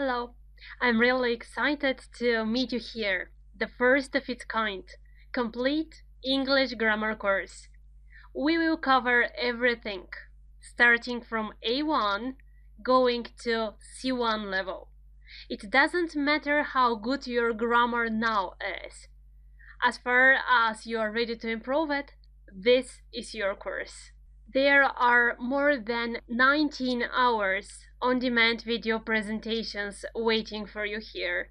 Hello, I'm really excited to meet you here, the first of its kind, complete English grammar course. We will cover everything, starting from A1, going to C1 level. It doesn't matter how good your grammar now is. As far as you are ready to improve it, this is your course. There are more than 19 hours on-demand video presentations waiting for you here.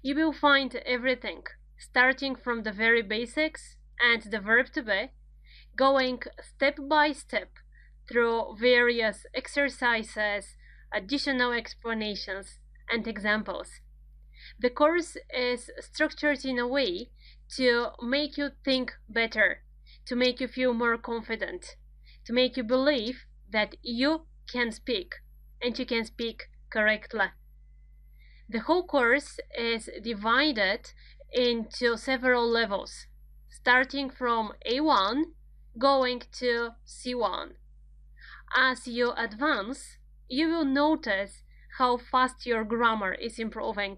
You will find everything, starting from the very basics and the verb to be, going step by step through various exercises, additional explanations, and examples. The course is structured in a way to make you think better, to make you feel more confident, to make you believe that you can speak, and you can speak correctly. The whole course is divided into several levels, starting from A1, going to C1. As you advance, you will notice how fast your grammar is improving.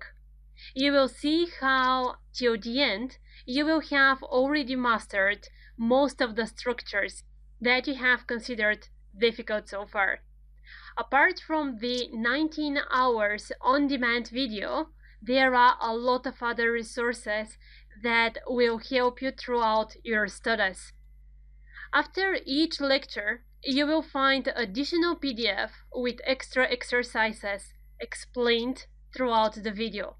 You will see how, till the end, you will have already mastered most of the structures that you have considered difficult so far. Apart from the 19 hours on-demand video, there are a lot of other resources that will help you throughout your studies. After each lecture, you will find additional PDF with extra exercises explained throughout the video.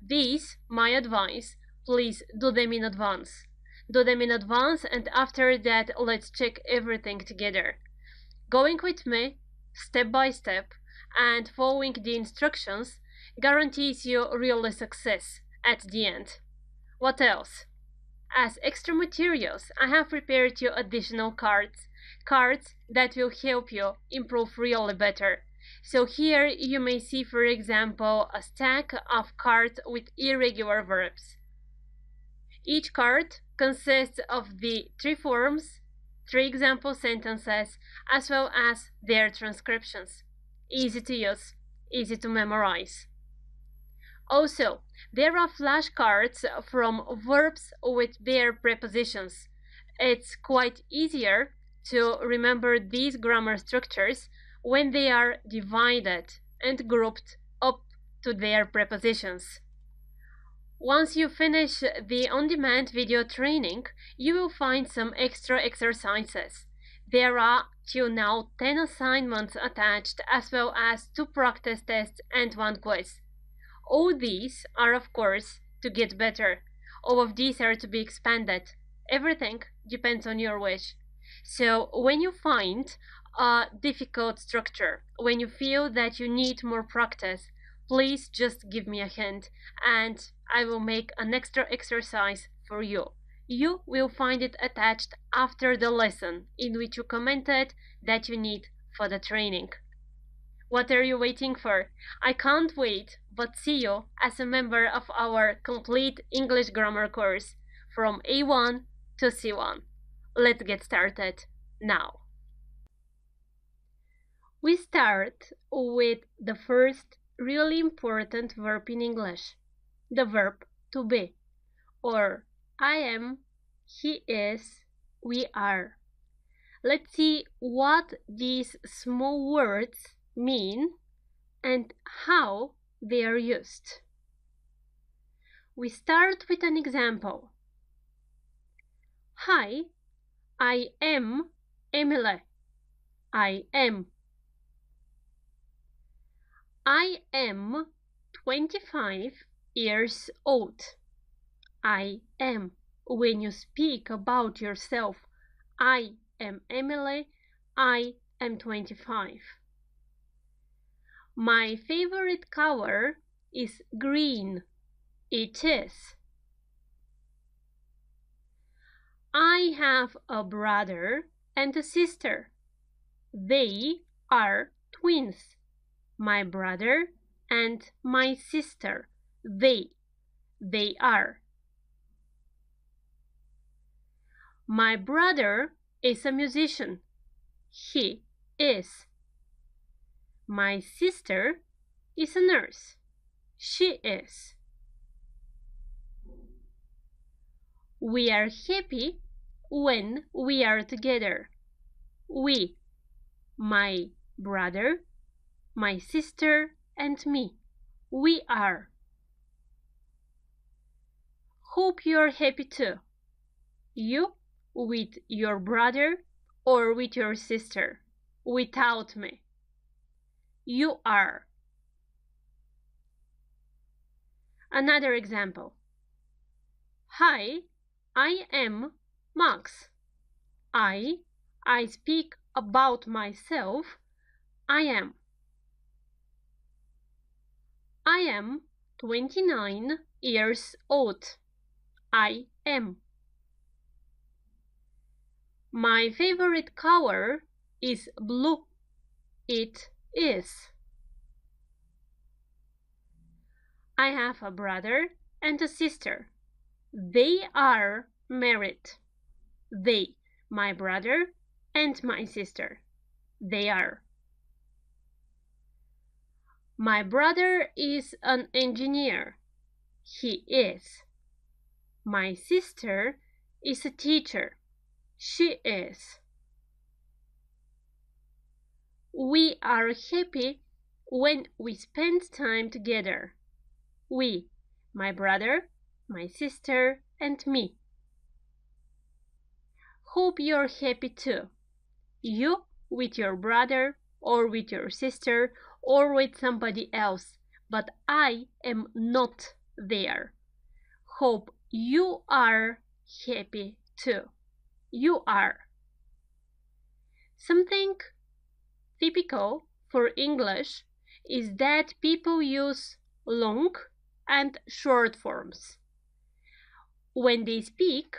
These, my advice, please do them in advance. Do them in advance, and after that, let's check everything together. Going with me, step by step, and following the instructions guarantees you real success at the end. What else? As extra materials, I have prepared you additional cards that will help you improve really better. So here you may see, for example, a stack of cards with irregular verbs. Each card consists of the 3 forms, 3 example sentences, as well as their transcriptions. Easy to use, easy to memorize. Also, there are flashcards from verbs with their prepositions. It's quite easier to remember these grammar structures when they are divided and grouped up to their prepositions. Once you finish the on-demand video training, you will find some extra exercises. There are till now 10 assignments attached, as well as 2 practice tests and 1 quiz. All these are, of course, to get better. All of these are to be expanded. Everything depends on your wish. So when you find a difficult structure, when you feel that you need more practice, please just give me a hint and I will make an extra exercise for you. You will find it attached after the lesson in which you commented that you need for the training. What are you waiting for? I can't wait but see you as a member of our complete English grammar course from A1 to C1. Let's get started now. We start with the first really important verb in English, the verb to be, or I am, he is, we are. Let's see what these small words mean and how they are used. We start with an example. Hi, I am Emily. I am. I am 25 years old. I am. When you speak about yourself, I am Emily. I am 25. My favorite color is green. It is. I have a brother and a sister. They are twins. My brother and my sister. They are. My brother is a musician. He is. My sister is a nurse. She is. We are happy when we are together. We, my brother, my sister, and me. We are. Hope you're happy too. You with your brother or with your sister. Without me. You are. Another example. Hi, I am Max. I speak about myself. I am. I am 29 years old. I am. My favorite color is blue. It is. I have a brother and a sister. They are married. They, my brother and my sister. They are. My brother is an engineer. He is. My sister is a teacher. She is. We are happy when we spend time together. We, my brother, my sister, and me. Hope you're happy too. You with your brother or with your sister or with somebody else, but I am not there. Hope you are happy too. You are. Something typical for English is that people use long and short forms. When they speak,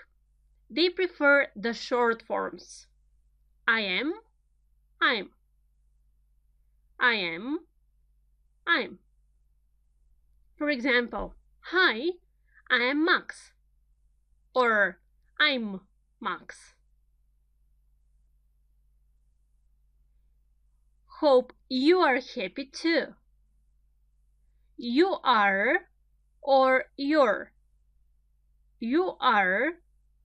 they prefer the short forms. I am, I'm. I am, I'm. For example, hi, I am Max. Or I'm Max. Hope you are happy too. You are or you're. You are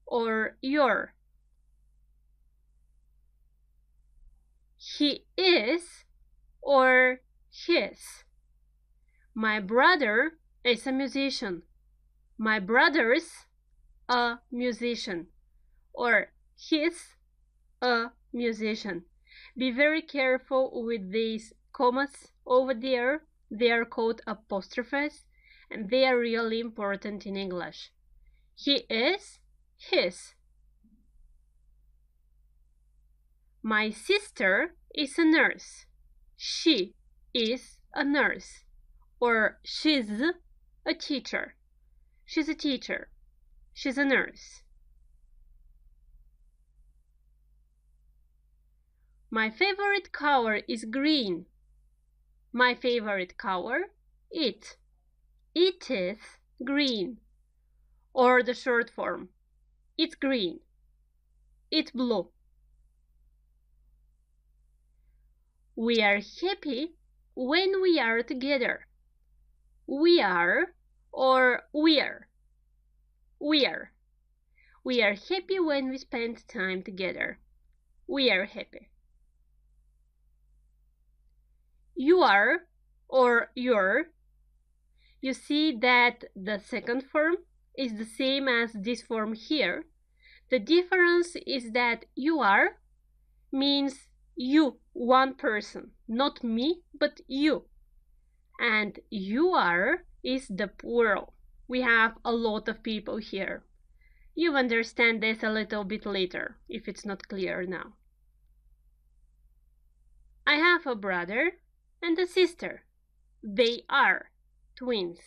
or you're. He is or his. My brother is a musician. My brother's a musician. Or he's a musician. Be very careful with these commas over there. They are called apostrophes and they are really important in English. He is his. My sister is a nurse. She is a nurse. Or she's a teacher. She's a teacher. She's a nurse. My favorite color is green. My favorite color, it. It is green. Or the short form, it's green. It's blue. We are happy when we are together. We are or we're. We're. We are happy when we spend time together. We are happy. You are or you're. You see that the second form is the same as this form here. The difference is that you are means you, one person, not me, but you. And you are is the plural. We have a lot of people here. You'll understand this a little bit later, if it's not clear now. I have a brother and a sister. They are twins.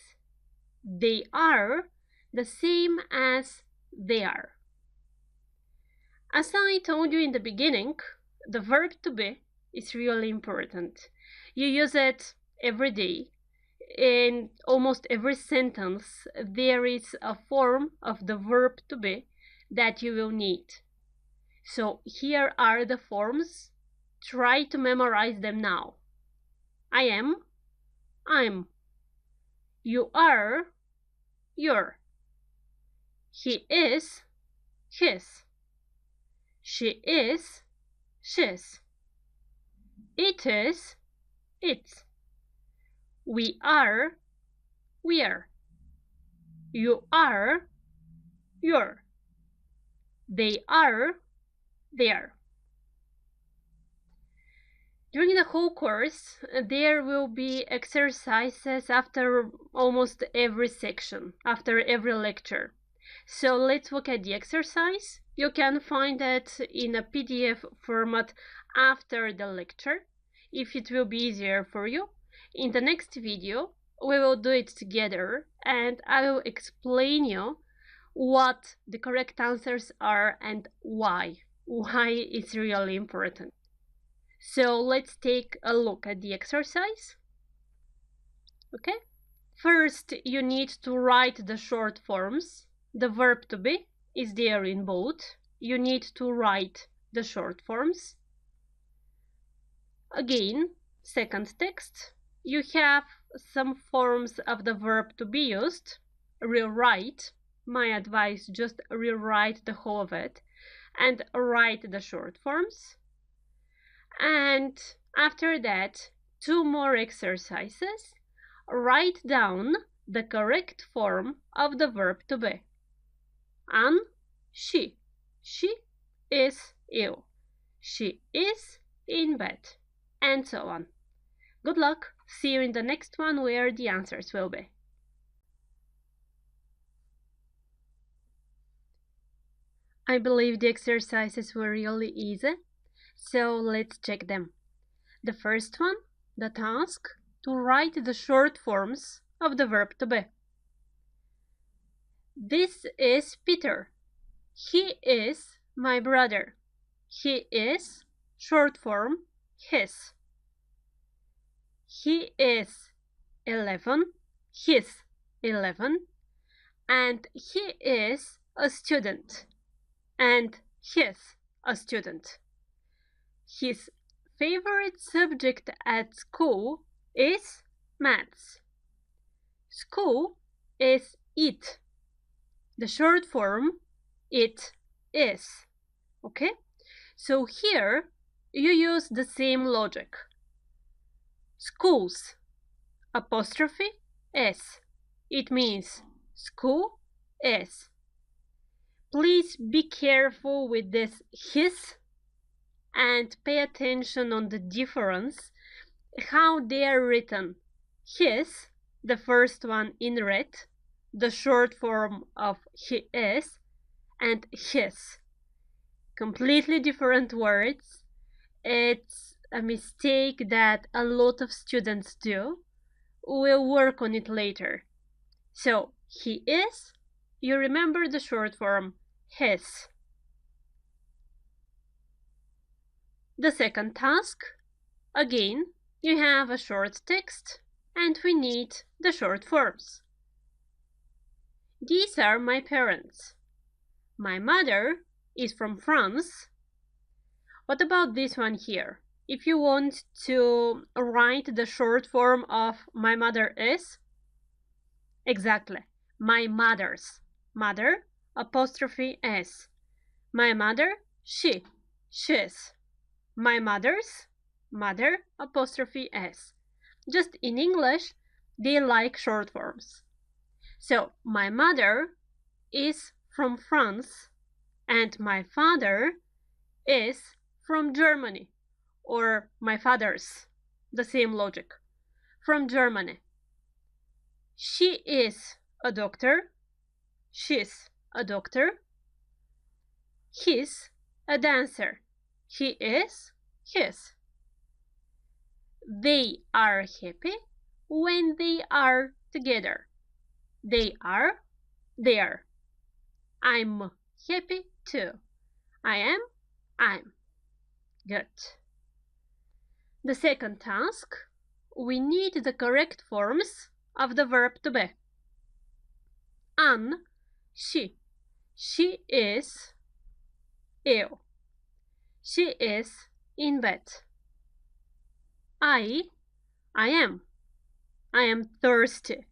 They are the same as they are. As I told you in the beginning, the verb to be is really important. You use it every day. In almost every sentence, there is a form of the verb to be that you will need. So here are the forms. Try to memorize them now. I am, I'm. You are, your. He is, his. She is, she's. It is, its. We are, we're. You are, your. They are, their. During the whole course, there will be exercises after almost every section, after every lecture. So let's look at the exercise. You can find it in a PDF format after the lecture, if it will be easier for you. In the next video, we will do it together, and I will explain you what the correct answers are and why it's really important. So let's take a look at the exercise. Okay? First, you need to write the short forms. The verb to be is there in bold. You need to write the short forms. Again, second text, you have some forms of the verb to be used. Rewrite. My advice, just rewrite the whole of it and write the short forms. And after that, 2 more exercises. Write down the correct form of the verb to be. An, she. She is ill. She is in bed. And so on. Good luck. See you in the next one where the answers will be. I believe the exercises were really easy, so let's check them. The first one, the task to write the short forms of the verb to be. This is Peter. He is my brother. He is, short form, his. He is 11, his 11, and he is a student, and his a student. His favorite subject at school is maths. School is it. The short form, it is. Okay? So here you use the same logic. Schools, apostrophe s. It means school is. Please be careful with this his and pay attention on the difference, how they are written. His, the first one in red, the short form of he is, and his. Completely different words. It's a mistake that a lot of students do. We'll work on it later. So, he is, you remember the short form, his. The second task, again, you have a short text, and we need the short forms. These are my parents. My mother is from France. What about this one here? If you want to write the short form of my mother is, exactly, my mother's. Mother, apostrophe s. My mother, she, she's. My mother's, mother, apostrophe s. Just in English, they like short forms. So, my mother is from France, and my father is from Germany, or my father's, the same logic, from Germany. She is a doctor, she's a doctor. He's a dancer, he is, his. They are happy when they are together. They are, there. I'm happy too. I am, I'm. Good. The second task, we need the correct forms of the verb to be. An, she. She is ill. She is in bed. I am. I am thirsty.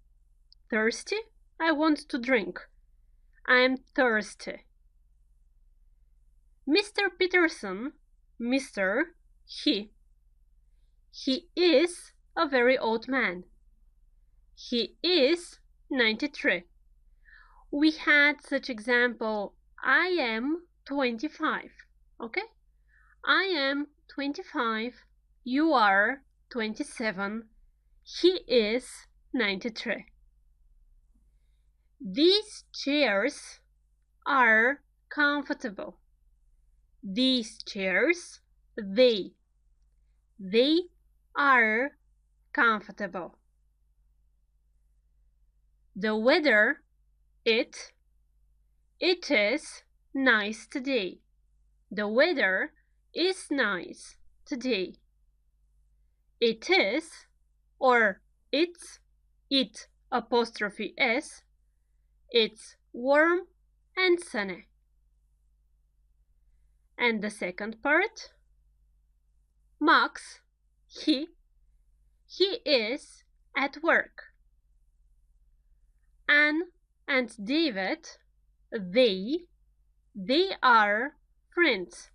thirsty? I want to drink. I'm thirsty. Mr. Peterson, Mr. He is a very old man. He is 93. We had such example, I am 25. Okay? I am 25. You are 27. He is 93. These chairs are comfortable. These chairs, they are comfortable. The weather, it is nice today. The weather is nice today. It is, or it's, it apostrophe s, it's warm and sunny. And the second part, Max, he is at work. Anne and David, they are friends.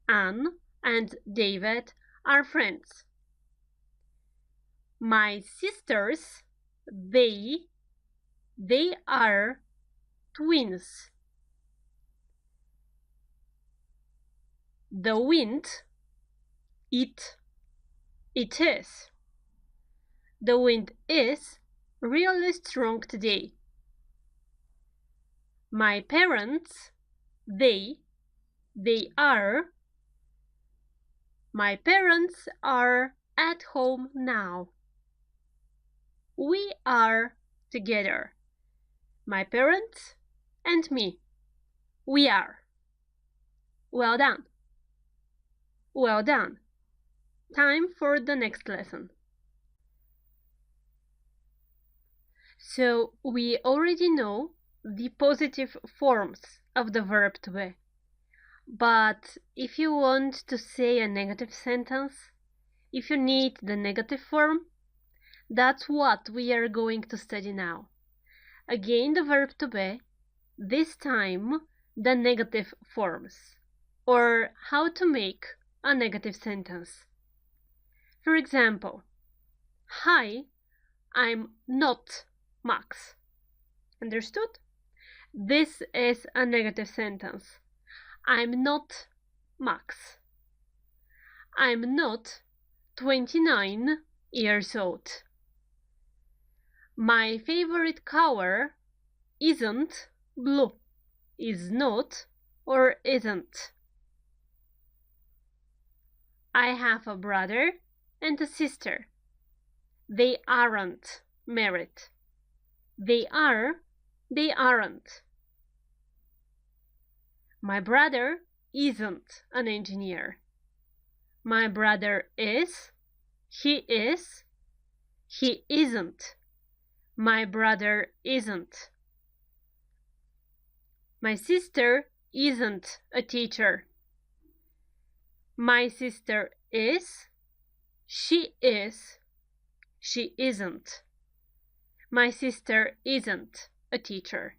Anne and David are friends. My sisters, they are twins. The wind, it is. The wind is really strong today. My parents, they are. My parents are at home now. We are together. My parents and me. We are. Well done. Well done. Time for the next lesson. So we already know the positive forms of the verb to be. But if you want to say a negative sentence, if you need the negative form, that's what we are going to study now. Again, the verb to be, this time the negative forms, or how to make a negative sentence. For example, hi, I'm not Max. Understood? This is a negative sentence. I'm not Max. I'm not 29 years old. My favorite color isn't blue. Is not or isn't. I have a brother and a sister. They aren't married. They are, they aren't. My brother isn't an engineer. My brother is, he isn't. My brother isn't. My sister isn't a teacher. My sister is, she isn't. My sister isn't a teacher.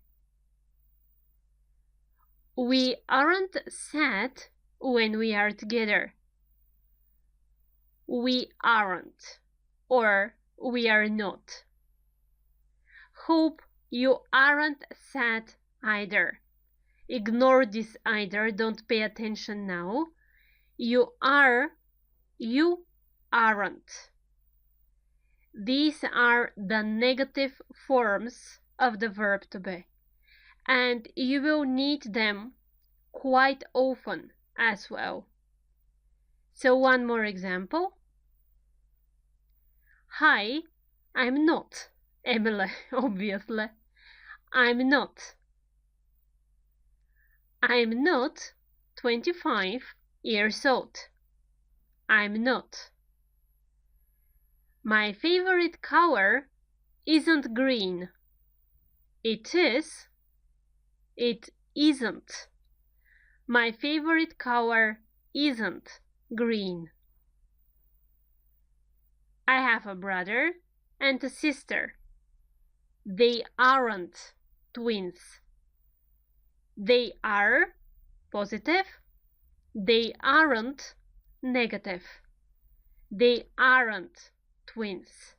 We aren't sad when we are together. We aren't, or we are not. Hope you aren't sad either. Ignore this either, don't pay attention now. You are, you aren't. These are the negative forms of the verb to be, and you will need them quite often as well. So one more example. Hi, I'm not Emily, obviously. I'm not. I'm not 25 years old. I'm not. My favorite color isn't green. It is. It isn't. My favorite color isn't green. I have a brother and a sister. They aren't twins. They are positive. They aren't negative. They aren't twins.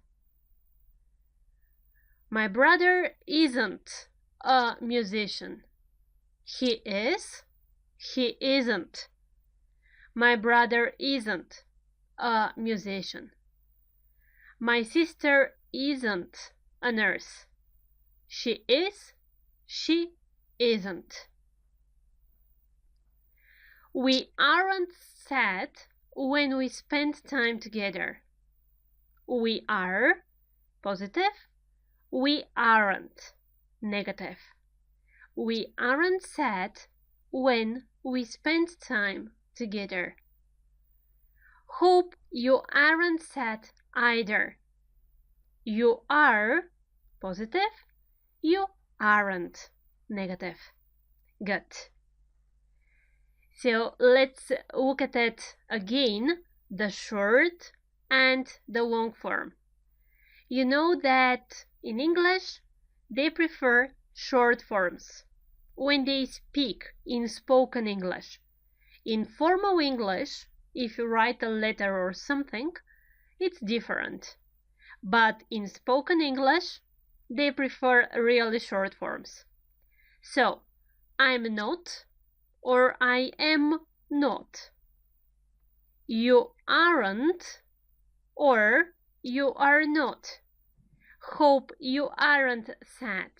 My brother isn't a musician. He is. He isn't. My brother isn't a musician. My sister isn't a nurse. She is. She isn't. We aren't sad when we spend time together. We are positive. We aren't negative. We aren't sad when we spend time together. Hope you aren't sad either. You are positive. You aren't negative. Good. So let's look at it again, the short and the long form. You know that in English, they prefer short forms when they speak in spoken English. In formal English, if you write a letter or something, it's different. But in spoken English, they prefer really short forms. So, I'm not or I am not. You aren't or you are not. Hope you aren't sad.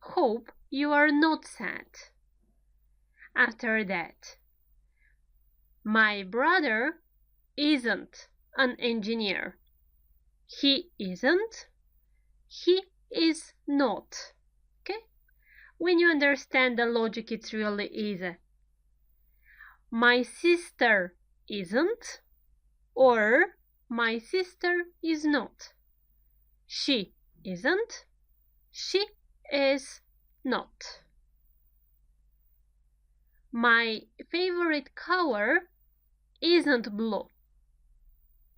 Hope you are not sad. After that, my brother isn't an engineer. He isn't. He is not. Okay? When you understand the logic, it's really easy. My sister isn't, or my sister is not. She isn't. She is not. My favorite color isn't blue.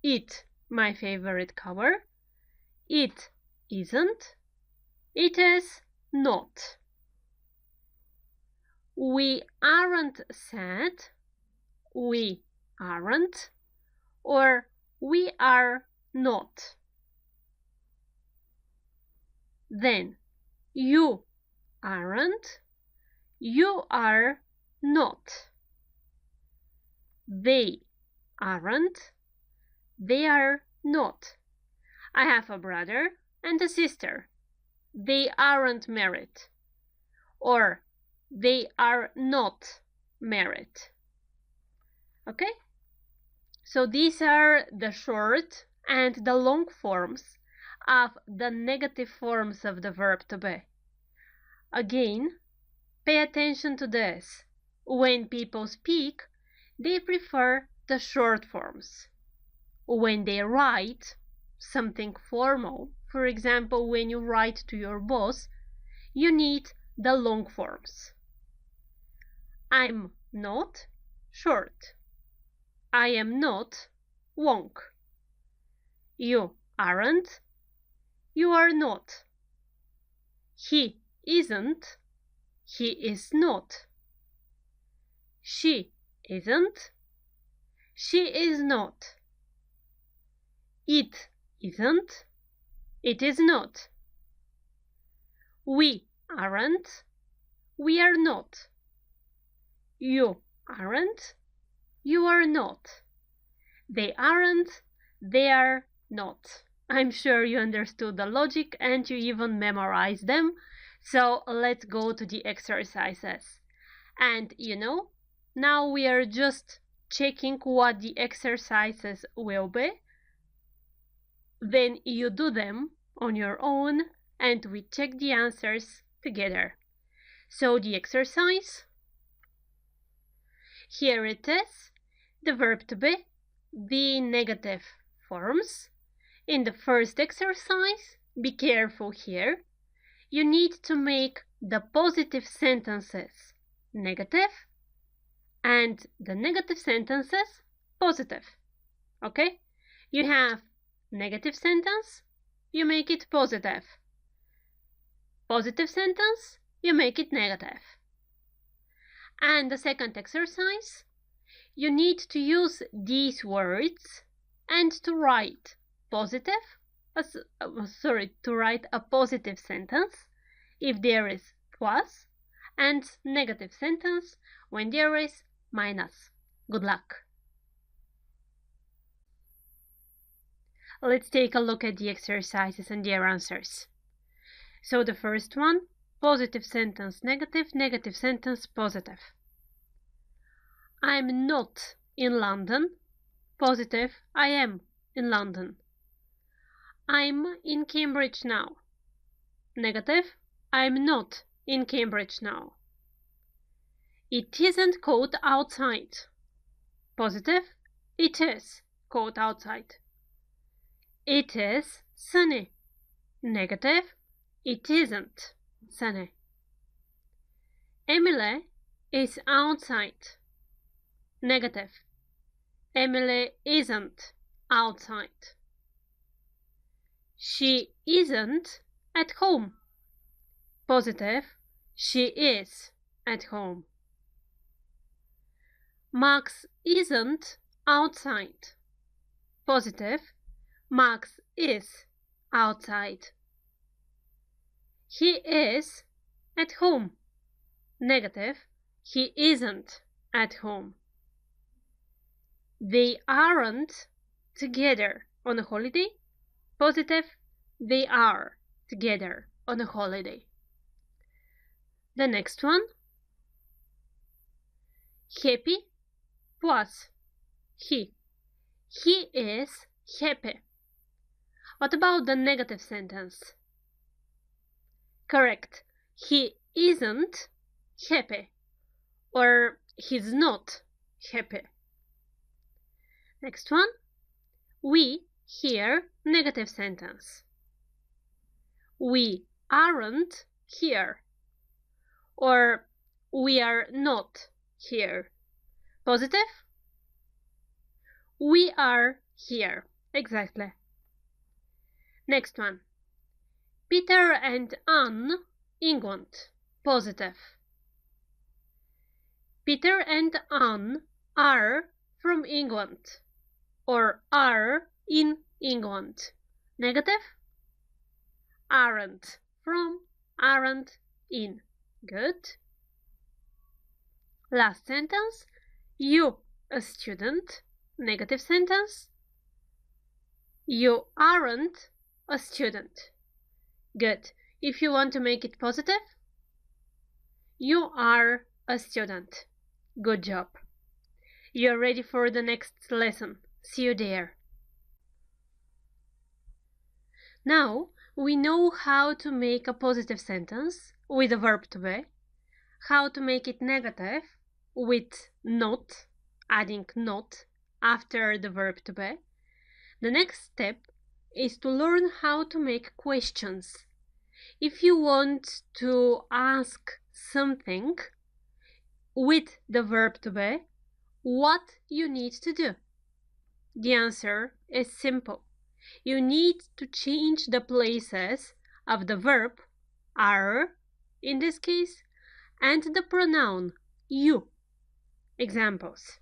It, my favorite color. It isn't. It is not. We aren't sad. We aren't. Or we are not. Then you aren't. You are not. They aren't. They are not. I have a brother and a sister. They aren't married. Or they are not married. Okay? So these are the short and the long forms of the negative forms of the verb to be. Again, pay attention to this. When people speak, they prefer the short forms. When they write something formal, for example, when you write to your boss, you need the long forms. I'm not short. I am not long. You aren't. You are not. He isn't. He is not. She isn't. She is not. It isn't. It is not. We aren't. We are not. You aren't. You are not. They aren't. They are not. I'm sure you understood the logic and you even memorized them. So let's go to the exercises. And you know, now we are just checking what the exercises will be. Then you do them on your own and we check the answers together. So the exercise, here it is, the verb to be, the negative forms. In the first exercise, be careful here. You need to make the positive sentences negative and the negative sentences positive. Okay? You have negative sentence, you make it positive. Positive sentence, you make it negative. And the second exercise, you need to use these words and to write to write a positive sentence if there is plus, and negative sentence when there is minus. Good luck. Let's take a look at the exercises and their answers. So the first one, positive sentence negative, negative sentence positive. I'm not in London. Positive, I am in London. I'm in Cambridge now. Negative, I'm not in Cambridge now. It isn't cold outside. Positive, it is cold outside. It is sunny. Negative, it isn't sunny. Emily is outside. Negative, Emily isn't outside. She isn't at home. Positive, she is at home. Max isn't outside. Positive, Max is outside. He is at home. Negative, he isn't at home. They aren't together on a holiday. Positive, they are together on a holiday. The next one, happy plus he. He is happy. What about the negative sentence? Correct. He isn't happy, or he's not happy. Next one, we here, negative sentence. We aren't here, or we are not here. Positive, we are here. Exactly. Next one, Peter and Anne, England. Positive. Peter and Anne are from England, or are in England. Negative, aren't from, aren't in. Good. Last sentence, you a student. Negative sentence, you aren't a student. Good. If you want to make it positive, you are a student. Good job. You're ready for the next lesson. See you there. Now we know how to make a positive sentence with a verb to be, how to make it negative with not, adding not after the verb to be. The next step is to learn how to make questions. If you want to ask something with the verb to be, what you need to do? The answer is simple. You need to change the places of the verb, are, in this case, and the pronoun, you. Examples.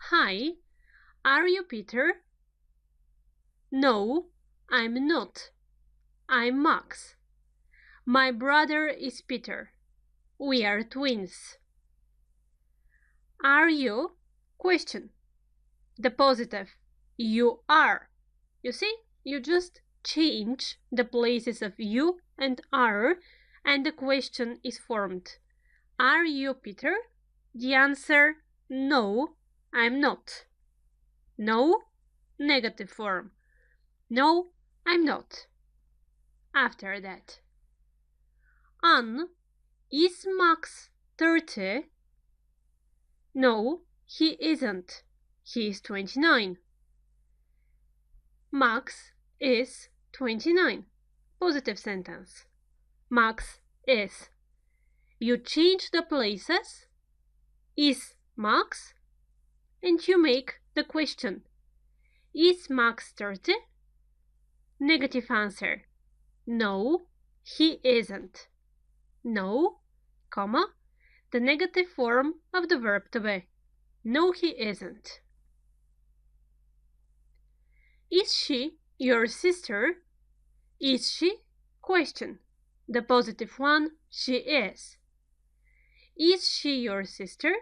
Hi, are you Peter? No, I'm not. I'm Max. My brother is Peter. We are twins. Are you? Question. The positive, you are. You see, you just change the places of you and are, and the question is formed. Are you Peter? The answer, no, I'm not. No, negative form. No, I'm not. After that, Anne, is Max 30? No, he isn't. He is 29. Max is 29. Positive sentence. Max is. You change the places, is Max, and you make the question. Is Max 30? Negative answer. No, he isn't. No, comma, the negative form of the verb to be. No, he isn't. Is she your sister? Is she? Question. The positive one, she is. Is she your sister?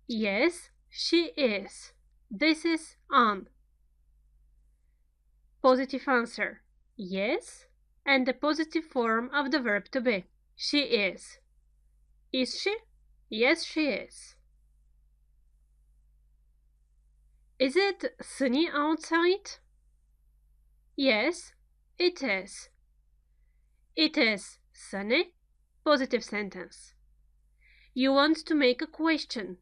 Yes, she is. This is on. Positive answer, yes, and the positive form of the verb to be. She is. Is she? Yes, she is. Is it sunny outside? Yes, it is. It is sunny. Positive sentence. You want to make a question,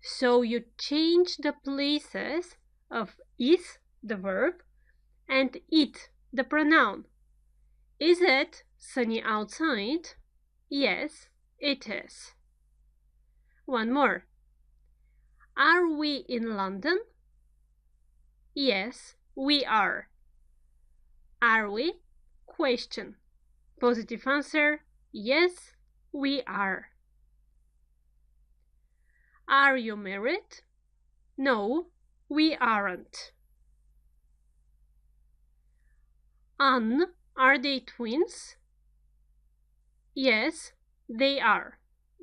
so you change the places of is, the verb, and it, the pronoun. Is it sunny outside? Yes, it is. One more. Are we in London? Yes, we are. Are we? Question. Positive answer, yes, we are. Are you married? No, we aren't. Are they twins? Yes, they are.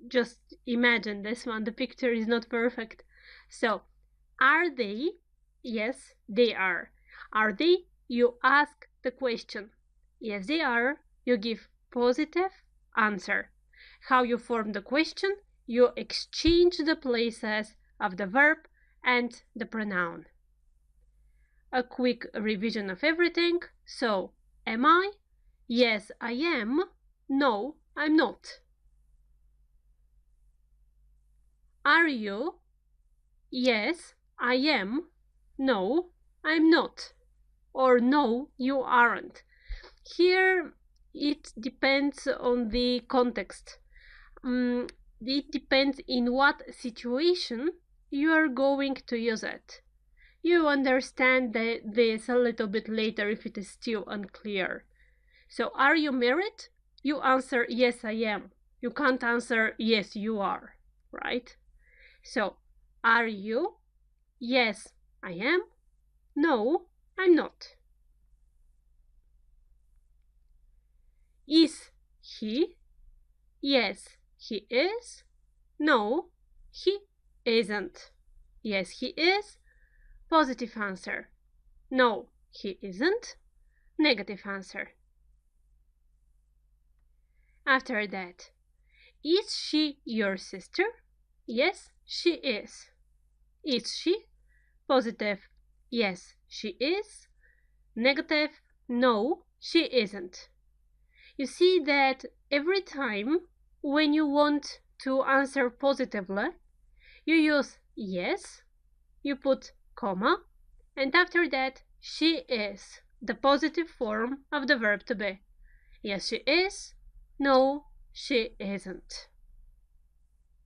Just imagine this one, the picture is not perfect. So, are they? Yes, they are. Are they? You ask the question. Yes, they are. You give positive answer. How you form the question? You exchange the places of the verb and the pronoun. A quick revision of everything. So, am I? Yes, I am. No, I'm not. Are you? Yes, I am. No, I'm not. Or no, you aren't. Here, it depends on the context. It depends in what situation you are going to use it. You understand this a little bit later if it is still unclear. So, are you married? You answer, yes, I am. You can't answer, yes, you are, right? So, are you? Yes, I am. No, I'm not. Is he? Yes, he is. No, he isn't. Yes, he is. Positive answer. No, he isn't. Negative answer. After that, is she your sister? Yes, she is. Is she? Positive. Yes, she is. Negative. No, she isn't. You see that every time when you want to answer positively, you use yes, you put comma, and after that, she is, the positive form of the verb to be. Yes, she is. No, she isn't.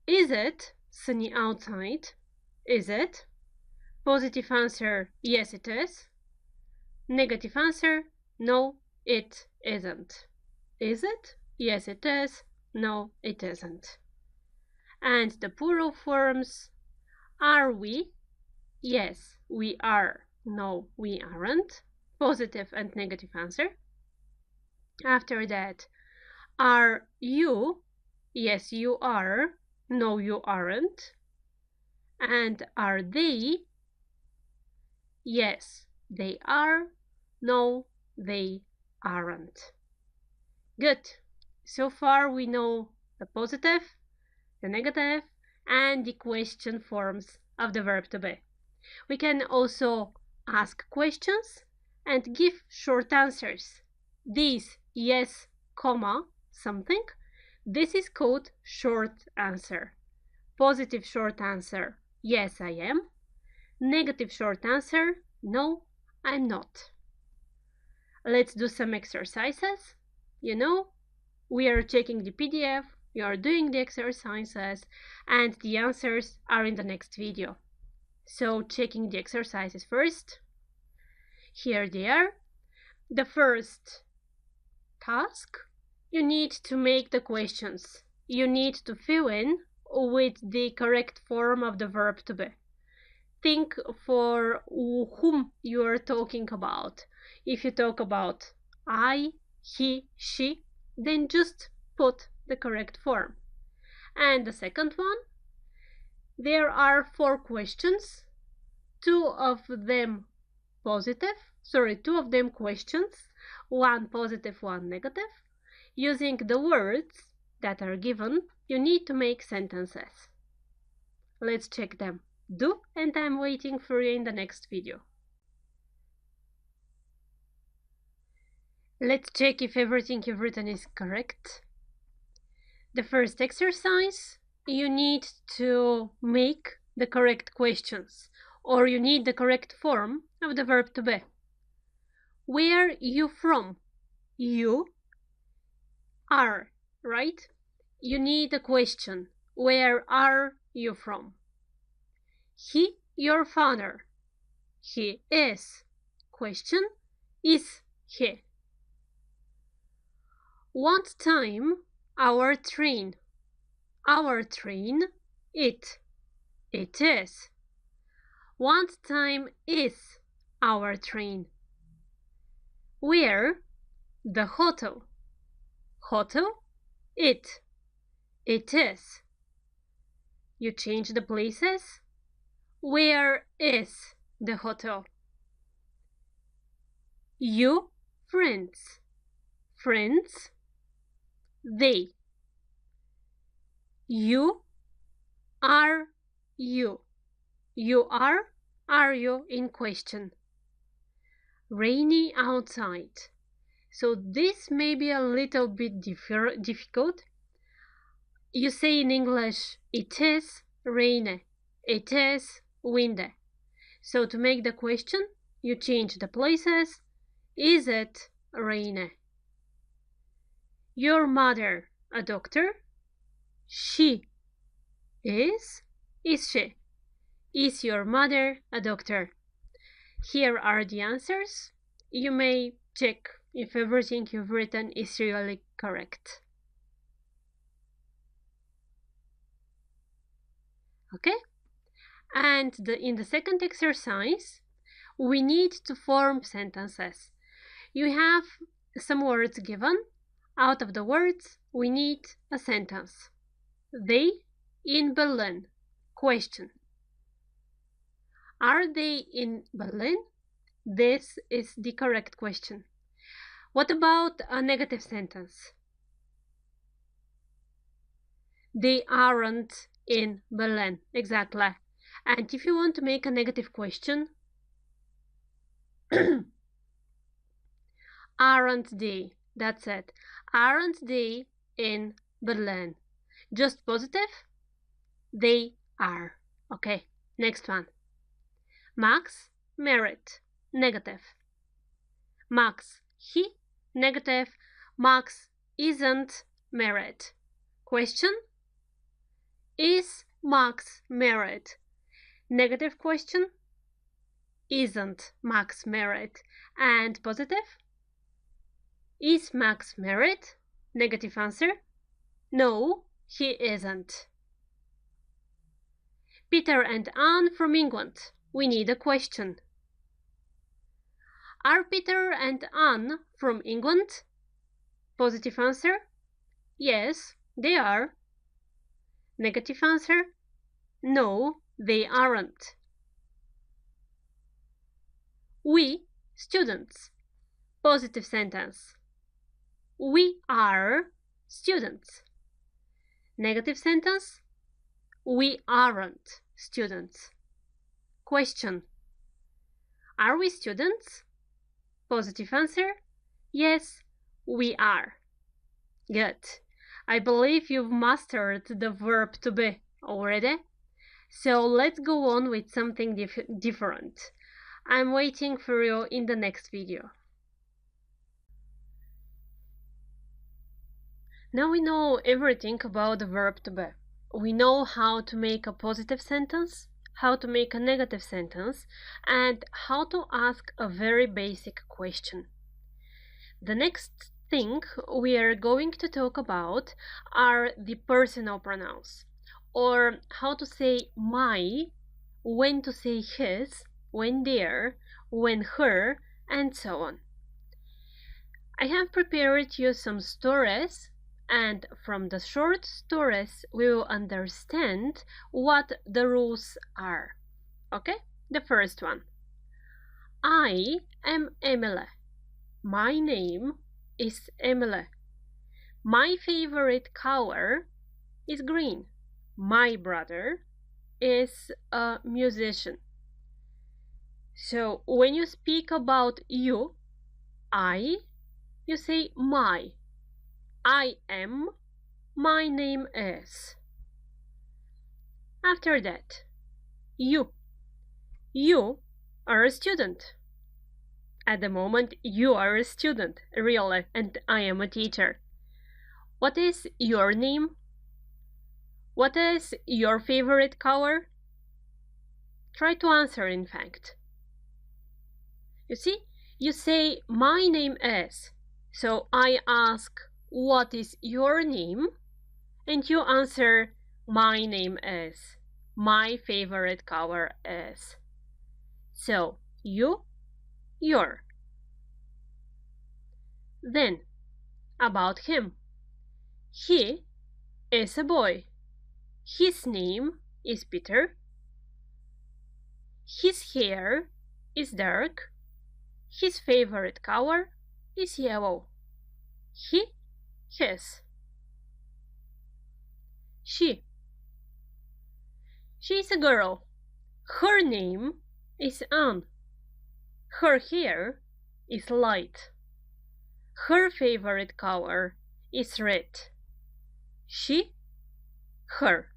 Is it sunny outside? Is it? Positive answer, yes, it is. Negative answer, no, it isn't. Is it? Yes, it is. No, it isn't. And the plural forms, are we? Yes, we are. No, we aren't. Positive and negative answer. After that, are you? Yes, you are. No, you aren't. And are they? Yes, they are. No, they aren't. Good. So far we know the positive, the negative, and the question forms of the verb to be. We can also ask questions and give short answers. This yes, comma, something. This is called short answer. Positive short answer, yes, I am. Negative short answer, no, I'm not. Let's do some exercises. You know, we are checking the PDF, we are doing the exercises, and the answers are in the next video. So, checking the exercises first. Here they are. The first task, you need to make the questions. You need to fill in with the correct form of the verb to be. Think for whom you are talking about. If you talk about I, he, she, then just put the correct form. And the second one, there are 4 questions, 2 of them questions, 1 positive, 1 negative. Using the words that are given, you need to make sentences. Let's check them. Do, and I'm waiting for you in the next video. Let's check if everything you've written is correct. The first exercise, you need to make the correct questions, or you need the correct form of the verb to be. Where you from? You are, right? You need a question. Where are you from? He, your father. He is. Question, is he? What time our train? Our train, it is. What time is our train? Where? The hotel. Hotel, it is. You change the places. Where is the hotel? You, friends. Friends, they. You, are you. You are you in question. Rainy outside. So this may be a little bit difficult. You say in English, it is rainy. It is windy. So to make the question, you change the places. Is it rainy? Your mother a doctor? She is. Is she? Is your mother a doctor? Here are the answers. You may check if everything you've written is really correct. Okay? And in the second exercise, we need to form sentences. You have some words given. Out of the words, we need a sentence. They in Berlin? Question. Are they in Berlin? This is the correct question. What about a negative sentence? They aren't in Berlin. Exactly. And if you want to make a negative question, aren't they? That's it. Aren't they in Berlin? Just positive? They are. Okay, next one. Max married. Negative. Max, he. Negative. Max isn't married. Question. Is Max married? Negative question. Isn't Max married? And positive. Is Max married? Negative answer. No, he isn't. Peter and Anne from England. We need a question. Are Peter and Anne from England? Positive answer. Yes, they are. Negative answer. No, they aren't. We, students. Positive sentence. We are students. Negative sentence. We aren't students. Question. Are we students? Positive answer. Yes, we are. Good. I believe you've mastered the verb to be already. So let's go on with something different. I'm waiting for you in the next video. Now we know everything about the verb to be. We know how to make a positive sentence, how to make a negative sentence, and how to ask a very basic question. The next thing we are going to talk about are the personal pronouns, or how to say my, when to say his, when their, when her, and so on. I have prepared you some stories, and from the short stories we will understand what the rules are. Okay? The first one. I am Emily. My name is Emily. My favorite color is green. My brother is a musician. So when you speak about you say my. I am. My name is. After that, you. You are a student. At the moment, you are a student, really, and I am a teacher. What is your name? What is your favorite color? Try to answer, in fact. You see, you say, my name is. So I ask, what is your name? And you answer, my name is. My favorite color is. So, you, your. Then, about him. He is a boy. His name is Peter. His hair is dark. His favorite color is yellow. He, his. She. She is a girl. Her name is Anne. Her hair is light. Her favorite color is red. She, her.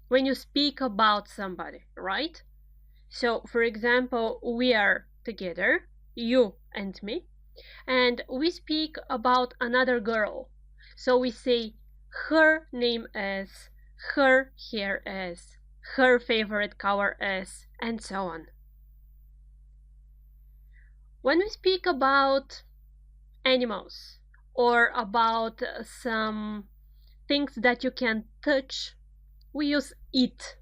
When you speak about somebody, right? So, for example, we are together, you and me, and we speak about another girl. So we say, her name is, her hair is, her favorite color is, and so on. When we speak about animals or about some things that you can touch, we use it.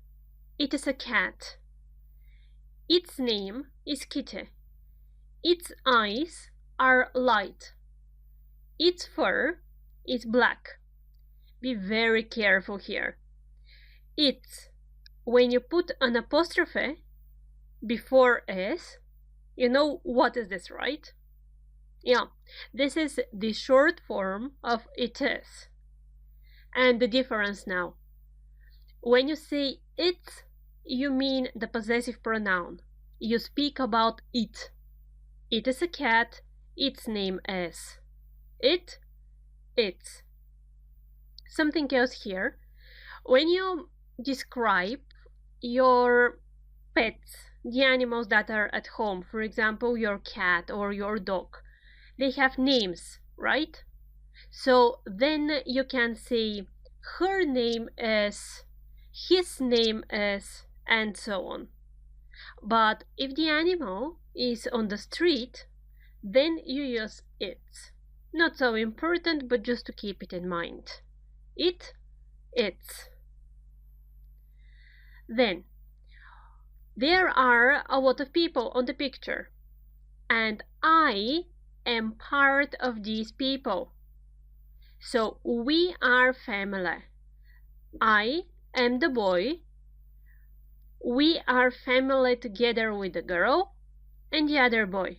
It is a cat. Its name is Kitty. Its eyes are light. Its fur is black. Be very careful here. It's, when you put an apostrophe before s, you know what is this, right? Yeah, this is the short form of it is. And the difference now. When you say it, you mean the possessive pronoun. You speak about it. It is a cat. Its name is. It, it's. Something else here. When you describe your pets, the animals that are at home, for example, your cat or your dog, they have names, right? So then you can say, her name is, his name is, and so on. But if the animal is on the street, then you use it. Not so important, but just to keep it in mind. It, it's. Then, there are a lot of people on the picture, and I am part of these people. So we are family. I am the boy. We are family together with the girl and the other boy.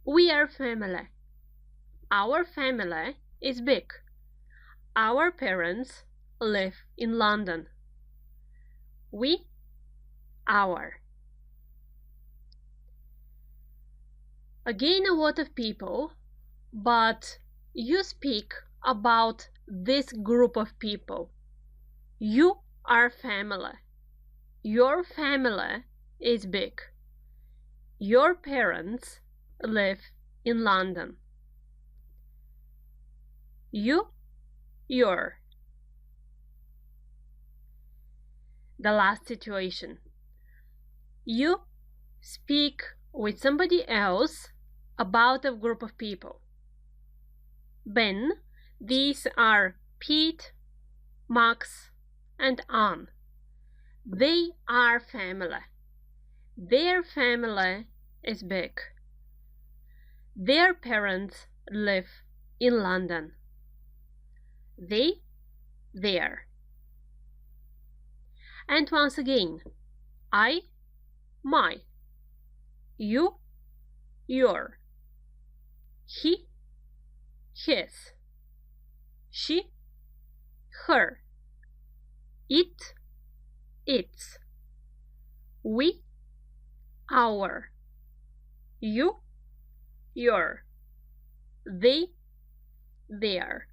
We are family. Our family is big. Our parents live in London. We, our. Again, a lot of people, but you speak about this group of people. You are family. Your family is big. Your parents live in London. You, your. The last situation. You speak with somebody else about a group of people. Ben. These are Pete, Max, and Anne. They are family. Their family is big. Their parents live in London. They, there. And once again, I, my. You, your. He, his. She, her. It, its. We, our. You, your. They, their.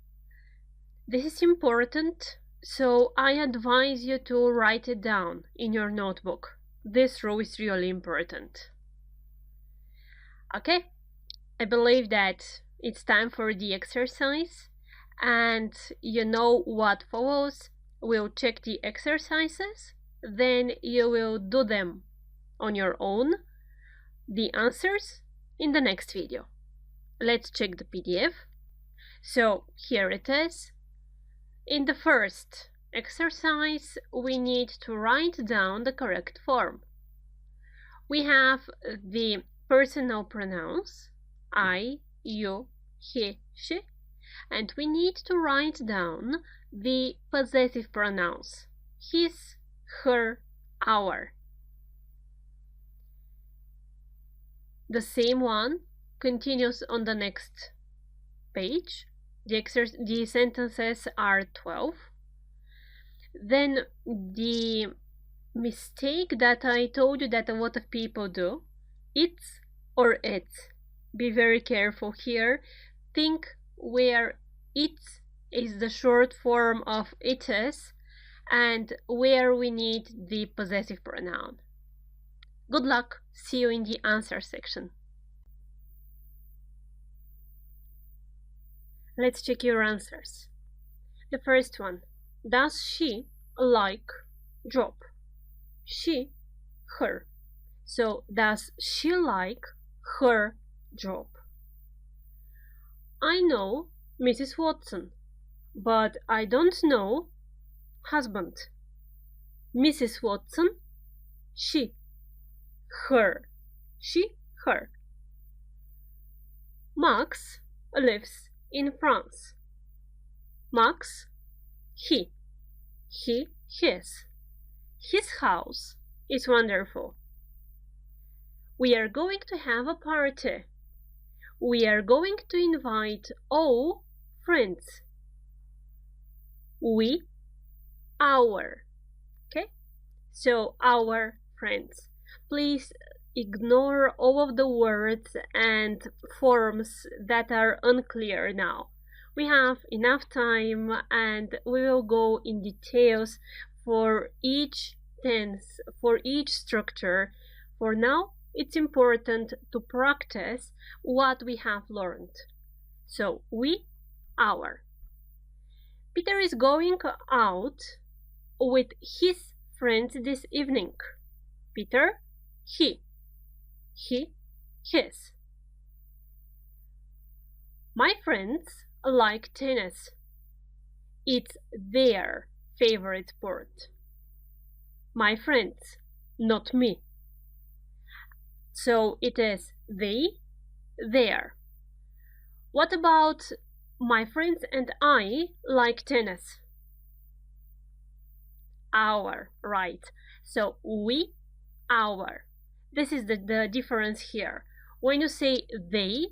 This is important, so I advise you to write it down in your notebook. This row is really important. Okay, I believe that it's time for the exercise, and you know what follows. We'll check the exercises, then you will do them on your own, the answers in the next video. Let's check the PDF. So here it is. In the first exercise, we need to write down the correct form. We have the personal pronouns, I, you, he, she, and we need to write down the possessive pronouns, his, her, our. The same one continues on the next page. The sentences are 12. Then the mistake that I told you that a lot of people do, it's or its. Be very careful here. Think where it is the short form of it is and where we need the possessive pronoun. Good luck. See you in the answer section. Let's check your answers. The first one. Does she like job? She, her. So, does she like her job? I know Mrs. Watson, but I don't know husband. Mrs. Watson, she, her. She, her. Max lives in France. Max, he, his. His house is wonderful. We are going to have a party. We are going to invite all friends. We, our. Okay? So, our friends. Please ignore all of the words and forms that are unclear now. We have enough time and we will go in details for each tense, for each structure. For now, it's important to practice what we have learned. So, we, our. Peter is going out with his friends this evening. Peter, he, his. My friends like tennis. It's their favorite sport. My friends, not me. So it is they, their. What about my friends and I like tennis? Our, right. So we, our. This is the difference here. When you say they,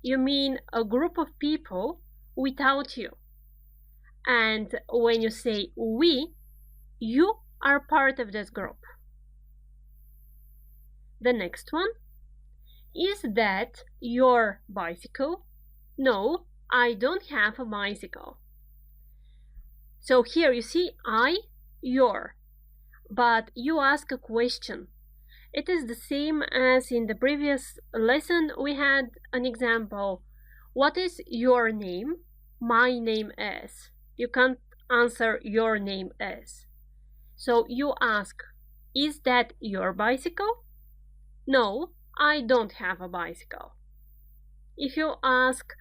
you mean a group of people without you. And when you say we, you are part of this group. The next one. Is that your bicycle? No, I don't have a bicycle. So here you see I, your. But you ask a question. It is the same as in the previous lesson. We had an example. What is your name? My name is. You can't answer your name is. So you ask, is that your bicycle? No, I don't have a bicycle. If you ask,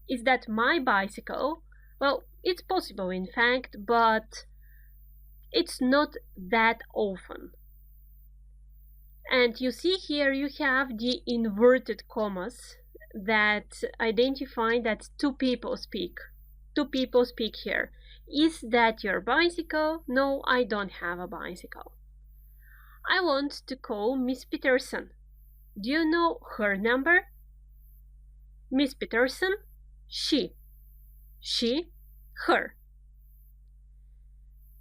Is that my bicycle? Well, it's possible in fact, but it's not that often. And you see here you have the inverted commas that identify that two people speak. Two people speak here. Is that your bicycle? No, I don't have a bicycle. I want to call Miss Peterson. Do you know her number? Miss Peterson, she, her.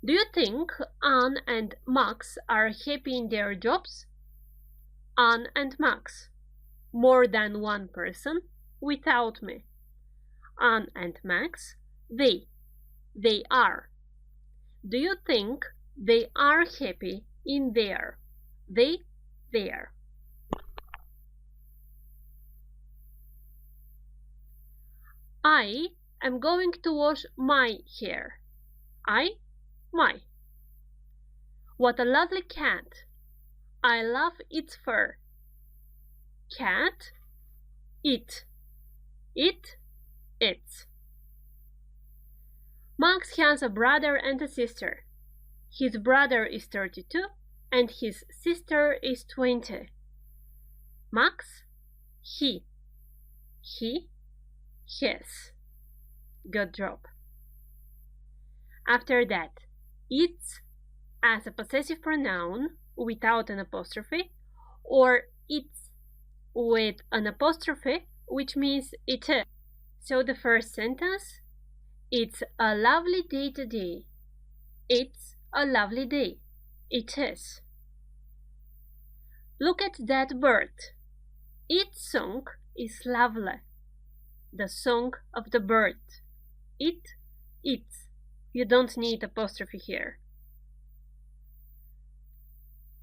Do you think Anne and Max are happy in their jobs? Anne and Max. More than one person without me. Anne and Max, they are. Do you think they are happy in their? There. I am going to wash my hair. My. What a lovely cat. I love its fur. Cat, its. Max has a brother and a sister. His brother is 32 and his sister is 20. Max, he, his. Good job. After that, it's as a possessive pronoun without an apostrophe, or it's with an apostrophe, which means it is. So the first sentence, it's a lovely day today. It's a lovely day. It is. Look at that bird. Its song is lovely. The song of the bird. It's. You don't need apostrophe here.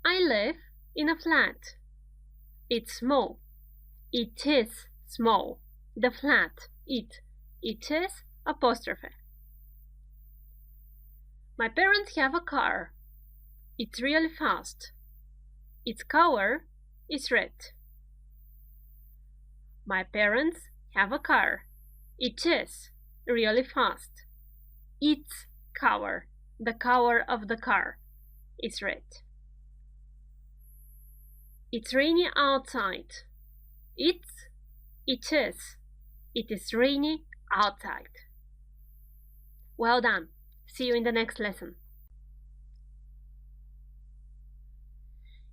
I live in a flat. It's small. It is small. The flat. It is apostrophe. My parents have a car. It's really fast. Its color is red. My parents have a car. It is really fast. Its color, the color of the car, is red. It's rainy outside. It is rainy outside. Well done. See you in the next lesson.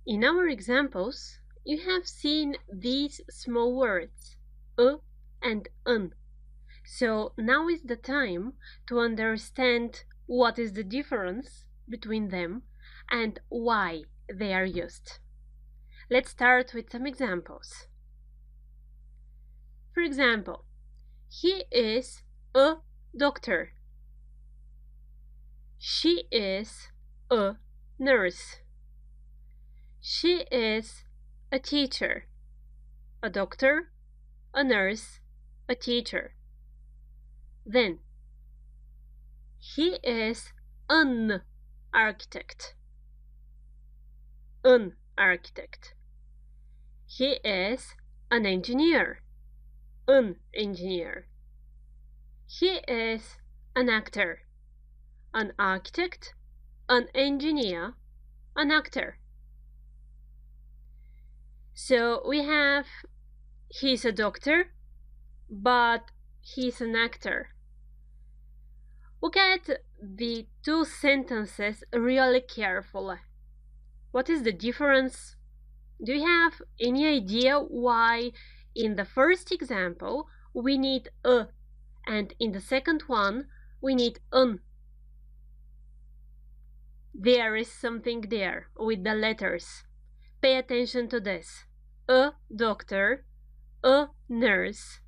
In our examples, you have seen these small words, and un. So now is the time to understand what is the difference between them and why they are used. Let's start with some examples. For example, he is a doctor. She is a nurse. She is a teacher. A doctor, a nurse, a teacher. Then, he is an architect. An architect. He is an engineer. An engineer. He is an actor. An architect, an engineer, an actor. So we have he's a doctor, but he's an actor. Look at the two sentences really carefully. What is the difference? Do you have any idea why in the first example we need a and in the second one we need an? There is something there with the letters. Pay attention to this. A doctor, a nurse,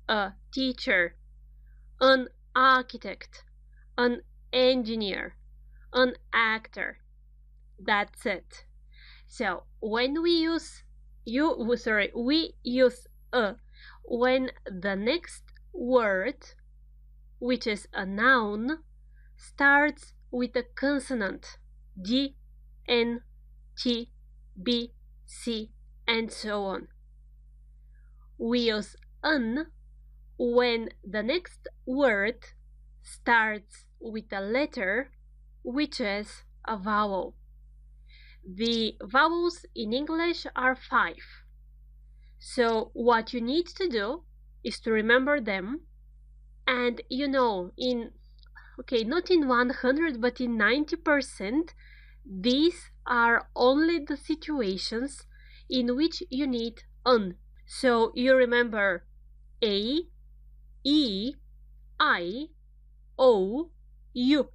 a teacher, an architect, an engineer, an actor. That's it. So when we use we use a when the next word, which is a noun, starts with a consonant D, N, T, B, C, and so on. We use an when the next word starts with a letter which is a vowel. The vowels in English are 5. So what you need to do is to remember them, and not in 100 but in 90%, these are only the situations in which you need an. So you remember A, E, I, O, U.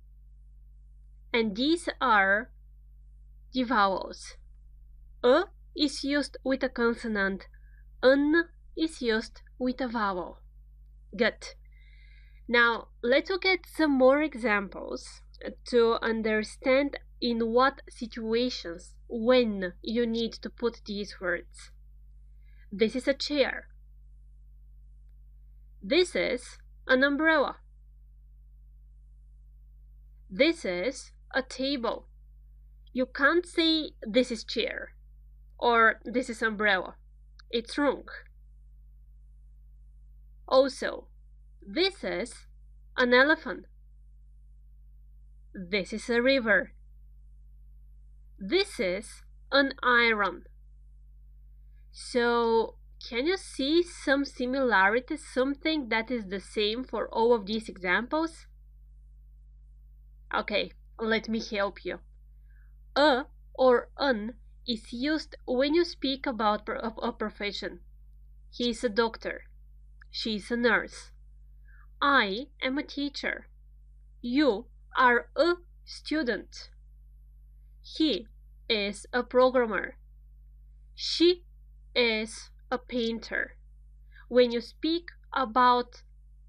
And these are the vowels. A is used with a consonant. N is used with a vowel. Good. Now, let's look at some more examples to understand in what situations when you need to put these words. This is a chair. This is an umbrella. This is a table. You can't say this is chair or this is umbrella. It's wrong. Also, this is an elephant. This is a river. This is an iron. So, can you see some similarities, something that is the same for all of these examples? Okay, let me help you. A or an is used when you speak about a profession. He is a doctor. She is a nurse. I am a teacher. You are a student. He is a programmer. She is a painter. When you speak about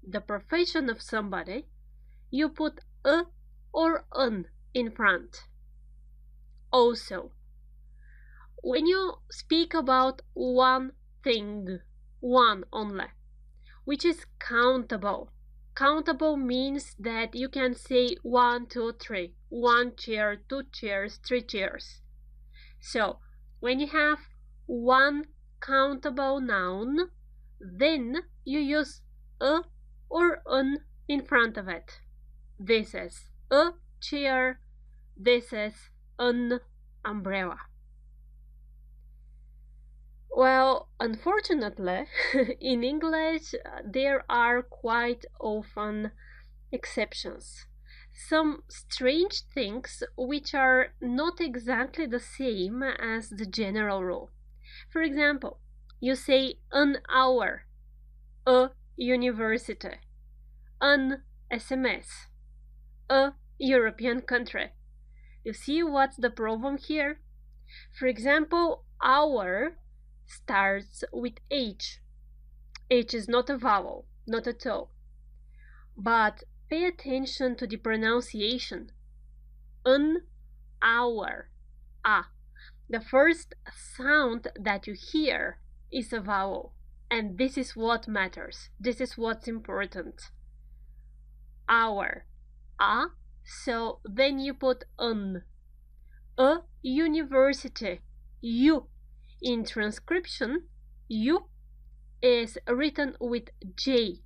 the profession of somebody, you put a or an in front. Also, when you speak about one thing, one only, which is countable. Countable means that you can say 1, 2, 3. 1 chair, 2 chairs, 3 chairs. So, when you have one countable noun, then you use a or an in front of it. This is a chair. This is an umbrella. Well, unfortunately, in English, there are quite often exceptions. Some strange things which are not exactly the same as the general rule. For example, you say an hour, a university, an SMS, a European country. You see what's the problem here? For example, hour starts with H. H is not a vowel, not at all. But pay attention to the pronunciation. An hour. Ah. The first sound that you hear is a vowel. And this is what matters. This is what's important. Hour. Ah. So then you put an. A university. U. In transcription, U is written with J.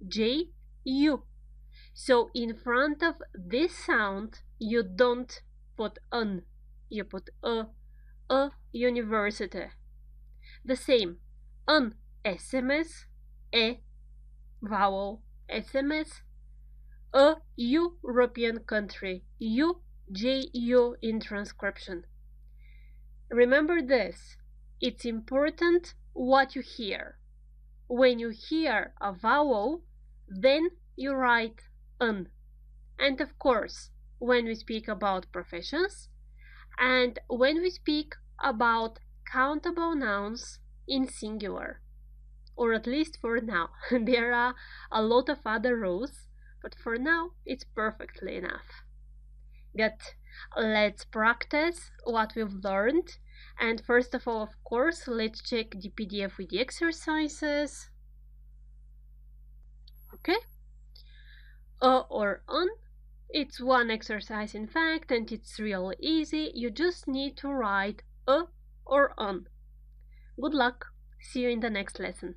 J, U. So in front of this sound, you don't put an. You put a university. The same, an SMS, a vowel, SMS, a European country, U, J, U in transcription. Remember this, it's important what you hear. When you hear a vowel, then you write an. And of course, when we speak about professions, and when we speak about countable nouns in singular, or at least for now. There are a lot of other rules, but for now it's perfectly enough. Good. Let's practice what we've learned. And first of all, of course, let's check the PDF with the exercises. Okay. A or an. It's one exercise in fact, and it's real easy. You just need to write a or an. Good luck. See you in the next lesson.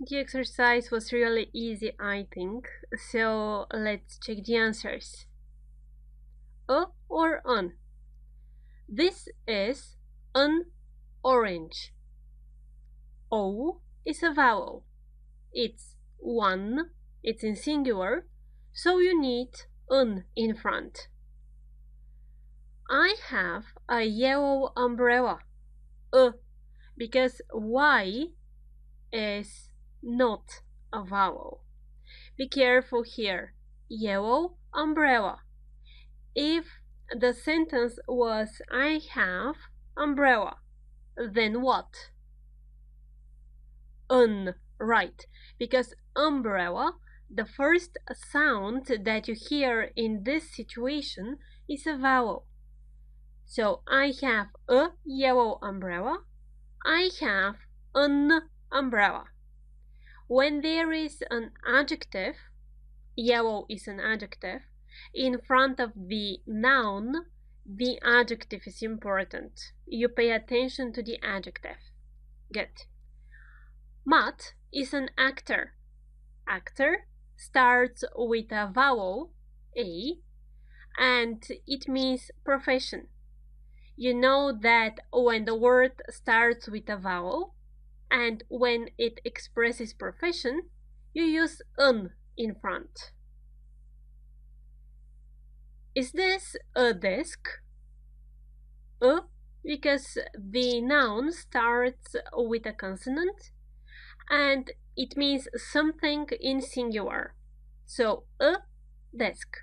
The exercise was really easy, I think. So let's check the answers. A or an? This is an orange. O is a vowel. It's one, it's in singular, so you need an in front. I have a yellow umbrella. Because Y is not a vowel. Be careful here. Yellow umbrella. If the sentence was I have umbrella, then what? Right, because umbrella, the first sound that you hear in this situation is a vowel. So I have a yellow umbrella. I have an umbrella. When there is an adjective, yellow is an adjective, in front of the noun, the adjective is important. You pay attention to the adjective. Good. Matt is an actor. Actor starts with a vowel, A, and it means profession. You know that when the word starts with a vowel and when it expresses profession, you use an in front. Is this a desk? Because the noun starts with a consonant and it means something in singular. So, a desk.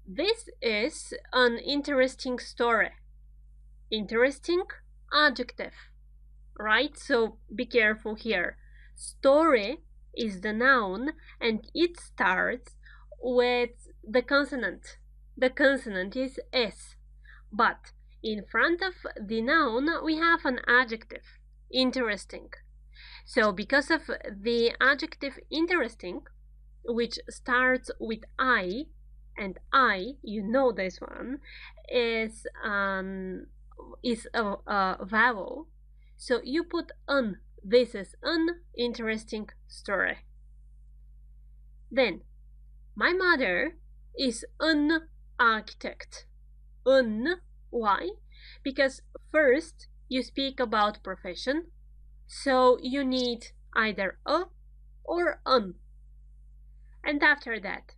This is an interesting story. Interesting adjective, right? So be careful here. Story is the noun and it starts with the consonant. The consonant is S, but in front of the noun we have an adjective, interesting. So because of the adjective interesting, which starts with I, and I, you know this one, is a vowel. So you put an. This is an interesting story. Then, my mother is an architect. Why? Because first you speak about profession, so you need either a or an. And after that,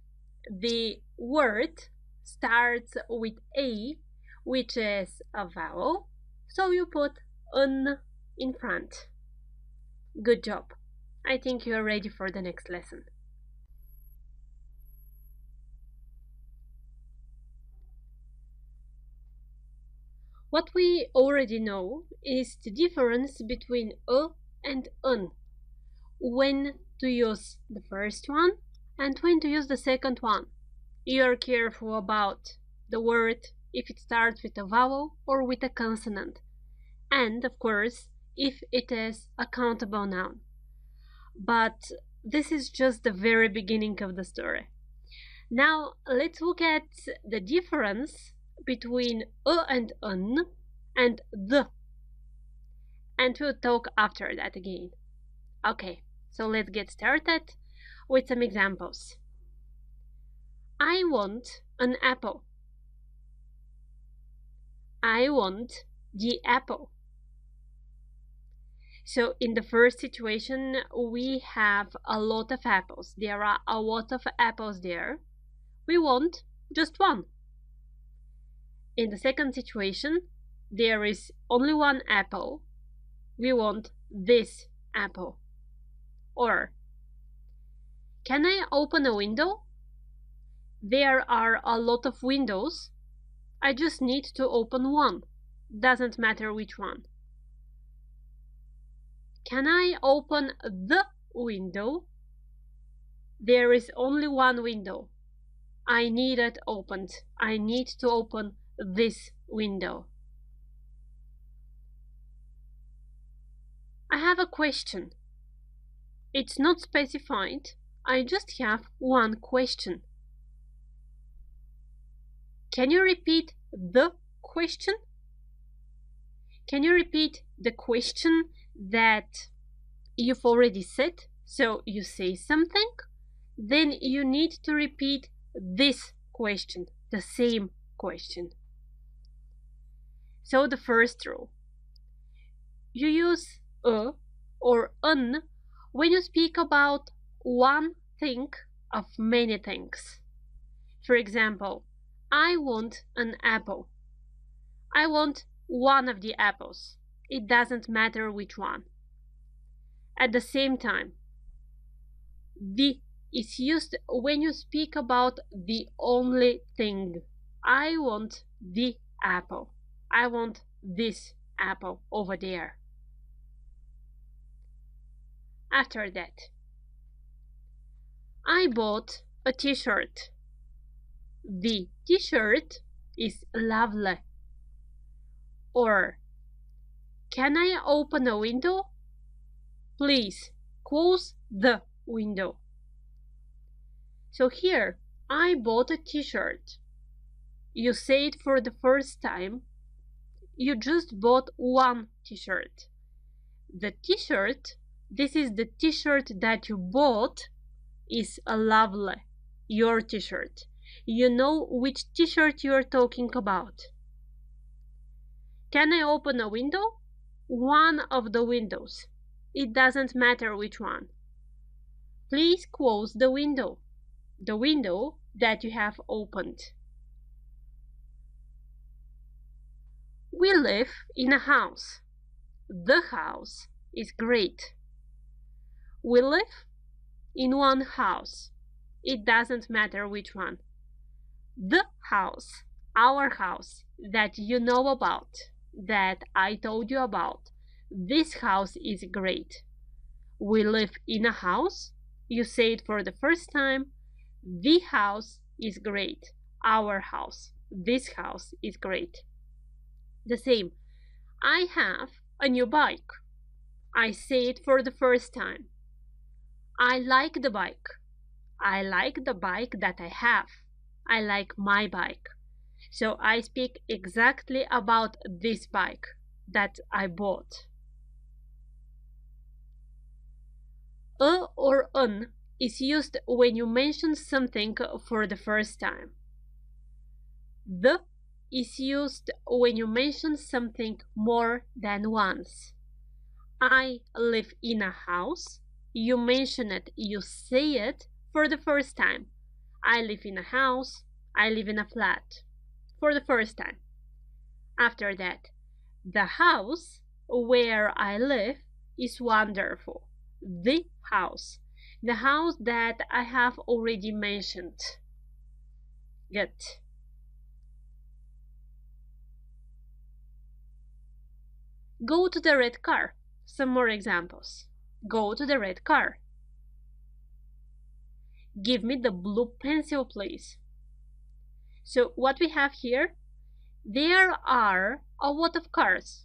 the word starts with A, which is a vowel, so you put an in front. Good job. I think you are ready for the next lesson. What we already know is the difference between a and an. When to use the first one and when to use the second one. You're careful about the word if it starts with a vowel or with a consonant. And, of course, if it is a countable noun. But this is just the very beginning of the story. Now, let's look at the difference between a and an and the. And we'll talk after that again. Okay, so let's get started with some examples. I want an apple. I want the apple. So in the first situation, we have a lot of apples. There are a lot of apples there. We want just one. In the second situation, there is only one apple. We want this apple. Or, can I open a window? There are a lot of windows. I just need to open one. Doesn't matter which one. Can I open the window? There is only one window. I need it opened. I need to open this window. I have a question. It's not specified. I just have one question. Can you repeat the question? Can you repeat the question that you've already said, so you say something, then you need to repeat this question, the same question. So the first rule, you use a or an when you speak about one thing of many things. For example, I want an apple. I want one of the apples. It doesn't matter which one. At the same time, the is used when you speak about the only thing. I want the apple. I want this apple over there. After that, I bought a t-shirt. The t-shirt is lovely. Or, can I open a window? Please close the window. So here, I bought a t-shirt. You say it for the first time. You just bought one t-shirt. The t-shirt, this is the t-shirt that you bought, is a lovely. Your t-shirt. You know which t-shirt you are talking about. Can I open a window? One of the windows. It doesn't matter which one. Please close the window. The window that you have opened. We live in a house. The house is great. We live in one house. It doesn't matter which one. The house, our house, that you know about, that I told you about. This house is great. We live in a house. You say it for the first time. The house is great. Our house. This house is great. The same. I have a new bike. I say it for the first time. I like the bike. I like the bike that I have. I like my bike. So I speak exactly about this bike that I bought. A or an is used when you mention something for the first time. The is used when you mention something more than once. I live in a house. You mention it, you say it for the first time. I live in a house. I live in a flat. For the first time. After that, the house where I live is wonderful. The house. The house that I have already mentioned. Good. Go to the red car. Some more examples. Go to the red car. Give me the blue pencil, please. So what we have here, there are a lot of cars.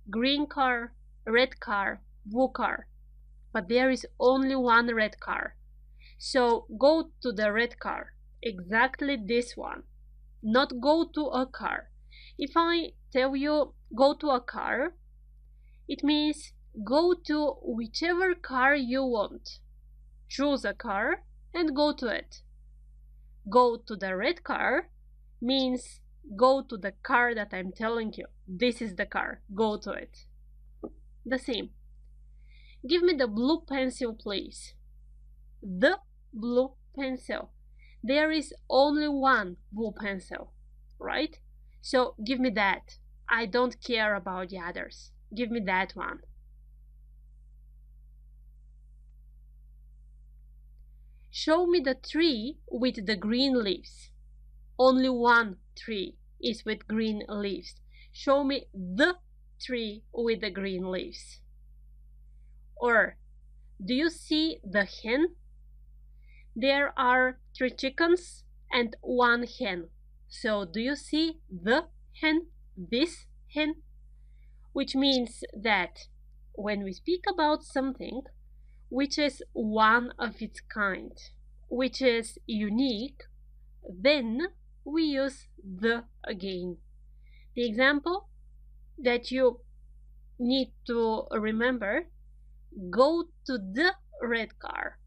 Green car, red car, blue car. But there is only one red car. So go to the red car. Exactly this one. Not go to a car. If I tell you go to a car, it means go to whichever car you want. Choose a car and go to it. Go to the red car means go to the car that I'm telling you. This is the car. Go to it. The same. Give me the blue pencil, please. The blue pencil. There is only one blue pencil, right? So give me that. I don't care about the others. Give me that one. Show me the tree with the green leaves. Only one tree is with green leaves. Show me the tree with the green leaves. Or, do you see the hen? There are 3 chickens and 1 hen. So, do you see the hen? This hen? Which means that when we speak about something which is one of its kind, which is unique, then we use the again. The example that you need to remember go to the red car.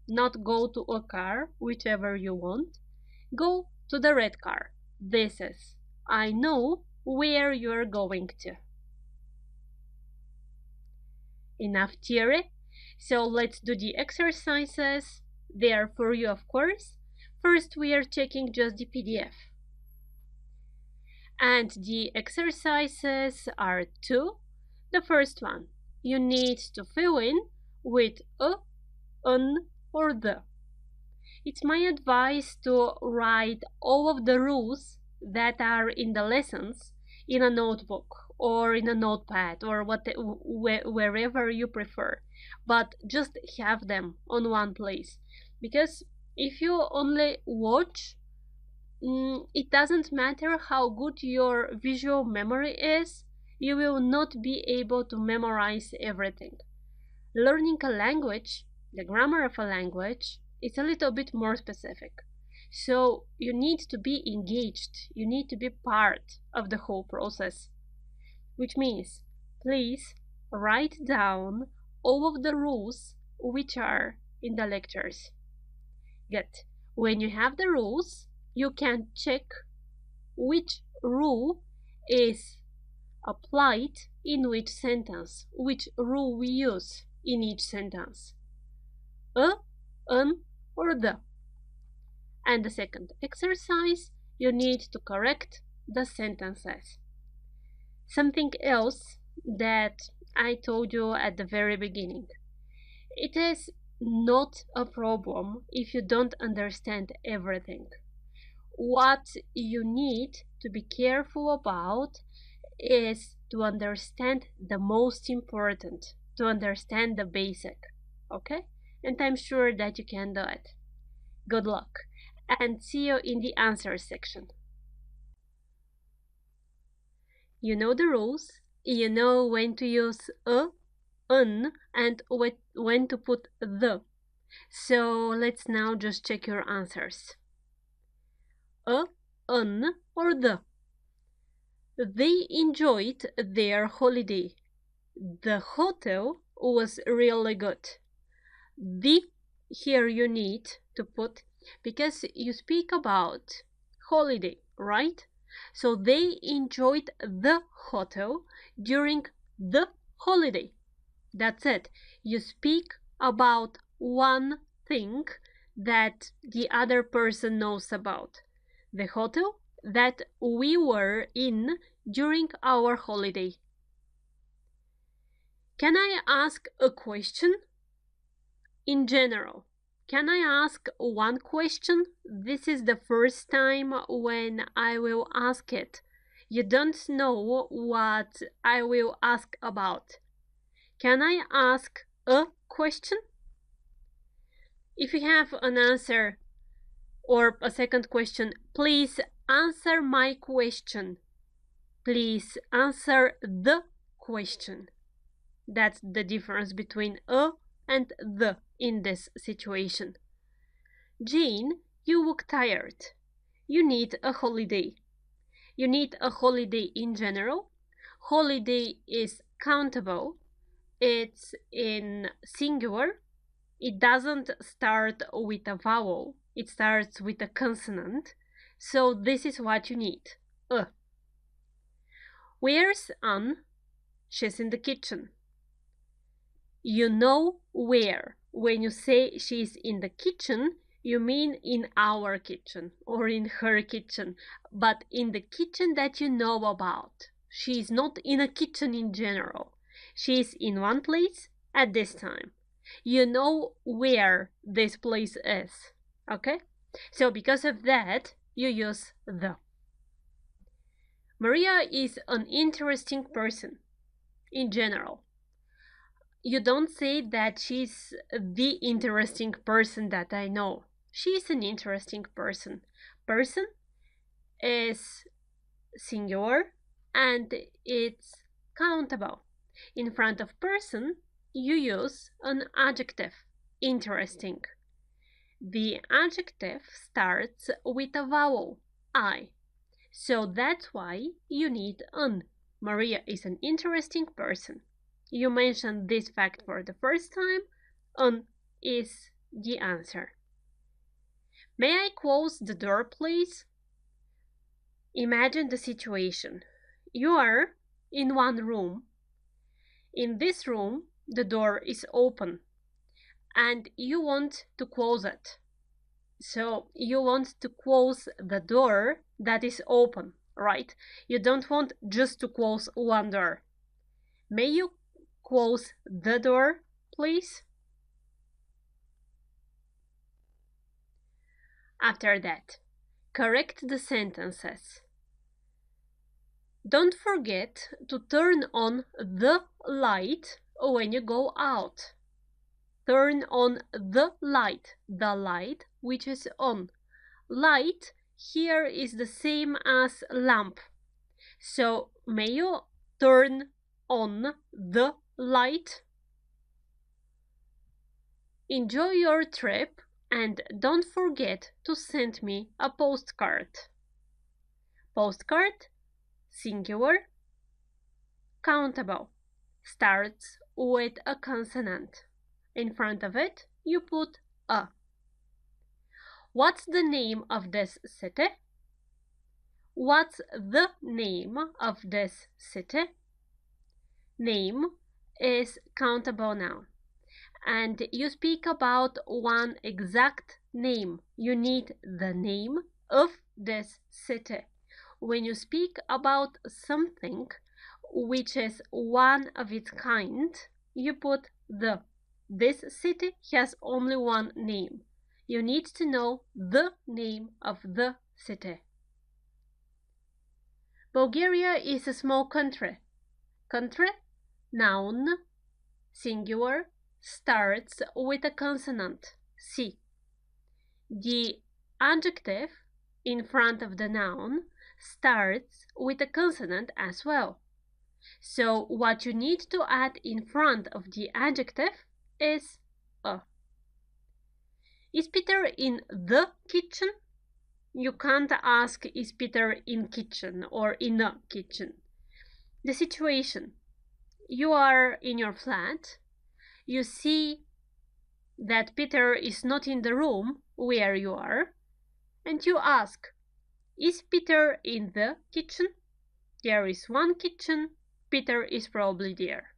Not go to a car, whichever you want. Go to the red car. This is, I know where you're going to. Enough theory. So let's do the exercises. They are for you, of course. First, we are checking just the PDF. And the exercises are two. The first one, you need to fill in with a, an, or the. It's my advice to write all of the rules that are in the lessons in a notebook or in a notepad or wherever you prefer, but just have them on one place, because if you only watch, it doesn't matter how good your visual memory is, you will not be able to memorize everything. Learning a language, the grammar of a language, is a little bit more specific. So you need to be engaged, you need to be part of the whole process. Which means, please write down all of the rules which are in the lectures. Good. When you have the rules, you can check which rule is applied in which sentence, which rule we use in each sentence. A, an, or the. And the second exercise, you need to correct the sentences. Something else that I told you at the very beginning. It is not a problem if you don't understand everything. What you need to be careful about is to understand the most important, to understand the basic, okay? And I'm sure that you can do it. Good luck, and see you in the answer section. You know the rules, you know when to use a, an, and when to put the. So let's now just check your answers. A, an, or the. They enjoyed their holiday. The hotel was really good. The here you need to put, because you speak about holiday, right? So they enjoyed the hotel during the holiday. That's it. You speak about one thing that the other person knows about. The hotel that we were in during our holiday. Can I ask a question? In general, can I ask one question? This is the first time when I will ask it. You don't know what I will ask about. Can I ask a question? If you have an answer or a second question, please answer my question. Please answer the question. That's the difference between a and the in this situation. Jane, you look tired. You need a holiday. You need a holiday in general. Holiday is countable. It's in singular. It doesn't start with a vowel. It starts with a consonant. So this is what you need. Where's Anne? She's in the kitchen. You know where. When you say she's in the kitchen, you mean in our kitchen or in her kitchen, but in the kitchen that you know about. She's not in a kitchen in general. She's in one place at this time. You know where this place is, okay? So because of that, you use the. Maria is an interesting person in general. You don't say that she's the interesting person that I know. She's an interesting person. Person is singular and it's countable. In front of person, you use an adjective, interesting. The adjective starts with a vowel, I. So that's why you need an. Maria is an interesting person. you mention this fact for the first time, on is the answer. May I close the door, please? Imagine the situation. You are in one room. In this room, the door is open and you want to close it. So you want to close the door that is open, right? You don't want just to close one door. May you close the door, please? After that, correct the sentences. Don't forget to turn on the light when you go out. Turn on the light which is on. Light here is the same as lamp. So may you turn on the light? Enjoy your trip and don't forget to send me a postcard. Postcard, singular, countable, starts with a consonant. In front of it, you put a. What's the name of this city? What's the name of this city? Name is countable noun. And you speak about one exact name. You need the name of this city. When you speak about something which is one of its kind, you put the. This city has only one name. You need to know the name of the city. Bulgaria is a small country. Country, noun, singular, starts with a consonant, C. The adjective in front of the noun starts with a consonant as well. So what you need to add in front of the adjective is a. Is Peter in the kitchen? You can't ask, is Peter in kitchen or in a kitchen? The situation. You are in your flat. You see that Peter is not in the room where you are, and you ask, is Peter in the kitchen? There is one kitchen. Peter is probably there.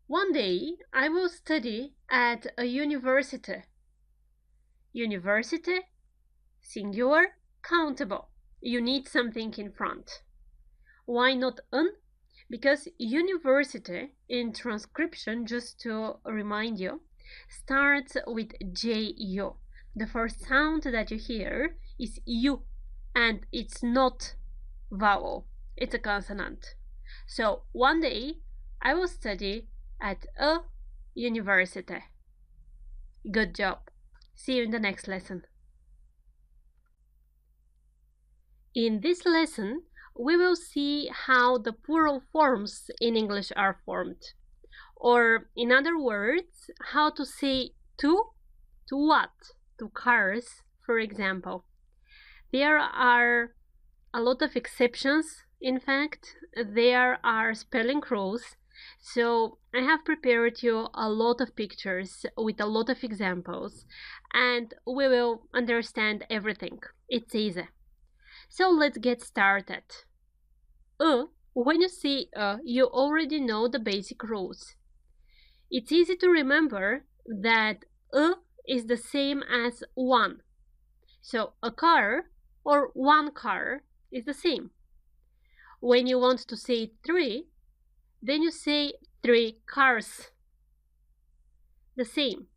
One day I will study at a university. University, singular, countable. You need something in front. Why not an? Because university in transcription, just to remind you, starts with J-U. The first sound that you hear is U, and it's not vowel, it's a consonant. So one day I will study at a university. Good job. See you in the next lesson. In this lesson, we will see how the plural forms in English are formed. Or, in other words, how to say to what? To cars, for example. There are a lot of exceptions. In fact, there are spelling rules. So I have prepared you a lot of pictures with a lot of examples, and we will understand everything. It's easy. So let's get started. When you see you already know the basic rules. It's easy to remember that is the same as one. So a car or one car is the same. When you want to say three, then you say three cars. The same.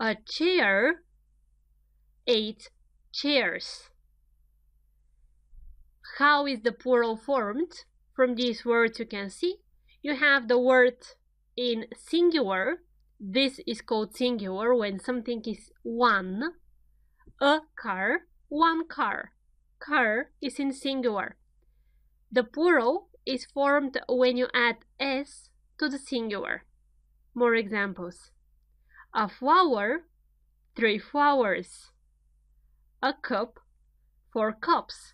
A chair, 8 chairs. How is the plural formed? From these words you can see you have the word in singular. This is called singular when something is one. A car, one car. Car is in singular. The plural is formed when you add s to the singular. More examples. A flower, 3 flowers. A cup, 4 cups.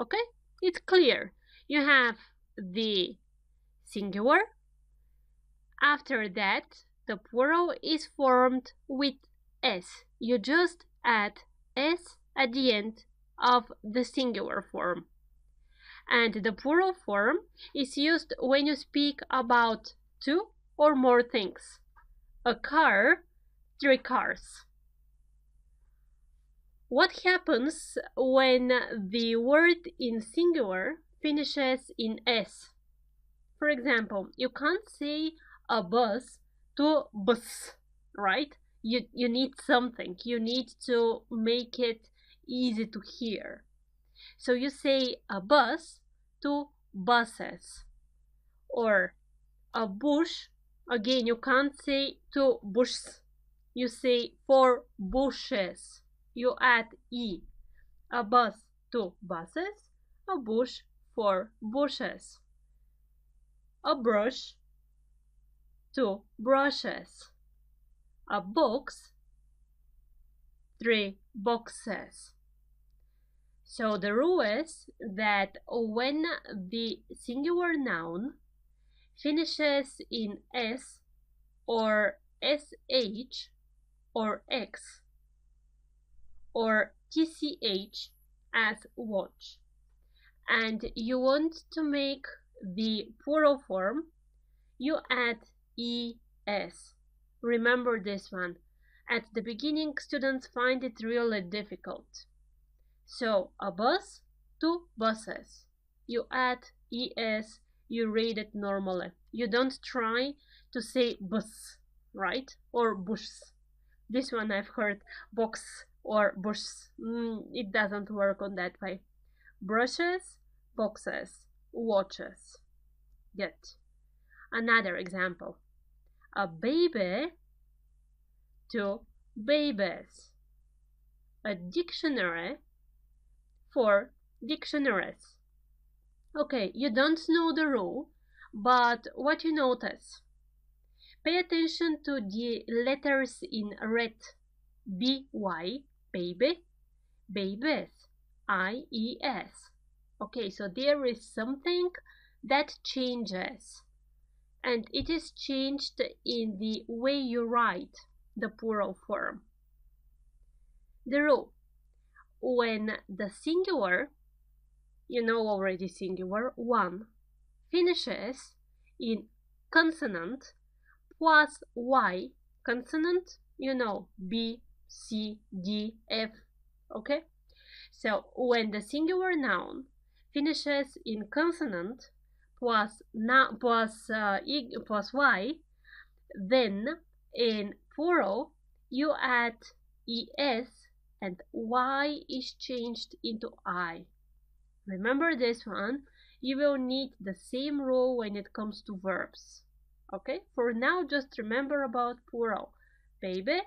Okay? It's clear. You have the singular After that, the plural is formed with s. You just add s at the end of the singular form. And the plural form is used when you speak about two or more things. A car, 3 cars. What happens when the word in singular finishes in s? For example, you can't say a bus to bus, right? You need something. You need to make it easy to hear. So you say a bus to buses. Or a bush, again, you can't say to bushes. You say for bushes. You add e. A bus to buses, a bush for bushes. A brush to brushes. A box, 3 boxes. So the rule is that when the singular noun finishes in s or sh or x or tch as watch, and you want to make the plural form, you add es. Remember this one. At the beginning, students find it really difficult. So, a bus to buses. You add es, you read it normally. You don't try to say bus, right? Or bus. This one I've heard box or bus. It doesn't work on that way. Brushes, boxes, watches. Good. Another example. A baby to babies. A dictionary for dictionaries. Okay, you don't know the rule, but what you notice? Pay attention to the letters in red. by, baby, babies, ies. Okay, so there is something that changes, and it is changed in the way you write the plural form. The rule: when the singular, you know already singular, one, finishes in consonant plus y, consonant, you know, B, C, D, F, okay? So when the singular noun finishes in consonant plus y, then in plural you add es and y is changed into I. Remember this one. You will need the same rule when it comes to verbs. Okay, for now just remember about plural. Baby,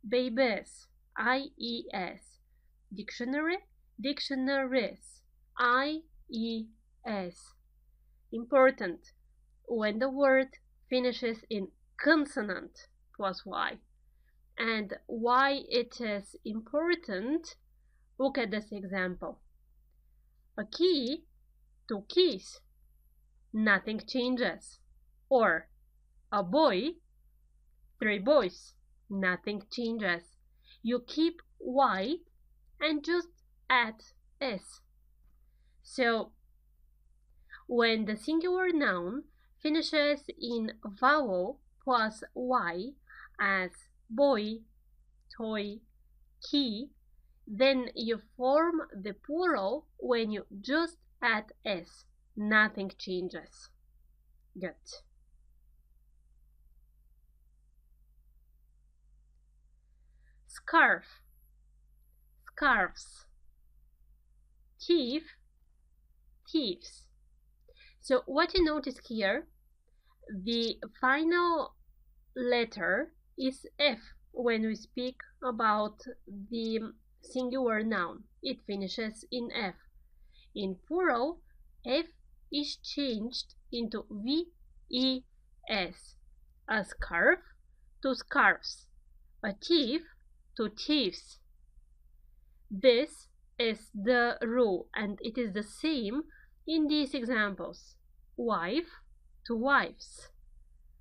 babies, ies. Dictionary, dictionaries, ies. Important: when the word finishes in consonant plus y. And why it is important, look at this example. A key, 2 keys, nothing changes. Or a boy, 3 boys, nothing changes. You keep y and just add s. So when the singular noun finishes in vowel plus y, as boy, toy, key, then you form the plural when you just add s. Nothing changes. Good. Scarf, scarves. Thief, thieves. So what you notice here, the final letter is F when we speak about the singular noun. It finishes in F. In plural, F is changed into VES. A scarf to scarves. A thief to thieves. This is the rule, and it is the same in these examples. Wife to wives.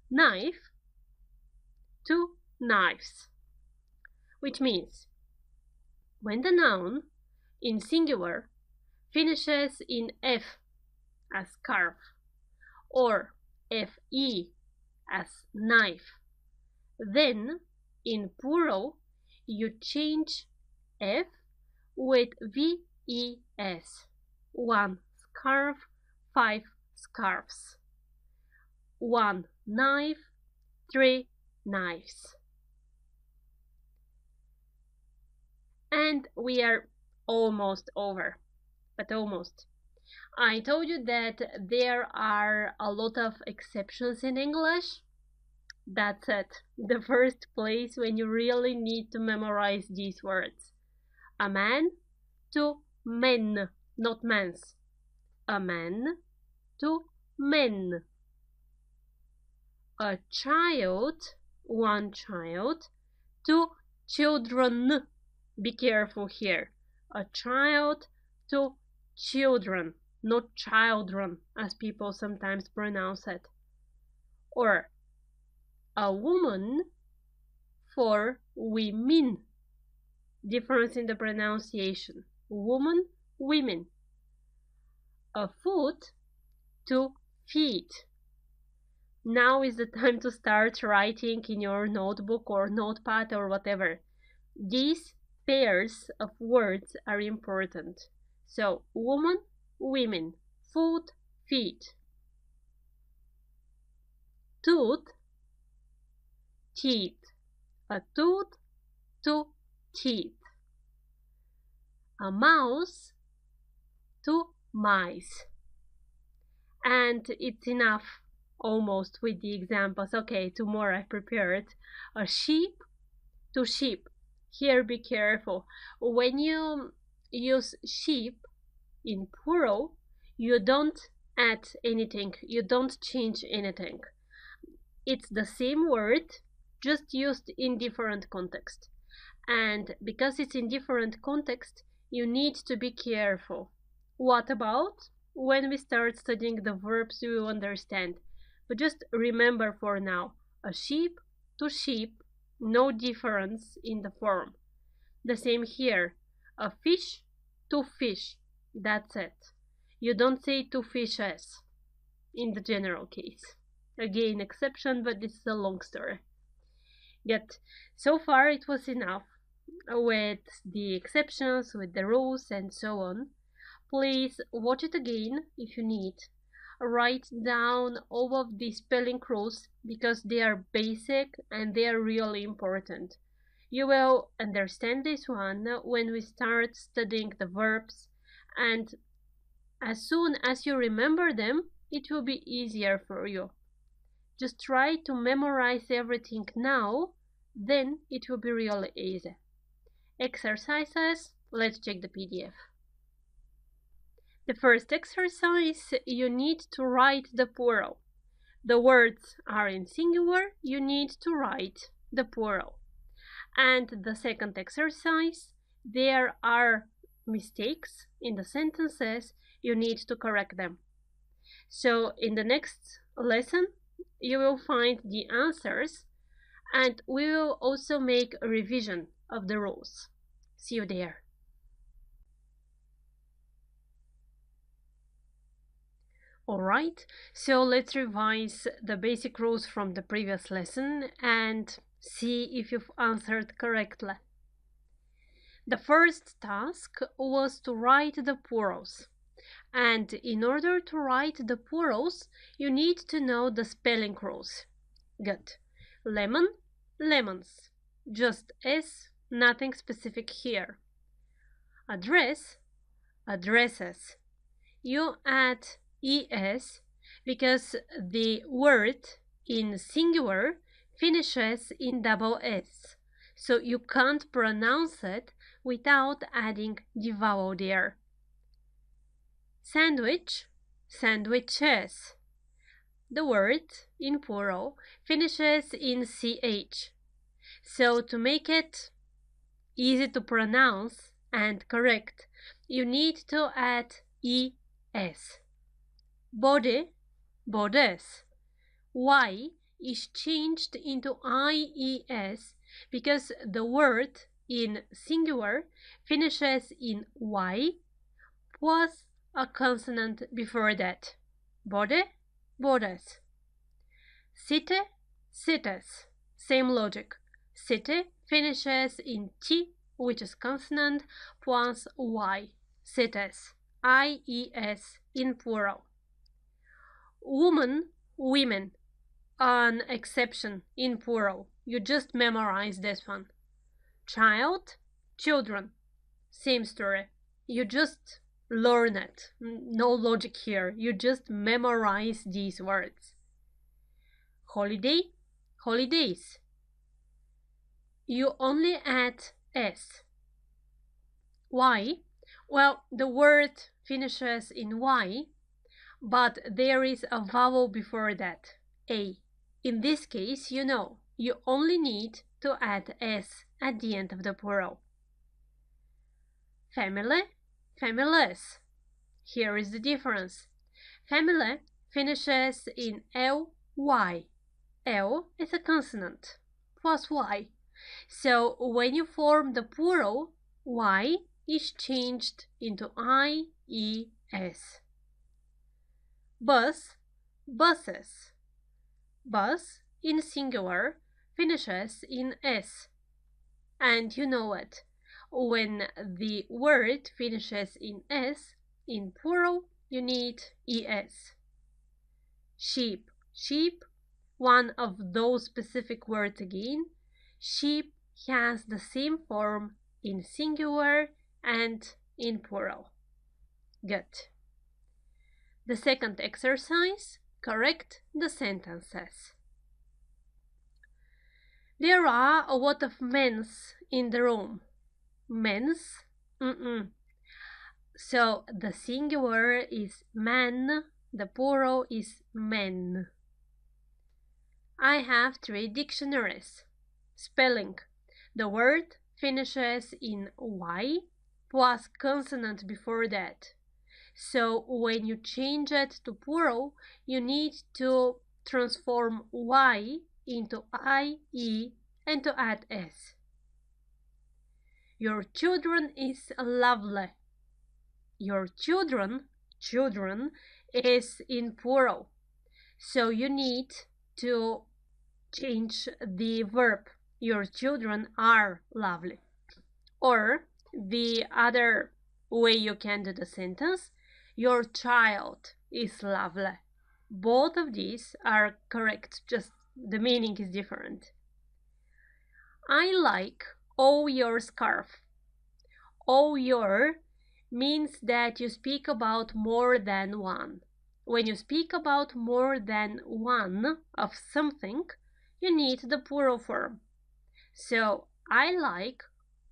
knife, 2 knives. Which means when the noun in singular finishes in F as scarf or FE as knife, then in plural you change F with VES. 1 scarf, 5 scarves. 1 knife, 3 knives. And we are almost over, but almost. I told you that there are a lot of exceptions in English. That's it. The first place when you really need to memorize these words. A man, 2 men, not men's. A man, 2 men. A child, 1 child, 2 children. Be careful here. A child, 2 children, not children, as people sometimes pronounce it. Or a woman, 4 women. Difference in the pronunciation. Woman, women. A foot, 2 feet. Now is the time to start writing in your notebook or notepad or whatever. These pairs of words are important. So, woman, women, foot, feet. Tooth, teeth. A tooth, 2 teeth. A mouse, 2 mice. And it's enough almost with the examples. Okay, 2 more I prepared. A sheep, 2 sheep. Here be careful. When you use sheep in plural, you don't add anything, you don't change anything. It's the same word, just used in different context. And because it's in different context, you need to be careful. What about when we start studying the verbs you will understand? But just remember for now, a sheep, 2 sheep, no difference in the form. The same here, a fish, 2 fish, that's it. You don't say 2 fishes in the general case. Again, exception, but this is a long story. Yet, so far it was enough with the exceptions, with the rules, and so on. Please watch it again if you need. Write down all of the spelling rules because they are basic and they are really important. You will understand this one when we start studying the verbs, and as soon as you remember them, it will be easier for you. Just try to memorize everything now, then it will be really easy. Exercises, let's check the PDF. The first exercise, you need to write the plural. The words are in singular, you need to write the plural. And the second exercise, there are mistakes in the sentences, you need to correct them. So in the next lesson, you will find the answers, and we will also make a revision of the rules. See you there. Alright, so let's revise the basic rules from the previous lesson and see if you've answered correctly. The first task was to write the plurals. And in order to write the plurals, you need to know the spelling rules. Good. Lemon, lemons. Just S, nothing specific here. Address, addresses. You add ES because the word in singular finishes in double S. So you can't pronounce it without adding the vowel there. Sandwich, sandwiches. The word in plural finishes in CH. So to make it easy to pronounce and correct, you need to add ES. Body, bodies. Why? is changed into IES because the word in singular finishes in Y plus a consonant before that. Bode, bodes. Cite, cites. Same logic. Cite finishes in T, which is consonant, plus Y. Cites. IES in plural. Woman, women. An exception in plural. You just memorize this one. Child, children. Same story. You just learn it. No logic here. You just memorize these words. Holiday, holidays. You only add S. Why? Well, the word finishes in Y, but there is a vowel before that, A. In this case, you know, you only need to add S at the end of the plural. Family, families. Here is the difference. Family finishes in L-Y. L is a consonant, plus Y. So when you form the plural, Y is changed into IES. Bus, buses. Bus in singular finishes in S. And you know it. When the word finishes in S, in plural, you need ES. Sheep, sheep, one of those specific words again. Sheep has the same form in singular and in plural. Good. The second exercise, correct the sentences. There are a lot of men's in the room. Men's? So the singular is man, the plural is men. I have 3 dictionaries. Spelling. The word finishes in Y plus consonant before that. So when you change it to plural, you need to transform Y into IE and to add S. Your children is lovely. Your children is in plural. So you need to change the verb. Your children are lovely. Or the other way you can do the sentence, your child is lovely. Both of these are correct, just the meaning is different. I like all your scarf. All your means that you speak about more than one. When you speak about more than one of something, you need the plural form. So, I like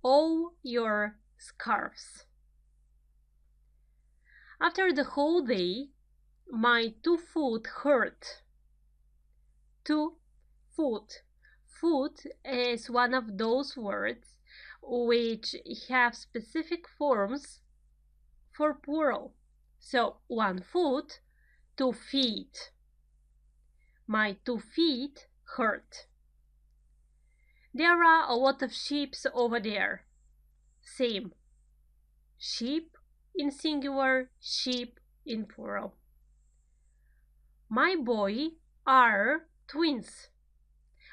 all your scarves. After the whole day, my 2 foot hurt. 2 foot. Foot is one of those words which have specific forms for plural. So 1 foot, 2 feet. My 2 feet hurt. There are a lot of sheep over there. Same. Sheep in singular, sheep in plural. My boy are twins.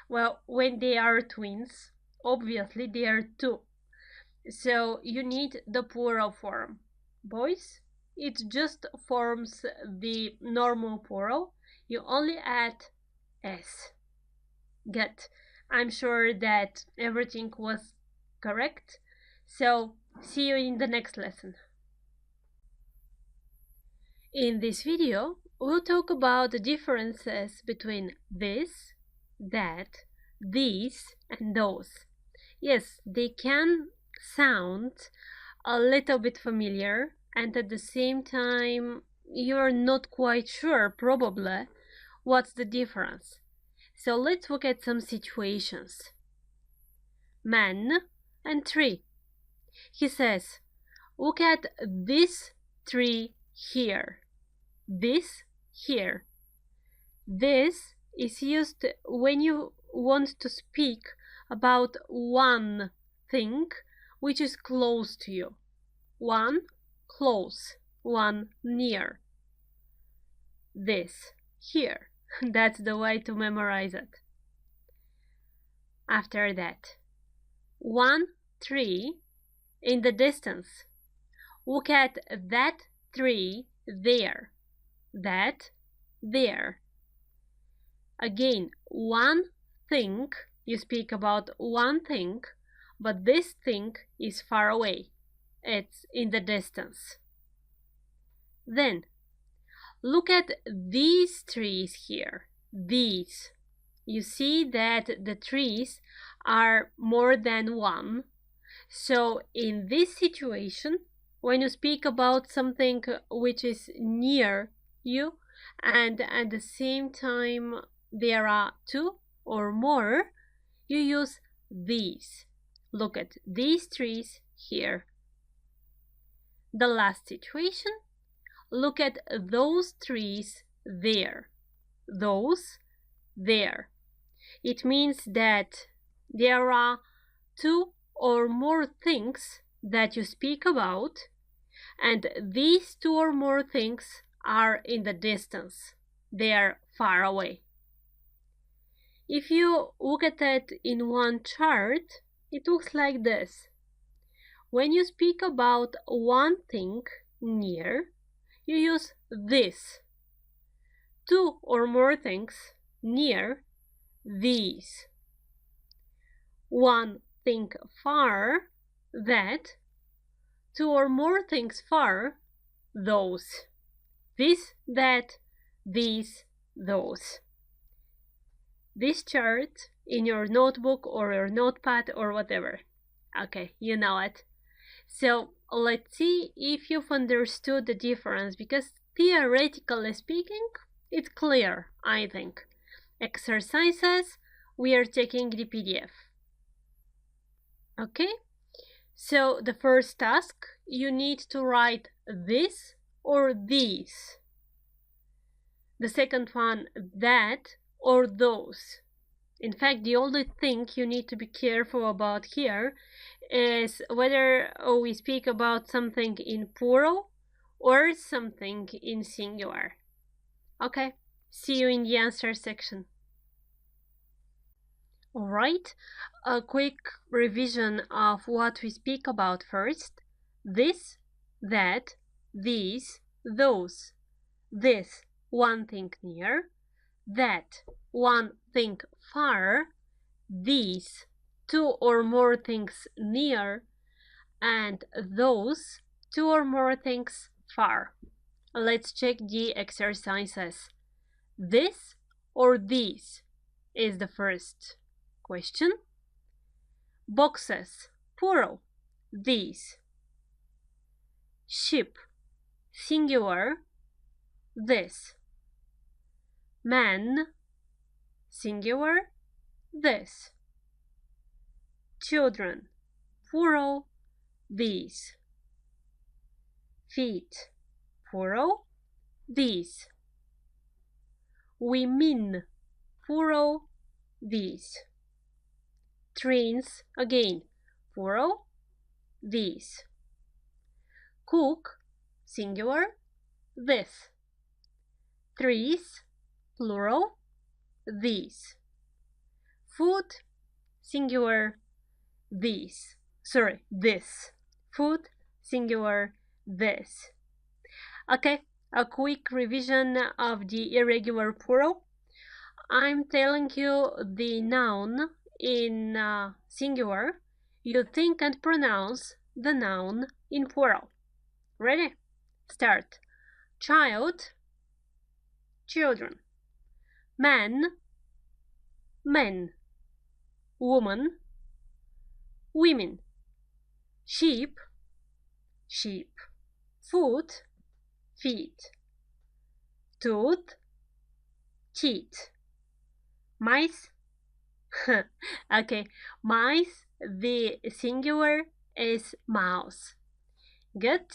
Well, when they are twins, obviously they are 2. So you need the plural form. Boys, it just forms the normal plural. You only add S. Good. I'm sure that everything was correct. So see you in the next lesson. In this video, we'll talk about the differences between this, that, these, and those. Yes, they can sound a little bit familiar, and at the same time, you're not quite sure, probably, what's the difference. So let's look at some situations. Man and tree. He says, look at this tree here. This here. This is used when you want to speak about one thing which is close to you. One close, one near. This here. That's the way to memorize it. After that, one tree in the distance. Look at that tree there. That there. Again, one thing, you speak about one thing, but this thing is far away. It's in the distance. Then, look at these trees here. These. You see that the trees are more than one. So in this situation, when you speak about something which is near you, and at the same time there are two or more, you use these. Look at these trees here. The last situation, look at those trees there. Those there. It means that there are two or more things that you speak about, and these two or more things are in the distance. They are far away. If you look at it in one chart, it looks like this. When you speak about one thing near, you use this. Two or more things near, these. One thing far, that. Two or more things far, those. This, that, these, those. This chart in your notebook or your notepad or whatever. Okay, you know it. So let's see if you've understood the difference, because theoretically speaking, it's clear, I think. Exercises, we are taking the PDF. Okay, so the first task, you need to write this or these. The second one, that or those. In fact, the only thing you need to be careful about here is whether we speak about something in plural or something in singular. Okay, see you in the answer section. Alright, a quick revision of what we speak about first. This, that, these, those. This, one thing near. That, one thing far. These, two or more things near. And those, two or more things far. Let's check the exercises. This or these is the first question. Boxes, plural, these. Ship, singular, this. Man, singular, this. Children, plural, these. Feet, plural, these. Women, plural, these. Trains, again, plural, these. Cook, singular, this. Trees, plural, these. Food, singular, these. Sorry, this. Food, singular, this. Okay, a quick revision of the irregular plural. I'm telling you the noun in singular. You think and pronounce the noun in plural. Ready? Start. Child, children. Man, men. Woman, women. Sheep, sheep. Foot, feet. Tooth, teeth. Mice, okay, mice, the singular is mouse. Good?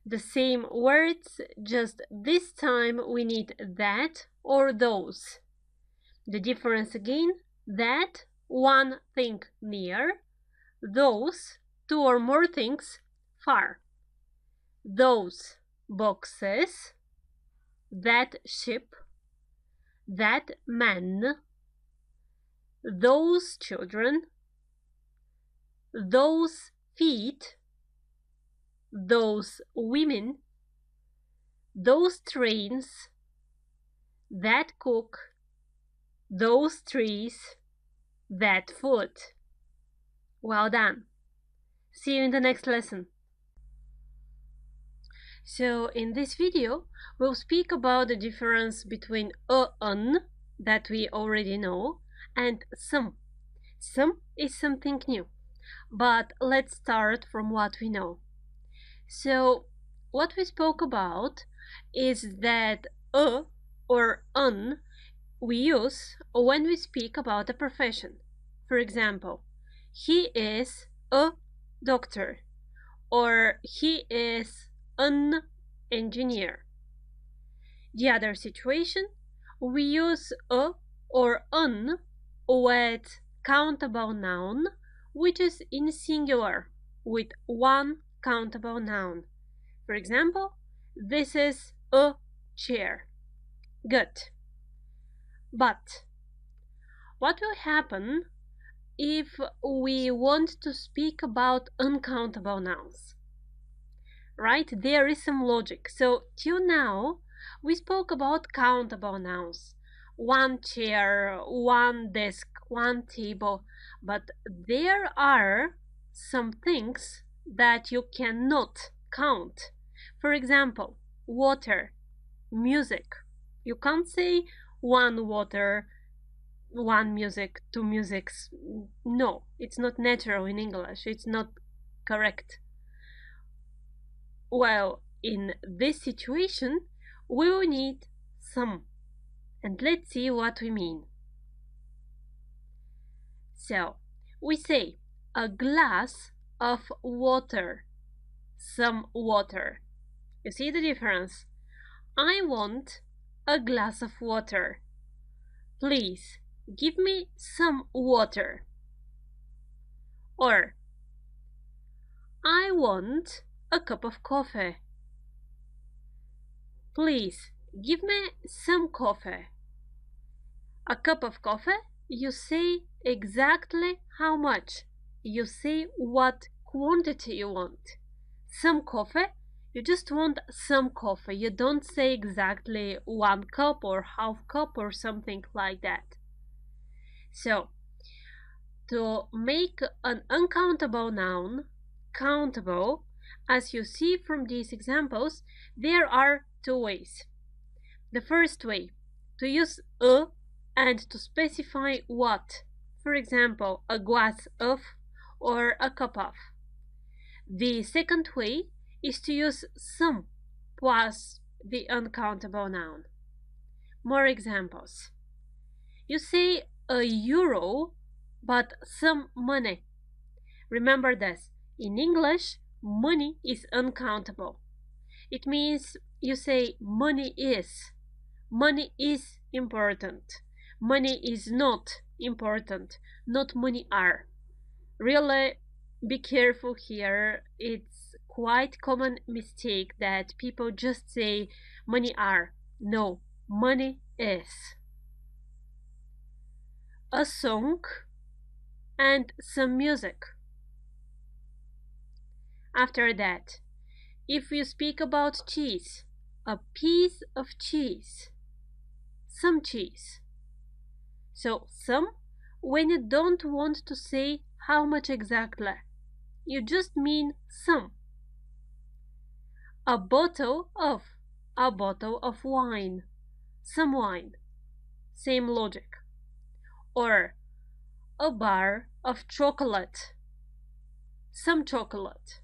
The same words, just this time we need that or those. The difference again, that one thing near, those two or more things far. Those boxes, that ship, that man, those children, those feet, those women, those trains, that cook, those trees, that food. Well done. See you in the next lesson. So in this video, we'll speak about the difference between an, that we already know, and some. Some is something new. But let's start from what we know. So what we spoke about is that a or an we use when we speak about a profession. For example, he is a doctor, or he is an engineer. The other situation, we use a or an with countable noun, which is in singular, with one countable noun. For example, this is a chair. Good. But what will happen if we want to speak about uncountable nouns? Right? There is some logic. So till now, we spoke about countable nouns. One chair, one desk, one table. But there are some things that you cannot count. For example, water, music. You can't say one water, one music, two musics. No, it's not natural in English. It's not correct. Well, in this situation, we will need some. And let's see what we mean. So, we say a glass of water, some water. You see the difference? I want a glass of water. Please, give me some water. Or, I want a cup of coffee. Please, give me some coffee. A cup of coffee, you say exactly how much. You say what quantity you want. Some coffee, you just want some coffee. You don't say exactly 1 cup or half cup or something like that. So, to make an uncountable noun countable, as you see from these examples, there are two ways. The first way, to use a and to specify what. For example, a glass of or a cup of. The second way is to use some plus the uncountable noun. More examples. You say a euro, but some money. Remember this. In English, money is uncountable. It means you say money is. Money is important. Money is not important. Not money are. Really, be careful here. It's quite common mistake that people just say money are. No, money is. A song and some music. After that, if you speak about cheese, a piece of cheese, some cheese. So some, when you don't want to say how much exactly, you just mean some. A bottle of wine, some wine, same logic. Or a bar of chocolate, some chocolate.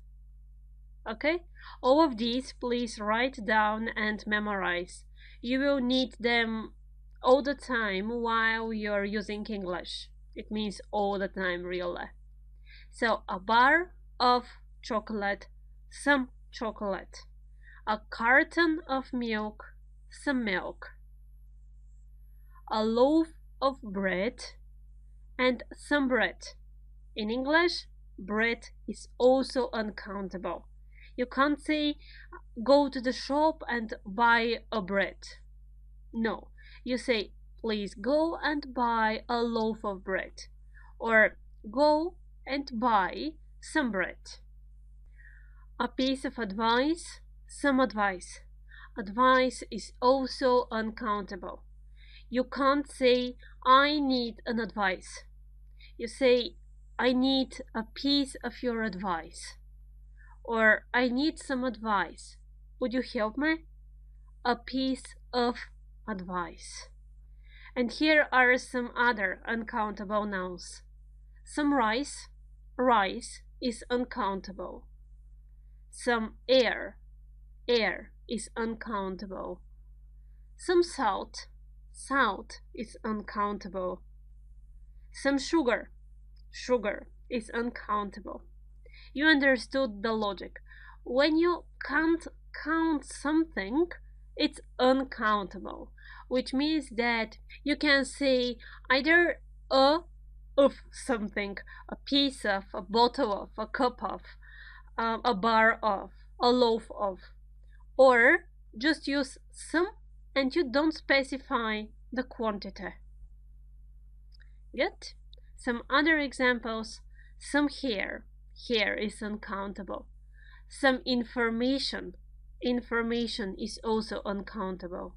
Okay? All of these please write down and memorize. You will need them all the time while you're using English. It means all the time, really. So, a bar of chocolate, some chocolate. A carton of milk, some milk. A loaf of bread and some bread. In English, bread is also uncountable. You can't say go to the shop and buy a bread. No, you say please go and buy a loaf of bread, or go and buy some bread. A piece of advice, some advice. Advice is also uncountable. You can't say I need an advice. You say I need a piece of your advice, or I need some advice. Would you help me? A piece of advice. And here are some other uncountable nouns. Some rice, rice is uncountable. Some air, air is uncountable. Some salt, salt is uncountable. Some sugar, sugar is uncountable. You understood the logic. When you can't count something, it's uncountable, which means that you can say either a of something, a piece of, a bottle of, a cup of, a bar of, a loaf of, or just use some and you don't specify the quantity. Good? Some other examples. Some hair, hair is uncountable. Some information, information is also uncountable.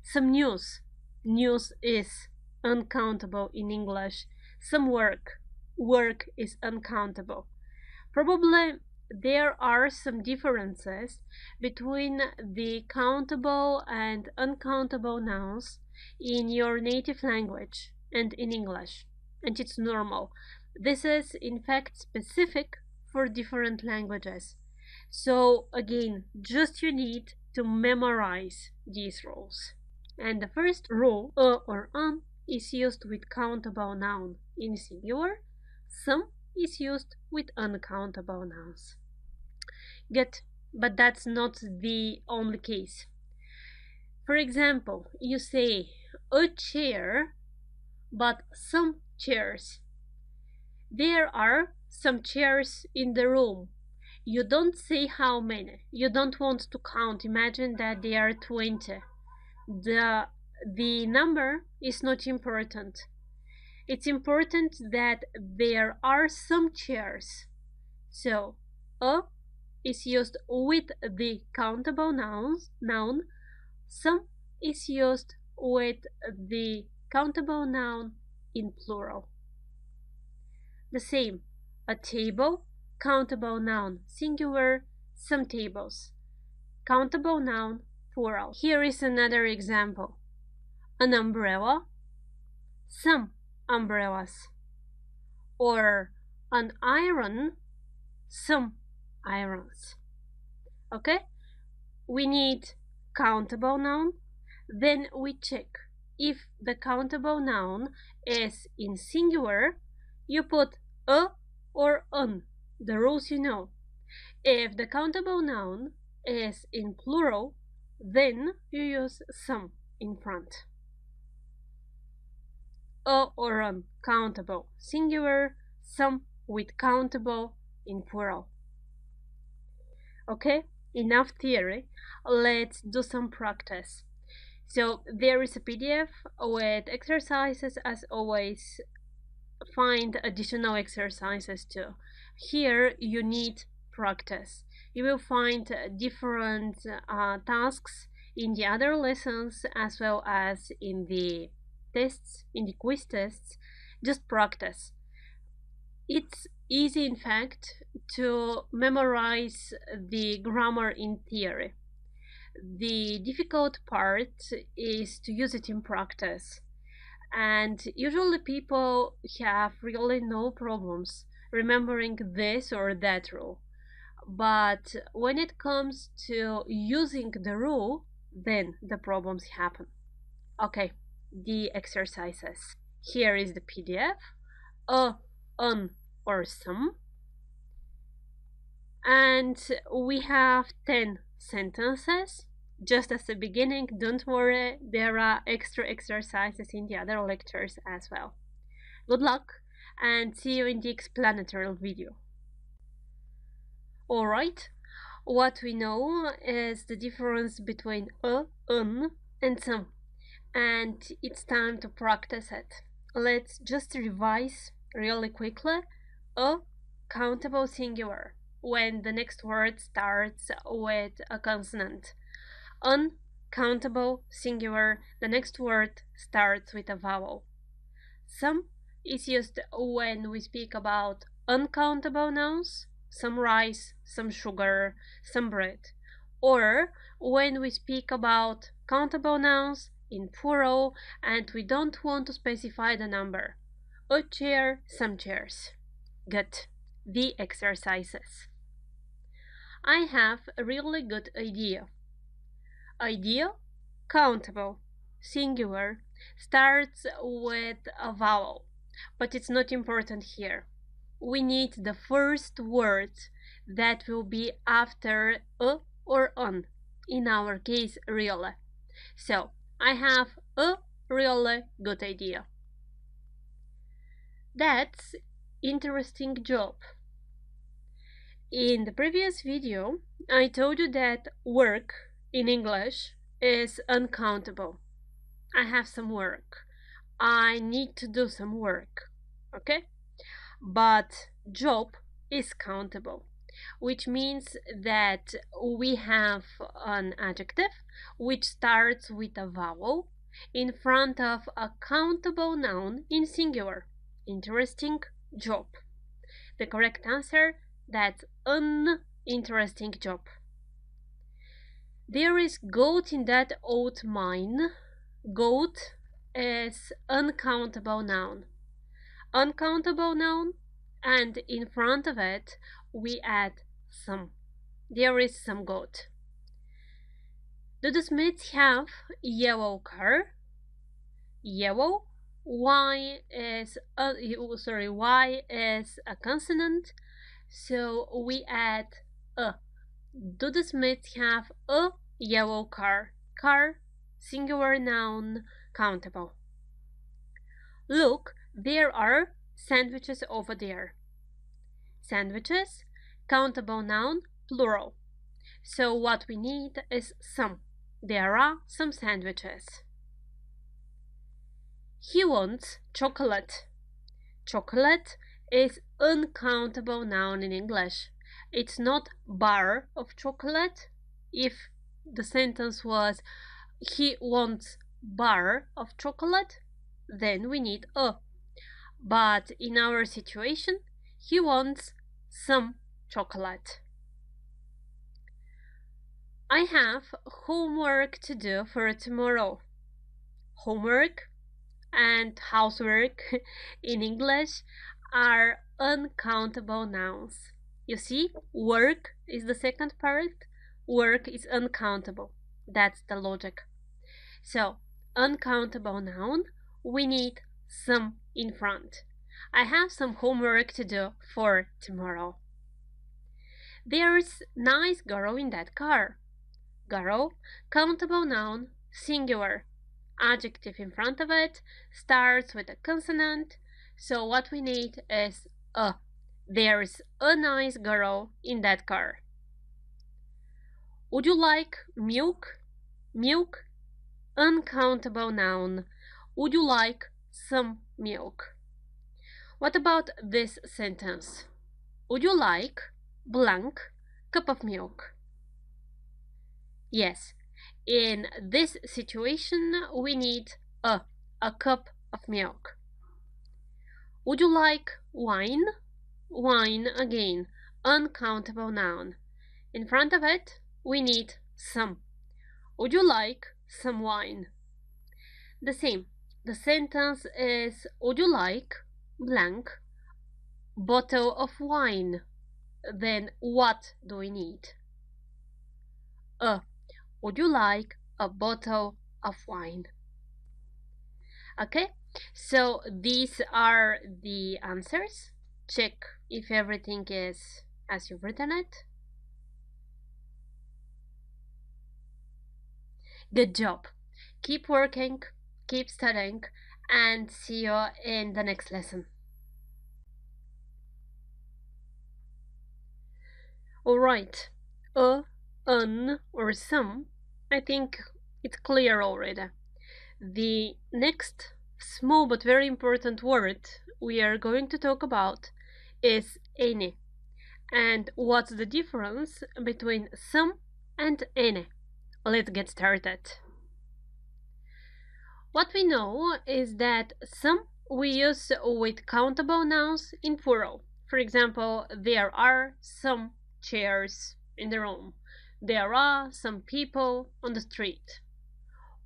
Some news, news is uncountable in English. Some work, work is uncountable. Probably there are some differences between the countable and uncountable nouns in your native language and in English, and it's normal. This is in fact specific for different languages. So again, just you need to memorize these rules. And the first rule, a or an, is used with countable noun in singular. Some is used with uncountable nouns. Good, but that's not the only case. For example, you say a chair, but some chairs. There are some chairs in the room. You don't say how many. You don't want to count. Imagine that there are 20. The number is not important. It's important that there are some chairs. So, a is used with the countable noun. Some is used with the countable noun in plural. The same, a table, countable noun singular, some tables. Countable noun plural. Here is another example. An umbrella, some umbrellas. Or an iron, some irons. Okay? We need countable noun. Then we check if the countable noun is in singular, you put a or an. The rules you know. If the countable noun is in plural, then you use some in front. A or an, countable singular, some with countable in plural. Okay, enough theory. Let's do some practice. So there is a PDF with exercises. As always, find additional exercises too. Here you need practice. You will find different tasks in the other lessons as well as in the tests, in the quiz tests. Just practice. It's easy, in fact, to memorize the grammar in theory. The difficult part is to use it in practice. And usually people have really no problems remembering this or that rule. But when it comes to using the rule, then the problems happen. Okay, the exercises. Here is the PDF. A, an, or some. And we have 10 sentences. just as a beginning. Don't worry, there are extra exercises in the other lectures as well. Good luck and see you in the explanatory video. Alright, what we know is the difference between an, and some, and it's time to practice it. Let's just revise really quickly. A countable singular when the next word starts with a consonant. Uncountable singular, the next word starts with a vowel. Some is used when we speak about uncountable nouns, some rice, some sugar, some bread, or when we speak about countable nouns in plural and we don't want to specify the number. A chair, some chairs. Good. The exercises. I have a really good idea. Idea, countable, singular, starts with a vowel, but it's not important here. We need the first word that will be after a or an, in our case, really. So, I have a really good idea. That's interesting job. In the previous video, I told you that work in English is uncountable. I have some work. I need to do some work. Okay? But job is countable, which means that we have an adjective which starts with a vowel in front of a countable noun in singular. Interesting job. The correct answer, that's an interesting job. There is goat in that old mine. Goat is uncountable noun. Uncountable noun, and in front of it we add some. There is some goat. Do the Smiths have yellow car? Yellow. Y is Y is a consonant, so we add a. Do the Smiths have a yellow car? Car, singular noun, countable. Look, there are sandwiches over there. Sandwiches, countable noun, plural. So what we need is some. There are some sandwiches. He wants chocolate. Chocolate is uncountable noun in English. It's not bar of chocolate. If the sentence was he wants bar of chocolate, then we need a. But in our situation, he wants some chocolate. I have homework to do for tomorrow. Homework and housework in English are uncountable nouns. You see, work is the second part. Work is uncountable. That's the logic. So, uncountable noun, we need some in front. I have some homework to do for tomorrow. There's nice girl in that car. Girl, countable noun, singular. Adjective in front of it starts with a consonant, so what we need is a. There's a nice girl in that car. Would you like milk? Milk, uncountable noun. Would you like some milk? What about this sentence? Would you like blank cup of milk? Yes, in this situation we need a cup of milk. Would you like wine? Wine again, uncountable noun. In front of it we need some. Would you like some wine? The same. The sentence is would you like blank bottle of wine? Then what do we need? A. Would you like a bottle of wine? Okay, so these are the answers. Check if everything is as you've written it. Good job. Keep working, keep studying, and see you in the next lesson. Alright, an, or some, I think it's clear already. The next small but very important word we are going to talk about is any. And what's the difference between some and any? Let's get started. What we know is that some we use with countable nouns in plural. For example, there are some chairs in the room. There are some people on the street.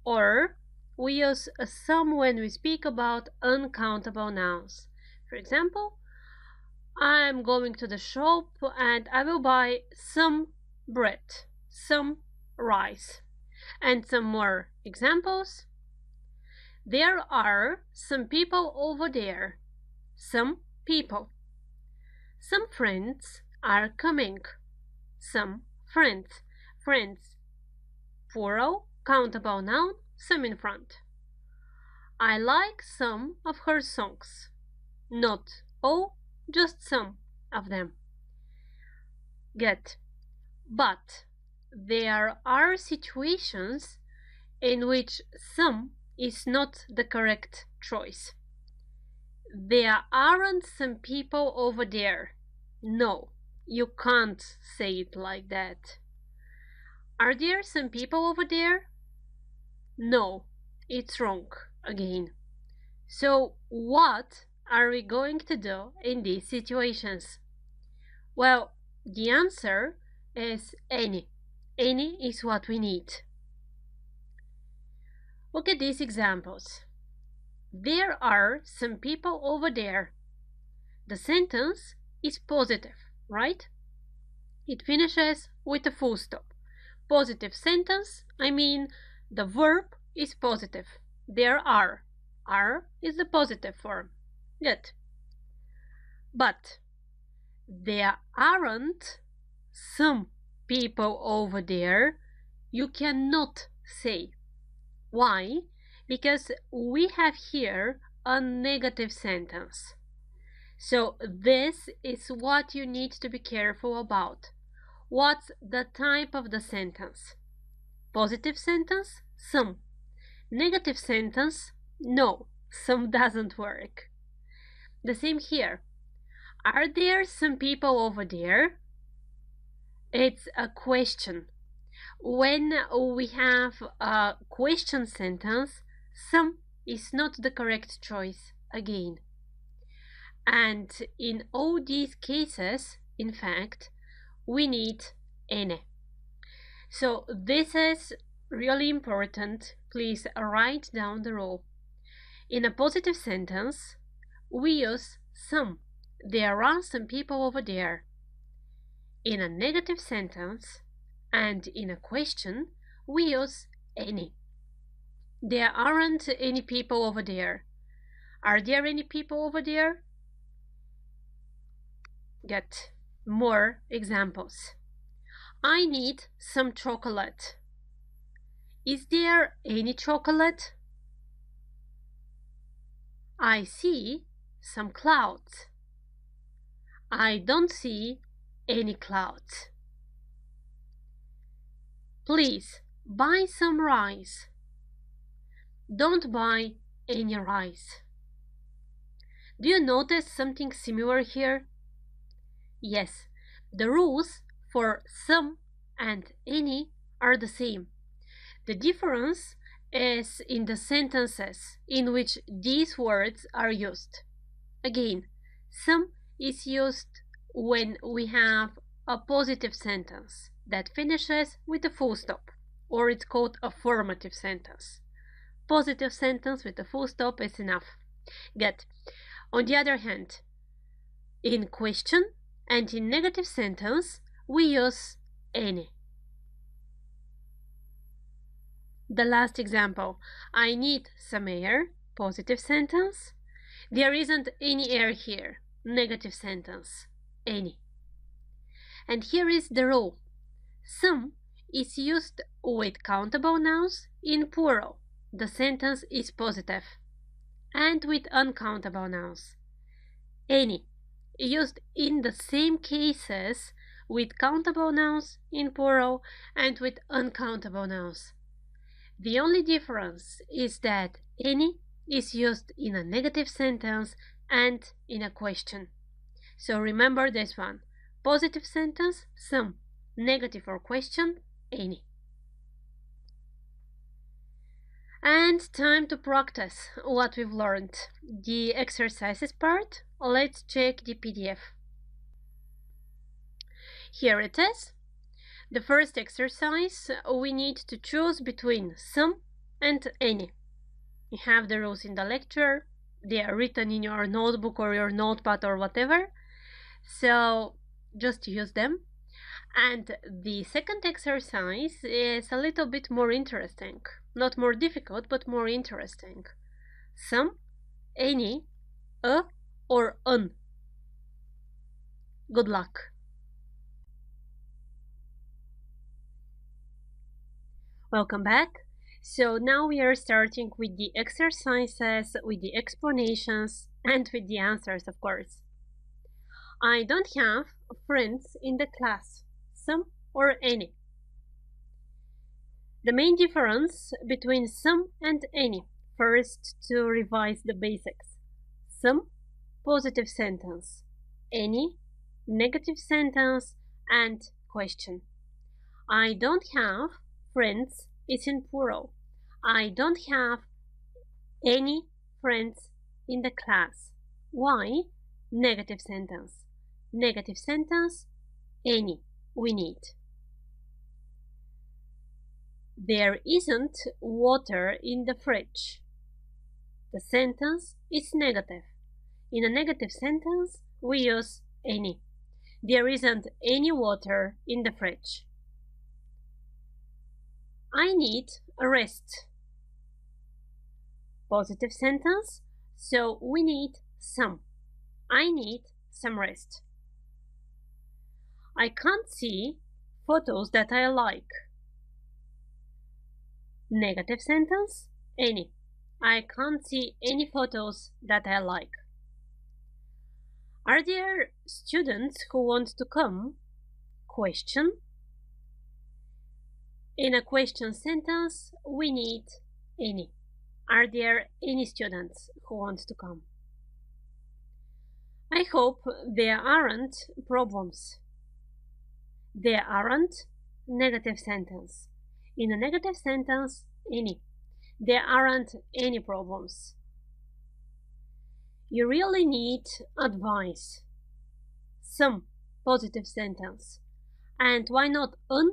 Or we use some when we speak about uncountable nouns. For example, I'm going to the shop and I will buy some bread, some rice. And some more examples. There are some people over there. Some people. Some friends are coming. Some friends. Friends. Plural, countable noun, some in front. I like some of her songs. Not all, just some of them. Get. But there are situations in which some is not the correct choice. There aren't some people over there. No, you can't say it like that. Are there some people over there? No, it's wrong again. So what are we going to do in these situations? Well, the answer is any. Any is what we need. Look at these examples. There are some people over there. The sentence is positive, right? It finishes with a full stop. Positive sentence, I mean the verb is positive. There are. Are is the positive form. Good. But there aren't some people over there. You cannot say. Why? Because we have here a negative sentence. So this is what you need to be careful about. What's the type of the sentence? Positive sentence? Some. Negative sentence? No, some doesn't work. The same here. Are there some people over there? It's a question. When we have a question sentence, some is not the correct choice again. And in all these cases, in fact, we need any. So this is really important. Please write down the rule. In a positive sentence, we use some. There are some people over there. In a negative sentence and in a question, we use any. There aren't any people over there. Are there any people over there? Get more examples. I need some chocolate. Is there any chocolate? I see some clouds. I don't see any clouds. Please buy some rice. Don't buy any rice. Do you notice something similar here? Yes, the rules for some and any are the same. The difference is in the sentences in which these words are used. Again, some is used when we have a positive sentence that finishes with a full stop, or it's called affirmative sentence. Positive sentence with a full stop is enough. Get. On the other hand, in question and in negative sentence, we use any. The last example, I need some air, positive sentence. There isn't any air here, negative sentence, any. And here is the rule. Some is used with countable nouns in plural. The sentence is positive. And with uncountable nouns. Any, used in the same cases with countable nouns in plural and with uncountable nouns. The only difference is that any is used in a negative sentence and in a question. So remember this one. Positive sentence, some. Negative or question, any. And time to practice what we've learned. The exercises part, let's check the PDF. Here it is. The first exercise, we need to choose between some and any. You have the rules in the lecture. They are written in your notebook or your notepad or whatever. So just use them. And the second exercise is a little bit more interesting. Not more difficult, but more interesting. Some, any, a, or an. Good luck. Welcome back. So now we are starting with the exercises, with the explanations, and with the answers, of course. I don't have friends in the class. Some or any. The main difference between some and any. First, to revise the basics. Some, positive sentence. Any, negative sentence and question. I don't have friends is in plural. I don't have any friends in the class. Why? Negative sentence. Negative sentence, any, we need. There isn't water in the fridge. The sentence is negative. In a negative sentence, we use any. There isn't any water in the fridge. I need a rest. Positive sentence, so we need some. I need some rest. I can't see photos that I like. Negative sentence, any. I can't see any photos that I like. Are there students who want to come? Question. In a question sentence, we need any. Are there any students who want to come? I hope there aren't problems. There aren't, negative sentence. In a negative sentence, any. There aren't any problems. You really need advice. Some, positive sentence. And why not un?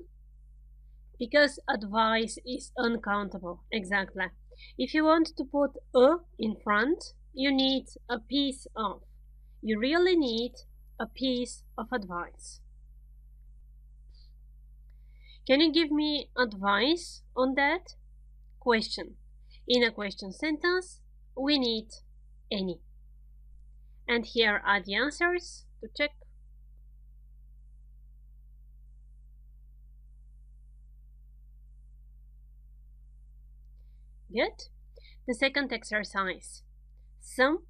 Because advice is uncountable. Exactly. If you want to put a in front, you need a piece of. You really need a piece of advice. Can you give me advice on that? Question. In a question sentence, we need any. And here are the answers to check. Good. The second exercise. Some,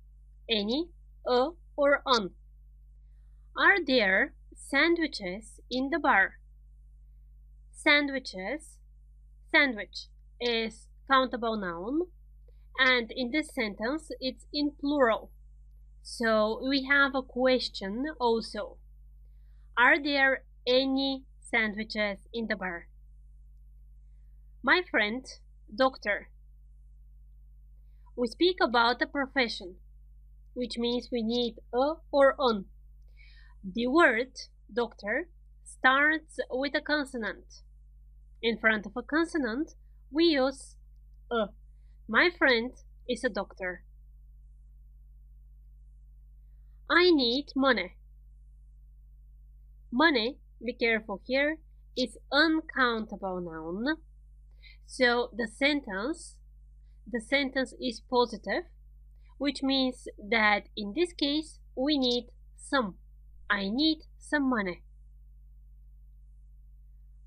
any, a, or an. Are there sandwiches in the bar? Sandwiches. Sandwich is countable noun, and in this sentence it's in plural. So we have a question also. Are there any sandwiches in the bar? My friend, doctor. We speak about a profession, which means we need a or an. The word doctor starts with a consonant. In front of a consonant, we use a. My friend is a doctor. I need money. Money, be careful here, is uncountable noun. So the sentence is positive, which means that in this case we need some. I need some money.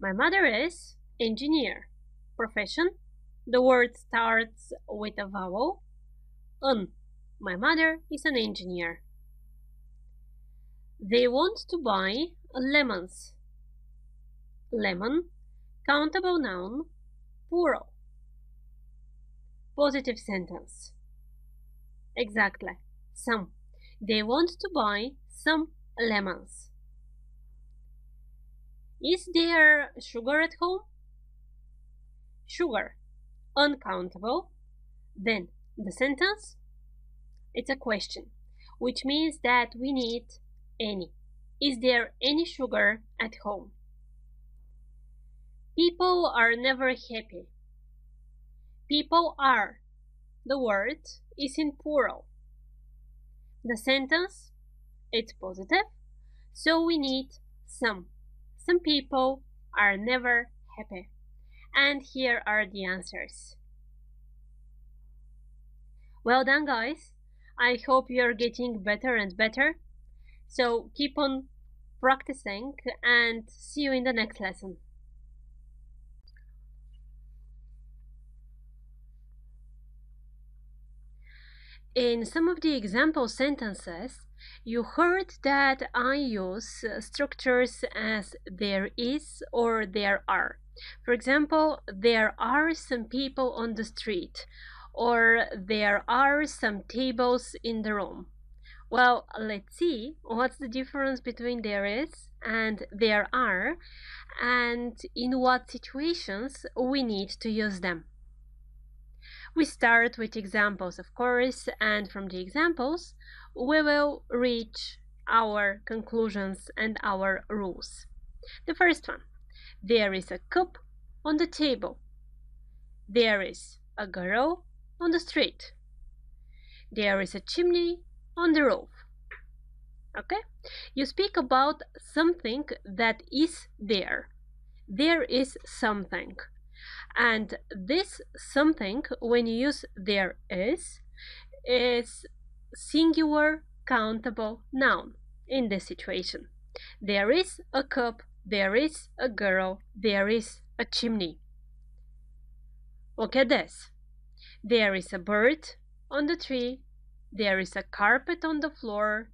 My mother is engineer. Profession. The word starts with a vowel. Un. My mother is an engineer. They want to buy lemons. Lemon. Countable noun. Plural. Positive sentence. Exactly. Some. They want to buy some lemons. Is there sugar at home? Sugar. Uncountable. Then the sentence, it's a question, which means that we need any. Is there any sugar at home? People are never happy. People are. The word is in plural. The sentence, it's positive, so we need some. Some people are never happy. And here are the answers. Well done, guys. I hope you're getting better and better. So keep on practicing and see you in the next lesson. In some of the example sentences, you heard that I use structures as there is or there are. For example, there are some people on the street, or there are some tables in the room. Well, let's see what's the difference between there is and there are, and in what situations we need to use them. We start with examples, of course, and from the examples, we will reach our conclusions and our rules. The first one, there is a cup on the table. There is a girl on the street. There is a chimney on the roof. Okay? You speak about something that is there. There is something. And this something, when you use there is singular countable noun in this situation. There is a cup, there is a girl, there is a chimney. Look at this. There is a bird on the tree, there is a carpet on the floor,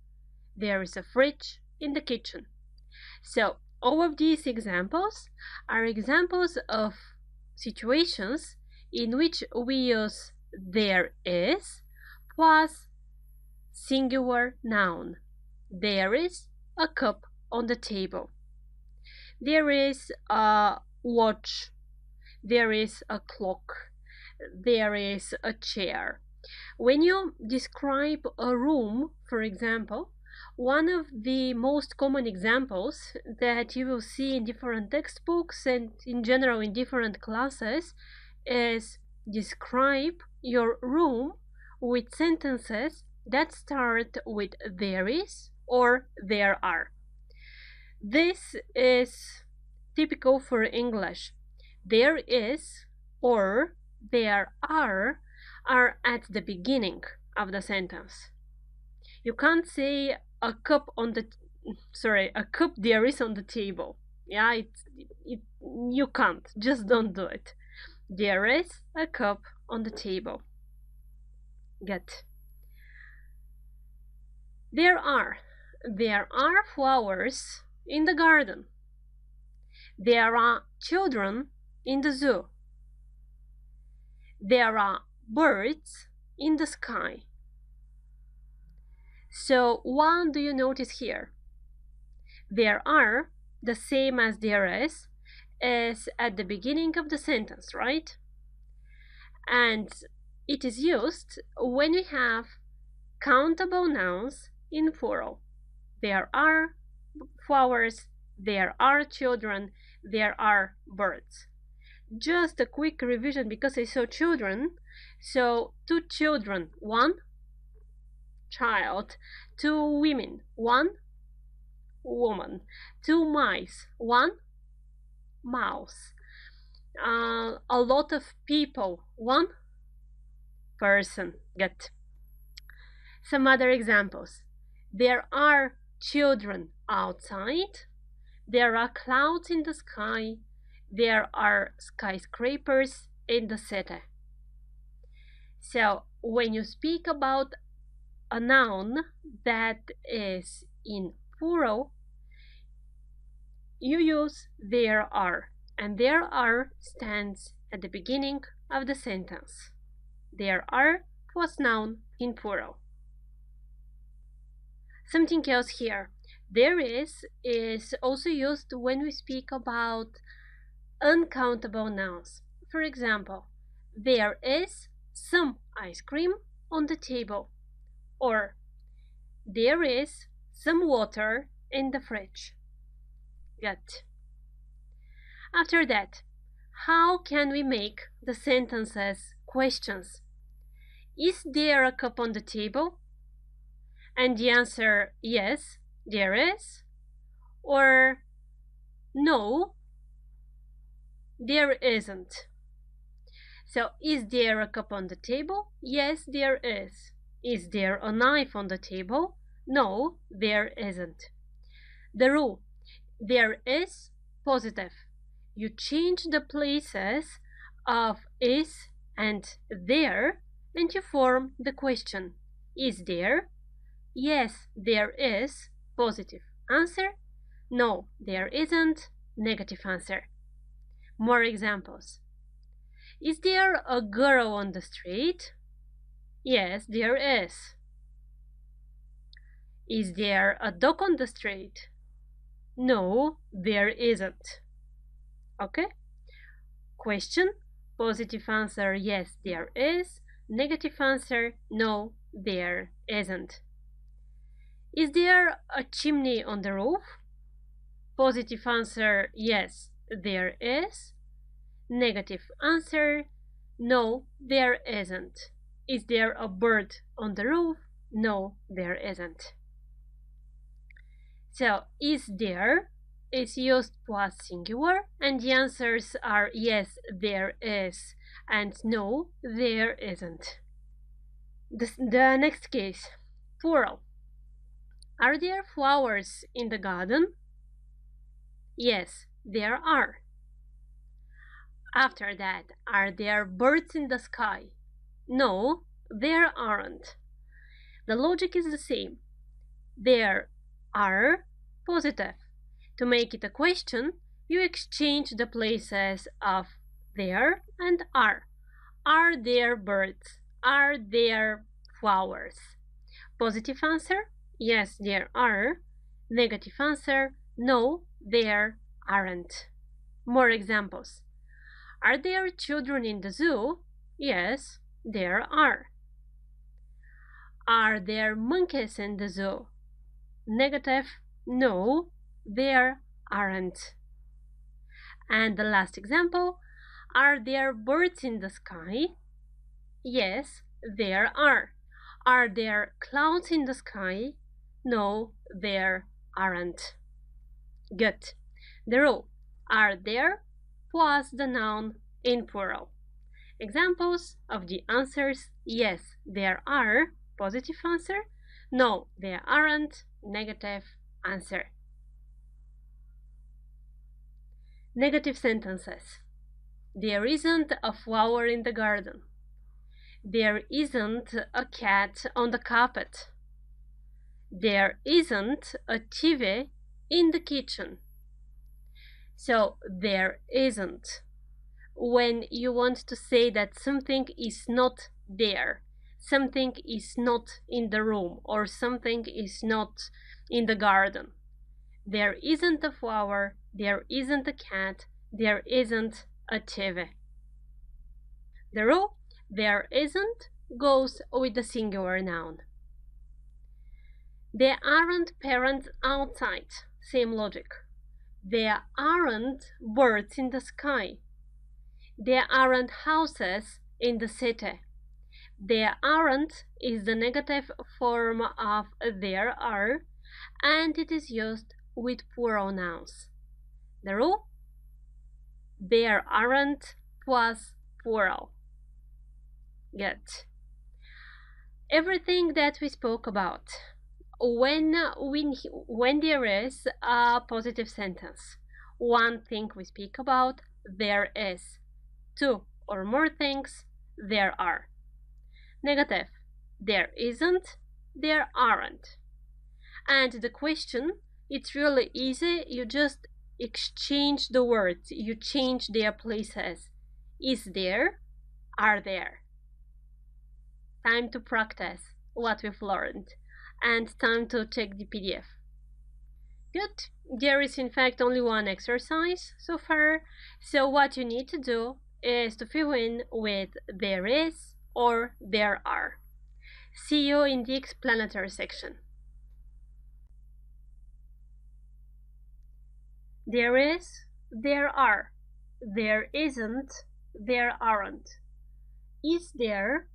there is a fridge in the kitchen. So all of these examples are examples of situations in which we use there is plus singular noun. There is a cup on the table. There is a watch. There is a clock. There is a chair. When you describe a room, for example, one of the most common examples that you will see in different textbooks and in general in different classes is describe your room with sentences that start with there is or there are. This is typical for English. There is or there are at the beginning of the sentence. You can't say a cup there is on the table. Yeah, you can't. Just don't do it. There is a cup on the table. Get. There are flowers in the garden. There are children in the zoo. There are birds in the sky. So what do you notice here? There are, the same as there is at the beginning of the sentence, right? And it is used when we have countable nouns in plural. There are flowers, there are children, there are birds. Just a quick revision because I saw children. So 2 children, 1 child, 2 women, 1 woman, 2 mice, 1 mouse, a lot of people, 1 person. Get. Some other examples. There are children outside. There are clouds in the sky. There are skyscrapers in the city. So when you speak about a noun that is in plural, you use there are, and there are stands at the beginning of the sentence. There are plus noun in plural. Something else here. There is also used when we speak about uncountable nouns. For example, there is some ice cream on the table, or there is some water in the fridge. Good. After that, how can we make the sentences questions? Is there a cup on the table? And the answer, yes, there is. Or no, there isn't. So, is there a cup on the table? Yes, there is. Is there a knife on the table? No, there isn't. The rule, there is positive. You change the places of is and there, and you form the question. Is there? Yes, there is. Positive answer. No, there isn't. Negative answer. More examples. Is there a girl on the street? Yes, there is. Is there a dog on the street? No, there isn't. Okay? Question. Positive answer, yes, there is. Negative answer, no, there isn't. Is there a chimney on the roof? Positive answer, yes, there is. Negative answer, no, there isn't. Is there a bird on the roof? No, there isn't. So, is there is used plus singular, and the answers are yes, there is, and no, there isn't. The next case, plural. Are there flowers in the garden? Yes, there are. After that, are there birds in the sky? No, there aren't. The logic is the same. There are positive. To make it a question, you exchange the places of there and are. Are there birds? Are there flowers? Positive answer, yes, there are. Negative answer, no, there aren't. More examples. Are there children in the zoo? Yes, there are. Are there monkeys in the zoo? Negative, no, there aren't. And the last example, are there birds in the sky? Yes, there are. Are there clouds in the sky? No, there aren't. Good. The rule, are there plus the noun in plural. Examples of the answers, yes, there are, positive answer, no, there aren't, negative answer. Negative sentences. There isn't a flower in the garden. There isn't a cat on the carpet. There isn't a TV in the kitchen. So, there isn't. When you want to say that something is not there, something is not in the room, or something is not in the garden. There isn't a flower, there isn't a cat, there isn't a TV. The rule, there isn't, goes with the singular noun. There aren't parents outside, same logic. There aren't birds in the sky. There aren't houses in the city. There aren't is the negative form of there are, and it is used with plural nouns. The rule, there aren't plus plural. Good. Everything that we spoke about. When there is a positive sentence, one thing we speak about, there is. Two or more things, there are. Negative, there isn't, there aren't. And the question, it's really easy. You just exchange the words, you change their places. Is there, are there. Time to practice what we've learned, and time to check the PDF. Good. There is in fact only one exercise so far, so what you need to do is to fill in with there is or there are. See you in the explanatory section. There is, there are. There isn't, there aren't. Is there,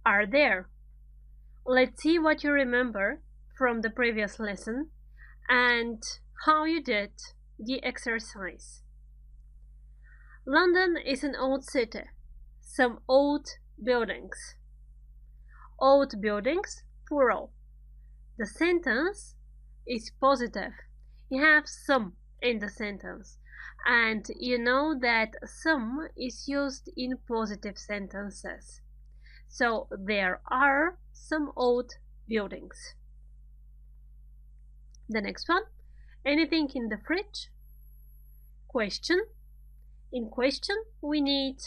are there. Let's see what you remember from the previous lesson and how you did the exercise. London is an old city. Some old buildings. Old buildings, plural. The sentence is positive. You have some in the sentence, and you know that some is used in positive sentences. So there are some old buildings. The next one, anything in the fridge? Question. In question, we need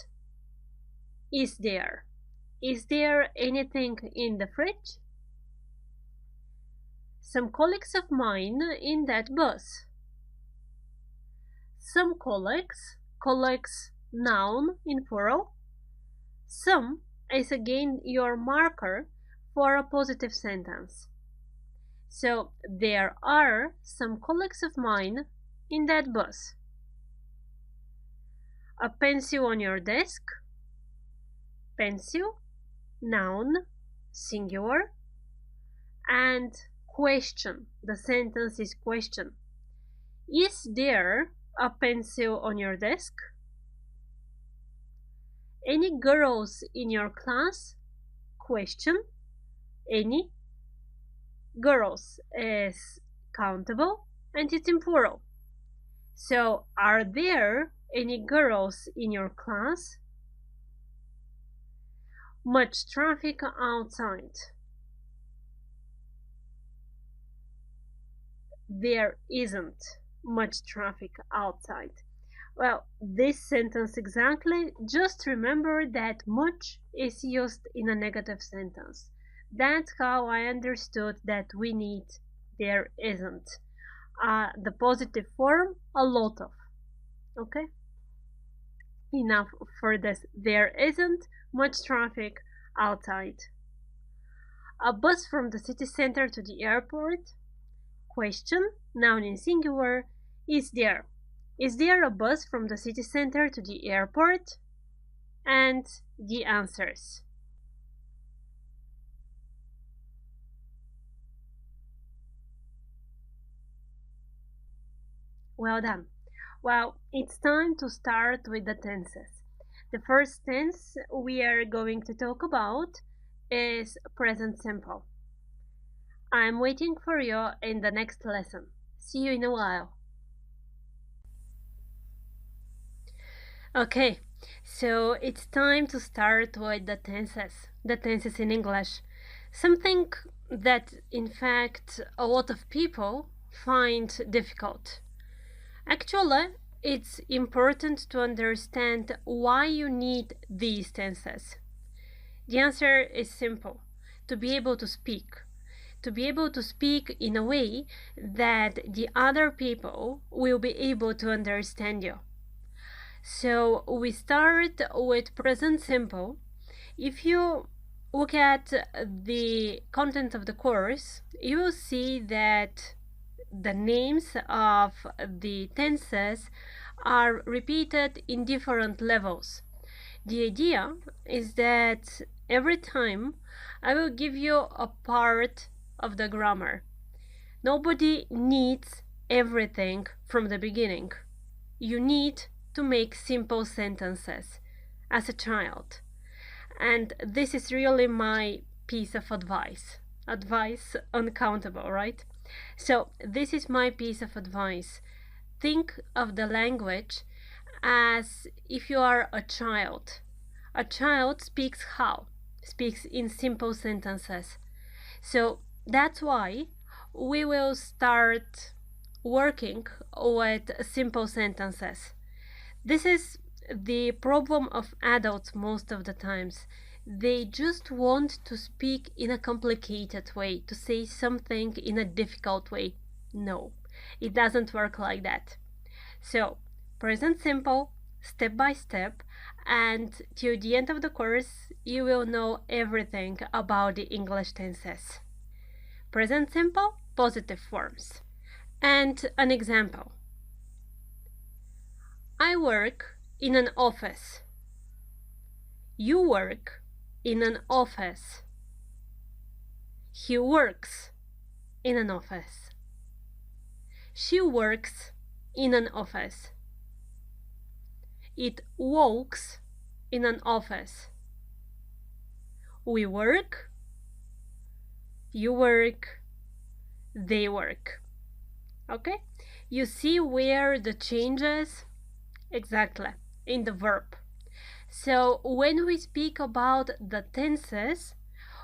is there. Is there anything in the fridge? Some colleagues of mine in that bus. Some colleagues, colleagues noun in plural. Some is again your marker for a positive sentence. So there are some colleagues of mine in that bus. A pencil on your desk. Pencil, noun, singular. And question. The sentence is question. Is there a pencil on your desk? Any girls in your class? Question. Any. Girls is countable and it's in plural. So, are there any girls in your class? Much traffic outside. There isn't much traffic outside. Well, this sentence exactly, just remember that much is used in a negative sentence. That's how I understood that we need there isn't. The positive form, a lot of. Okay? Enough for this. There isn't much traffic outside. A bus from the city center to the airport. Question, noun in singular, is there. Is there a bus from the city center to the airport? And the answers. Well done. Well, it's time to start with the tenses. The first tense we are going to talk about is present simple. I'm waiting for you in the next lesson. See you in a while. Okay, so it's time to start with the tenses in English. Something that, in fact, a lot of people find difficult. Actually, it's important to understand why you need these tenses. The answer is simple: to be able to speak. To be able to speak in a way that the other people will be able to understand you. So we start with present simple. If you look at the content of the course, you will see that the names of the tenses are repeated in different levels. The idea is that every time I will give you a part of the grammar. Nobody needs everything from the beginning. You need to make simple sentences as a child. And this is really my piece of advice. Advice uncountable, right? So this is my piece of advice. Think of the language as if you are a child. A child speaks how? Speaks in simple sentences. So that's why we will start working with simple sentences. This is the problem of adults most of the times. They just want to speak in a complicated way, to say something in a difficult way. No, it doesn't work like that. So, present simple, step by step, and till the end of the course, you will know everything about the English tenses. Present simple, positive forms. And an example. I work in an office. You work in an office. He works in an office. She works in an office. It walks in an office. We work. You work. They work. Okay? You see where the changes? Exactly, in the verb. So when we speak about the tenses,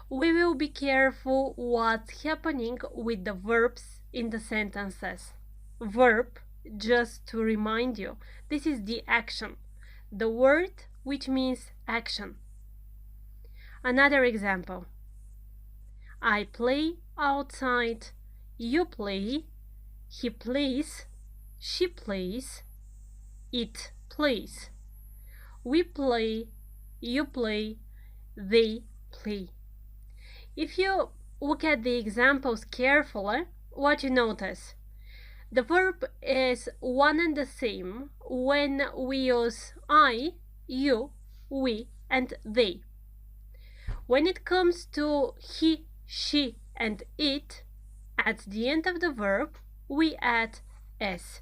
we will be careful what's happening with the verbs in the sentences. Verb, just to remind you, this is the action, the word which means action. Another example. I play outside. You play. He plays. She plays. It plays. We play. You play. They play. If you look at the examples carefully, what you notice? The verb is one and the same when we use I, you, we, and they. When it comes to he, she, and it, at the end of the verb, we add s.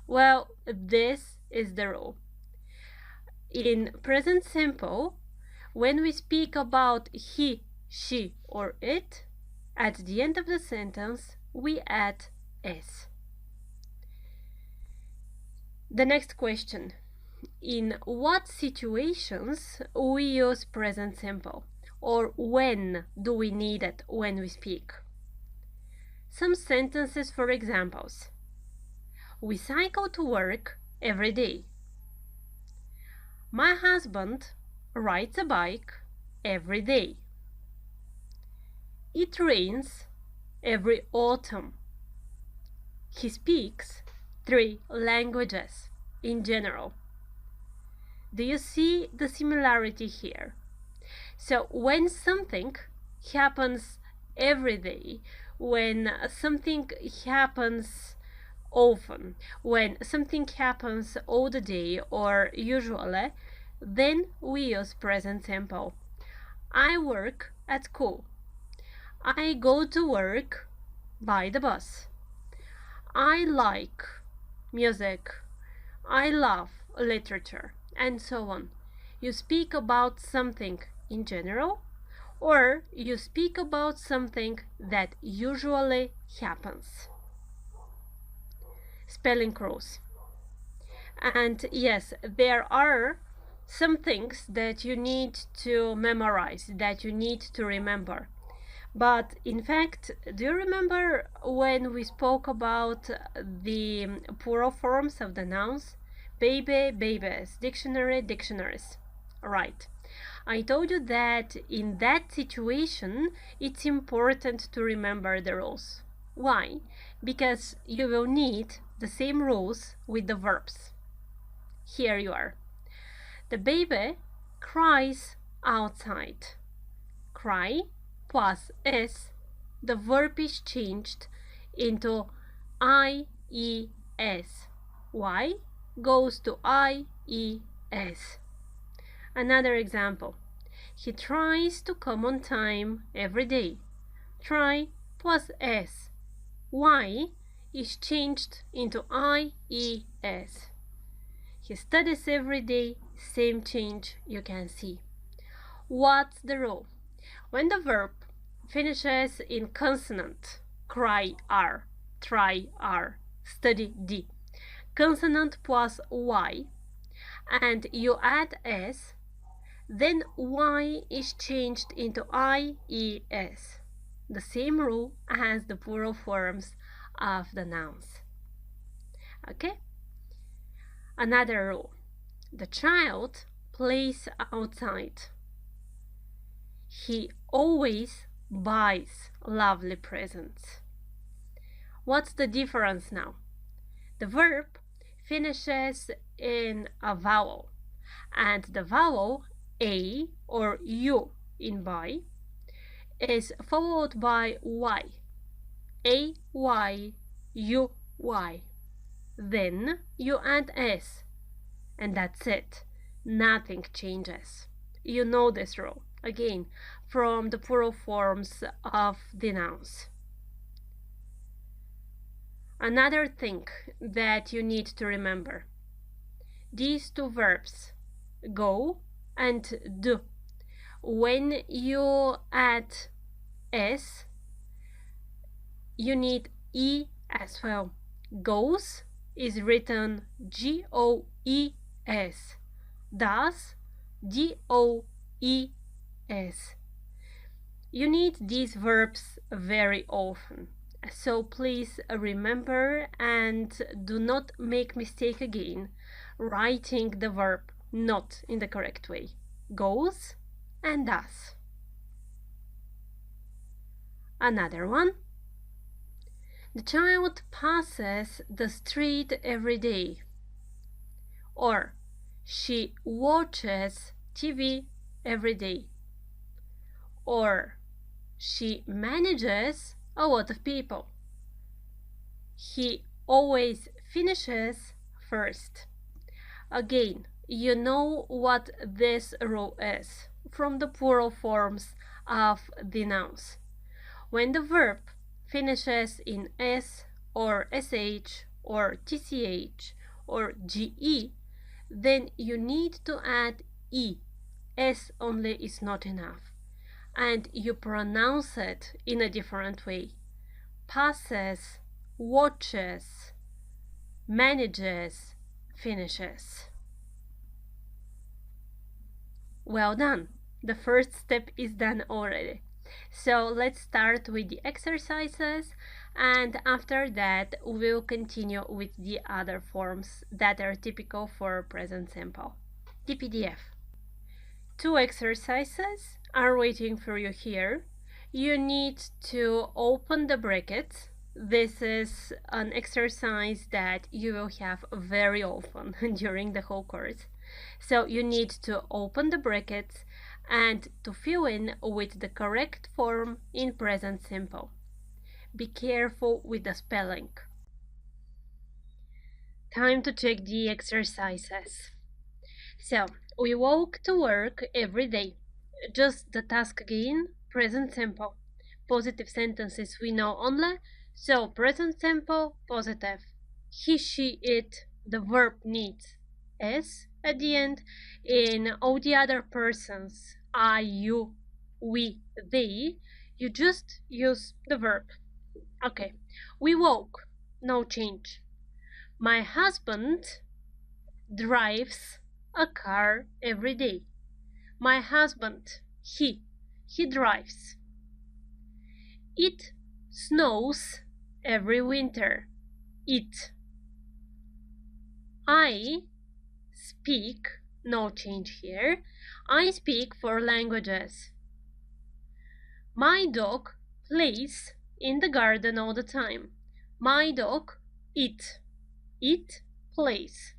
Well, this is the rule. In present simple, when we speak about he, she, or it, at the end of the sentence, we add s. The next question. In what situations we use present simple? Or when do we need it when we speak? Some sentences for examples. We cycle to work every day. My husband rides a bike every day. It rains every autumn. He speaks 3 languages in general. Do you see the similarity here? So when something happens every day, when something happens often, when something happens all the day or usually, then we use present simple. I work at school. I go to work by the bus. I like music. I love literature, and so on. You speak about something in general, or you speak about something that usually happens. Spelling rules. And yes, there are some things that you need to memorize, that you need to remember. But in fact, do you remember when we spoke about the plural forms of the nouns? Baby, babies, dictionary, dictionaries. Right. I told you that in that situation, it's important to remember the rules. Why? Because you will need the same rules with the verbs. Here you are. The baby cries outside. Cry plus s, the verb is changed into IES. Why? Goes to IES. Another example. He tries to come on time every day. Try plus s. Y is changed into IES. He studies every day. Same change you can see. What's the rule? When the verb finishes in consonant, cry R, try R, study D, consonant plus Y, and you add s, then y is changed into ies. The same rule as the plural forms of the nouns. Okay? Another rule. The child plays outside. He always buys lovely presents. What's the difference now? The verb finishes in a vowel, and the vowel a or u in buy is followed by y. A, y, u, y. Then you add s, and that's it. Nothing changes. You know this rule, again, from the plural forms of the nouns. Another thing that you need to remember. These two verbs, go and do. When you add s, you need e as well. Goes is written G-O-E-S. Does, D-O-E-S. You need these verbs very often. So please remember and do not make mistake again writing the verb not in the correct way. Goes and does. Another one. The child passes the street every day. Or she watches TV every day. Or she manages a lot of people. He always finishes first. Again, you know what this rule is from the plural forms of the nouns. When the verb finishes in s or sh or tch or ge, then you need to add e. S only is not enough, and you pronounce it in a different way. Passes, watches, manages, finishes. Well done. The first step is done already. So let's start with the exercises, and after that we'll continue with the other forms that are typical for present simple. The PDF. 2 exercises are waiting for you here. You need to open the brackets. This is an exercise that you will have very often during the whole course. So you need to open the brackets and to fill in with the correct form in present simple. Be careful with the spelling. Time to check the exercises. So, we walk to work every day. Just the task again, present simple. Positive sentences we know only, so present simple, positive. He, she, it, the verb needs s at the end. In all the other persons, I, you, we, they, you just use the verb. Okay, we walk, no change. My husband drives a car every day. My husband, he drives. It snows every winter. It. I speak, no change here. I speak 4 languages. My dog plays in the garden all the time. My dog, it plays.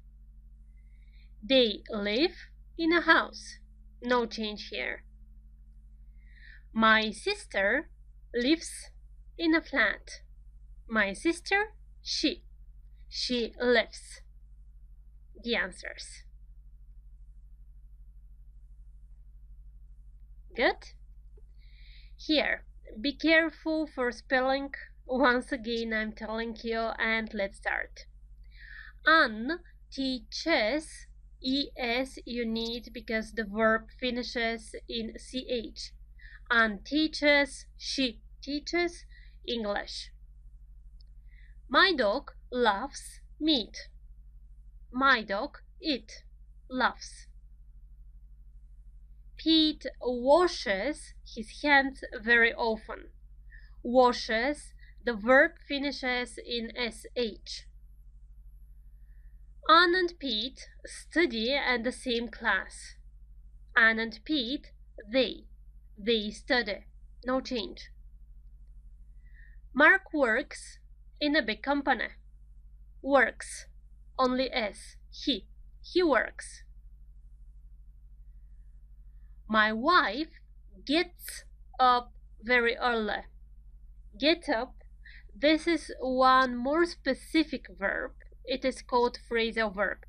They live in a house. No change here. My sister lives in a flat. My sister, she lives. The answers. Good? Here, be careful for spelling. Once again, I'm telling you, and let's start. An teaches, es you need because the verb finishes in ch. An teaches, she teaches English. My dog loves meat. My dog, it. loves. Pete washes his hands very often. Washes, the verb finishes in sh. Anne and Pete study at the same class. Anne and Pete, they study. No change. Mark works in a big company. Works, only s. He works. My wife gets up very early. Get up, this is one more specific verb. It is called phrasal verb.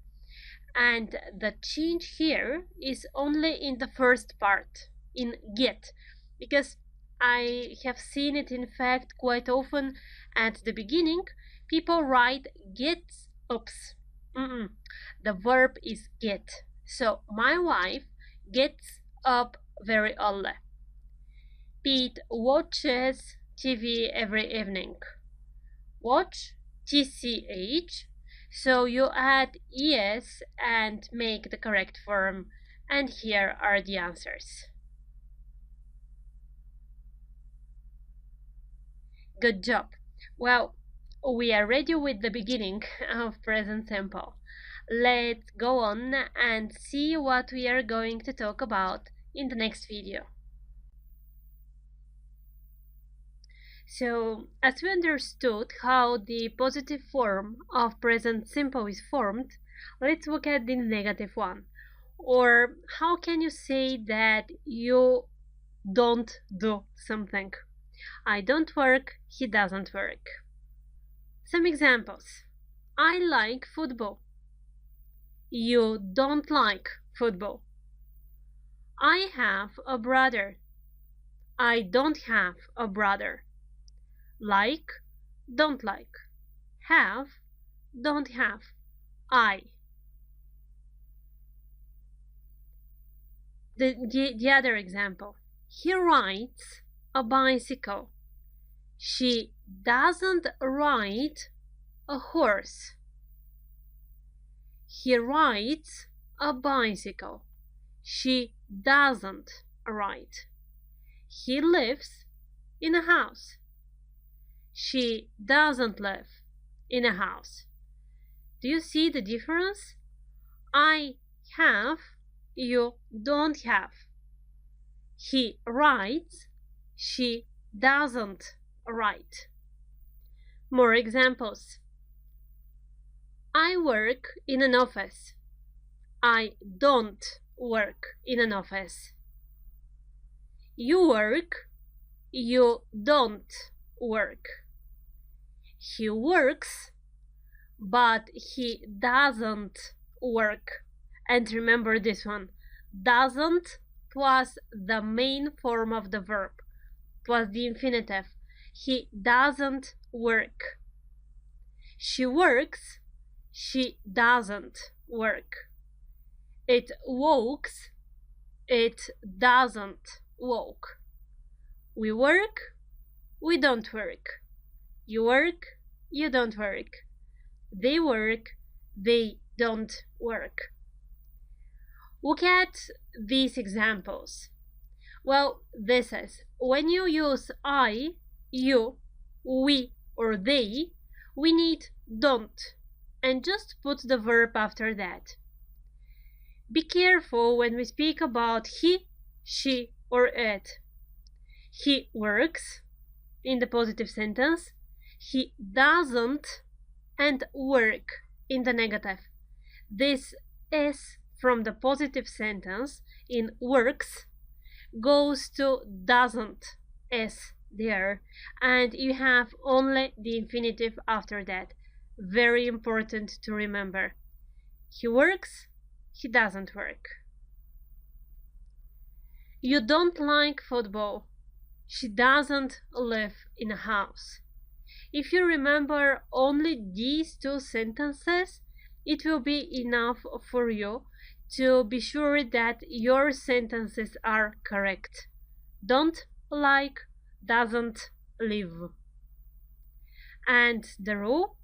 And the change here is only in the first part, in get, because I have seen it in fact quite often at the beginning. People write gets ups. The verb is get. So my wife gets up very early. Pete watches TV every evening. Watch, TCH. So you add es and make the correct form. And here are the answers. Good job. Well, we are ready with the beginning of present simple. Let's go on and see what we are going to talk about in the next video. So, as we understood how the positive form of present simple is formed, let's look at the negative one. Or how can you say that you don't do something? I don't work, he doesn't work. Some examples. I like football. You don't like football. I have a brother. I don't have a brother. Like, don't like. Have, don't have. I. The other example. He rides a bicycle. She doesn't ride a horse. He rides a bicycle. She doesn't ride. He lives in a house. She doesn't live in a house. Do you see the difference? I have, you don't have. He rides, she doesn't ride. More examples. I work in an office. I don't work in an office. You work, you don't work. He works, but he doesn't work. And remember this one, doesn't plus the main form of the verb, plus the infinitive. He doesn't work. She works, she doesn't work. It walks, it doesn't walk. We work, we don't work. You work, you don't work. They work, they don't work. Look at these examples. Well, this is when you use I, you, we, or they, we need don't, and just put the verb after that. Be careful when we speak about he, she, or it. He works in the positive sentence. He doesn't and work in the negative. This S from the positive sentence in works goes to doesn't S there, and you have only the infinitive after that. Very important to remember. He works, he doesn't work. You don't like football. She doesn't live in a house. If you remember only these two sentences, it will be enough for you to be sure that your sentences are correct. Don't like, doesn't live. And the rule,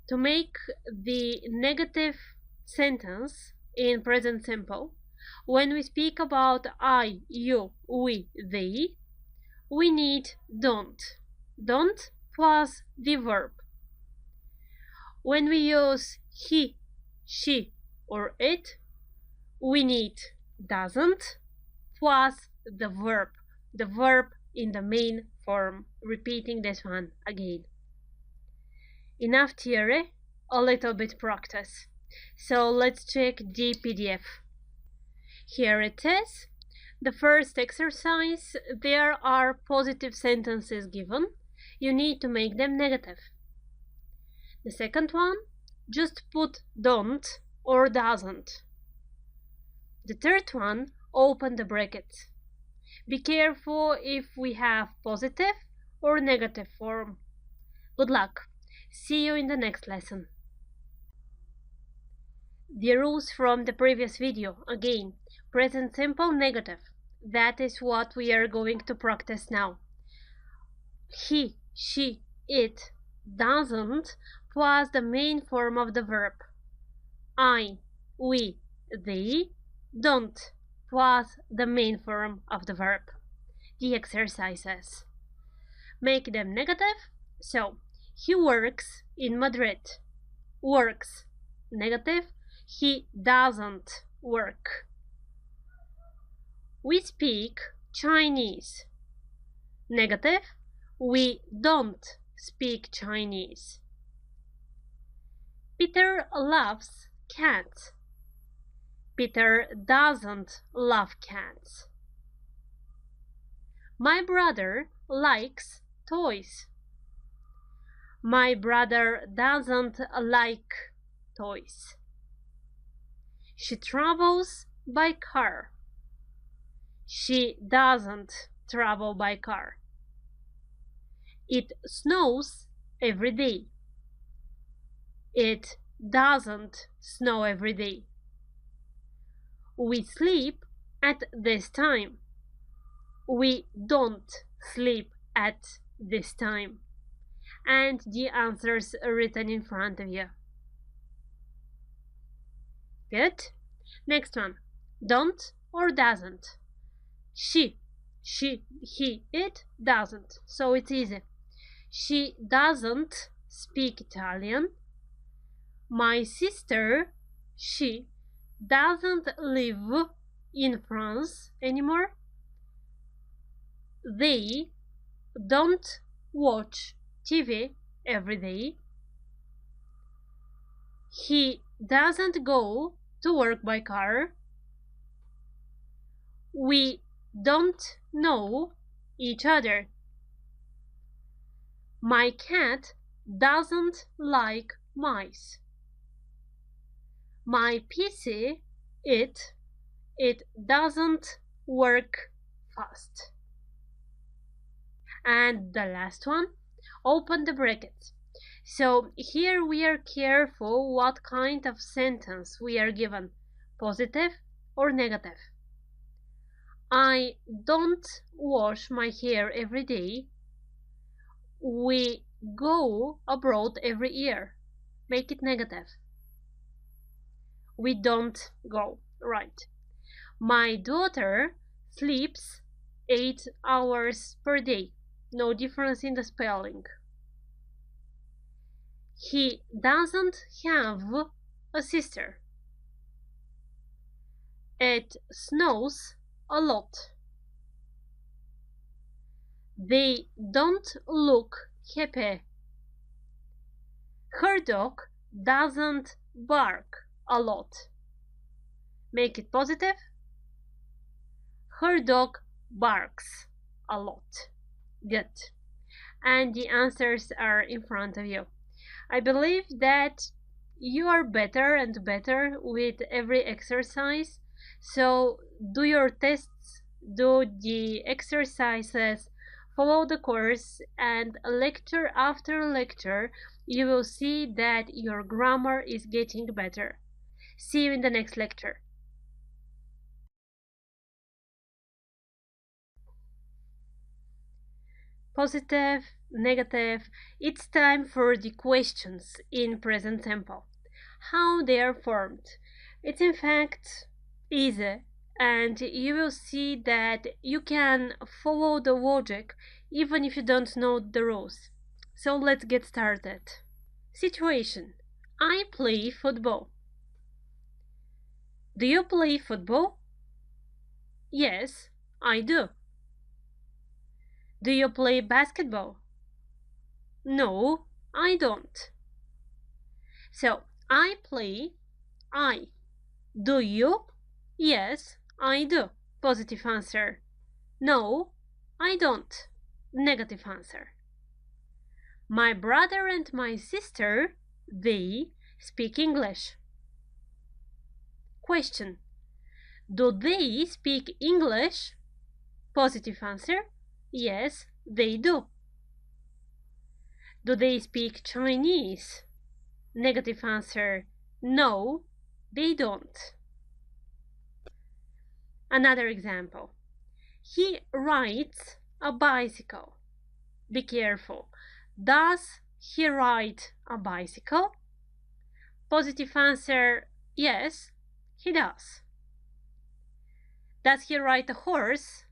to make the negative sentence in present simple. When we speak about I, you, we, they, we need don't. Don't plus the verb. When we use he, she, or it, we need doesn't plus the verb in the main form. Repeating this one again. Enough theory, a little bit practice. So let's check the PDF. Here it is. The first exercise, there are positive sentences given. You need to make them negative. The second one, just put don't or doesn't. The third one, open the brackets. Be careful if we have positive or negative form. Good luck. See you in the next lesson. The rules from the previous video. Again, present simple negative. That is what we are going to practice now. He, she, it, doesn't plus the main form of the verb. I, we, they, don't plus the main form of the verb. The exercises. Make them negative. So, he works in Madrid. Works. Negative. He doesn't work. We speak Chinese. Negative. We don't speak Chinese. Peter loves cats. Peter doesn't love cats. My brother likes toys. My brother doesn't like toys. She travels by car. She doesn't travel by car. It snows every day. It doesn't snow every day. We sleep at this time. We don't sleep at this time. And the answers are written in front of you. Good. Next one. Don't or doesn't. She, he, it doesn't. So it's easy. She doesn't speak Italian. My sister, she doesn't live in France anymore. They don't watch TV every day. He doesn't go to work by car. We don't know each other. My cat doesn't like mice. My PC, it doesn't work fast. And the last one, open the brackets. So here we are careful what kind of sentence we are given, positive or negative. I don't wash my hair every day. We go abroad every year. Make it negative. We don't go, right. My daughter sleeps 8 hours per day. No difference in the spelling. He doesn't have a sister. It snows a lot. They don't look happy. Her dog doesn't bark a lot. Make it positive. Her dog barks a lot. Good. And the answers are in front of you. I believe that you are better and better with every exercise. So do your tests, do the exercises, follow the course, and lecture after lecture, you will see that your grammar is getting better. See you in the next lecture. Positive, negative. It's time for the questions in present simple. How they are formed. It's in fact easy, and you will see that you can follow the logic even if you don't know the rules. So let's get started. Situation: I play football. Do you play football? Yes, I do. Do you play basketball? No, I don't. So, I play, I. Do you? Yes, I do. Positive answer. No, I don't. Negative answer. My brother and my sister, they speak English. Question: do they speak English? Positive answer. Yes, they do. Do they speak Chinese? Negative answer. No, they don't. Another example. He rides a bicycle. Be careful. Does he ride a bicycle? Positive answer. Yes, he does. Does he ride a horse?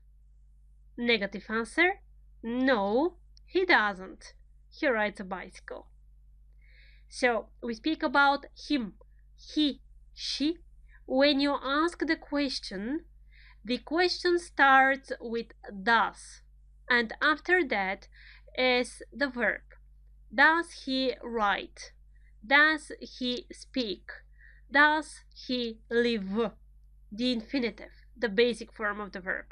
Negative answer. No, he doesn't. He rides a bicycle. So we speak about him, he, she. When you ask the question starts with does, and after that is the verb. Does he write? Does he speak? Does he live? The infinitive, the basic form of the verb.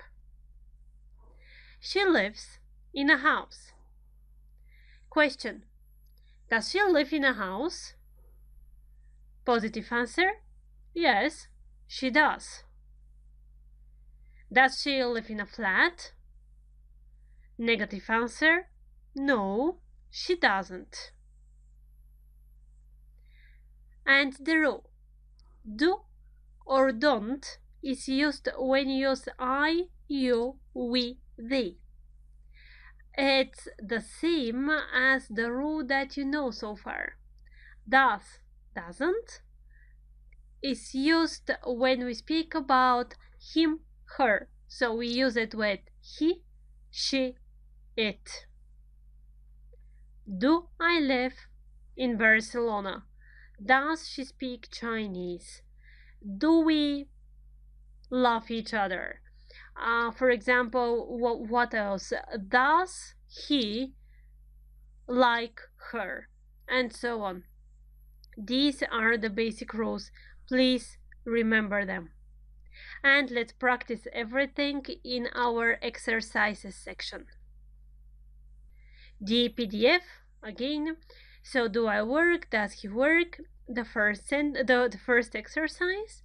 She lives in a house. Question: does she live in a house? Positive answer. Yes, she does. Does she live in a flat? Negative answer. No, she doesn't. And the rule: do or don't is used when you use I, you, we, they. It's the same as the rule that you know so far. Does, doesn't is used when we speak about him, her. So we use it with he, she, it. Do I live in Barcelona? Does she speak Chinese? Do we love each other? For example, what else? Does he like her? And so on. These are the basic rules. Please remember them. And let's practice everything in our exercises section. The PDF again. So do I work? Does he work? The first exercise.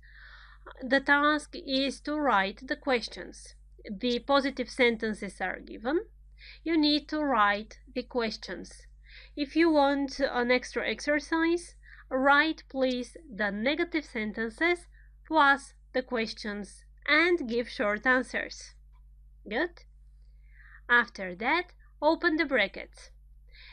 The task is to write the questions. The positive sentences are given. You need to write the questions. If you want an extra exercise, write please the negative sentences plus the questions and give short answers. Good? After that, open the brackets.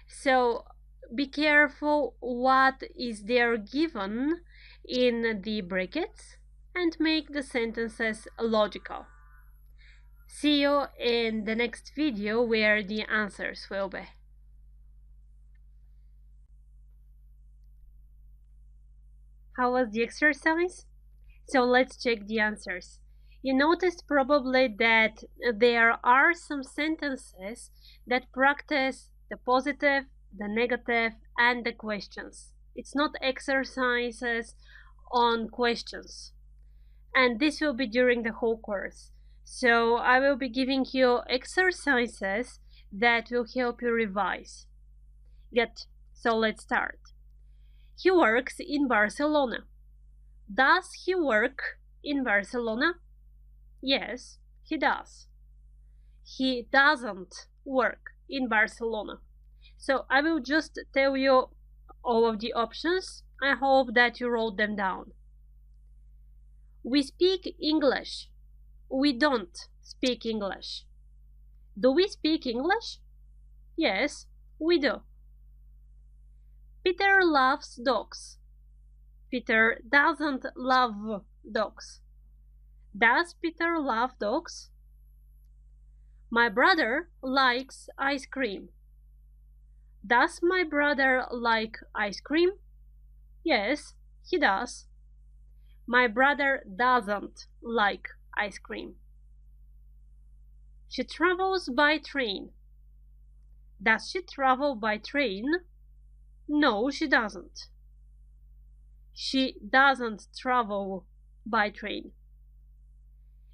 So be careful what is there given in the brackets and make the sentences logical. See you in the next video where the answers will be. How was the exercise? So let's check the answers. You noticed probably that there are some sentences that practice the positive, the negative, and the questions. It's not exercises on questions. And this will be during the whole course. So I will be giving you exercises that will help you revise. Good. So let's start. He works in Barcelona. Does he work in Barcelona? Yes, he does. He doesn't work in Barcelona. So I will just tell you all of the options. I hope that you wrote them down. We speak English. We don't speak English. Do we speak English? Yes, we do. Peter loves dogs. Peter doesn't love dogs. Does Peter love dogs? My brother likes ice cream. Does my brother like ice cream? Yes, he does. My brother doesn't like ice cream. She travels by train. Does she travel by train? No, she doesn't. She doesn't travel by train.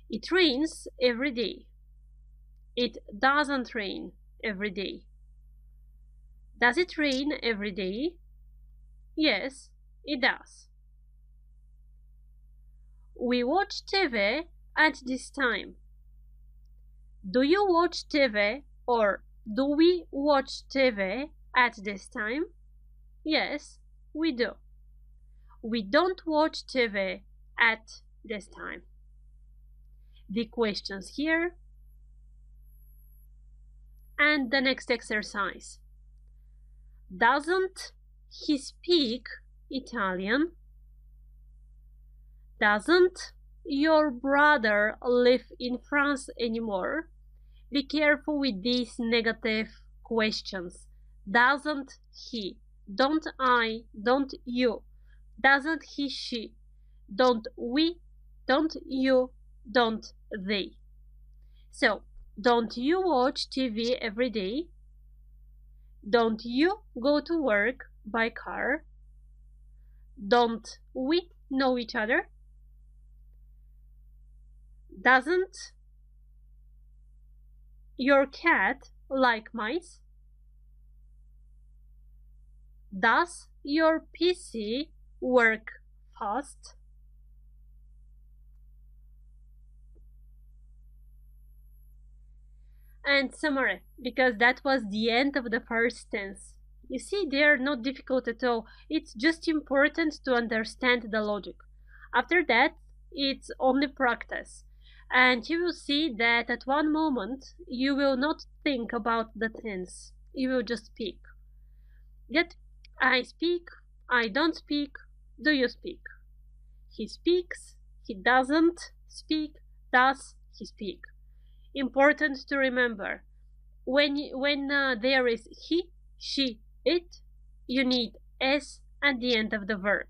It rains every day. It doesn't rain every day. Does it rain every day? Yes, it does. We watch TV at this time. Do you watch TV or do we watch TV at this time? Yes, we do. We don't watch TV at this time. The questions here and the next exercise. Doesn't he speak Italian? Doesn't your brother live in France anymore? Be careful with these negative questions. Doesn't he? Don't I? Don't you? Doesn't he, she? Don't we? Don't you? Don't they? So, don't you watch TV every day? Don't you go to work by car? Don't we know each other? Doesn't your cat like mice? Does your PC work fast? And summary, because that was the end of the first tense. You see, they are not difficult at all. It's just important to understand the logic. After that, it's only practice. And you will see that at one moment, you will not think about the tense. You will just speak. Yet, I speak, I don't speak, do you speak? He speaks, he doesn't speak, does he speak? Important to remember. When there is he, she, it, you need s at the end of the verb.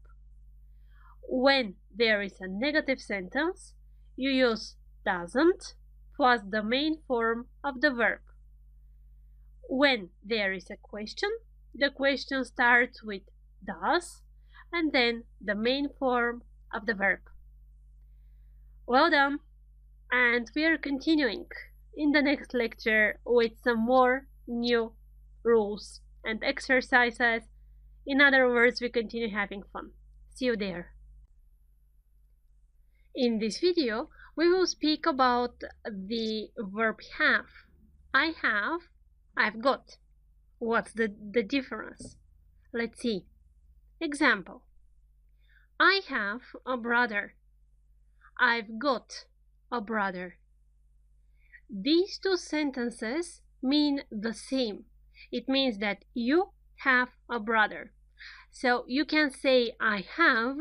When there is a negative sentence, you use doesn't plus the main form of the verb. When there is a question, the question starts with does and then the main form of the verb. Well done! And we are continuing in the next lecture with some more new rules and exercises. In other words, we continue having fun. See you there. In this video, we will speak about the verb have. I have, I've got. What's the difference? Let's see. Example. I have a brother. I've got a brother. These two sentences mean the same. It means that you have a brother. So you can say I have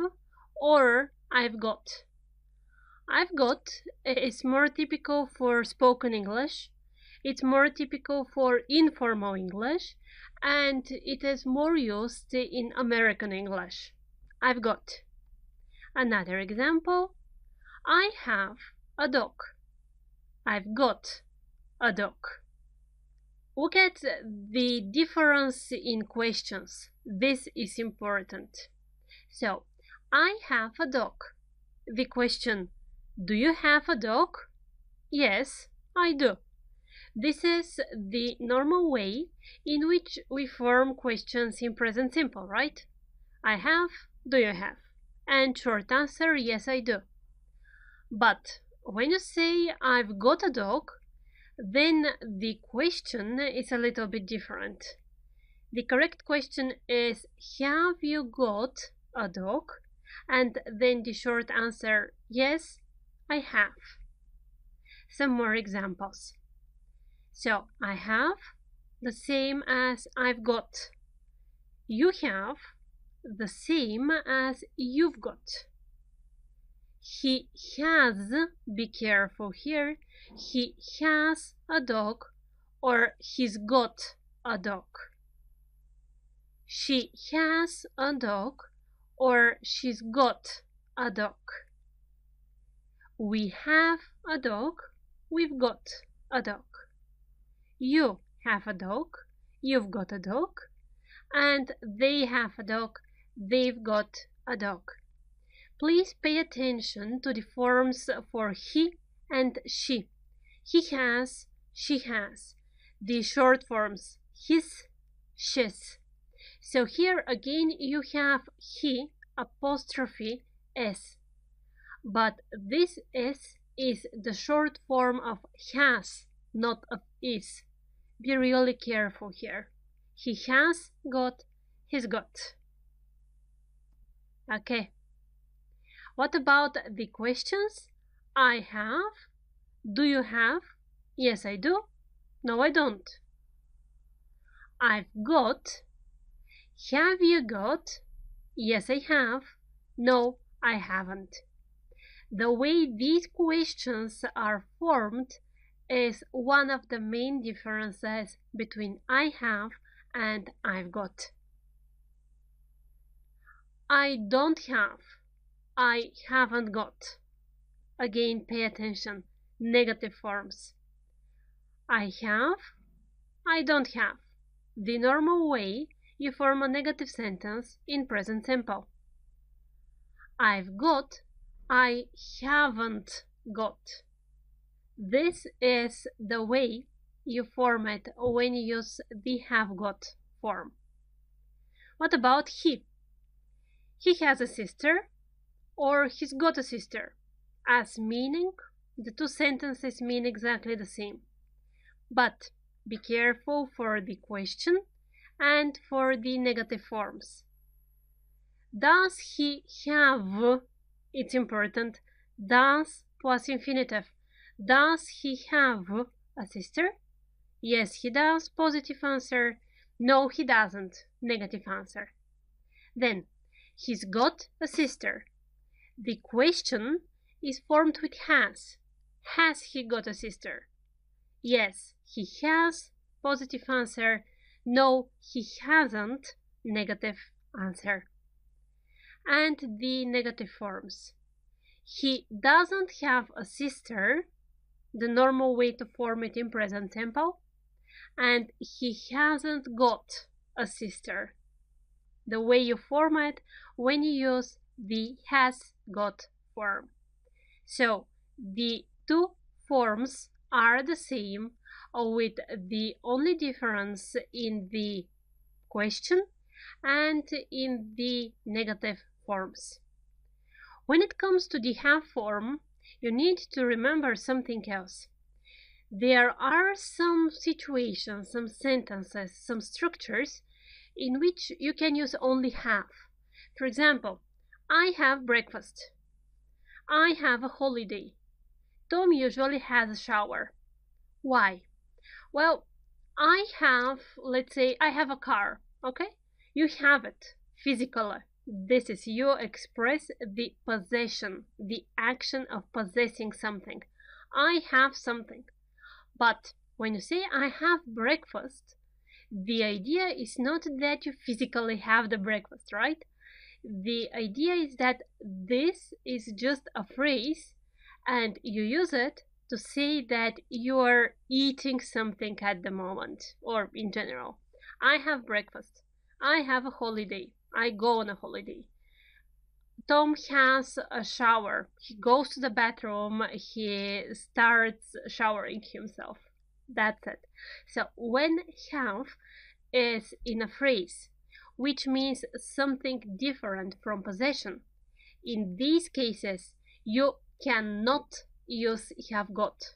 or I've got. I've got is more typical for spoken English. It's more typical for informal English, and it is more used in American English. I've got. Another example. I have a dog. I've got a dog. Look at the difference in questions. This is important. So, I have a dog. The question, do you have a dog? Yes, I do. This is the normal way in which we form questions in present simple, right? I have, do you have? And short answer, yes, I do. But when you say I've got a dog, then the question is a little bit different. The correct question is, have you got a dog? And then the short answer, yes, I have. Some more examples. So, I have, the same as I've got. You have, the same as you've got. He has, be careful here, he has a dog or he's got a dog. She has a dog or she's got a dog. We have a dog, we've got a dog. You have a dog, you've got a dog. And they have a dog, they've got a dog. Please pay attention to the forms for he and she. He has, she has. The short forms his, she's. So here again you have he apostrophe s. But this s is the short form of has, not of is. Be really careful here. He has got, he's got. Okay. What about the questions? I have. Do you have? Yes, I do. No, I don't. I've got. Have you got? Yes, I have. No, I haven't. The way these questions are formed is one of the main differences between I have and I've got. I don't have. I haven't got. Again, pay attention. Negative forms. I have. I don't have. The normal way you form a negative sentence in present simple. I've got. I haven't got. This is the way you form it when you use the have got form. What about he? He has a sister or he's got a sister. As meaning, the two sentences mean exactly the same. But be careful for the question and for the negative forms. Does he have? It's important. Does plus infinitive. Does he have a sister? Yes, he does. Positive answer. No, he doesn't. Negative answer. Then, he's got a sister. The question is formed with has. Has he got a sister? Yes, he has. Positive answer. No, he hasn't. Negative answer. And the negative forms. He doesn't have a sister, the normal way to form it in present simple, and he hasn't got a sister, the way you form it when you use the has got form. So the two forms are the same, with the only difference in the question and in the negative forms. When it comes to the have form, you need to remember something else. There are some situations, some sentences, some structures in which you can use only have. For example, I have breakfast. I have a holiday. Tom usually has a shower. Why? Well, I have, let's say, I have a car, okay? You have it physically. This is you express the possession, the action of possessing something. I have something. But when you say I have breakfast, the idea is not that you physically have the breakfast, right? The idea is that this is just a phrase and you use it to say that you are eating something at the moment or in general. I have breakfast. I have a holiday. I go on a holiday. Tom has a shower. He goes to the bathroom. He starts showering himself. That's it. So when have is in a phrase, which means something different from possession, in these cases, you cannot use have got.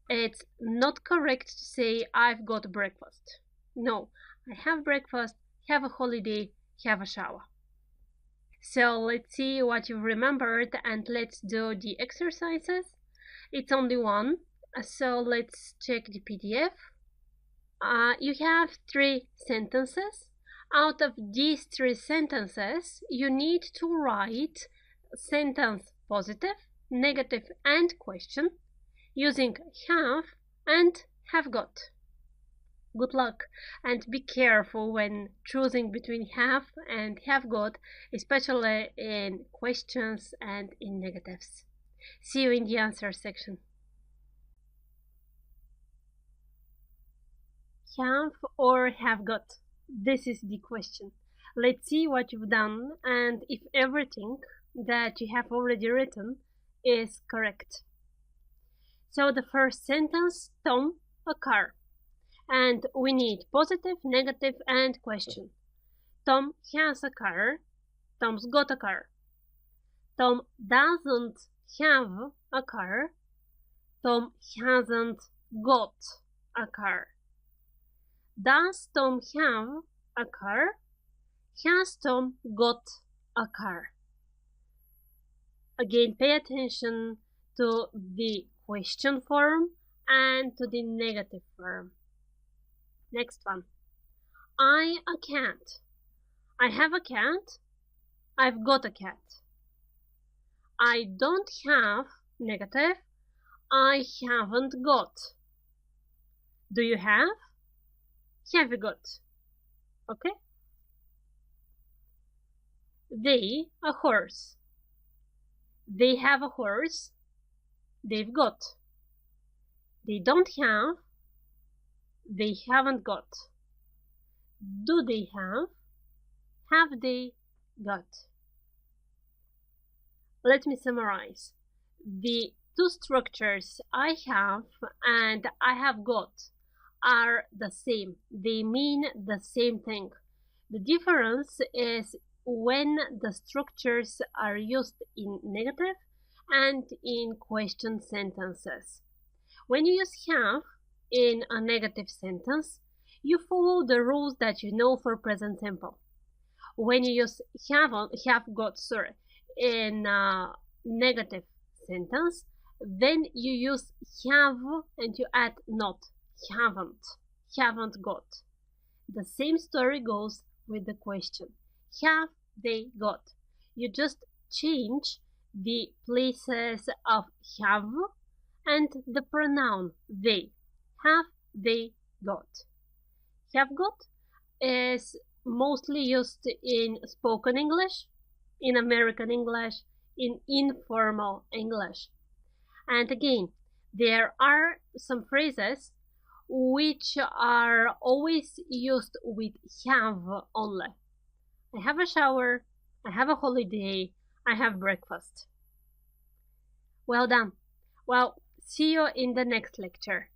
It's not correct to say I've got breakfast. No, I have breakfast, have a holiday, have a shower. So let's see what you've remembered and let's do the exercises. It's only one, so let's check the PDF. You have 3 sentences. Out of these three sentences, you need to write sentence positive, negative, and question using have and have got. Good luck, and be careful when choosing between have and have got, especially in questions and in negatives. See you in the answer section. Have or have got? This is the question. Let's see what you've done and if everything that you have already written is correct. So the first sentence, Tom, a car. And we need positive, negative, and question. Tom has a car. Tom's got a car. Tom doesn't have a car. Tom hasn't got a car. Does Tom have a car? Has Tom got a car? Again, pay attention to the question form and to the negative form. Next one. I a cat. I have a cat. I've got a cat. I don't have, negative. I haven't got. Do you have? Have you got? Okay. They, a horse. They have a horse. They've got. They don't have. They haven't got. Do they have? Have they got? Let me summarize. The two structures I have and I have got are the same. They mean the same thing. The difference is when the structures are used in negative and in question sentences. When you use have in a negative sentence, you follow the rules that you know for present simple. When you use have got in a negative sentence, then you use have and you add not, haven't got. The same story goes with the question. Have they got? You just change the places of have and the pronoun they. Have they got? Have got is mostly used in spoken English, in American English, in informal English. And again, there are some phrases which are always used with have only. I have a shower, I have a holiday, I have breakfast. Well done. Well, see you in the next lecture.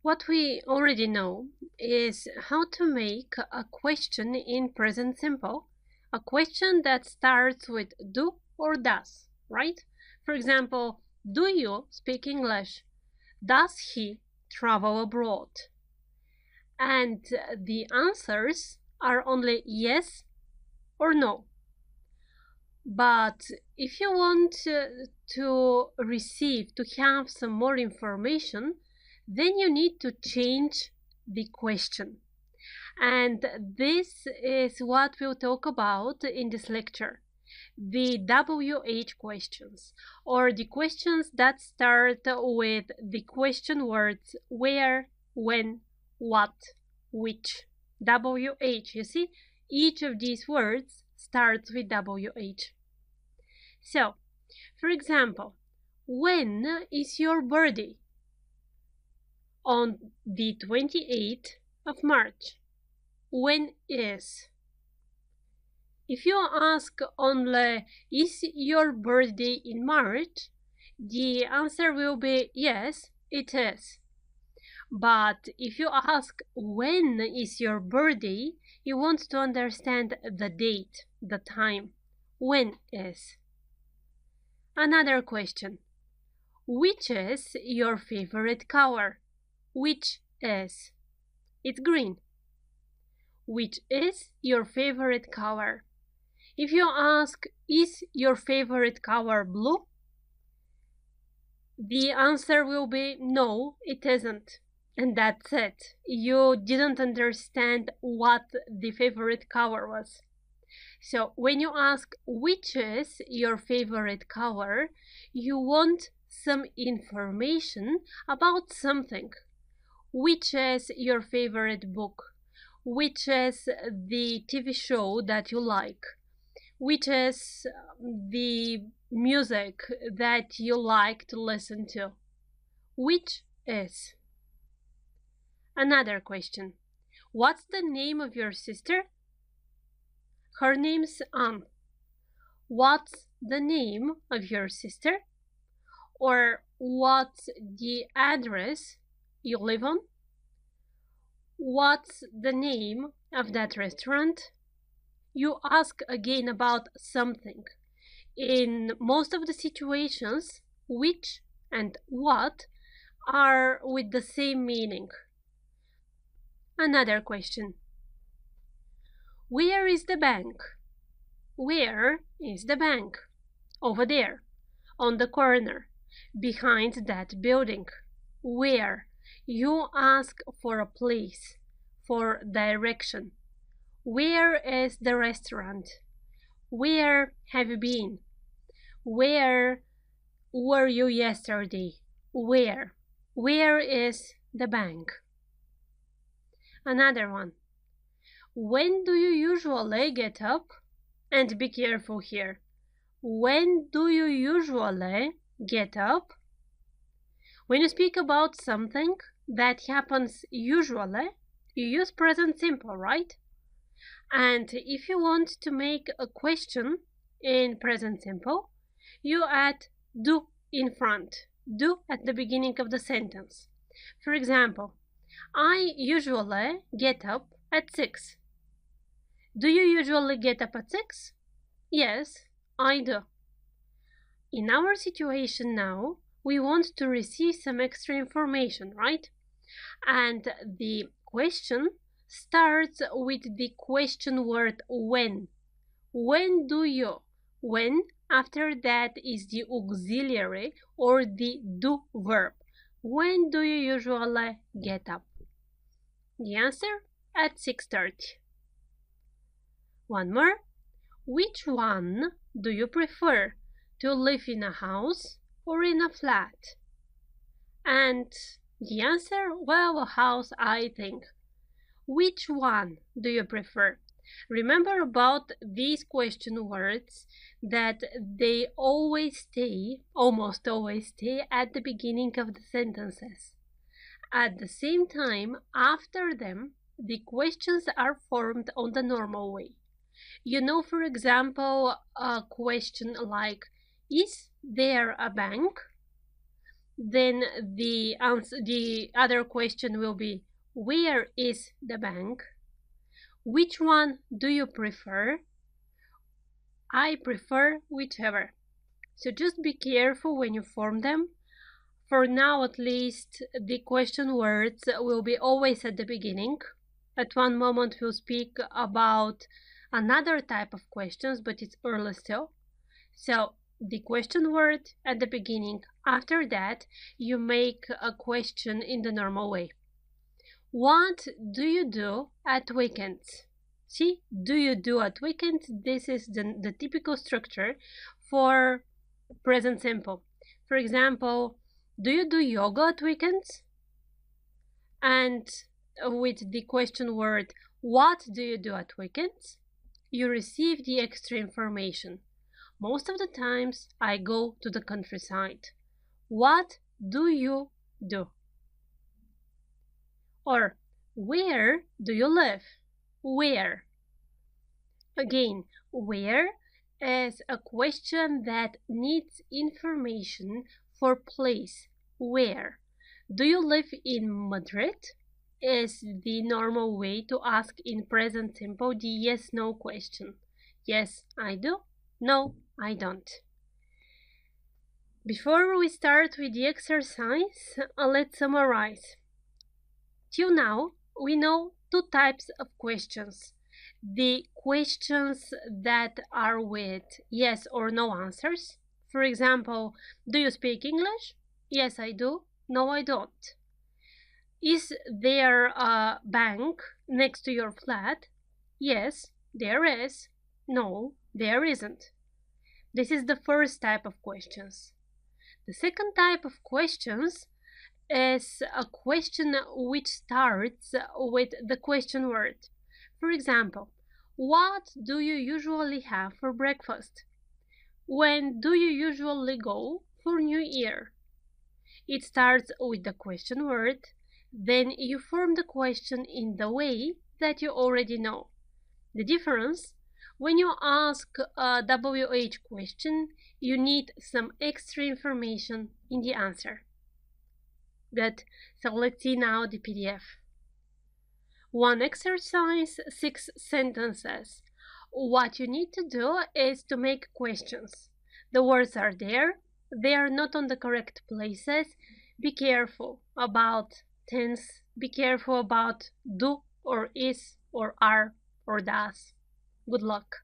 What we already know is how to make a question in present simple, a question that starts with do or does, right? For example, do you speak English? Does he travel abroad? And the answers are only yes or no. But if you want to have some more information, then you need to change the question. And this is what we'll talk about in this lecture. The WH questions, or the questions that start with the question words where, when, what, which. WH, you see, each of these words starts with WH. So, for example, when is your birthday? On the 28th of March. When is? If you ask only, is your birthday in March? The answer will be yes, it is. But if you ask, when is your birthday? You want to understand the date, the time. When is? Another question. Which is your favorite color? Which is? It's green. Which is your favorite color? If you ask, is your favorite color blue? The answer will be no, it isn't. And that's it. You didn't understand what the favorite color was. So when you ask which is your favorite color, you want some information about something. Which is your favorite book? Which is the TV show that you like? Which is the music that you like to listen to? Which is? Another question. What's the name of your sister? Her name's Anne. What's the name of your sister? Or what's the address you live on? What's the name of that restaurant? You ask again about something. In most of the situations, which and what are with the same meaning. Another question. Where is the bank? Where is the bank? Over there, on the corner, behind that building. Where? You ask for a place, for direction. Where is the restaurant? Where have you been? Where were you yesterday? Where? Where is the bank? Another one. When do you usually get up? And be careful here. When do you usually get up? When you speak about something that happens usually, you use present simple, right? And if you want to make a question in present simple, you add do in front, do at the beginning of the sentence. For example, I usually get up at 6. Do you usually get up at 6? Yes, I do. In our situation now, we want to receive some extra information, right? And the question starts with the question word when. When do you? When, after that is the auxiliary or the do verb. When do you usually get up? The answer, at 6:30. One more. Which one do you prefer, to live in a house or in a flat? And the answer, well, a house, I think. Which one do you prefer? Remember about these question words that they almost always stay at the beginning of the sentences. At the same time, after them, the questions are formed on the normal way. You know, for example, a question like, is there a bank? Then the other question will be, where is the bank? Which one do you prefer? I prefer whichever. So just be careful when you form them. For now, at least, the question words will be always at the beginning. At one moment, we'll speak about another type of questions, but it's early still. So the question word at the beginning. After that, you make a question in the normal way. What do you do at weekends? See, do you do at weekends? This is the typical structure for present simple. For example, do you do yoga at weekends? And with the question word, what do you do at weekends? You receive the extra information. Most of the times I go to the countryside. What do you do? Or where do you live? Where? Again, where is a question that needs information for place. Where? Do you live in Madrid? Is the normal way to ask in present simple the yes/no question. Yes, I do. No, I don't. Before we start with the exercise, let's summarize. Till now, we know two types of questions. The questions that are with yes or no answers. For example, do you speak English? Yes, I do. No, I don't. Is there a bank next to your flat? Yes, there is. No, there isn't. This is the first type of questions. The second type of questions is a question which starts with the question word. For example, what do you usually have for breakfast? When do you usually go for New Year? It starts with the question word, then you form the question in the way that you already know. The difference: when you ask a WH question, you need some extra information in the answer. Good. So let's see now the PDF. One exercise, 6 sentences. What you need to do is to make questions. The words are there. They are not on the correct places. Be careful about tense. Be careful about do or is or are or does. Good luck.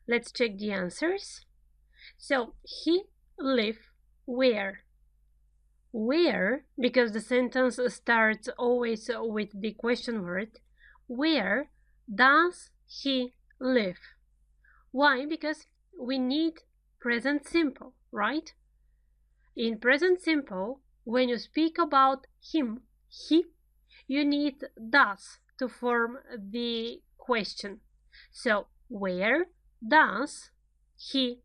Let's check the answers. So, he live where? Where, because the sentence starts always with the question word, where does he live? Why? Because we need present simple, right? In present simple, when you speak about him, he, you need does to form the question. So, where does he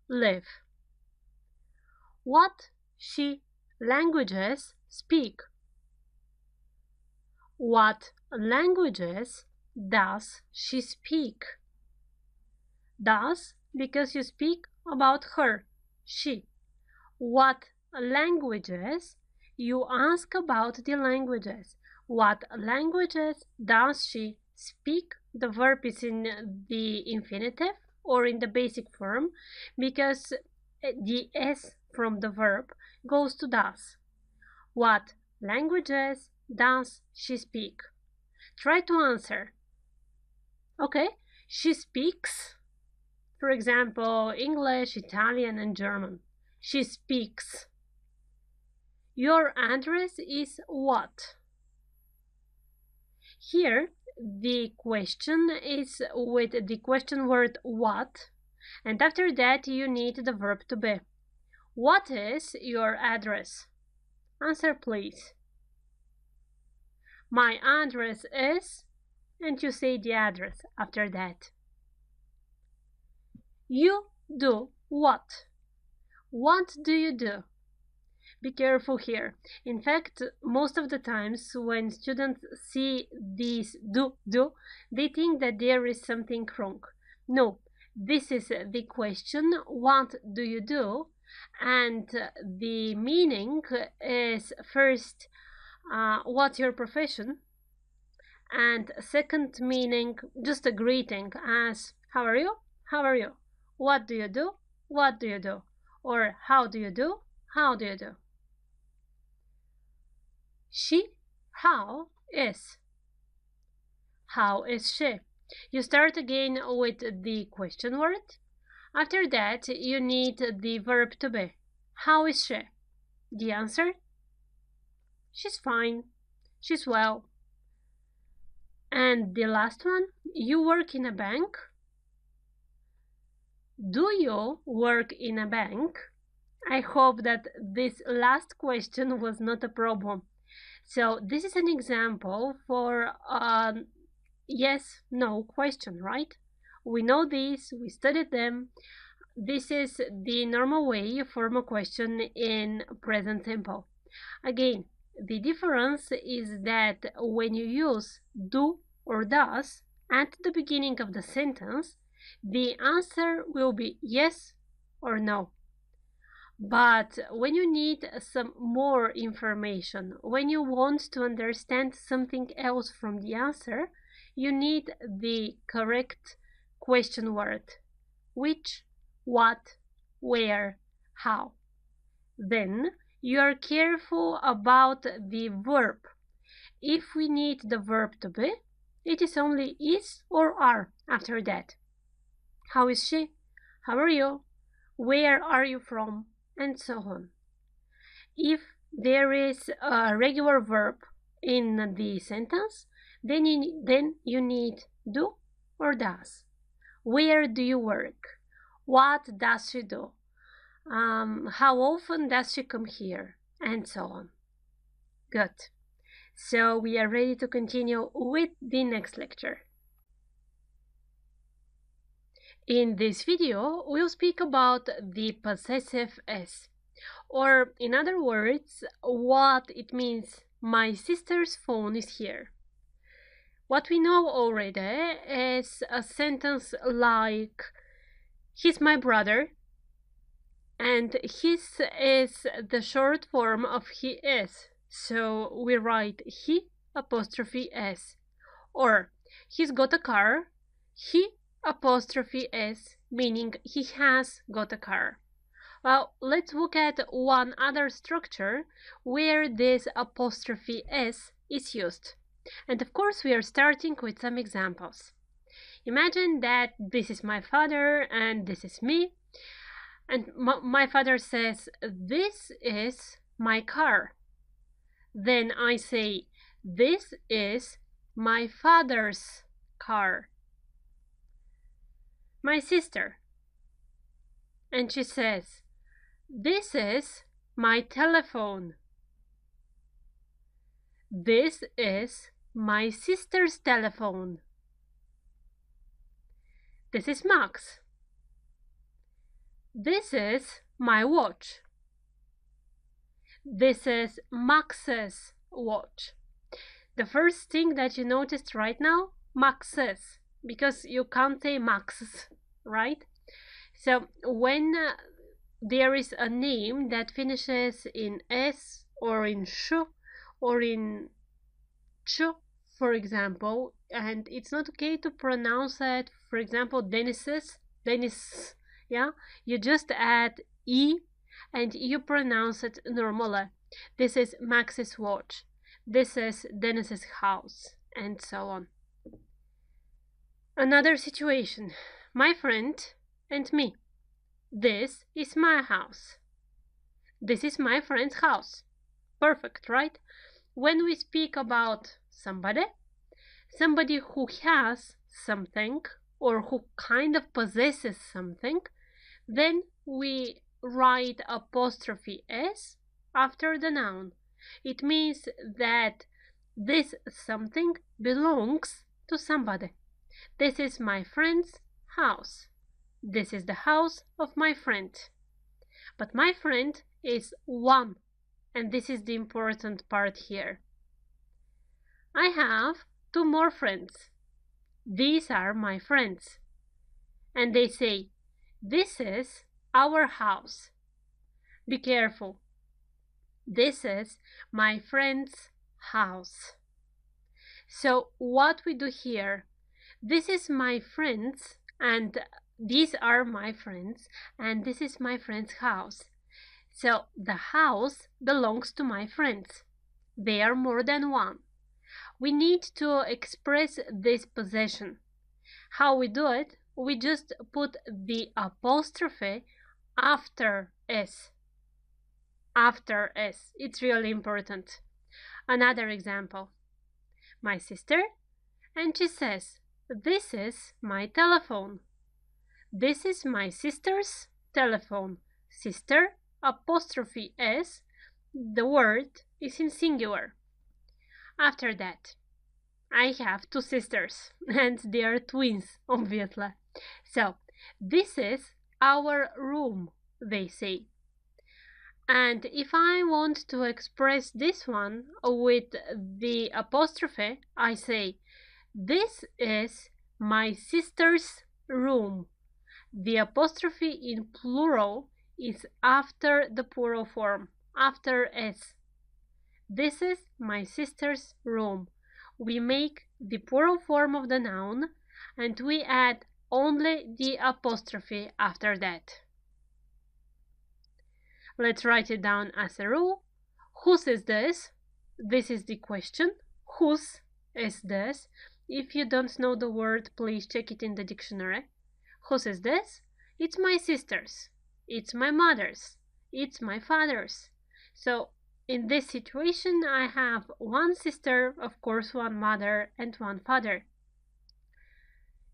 live? What she languages speak? What languages does she speak? Does, because you speak about her, she. What languages? You ask about the languages. What languages does she speak? The verb is in the infinitive or in the basic form because the S from the verb goes to does. What languages does she speak? Try to answer. Okay, she speaks, for example, English, Italian, and German. She speaks. Your address is what? Here, the question is with the question word what, and after that you need the verb to be. What is your address? Answer, please. My address is, and you say the address after that. You do what? What do you do? Be careful here. In fact, most of the times when students see this do, they think that there is something wrong. No, this is the question, what do you do? And the meaning is first, what's your profession? And second meaning, just a greeting as, how are you? How are you? What do you do? What do you do? Or how do you do? How do you do? She, how is? How is she? You start again with the question word. After that, you need the verb to be. How is she? The answer? She's fine. She's well. And the last one, you work in a bank? Do you work in a bank? I hope that this last question was not a problem. So this is an example for a yes, no question, right? We know this, we studied them. This is the normal way you form a question in present simple. Again, the difference is that when you use do or does at the beginning of the sentence, the answer will be yes or no. But when you need some more information, when you want to understand something else from the answer, you need the correct question word. Which, what, where, how. Then you are careful about the verb. If we need the verb to be, it is only is or are after that. How is she? How are you? Where are you from? And so on. if there is a regular verb in the sentence, then you need do or does. Where do you work? What does she do? How often does she come here? And so on. Good. So we are ready to continue with the next lecture. In this video, we'll speak about the possessive s, or in other words, what it means my sister's phone is here. What we know already is a sentence like he's my brother, and his is the short form of he is, so we write he apostrophe s, or he's got a car, he apostrophe s, meaning he has got a car. Well, let's look at one other structure where this apostrophe s is used. And of course, we are starting with some examples. Imagine that this is my father and this is me. And my father says, this is my car. Then I say, this is my father's car. My sister. And she says, this is my telephone. This is my sister's telephone. This is Max. This is my watch. This is Max's watch. The first thing that you noticed right now, Max's, because you can't say Max's, right? So when there is a name that finishes in S or in sh or in ch, for example, and it's not okay to pronounce it, for example, Dennis, yeah, you just add E and you pronounce it normally. This is Max's watch. This is Dennis's house, and so on. Another situation, my friend and me. This is my house. This is my friend's house. Perfect, right? When we speak about somebody who has something or who kind of possesses something, then we write apostrophe s after the noun. It means that this something belongs to somebody. This is my friend's house. This is the house of my friend. But my friend is one, and this is the important part here. I have two more friends. These are my friends. And they say, this is our house. Be careful. This is my friend's house. So what we do here, this is my friend's, and these are my friends, and this is my friend's house. So the house belongs to my friends. They are more than one. We need to express this possession. How we do it? We just put the apostrophe after s. After s. It's really important. Another example. My sister, and she says, this is my telephone. This is my sister's telephone. Sister, apostrophe s, the word is in singular. After that, I have two sisters, and they are twins, obviously. So, this is our room, they say. And if I want to express this one with the apostrophe, I say, this is my sister's room. The apostrophe in plural is after the plural form, after s. This is my sister's room. We make the plural form of the noun and we add only the apostrophe after that. Let's write it down as a rule. Whose is this? This is the question. Whose is this? If you don't know the word, please check it in the dictionary. Whose is this? It's my sister's. It's my mother's. It's my father's. So in this situation, I have one sister, of course, one mother, and one father.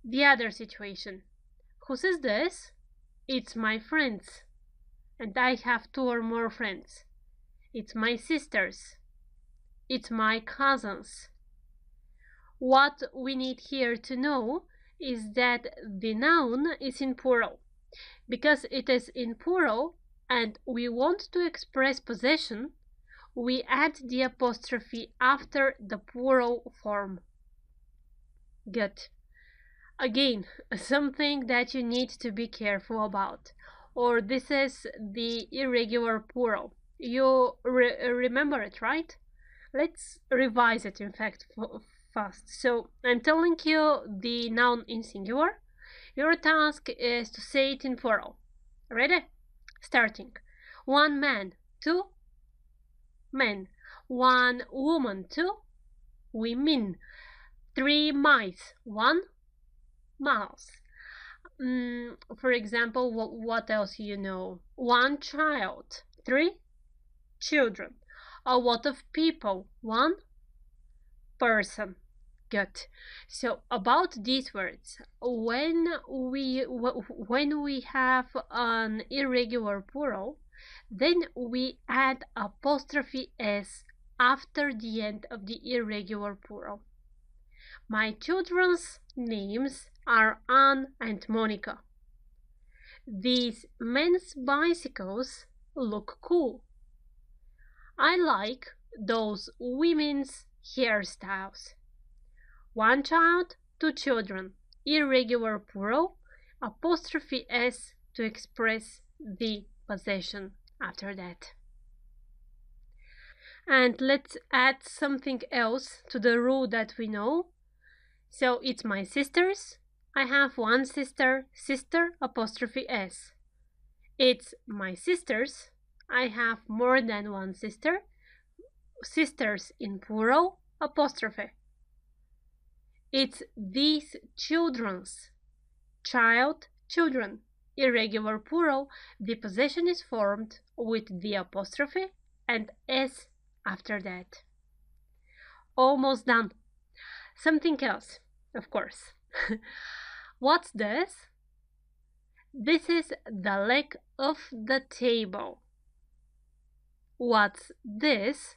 The other situation. Who says this? It's my friends. And I have 2 or more friends. It's my sisters. It's my cousins. What we need here to know is that the noun is in plural. Because it is in plural and we want to express possession, we add the apostrophe after the plural form. Good. Again, something that you need to be careful about. Or this is the irregular plural. You remember it, right? Let's revise it, in fact, fast. So I'm telling you the noun in singular. Your task is to say it in plural. Ready? Starting. 1 man, 2 men. 1 woman, 2 women. 3 mice, 1 mouse. For example, what else you know? 1 child, 3 children. A lot of people, 1 person. Good. So about these words, when we have an irregular plural, then we add apostrophe s after the end of the irregular plural. My children's names are Anne and Monica. These men's bicycles look cool. I like those women's hairstyles. 1 child, 2 children, irregular plural, apostrophe s to express the possession after that. And let's add something else to the rule that we know. So it's my sisters. I have 1 sister, sister apostrophe s. It's my sisters. I have more than 1 sister, sisters in plural, apostrophe. It's these children's, child, children, irregular plural. The possession is formed with the apostrophe and s after that. Almost done. Something else, of course. What's this? This is the leg of the table. What's this?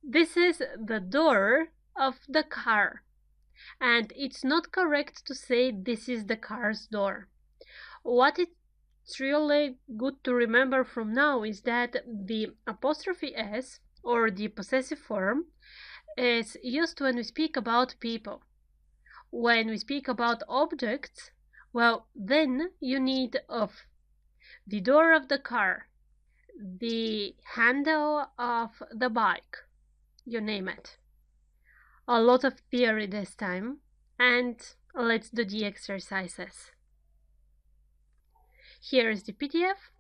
This is the door of the car. And it's not correct to say this is the car's door. What it's really good to remember from now is that the apostrophe s, or the possessive form, is used when we speak about people. When we speak about objects, well, then you need of. The door of the car, the handle of the bike, you name it. A lot of theory this time, and let's do the exercises. Here is the PDF.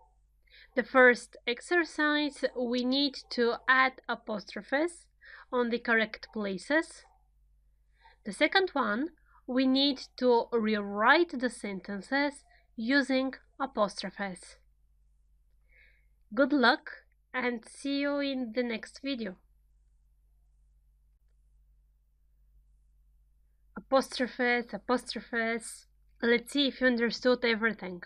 The first exercise, we need to add apostrophes on the correct places. The second one, we need to rewrite the sentences using apostrophes. Good luck and see you in the next video. Apostrophes. Let's see if you understood everything.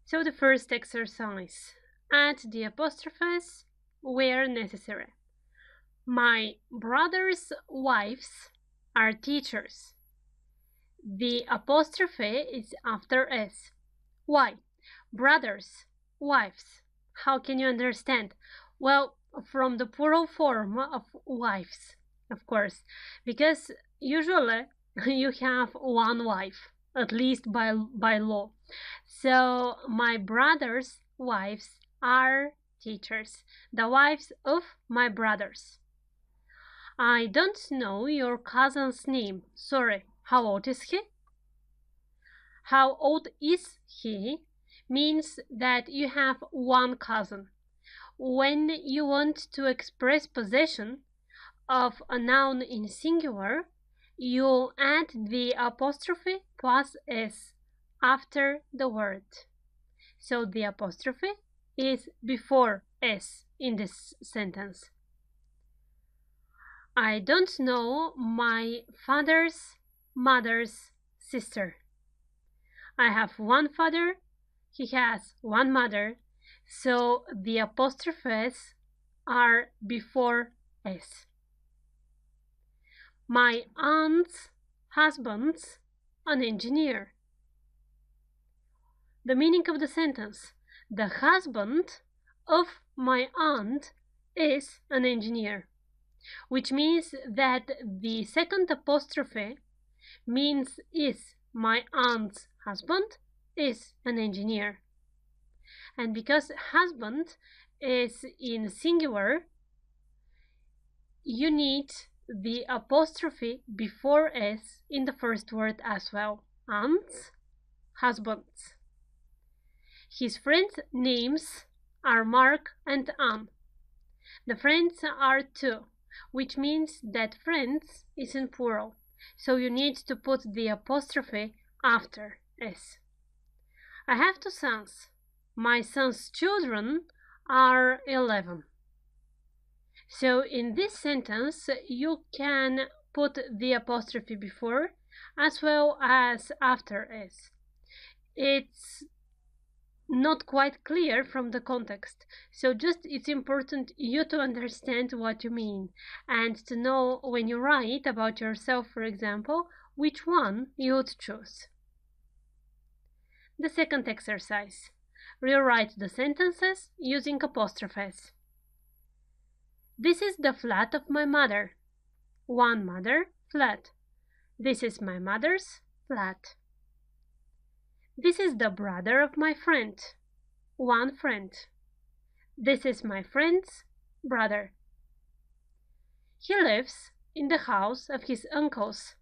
So the first exercise, add the apostrophes where necessary. My brother's wives are teachers. The apostrophe is after s. Why? Brothers, wives. How can you understand? Well, from the plural form of wives, of course, because usually you have 1 wife, at least by law. So my brother's wives are teachers, the wives of my brothers. I don't know your cousin's name. Sorry, how old is he? How old is he means that you have 1 cousin. When you want to express possession of a noun in singular, you'll add the apostrophe plus s after the word. So the apostrophe is before S in this sentence. I don't know my father's mother's sister. I have one father, he has one mother, so the apostrophes are before S. My aunt's husband's an engineer. The meaning of the sentence: the husband of my aunt is an engineer, which means that the second apostrophe means is my aunt's husband is an engineer. And because husband is in singular, you need the apostrophe before S in the first word as well. Aunt's, husband's. His friends' names are Mark and Anne. The friends are two, which means that friends is in plural, so you need to put the apostrophe after S. I have two sons. My son's children are 11. So in this sentence, you can put the apostrophe before as well as after S. It's not quite clear from the context, so just it's important you to understand what you mean and to know when you write about yourself, for example, which one you would choose. The second exercise: rewrite the sentences using apostrophes. This is the flat of my mother. One mother, flat. This is my mother's flat. This is the brother of my friend. One friend. This is my friend's brother. He lives in the house of his uncles.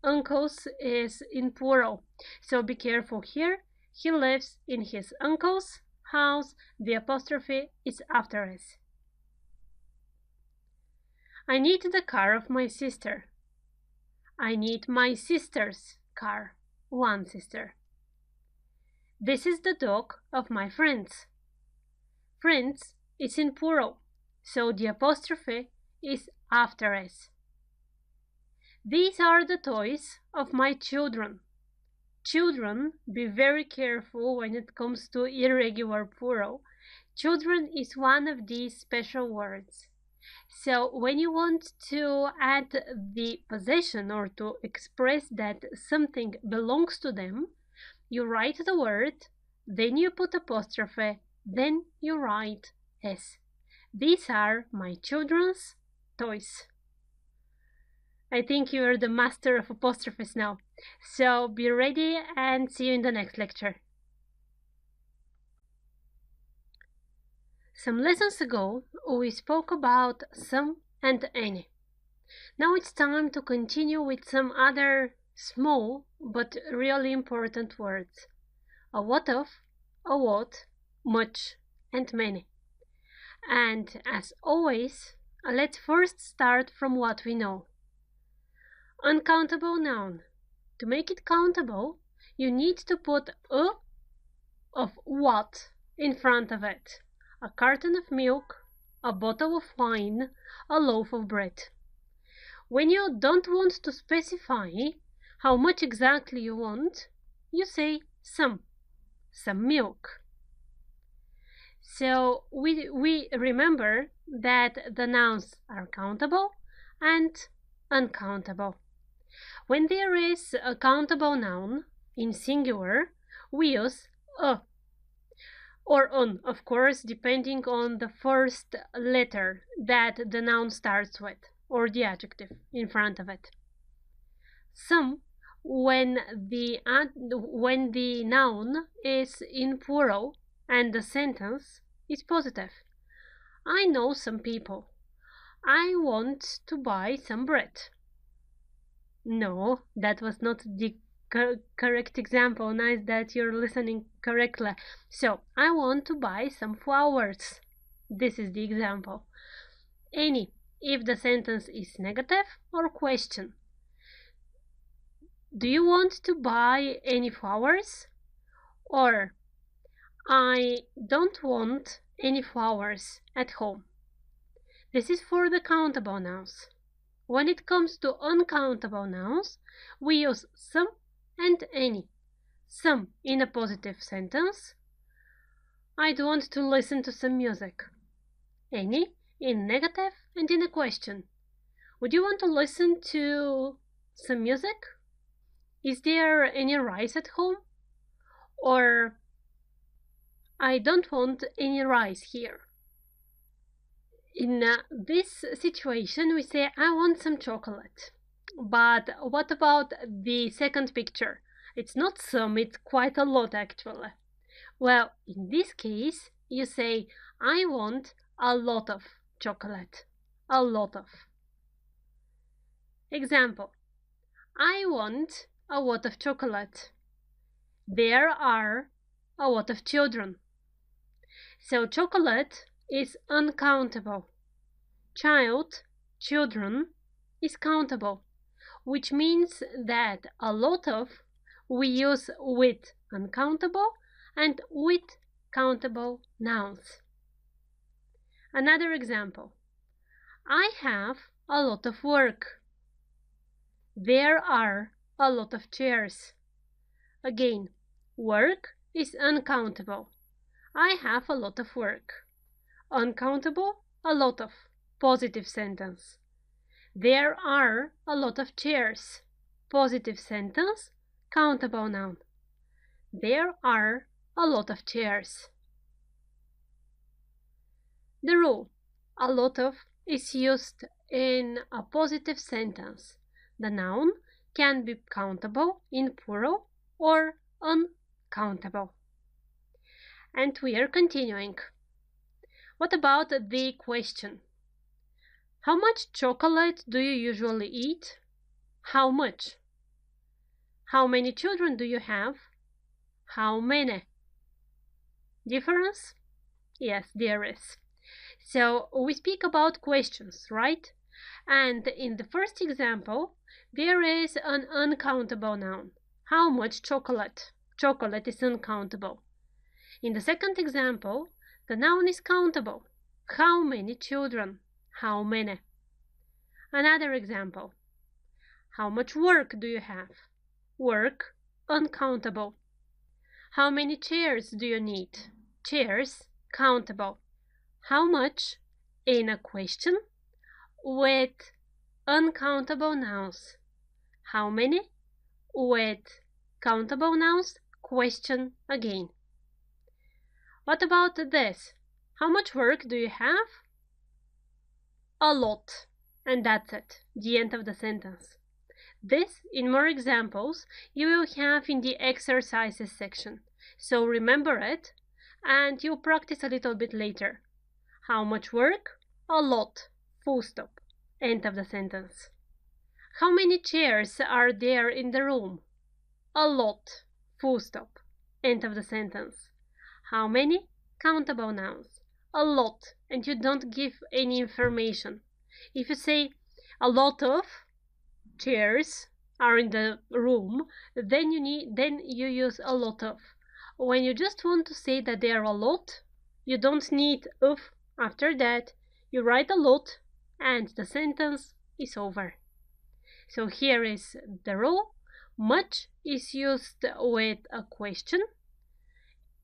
Uncles is in plural, so be careful here. He lives in his uncle's house. The apostrophe is after S. I need the car of my sister. I need my sister's car. One sister. This is the dog of my friends. Friends is in plural, so the apostrophe is after S. These are the toys of my children. Children, be very careful when it comes to irregular plural. Children is one of these special words. So when you want to add the possession or to express that something belongs to them, you write the word, then you put apostrophe, then you write S. These are my children's toys. I think you are the master of apostrophes now. So be ready and see you in the next lecture. Some lessons ago, we spoke about some and any. Now it's time to continue with some other small but really important words. A lot of, a lot, much, and many. And as always, let's first start from what we know. Uncountable noun. To make it countable, you need to put a of what in front of it. A carton of milk, a bottle of wine, a loaf of bread. When you don't want to specify how much exactly you want, you say some milk. So we remember that the nouns are countable and uncountable. When there is a countable noun in singular, we use a or on, of course, depending on the first letter that the noun starts with, or the adjective in front of it. Some when the noun is in plural and the sentence is positive. I know some people. I want to buy some bread. No, that was not the correct example. Nice that you're listening correctly. So, I want to buy some flowers. This is the example. Any, if the sentence is negative or question. Do you want to buy any flowers? Or, I don't want any flowers at home. This is for the countable nouns. When it comes to uncountable nouns, we use some and any. Some in a positive sentence. I'd want to listen to some music. Any in negative and in a question. Would you want to listen to some music? Is there any rice at home? Or I don't want any rice here. In this situation, we say, I want some chocolate. But what about the second picture? It's not some, it's quite a lot actually. Well, in this case, you say, I want a lot of chocolate. A lot of. Example, I want a lot of chocolate. There are a lot of children. So chocolate is uncountable. Child, children, is countable, which means that a lot of we use with uncountable and with countable nouns. Another example. I have a lot of work. There are a lot of chairs. Again, work is uncountable. I have a lot of work. Uncountable, a lot of. Positive sentence. There are a lot of chairs. Positive sentence, countable noun. There are a lot of chairs. The rule, a lot of, is used in a positive sentence. The noun can be countable in plural or uncountable. And we are continuing. What about the question? How much chocolate do you usually eat? How much? How many children do you have? How many? Difference? Yes, there is. So we speak about questions, right? And in the first example, there is an uncountable noun. How much chocolate? Chocolate is uncountable. In the second example, the noun is countable. How many children? How many? Another example. How much work do you have? Work, uncountable. How many chairs do you need? Chairs, countable. How much in a question with uncountable nouns. How many with countable nouns, question again. What about this? How much work do you have? A lot. And that's it, the end of the sentence. This, in more examples, you will have in the exercises section. So remember it, and you'll practice a little bit later. How much work? A lot. Full stop. End of the sentence. How many chairs are there in the room? A lot. Full stop. End of the sentence. How many? Countable nouns. A lot, and you don't give any information. If you say a lot of chairs are in the room, then you use a lot of. When you just want to say that there are a lot, you don't need of after that. You write a lot and the sentence is over. So here is the rule. Much is used with a question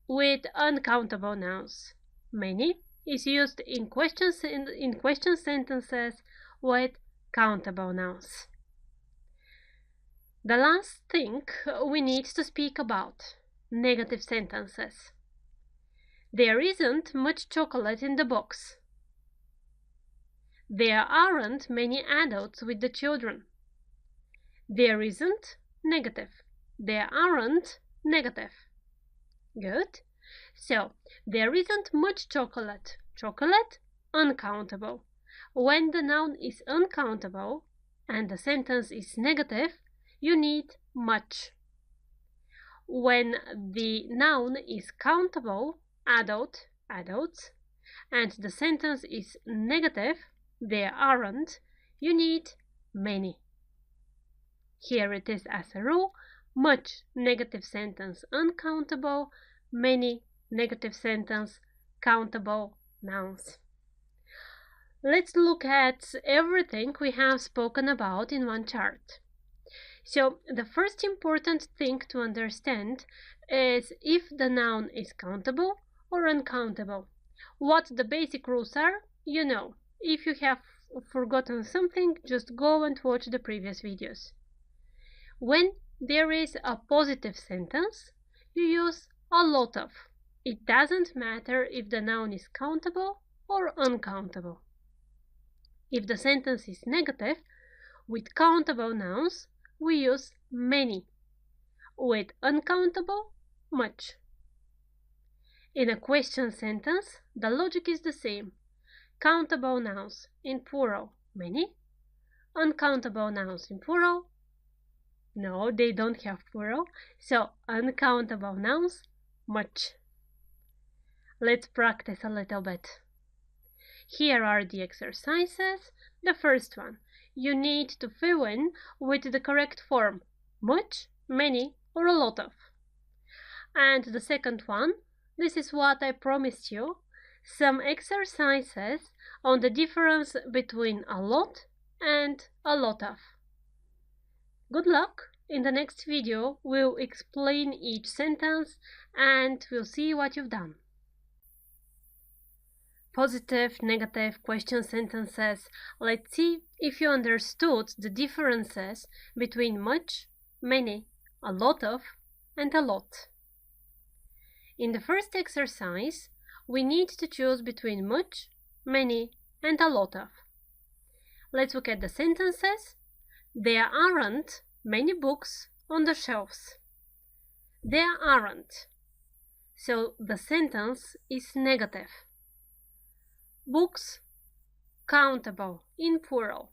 with uncountable nouns. Many is used in question sentences with countable nouns. The last thing we need to speak about, negative sentences. There isn't much chocolate in the box. There aren't many adults with the children. There isn't, negative. There aren't, negative. Good. So, there isn't much chocolate. Chocolate, uncountable. When the noun is uncountable and the sentence is negative, you need much. When the noun is countable, adult, adults, and the sentence is negative, there aren't, you need many. Here it is as a rule, much, negative sentence, uncountable, many, negative sentence, countable nouns. Let's look at everything we have spoken about in one chart. So the first important thing to understand is if the noun is countable or uncountable. What the basic rules are, you know. If you have forgotten something, just go and watch the previous videos. When there is a positive sentence, you use a lot of. It doesn't matter if the noun is countable or uncountable. If the sentence is negative, with countable nouns, we use many. With uncountable, much. In a question sentence, the logic is the same. Countable nouns in plural, many. Uncountable nouns in plural, no, they don't have plural. So, uncountable nouns, much. Let's practice a little bit. Here are the exercises. The first one, you need to fill in with the correct form, much, many, or a lot of. And the second one, this is what I promised you, some exercises on the difference between a lot and a lot of. Good luck! In the next video, we'll explain each sentence and we'll see what you've done. Positive, negative, question sentences. Let's see if you understood the differences between much, many, a lot of, and a lot. In the first exercise, we need to choose between much, many, and a lot of. Let's look at the sentences. There aren't many books on the shelves. There aren't. So the sentence is negative. Books, countable in plural.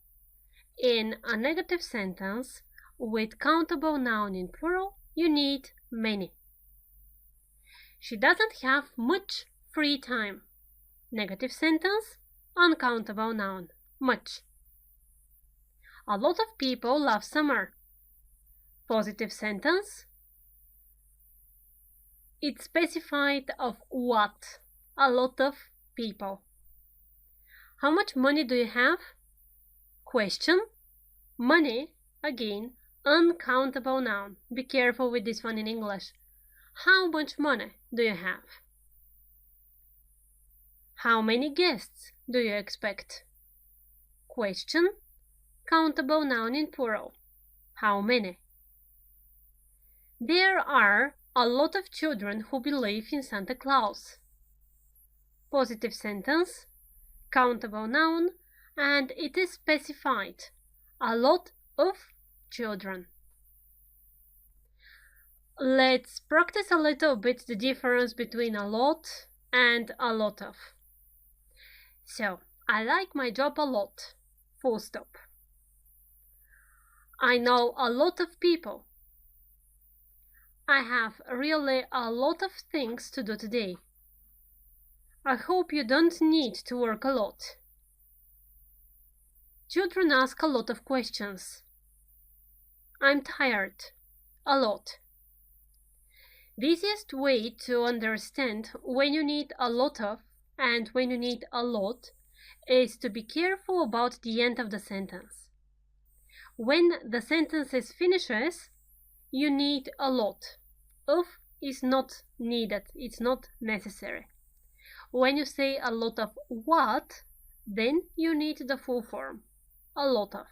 In a negative sentence with countable noun in plural, you need many. She doesn't have much free time. Negative sentence, uncountable noun, much. A lot of people love summer. Positive sentence, it's specified of what? A lot of people. How much money do you have? Question, money, again, uncountable noun. Be careful with this one in English. How much money do you have? How many guests do you expect? Question, countable noun in plural. How many? There are a lot of children who believe in Santa Claus. Positive sentence, countable noun, and it is specified. A lot of children. Let's practice a little bit the difference between a lot and a lot of. So, I like my job a lot. Full stop. I know a lot of people. I have really a lot of things to do today. I hope you don't need to work a lot. Children ask a lot of questions. I'm tired. A lot. The easiest way to understand when you need a lot of and when you need a lot is to be careful about the end of the sentence. When the sentence finishes, you need a lot. Of is not needed, it's not necessary. When you say a lot of what, then you need the full form, a lot of.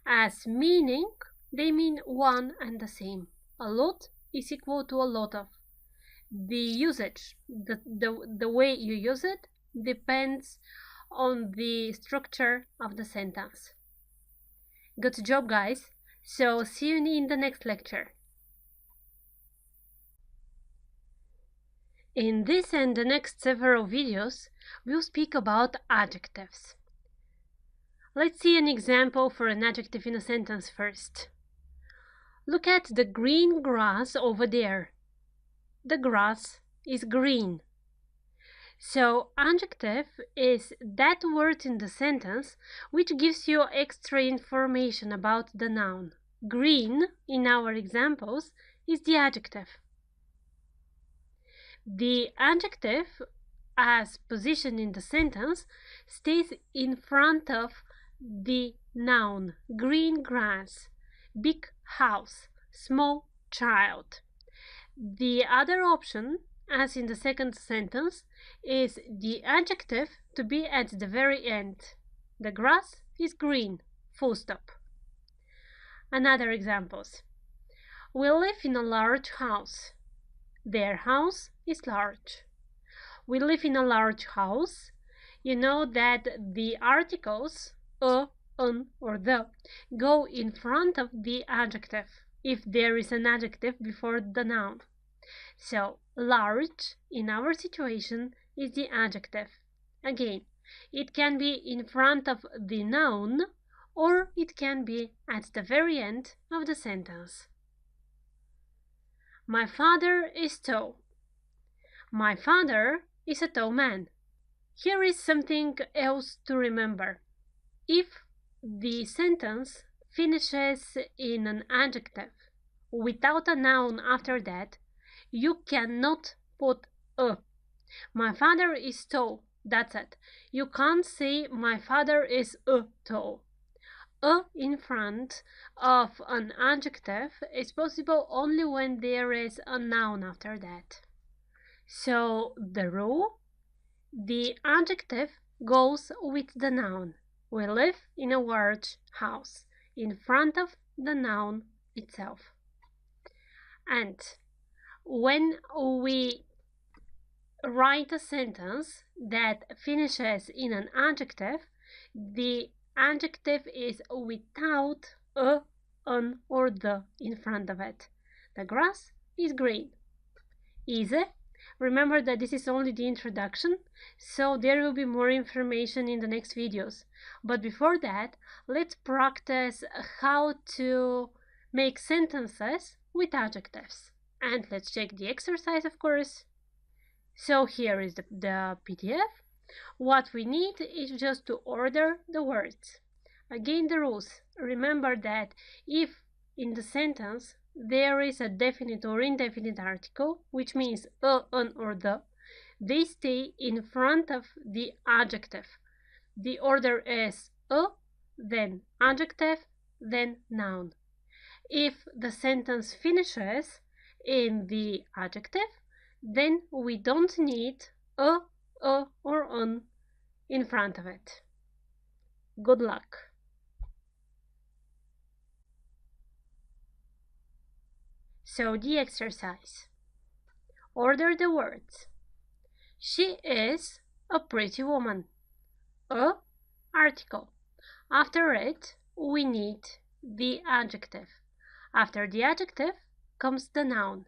As meaning, they mean one and the same. A lot is equal to a lot of. The usage, the way you use it, depends on the structure of the sentence. Good job, guys. So see you in the next lecture. In this and the next several videos, we'll speak about adjectives. Let's see an example for an adjective in a sentence first. Look at the green grass over there. The grass is green. So, adjective is that word in the sentence which gives you extra information about the noun. Green, in our examples, is the adjective. The adjective, as positioned in the sentence, stays in front of the noun: green grass, big house, small child. The other option, as in the second sentence, is the adjective to be at the very end. The grass is green, full stop. Another examples. We live in a large house. Their house is large. We live in a large house. You know that the articles a, an, or the go in front of the adjective if there is an adjective before the noun. So, large in our situation is the adjective. Again, it can be in front of the noun or it can be at the very end of the sentence. My father is tall. My father is a tall man. Here is something else to remember. If the sentence finishes in an adjective without a noun after that, you cannot put a. My father is tall. That's it. You can't say my father is tall. A in front of an adjective is possible only when there is a noun after that. So the rule: the adjective goes with the noun. We live in a large house in front of the noun itself. And when we write a sentence that finishes in an adjective, the adjective is without a, an, or the in front of it. The grass is green. Easy? Remember that this is only the introduction, so there will be more information in the next videos. But before that, let's practice how to make sentences with adjectives. And let's check the exercise, of course. So here is the PDF. What we need is just to order the words. Again, the rules. Remember that if in the sentence there is a definite or indefinite article, which means a, an, or the, they stay in front of the adjective. The order is a, then adjective, then noun. If the sentence finishes in the adjective, then we don't need a, or an in front of it. Good luck! So the exercise. Order the words. She is a pretty woman. A, article. After it, we need the adjective. After the adjective comes the noun.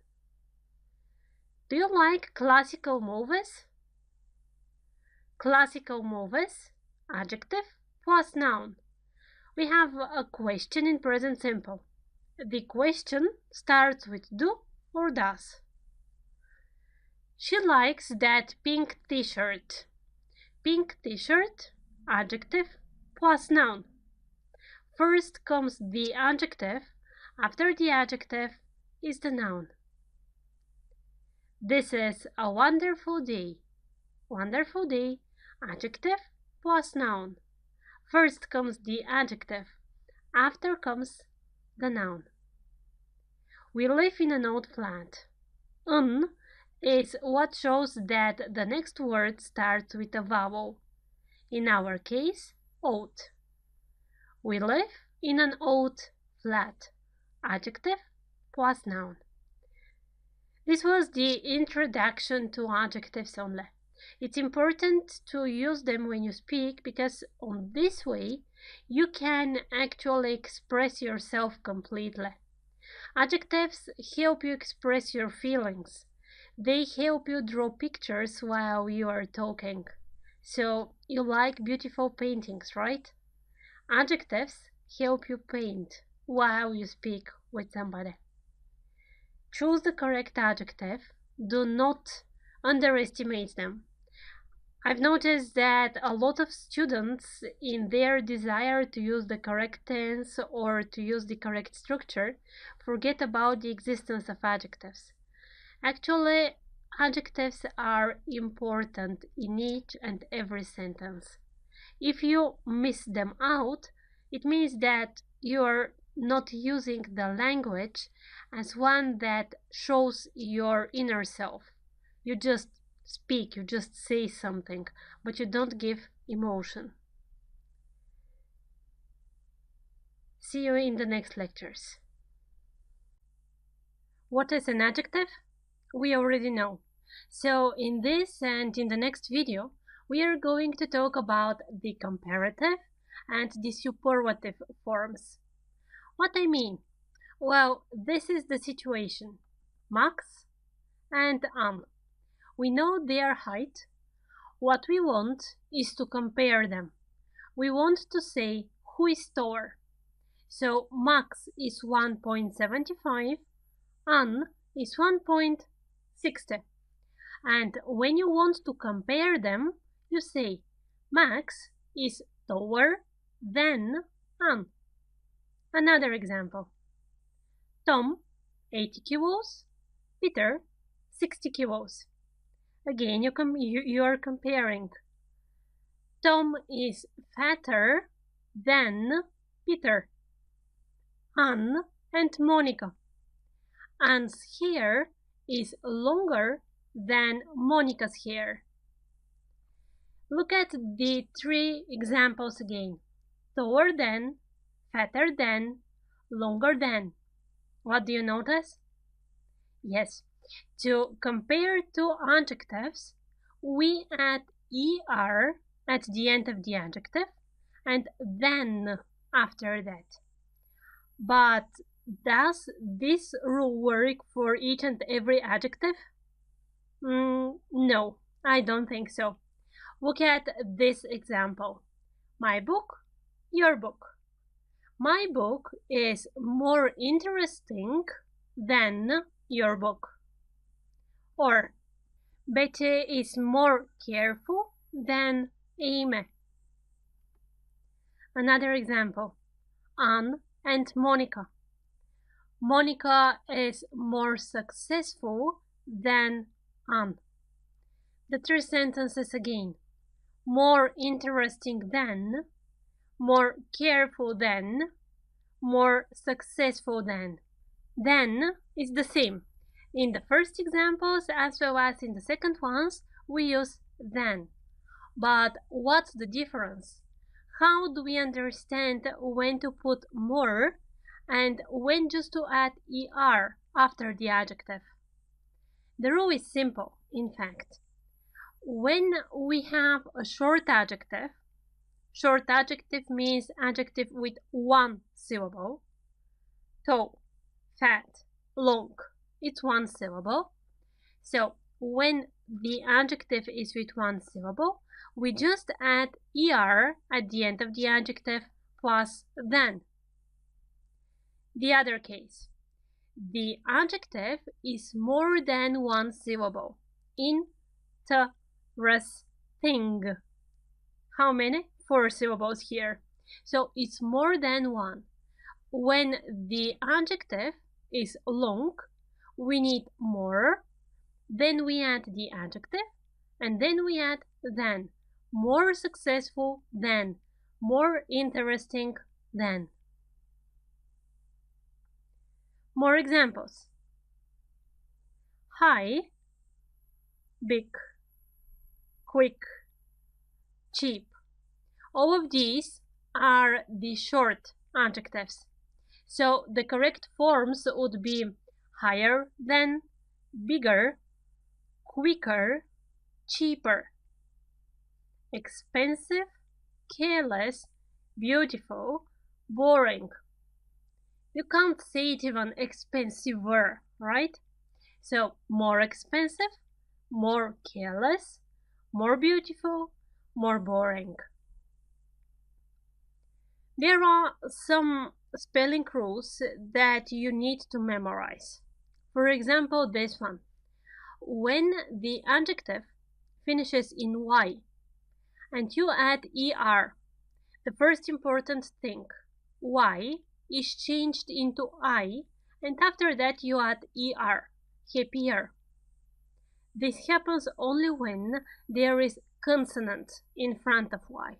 Do you like classical movies? Classical movies, adjective plus noun. We have a question in present simple. The question starts with do or does. She likes that pink t-shirt. Pink t-shirt, adjective plus noun. First comes the adjective. After the adjective is the noun. This is a wonderful day. Wonderful day, adjective plus noun. First comes the adjective. After comes the noun. We live in an old flat. Is what shows that the next word starts with a vowel. In our case, old. We live in an old flat. Adjective plus noun. This was the introduction to adjectives only. It's important to use them when you speak because on this way you can actually express yourself completely. Adjectives help you express your feelings. They help you draw pictures while you are talking. So you like beautiful paintings, right? Adjectives help you paint while you speak with somebody. Choose the correct adjective. Do not underestimate them. I've noticed that a lot of students, in their desire to use the correct tense or to use the correct structure, forget about the existence of adjectives. Actually, Adjectives are important in each and every sentence. If you miss them out, it means that you're not using the language as one that shows your inner self. You just speak, you just say something, but you don't give emotion. See you in the next lectures. What is an adjective? We already know. So in this and in the next video, we are going to talk about the comparative and the superlative forms. What I mean? Well, this is the situation. Max and Anne. We know their height. What we want is to compare them. We want to say who is taller. So Max is 1.75, Anne is 1.60. And when you want to compare them, you say Max is taller than Anne. Another example. Tom, 80 kilos, Peter, 60 kilos. Again, you are comparing. Tom is fatter than Peter. Anne and Monica. Anne's hair is longer than Monica's hair. Look at the three examples again. Taller than, fatter than, longer than. What do you notice? Yes, to compare two adjectives, we add er at the end of the adjective and then after that. But does this rule work for each and every adjective? No, I don't think so. Look at this example. My book, your book. My book is more interesting than your book. Or, Betty is more careful than Amy. Another example. Anne and Monica. Monica is more successful than Anne. The three sentences again. More interesting than, more careful than, more successful than. Then is the same. In the first examples as well as in the second ones, we use than. But what's the difference? How do we understand when to put more and when just to add er after the adjective? The rule is simple, in fact. When we have a short adjective means adjective with one syllable. Tall, fat, long, it's one syllable. So when the adjective is with one syllable, we just add er at the end of the adjective plus than. The other case. The adjective is more than one syllable. Interesting. How many? 4 syllables here. So it's more than one. When the adjective is long, we need more, then we add the adjective, and then we add than. More successful than, more interesting than. More examples. High, big, quick, cheap. All of these are the short adjectives. So the correct forms would be higher than, bigger, quicker, cheaper, expensive, careless, beautiful, boring. You can't say it even expensiver, right? So more expensive, more careless, more beautiful, more boring. There are some spelling rules that you need to memorize. For example, this one. When the adjective finishes in y and you add er, the first important thing, y is changed into I, and after that you add er, happier. This happens only when there is consonant in front of Y.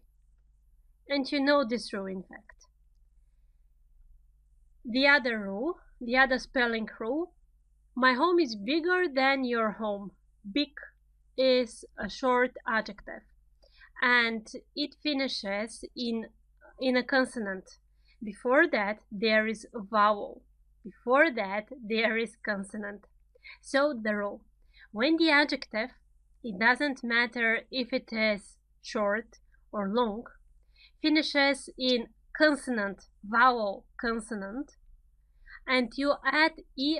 And you know this rule, in fact. The other rule, the other spelling rule, my home is bigger than your home. Big is a short adjective, and it finishes in a consonant. Before that, there is a vowel. Before that, there is consonant. So the rule, when the adjective, it doesn't matter if it is short or long, finishes in consonant, vowel, consonant, and you add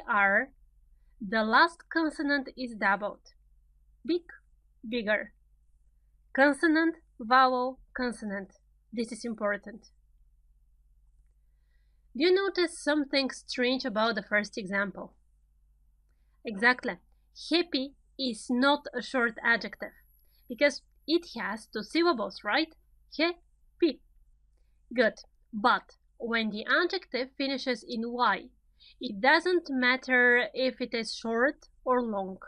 er, the last consonant is doubled. Big, bigger. Consonant, vowel, consonant. This is important. Do you notice something strange about the first example? Exactly. Happy is not a short adjective because it has two syllables, right? Happy. Good. But when the adjective finishes in Y, it doesn't matter if it is short or long.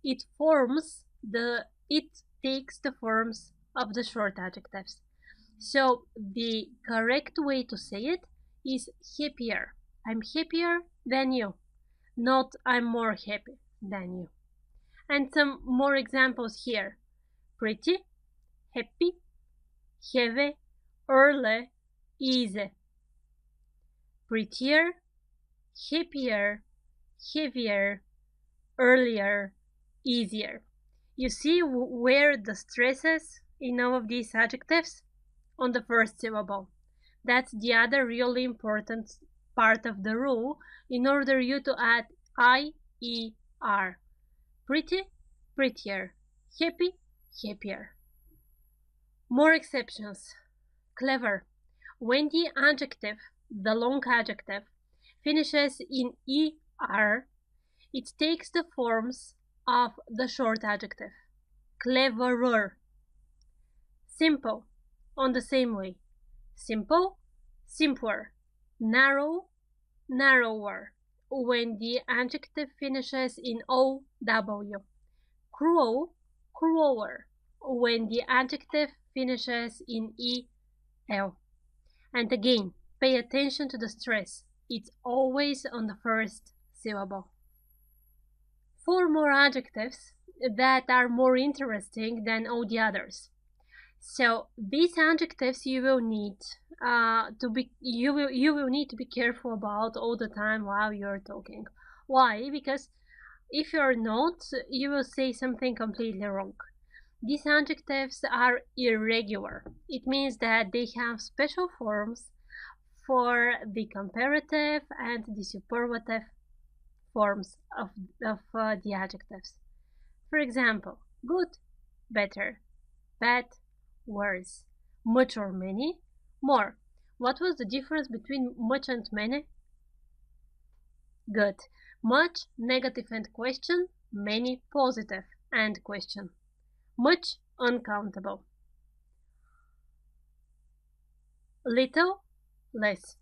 It takes the forms of the short adjectives. So the correct way to say it is happier. I'm happier than you, not I'm more happy than you. And some more examples here. Pretty, happy, heavy, early, easy. Prettier, happier, heavier, earlier, easier. You see where the stress is in all of these adjectives? On the first syllable. That's the other really important part of the rule in order you to add IER. Pretty, prettier. Happy, happier. More exceptions. Clever. When the adjective, the long adjective, finishes in ER, it takes the forms of the short adjective. Cleverer. Simple, on the same way. Simple, simpler. Narrow, narrower. When the adjective finishes in OW. Cruel, crueler. When the adjective finishes in EL. And again, pay attention to the stress. It's always on the first syllable. 4 more adjectives that are more interesting than all the others. So these adjectives you will need you will need to be careful about all the time while you're talking. Why? Because if you're not, you will say something completely wrong. These adjectives are irregular. It means that they have special forms for the comparative and the superlative forms of the adjectives. For example, good, better, bad, worse, much or many, more. What was the difference between much and many? Good. Much, negative and question, many, positive and question. Much, uncountable. Little, less.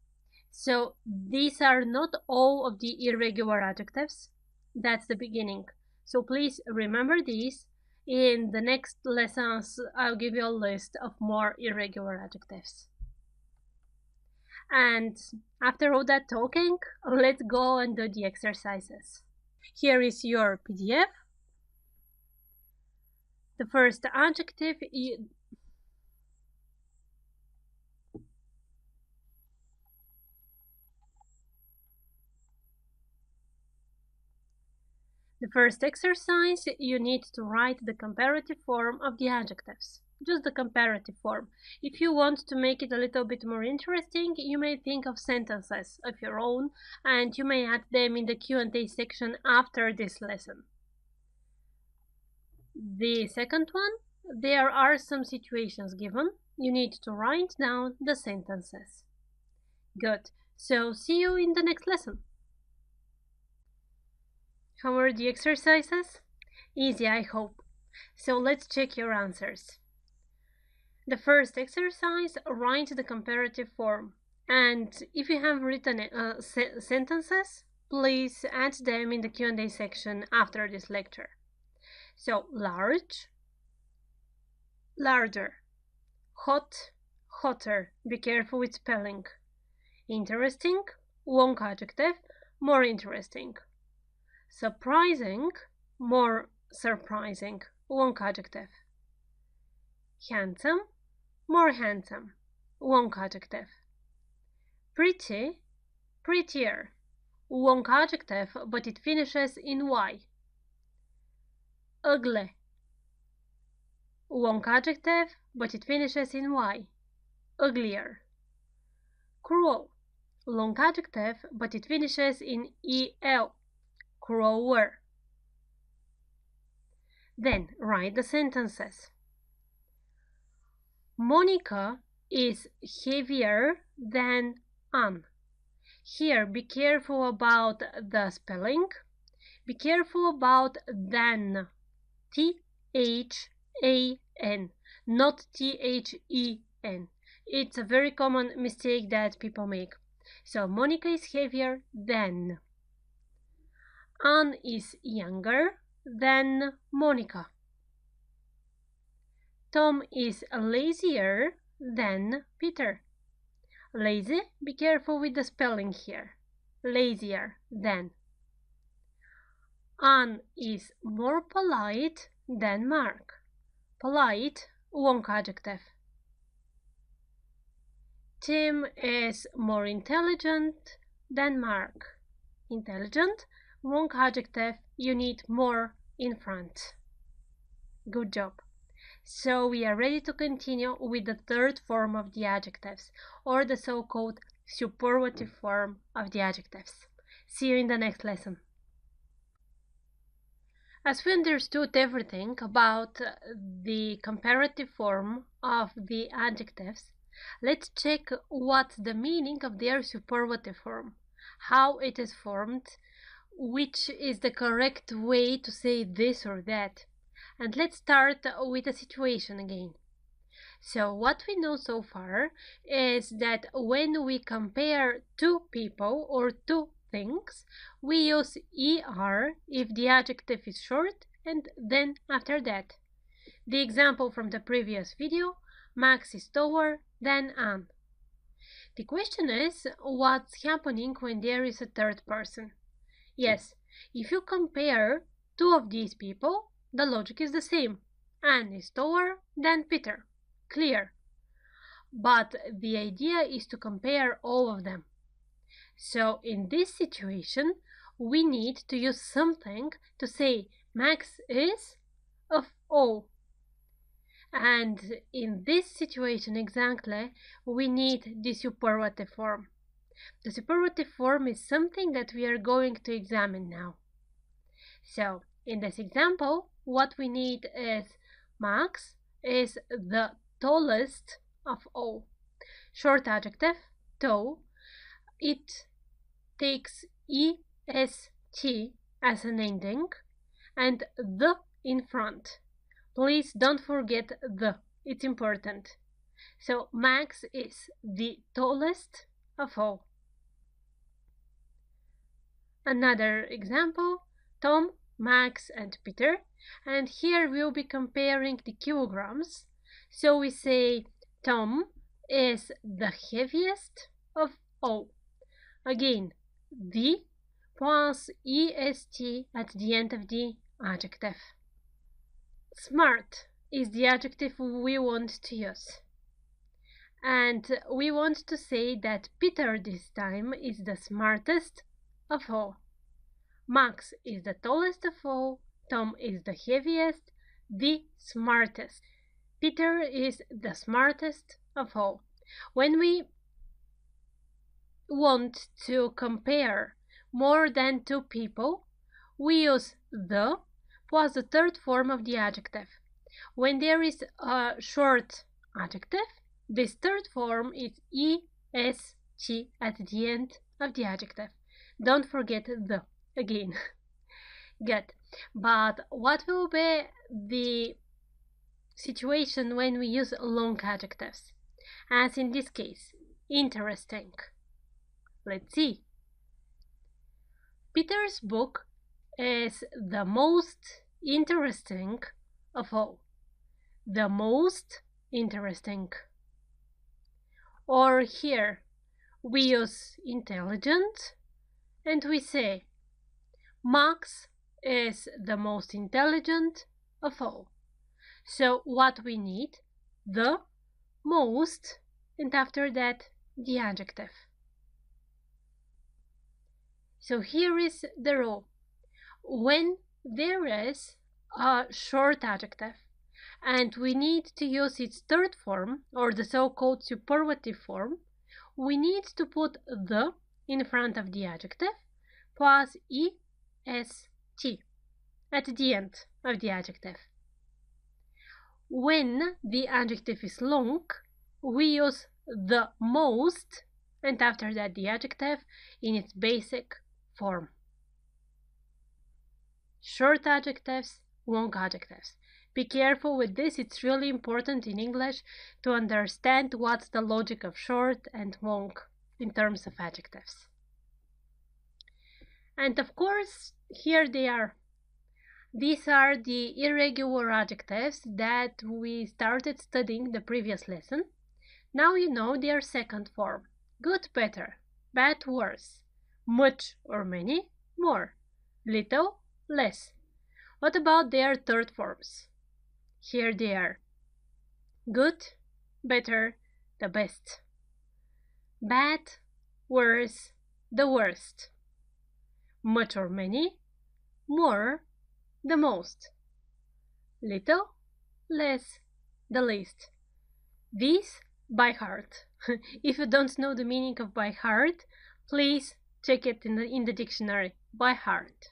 So these are not all of the irregular adjectives. That's the beginning. So please remember these. In the next lessons, I'll give you a list of more irregular adjectives. And after all that talking, let's go and do the exercises. Here is your PDF. The first adjective The first exercise, you need to write the comparative form of the adjectives. Just the comparative form. If you want to make it a little bit more interesting, you may think of sentences of your own, and you may add them in the Q&A section after this lesson. The second one, there are some situations given. You need to write down the sentences. Good. So see you in the next lesson. How are the exercises? Easy, I hope. So let's check your answers. The first exercise, write the comparative form. And if you have written sentences, please add them in the Q&A section after this lecture. So large, larger. Hot, hotter. Be careful with spelling. Interesting, long adjective, more interesting. Surprising, more surprising, long adjective. Handsome, more handsome, long adjective. Pretty, prettier, long adjective, but it finishes in Y. Ugly, long adjective, but it finishes in Y. Uglier. Cruel, long adjective, but it finishes in EL. Crueler. Then write the sentences. Monica is heavier than Anne. Here, be careful about the spelling. Be careful about than. T-H-A-N, not T-H-E-N. It's a very common mistake that people make. So, Monica is heavier than. Anne is younger than Monica. Tom is lazier than Peter. Lazy, be careful with the spelling here. Lazier than. Anne is more polite than Mark. Polite, long adjective. Tim is more intelligent than Mark. Intelligent, long adjective, you need more in front. Good job. So we are ready to continue with the third form of the adjectives, or the so-called superlative form of the adjectives. See you in the next lesson. As we understood everything about the comparative form of the adjectives, let's check what's the meaning of their superlative form, how it is formed, which is the correct way to say this or that. And let's start with a situation again. So what we know so far is that when we compare two people or two things, we use ER if the adjective is short and then after that. The example from the previous video, Max is taller than Anne. The question is, what's happening when there is a third person? Yes, if you compare two of these people, the logic is the same. Anne is taller than Peter. Clear. But the idea is to compare all of them. So in this situation, we need to use something to say Max is of all. And in this situation exactly, we need the superlative form. The superlative form is something that we are going to examine now. So, in this example, what we need is Max is the tallest of all. Short adjective, tall. It takes EST as an ending and the in front. Please don't forget the, it's important. So Max is the tallest of all. Another example, Tom, Max, and Peter. And here we'll be comparing the kilograms. So we say Tom is the heaviest of all. Again, the plus est at the end of the adjective. Smart is the adjective we want to use. And we want to say that Peter this time is the smartest of all. Max is the tallest of all. Tom is the heaviest, the smartest. Peter is the smartest of all. When we want to compare more than two people, we use the plus the third form of the adjective. When there is a short adjective, this third form is est at the end of the adjective. Don't forget the again. Good. But what will be the situation when we use long adjectives? As in this case, interesting. Let's see. Peter's book is the most interesting of all, the most interesting. Or here, we use intelligent and we say Max is the most intelligent of all. So what we need, the most, and after that the adjective. So here is the rule. When there is a short adjective and we need to use its third form, or the so-called superlative form, we need to put the in front of the adjective plus est at the end of the adjective. When the adjective is long, we use the most and after that the adjective in its basic form. Short adjectives, long adjectives. Be careful with this, it's really important in English to understand what's the logic of short and long in terms of adjectives. And of course, here they are. These are the irregular adjectives that we started studying the previous lesson. Now you know their second form. Good, better. Bad, worse. Much or many, more. Little, less. What about their third forms? Here they are. Good, better, the best. Bad, worse, the worst. Much or many, more, the most. Little, less, the least. These by heart. If you don't know the meaning of by heart, please check it in the dictionary. By heart.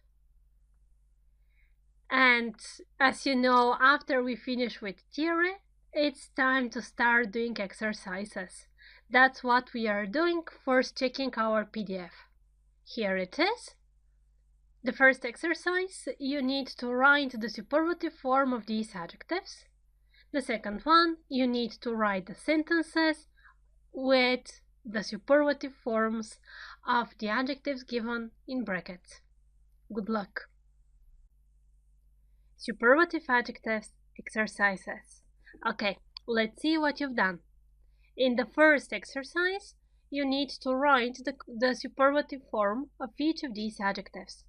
And as you know, after we finish with theory, it's time to start doing exercises. That's what we are doing, first checking our PDF. Here it is. The first exercise, you need to write the superlative form of these adjectives. The second one, you need to write the sentences with the superlative forms of the adjectives given in brackets. Good luck! Superlative adjectives exercises. Okay, let's see what you've done. In the first exercise, you need to write the superlative form of each of these adjectives.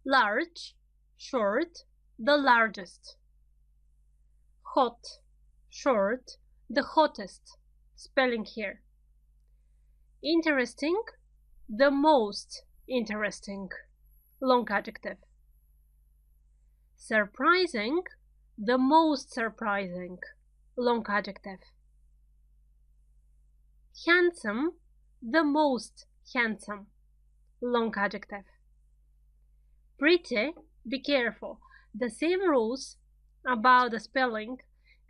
Large, short, the largest. Hot, short, the hottest. Spelling here. Interesting, the most interesting. Long adjective. Surprising, the most surprising. Long adjective. Handsome, the most handsome. Long adjective. Pretty, be careful. The same rules about the spelling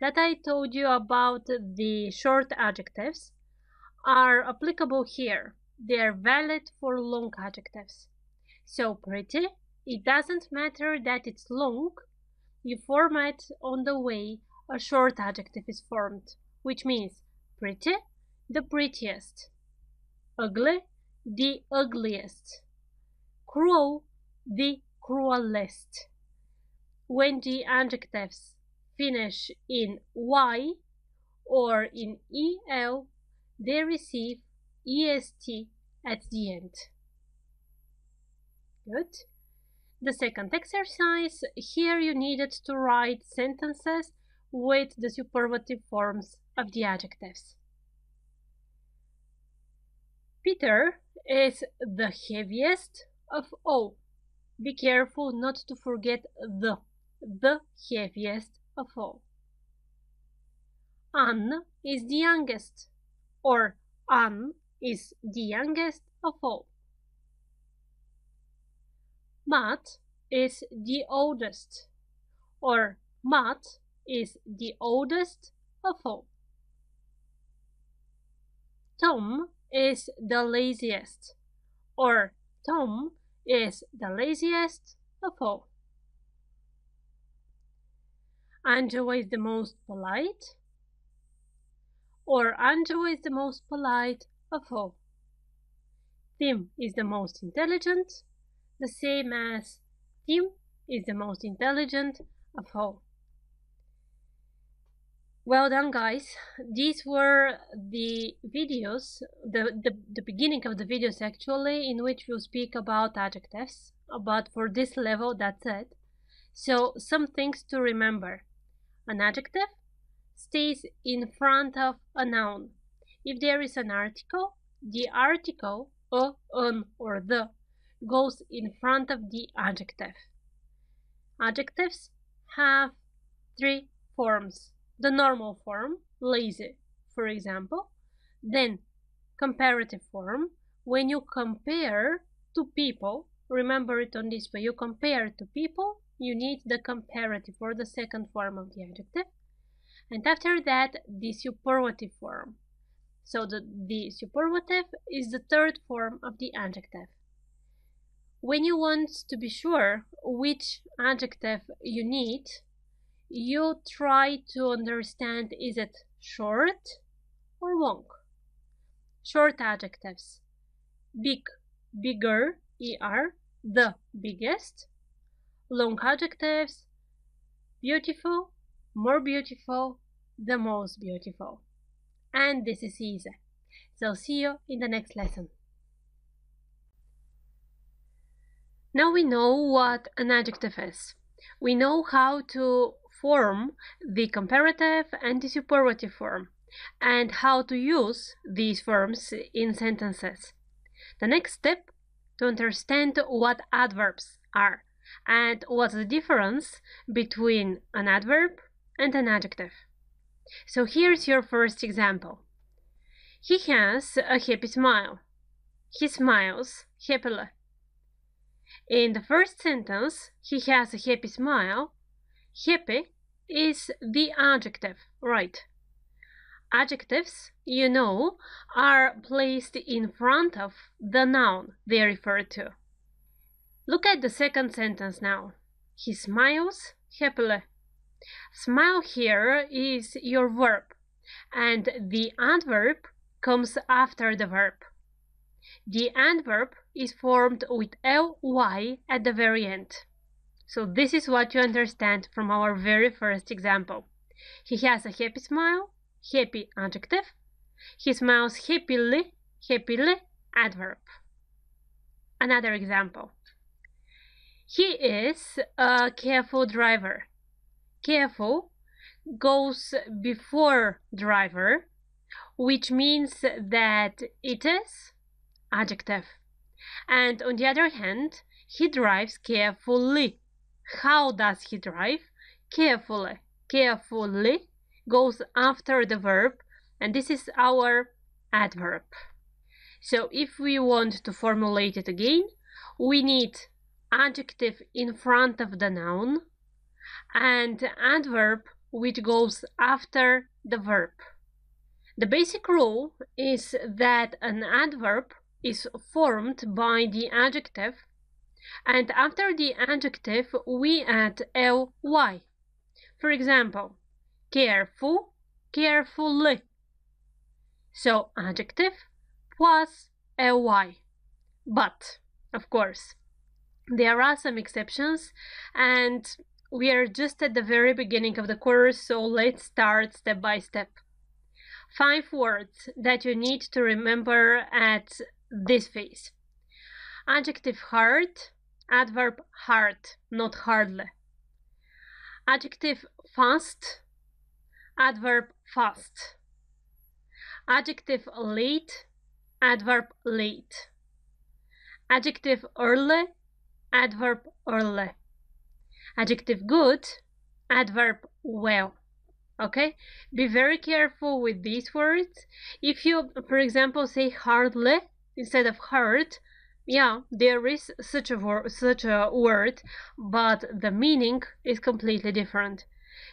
that I told you about the short adjectives are applicable here. They are valid for long adjectives. So pretty, it doesn't matter that it's long, you form it on the way a short adjective is formed, which means pretty, the prettiest. Ugly, the ugliest. Cruel, the cruelest. When the adjectives finish in y or in el, they receive est at the end. Good. The second exercise, here you needed to write sentences with the superlative forms of the adjectives. Peter is the heaviest of all. Be careful not to forget the heaviest of all. Anne is the youngest, or Anne is the youngest of all. Matt is the oldest, or Matt is the oldest of all. Tom is the laziest, or Tom is the laziest of all. Angela is the most polite, or Angela is the most polite of all. Tim is the most intelligent, the same as Tim is the most intelligent of all. Well done, guys. These were the videos, the beginning of the videos actually, in which we'll speak about adjectives. But for this level, that's it. So some things to remember. An adjective stays in front of a noun. If there is an article, the article, a, an, or the, goes in front of the adjective. Adjectives have three forms. The normal form, lazy, for example. Then comparative form, when you compare to people, remember it on this way, you compare to people, you need the comparative or the second form of the adjective. And after that, the superlative form. So the superlative is the third form of the adjective. When you want to be sure which adjective you need, you try to understand, is it short or long? Short adjectives: big, bigger, er, the biggest. Long adjectives: beautiful, more beautiful, the most beautiful. And this is easy. So see you in the next lesson. Now we know what an adjective is. We know how to form the comparative and the superlative form, and how to use these forms in sentences. The next step, to understand what adverbs are and what's the difference between an adverb and an adjective. So here's your first example. He has a happy smile. He smiles happily. In the first sentence, he has a happy smile. Happy is the adjective, right? Adjectives, you know, are placed in front of the noun they refer to. Look at the second sentence now. He smiles happily. Smile here is your verb, and the adverb comes after the verb. The adverb is formed with ly at the very end. So this is what you understand from our very first example. He has a happy smile, happy adjective. He smiles happily, happily, adverb. Another example. He is a careful driver. Careful goes before driver, which means that it is adjective. And on the other hand, he drives carefully. How does he drive? Carefully. Carefully goes after the verb, and this is our adverb. So if we want to formulate it again, we need adjective in front of the noun and adverb which goes after the verb. The basic rule is that an adverb is formed by the adjective, and after the adjective we add ly. For example, careful, carefully. So adjective plus ly. But, of course, there are some exceptions, and we are just at the very beginning of the course, so let's start step by step. 5 words that you need to remember at this phase. Adjective hard, adverb hard, not hardly. Adjective fast, adverb fast. Adjective late, adverb late. Adjective early, adverb early. Adjective good, adverb well. Okay, be very careful with these words. If you, for example, say hardly instead of hard, yeah, there is such a word, but the meaning is completely different.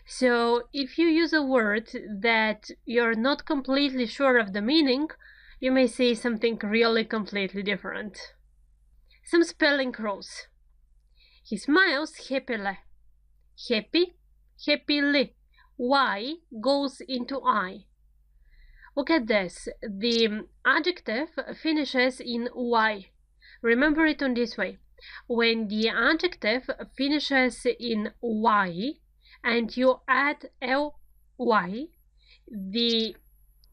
So if you use a word that you're not completely sure of the meaning, you may say something really completely different. Some spelling rules. He smiles happily. Happy, happily. Y goes into I. Look at this. The adjective finishes in Y. Remember it on this way. When the adjective finishes in y and you add ly, the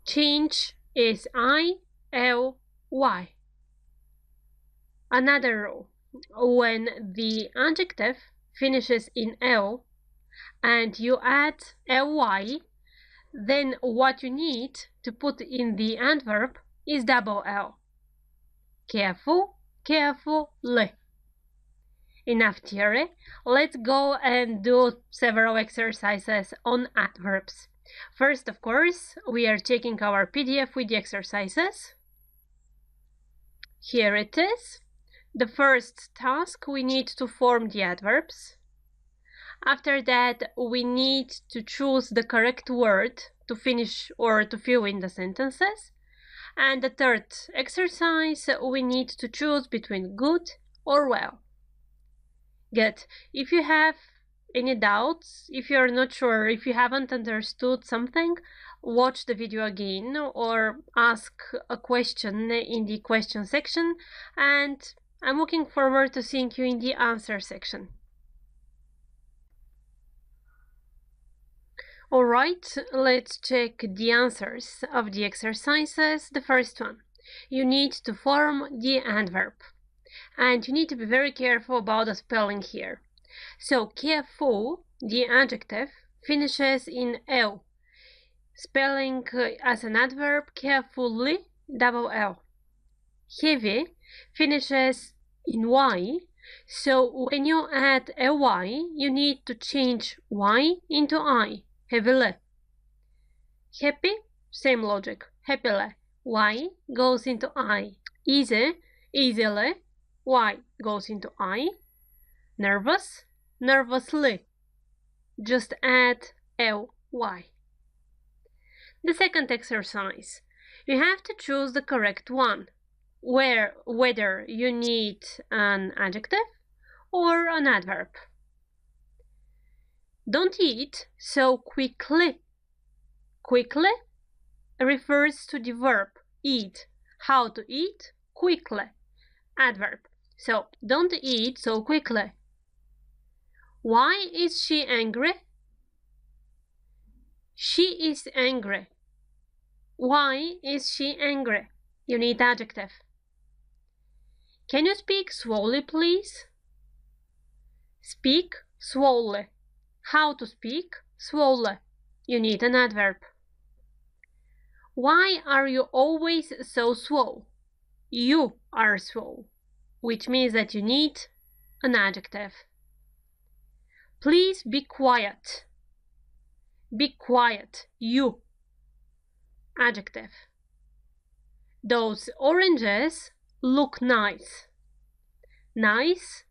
change is I-L-Y. Another rule: when the adjective finishes in L and you add ly, then what you need to put in the adverb is double L. Careful, carefully. Enough theory. Let's go and do several exercises on adverbs. First, of course, we are checking our PDF with the exercises. Here it is. The first task, we need to form the adverbs. After that, we need to choose the correct word to finish or to fill in the sentences. And the third exercise, we need to choose between good or well. Good. If you have any doubts, if you're not sure, if you haven't understood something, watch the video again or ask a question in the question section, and I'm looking forward to seeing you in the answer section. Alright, let's check the answers of the exercises. The first one, you need to form the adverb. And you need to be very careful about the spelling here. So, careful, the adjective, finishes in L. Spelling as an adverb, carefully, double L. Heavy finishes in Y. So, when you add ly, you need to change Y into I. Heavily. Happy, same logic. Happily. Y goes into I. Easy, easily. Y goes into I. Nervous, nervously. Just add ly. The second exercise. You have to choose the correct one, whether you need an adjective or an adverb. Don't eat so quickly. Quickly refers to the verb eat. How to eat? Quickly. Adverb. So, don't eat so quickly. Why is she angry? She is angry. Why is she angry? You need adjective. Can you speak slowly, please? Speak slowly. How to speak slowly? You need an adverb. Why are you always so slow? You are slow, which means that you need an adjective. Please be quiet. Be quiet. You. Adjective. Those oranges look nice. Nice.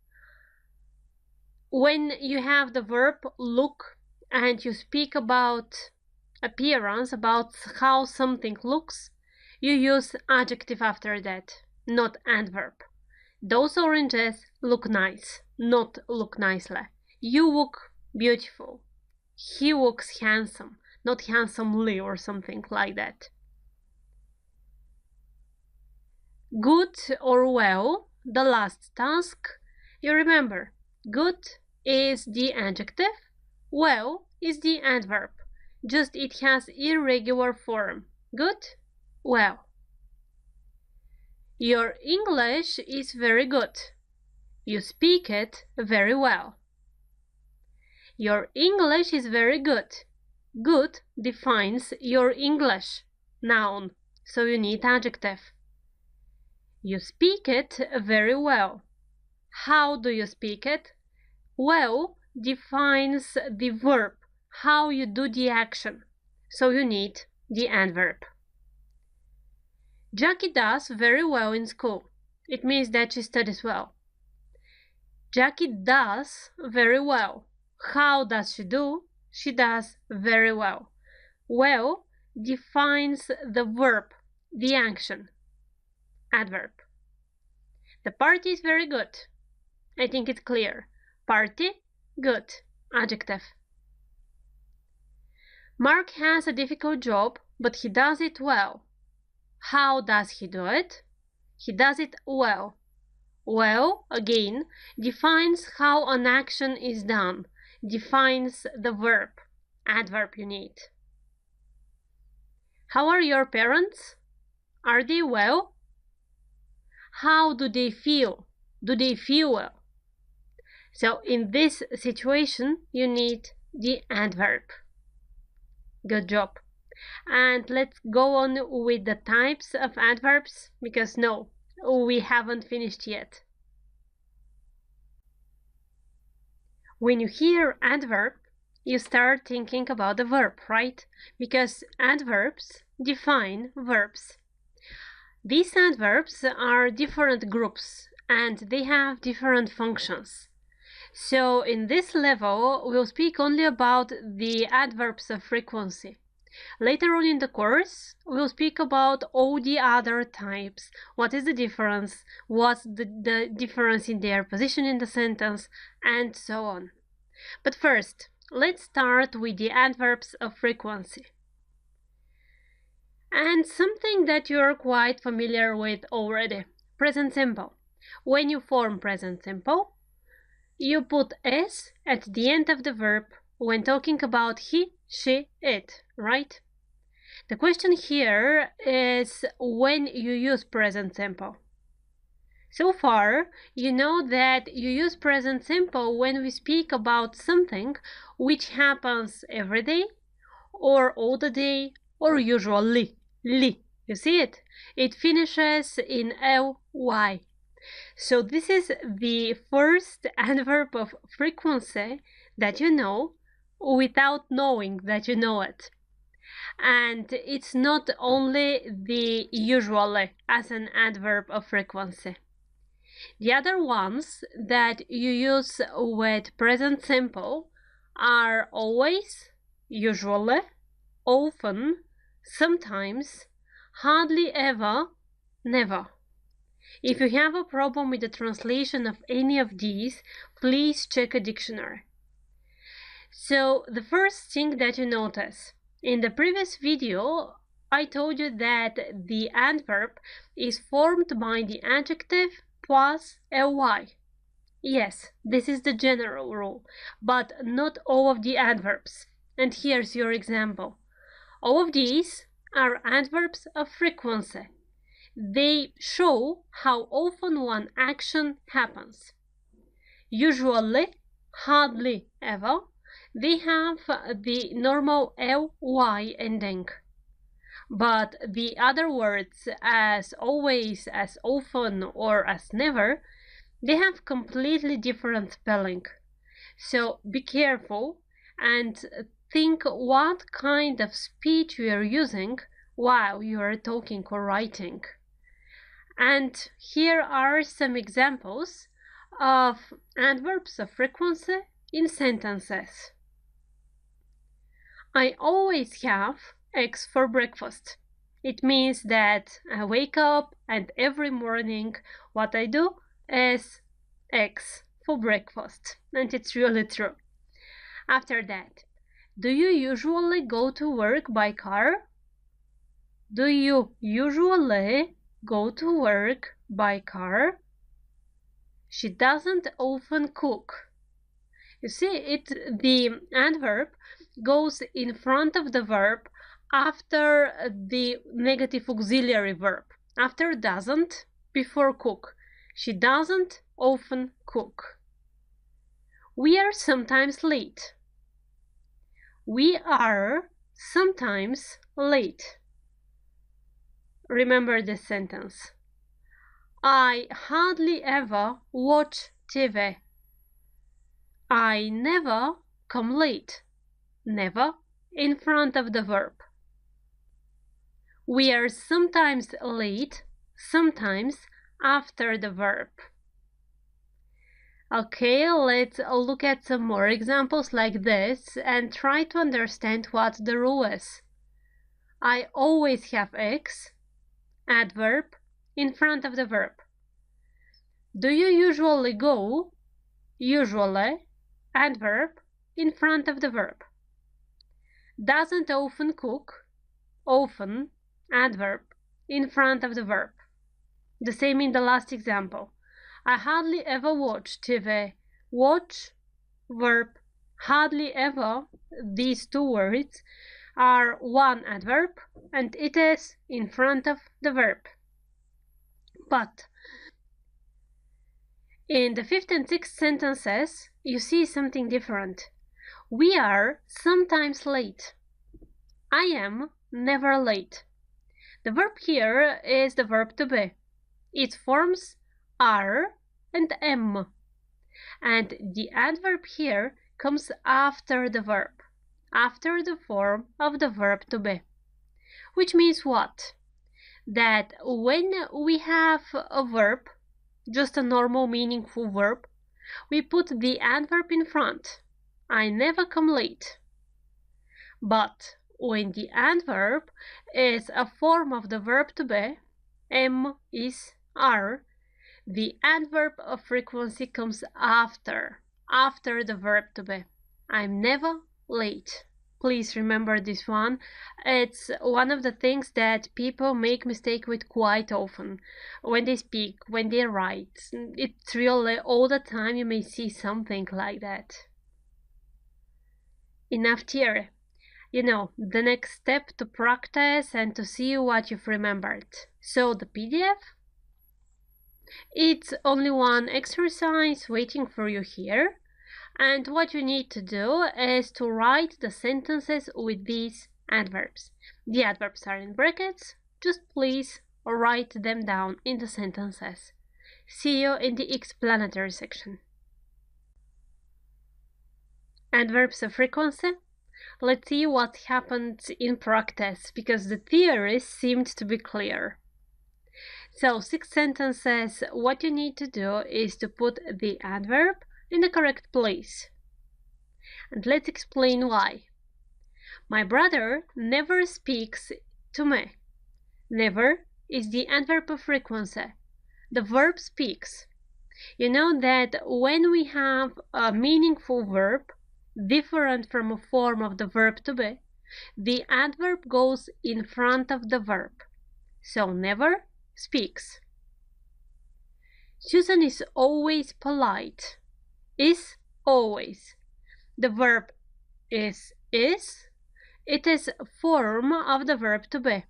When you have the verb look and you speak about appearance, about how something looks, you use adjective after that, not adverb. Those oranges look nice, not look nicely. You look beautiful. He looks handsome, not handsomely or something like that. Good or well, the last task. You remember, good is the adjective, well is the adverb. Just it has irregular form. Good, well. Your English is very good. You speak it very well. Your English is very good. Good defines your English. Noun. So you need adjective. You speak it very well. How do you speak it? Well defines the verb, how you do the action. So you need the adverb. Jackie does very well in school. It means that she studies well. Jackie does very well. How does she do? She does very well. Well defines the verb, the action. Adverb. The party is very good. I think it's clear. Party, good. Adjective. Mark has a difficult job, but he does it well. How does he do it? He does it well. Well, again, defines how an action is done, defines the verb, adverb you need. How are your parents? Are they well? How do they feel? Do they feel well? So in this situation, you need the adverb. Good job. And let's go on with the types of adverbs, because no, we haven't finished yet. When you hear adverb, you start thinking about the verb, right? Because adverbs define verbs. These adverbs are different groups and they have different functions. So in this level, we'll speak only about the adverbs of frequency. Later on in the course, we'll speak about all the other types. What is the difference? What's the difference in their position in the sentence? And so on. But first, let's start with the adverbs of frequency. And something that you're quite familiar with already. Present simple. When you form present simple, you put s at the end of the verb when talking about he, she, it, right? The question here is when you use present simple. So far, you know that you use present simple when we speak about something which happens every day, or all the day, or usually. Li. You see it? It finishes in ly. So this is the first adverb of frequency that you know without knowing that you know it. And it's not only the usually as an adverb of frequency. The other ones that you use with present simple are always, usually, often, sometimes, hardly ever, never. If you have a problem with the translation of any of these, please check a dictionary. So the first thing that you notice, in the previous video, I told you that the adverb is formed by the adjective plus ly. Yes, this is the general rule, but not all of the adverbs. And here's your example. All of these are adverbs of frequency. They show how often one action happens. Usually, hardly ever, they have the normal ly ending. But the other words, as always, as often, or as never, they have completely different spelling. So be careful and think what kind of speech you are using while you are talking or writing. And here are some examples of adverbs of frequency in sentences. I always have eggs for breakfast. It means that I wake up and every morning what I do is eggs for breakfast. And it's really true. After that, do you usually go to work by car? Do you usually go to work by car? She doesn't often cook. You see, the adverb goes in front of the verb after the negative auxiliary verb. After doesn't, before cook. She doesn't often cook. We are sometimes late. We are sometimes late. Remember this sentence. I hardly ever watch TV. I never come late. Never in front of the verb. We are sometimes late, sometimes after the verb. Okay, let's look at some more examples like this and try to understand what the rule is. I always have eggs, adverb, in front of the verb. Do you usually go, usually, adverb, in front of the verb. Doesn't often cook, often, adverb, in front of the verb. The same in the last example. I hardly ever watch TV. Watch, verb, hardly ever, these two words are one adverb and it is in front of the verb. But in the fifth and sixth sentences, you see something different. We are sometimes late. I am never late. The verb here is the verb to be. Its forms are and am. And the adverb here comes after the verb, after the form of the verb to be. Which means what? That when we have a verb, just a normal meaningful verb, we put the adverb in front. I never come late. But when the adverb is a form of the verb to be, am, is, are, the adverb of frequency comes after the verb to be. I'm never late. Please remember this one. It's one of the things that people make mistake with quite often when they speak, when they write. It's really all the time you may see something like that. Enough theory. You know, the next step to practice and to see what you've remembered. So the PDF, it's only one exercise waiting for you here. And what you need to do is to write the sentences with these adverbs. The adverbs are in brackets. Just please write them down in the sentences. See you in the explanatory section. Adverbs of frequency. Let's see what happened in practice, because the theories seemed to be clear. So, 6 sentences, what you need to do is to put the adverb in the correct place. And let's explain why. My brother never speaks to me. Never is the adverb of frequency. The verb speaks. You know that when we have a meaningful verb different from a form of the verb to be, the adverb goes in front of the verb. So never speaks. Susan is always polite. Is always. The verb is. It is a form of the verb to be.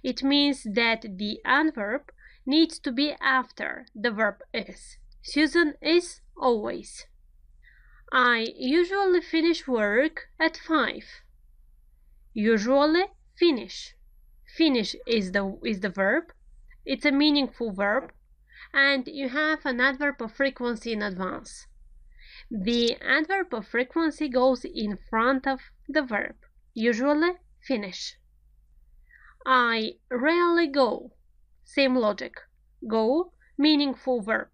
It means that the adverb needs to be after the verb is. Susan is always. I usually finish work at 5. Usually finish. Finish is the verb. It's a meaningful verb, and you have an adverb of frequency in advance. The adverb of frequency goes in front of the verb. Usually finish. I rarely go. Same logic. Go, meaningful verb.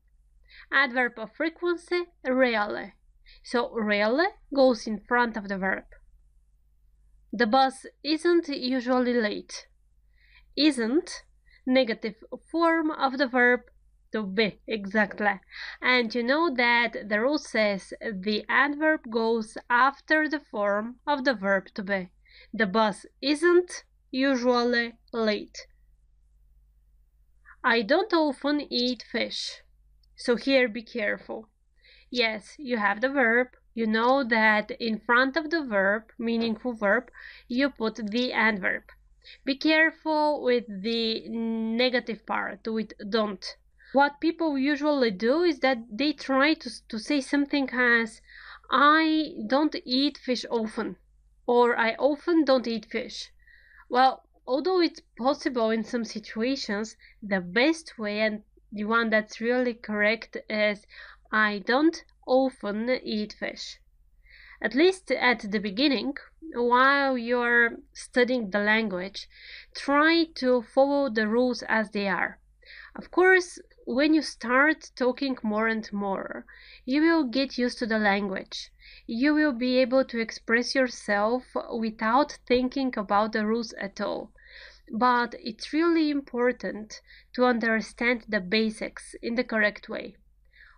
Adverb of frequency, rarely. So rarely goes in front of the verb. The bus isn't usually late. Isn't, negative form of the verb to be, exactly. And you know that the rule says the adverb goes after the form of the verb to be. The bus isn't usually late. I don't often eat fish. So here be careful. Yes, you have the verb. You know that in front of the verb, meaningful verb, you put the adverb. Be careful with the negative part, with don't. What people usually do is that they try to say something as I don't eat fish often, or I often don't eat fish. Well, although it's possible in some situations, the best way and the one that's really correct is I don't often eat fish. At least at the beginning, while you're studying the language, try to follow the rules as they are. Of course, when you start talking more and more, you will get used to the language. You will be able to express yourself without thinking about the rules at all. But it's really important to understand the basics in the correct way.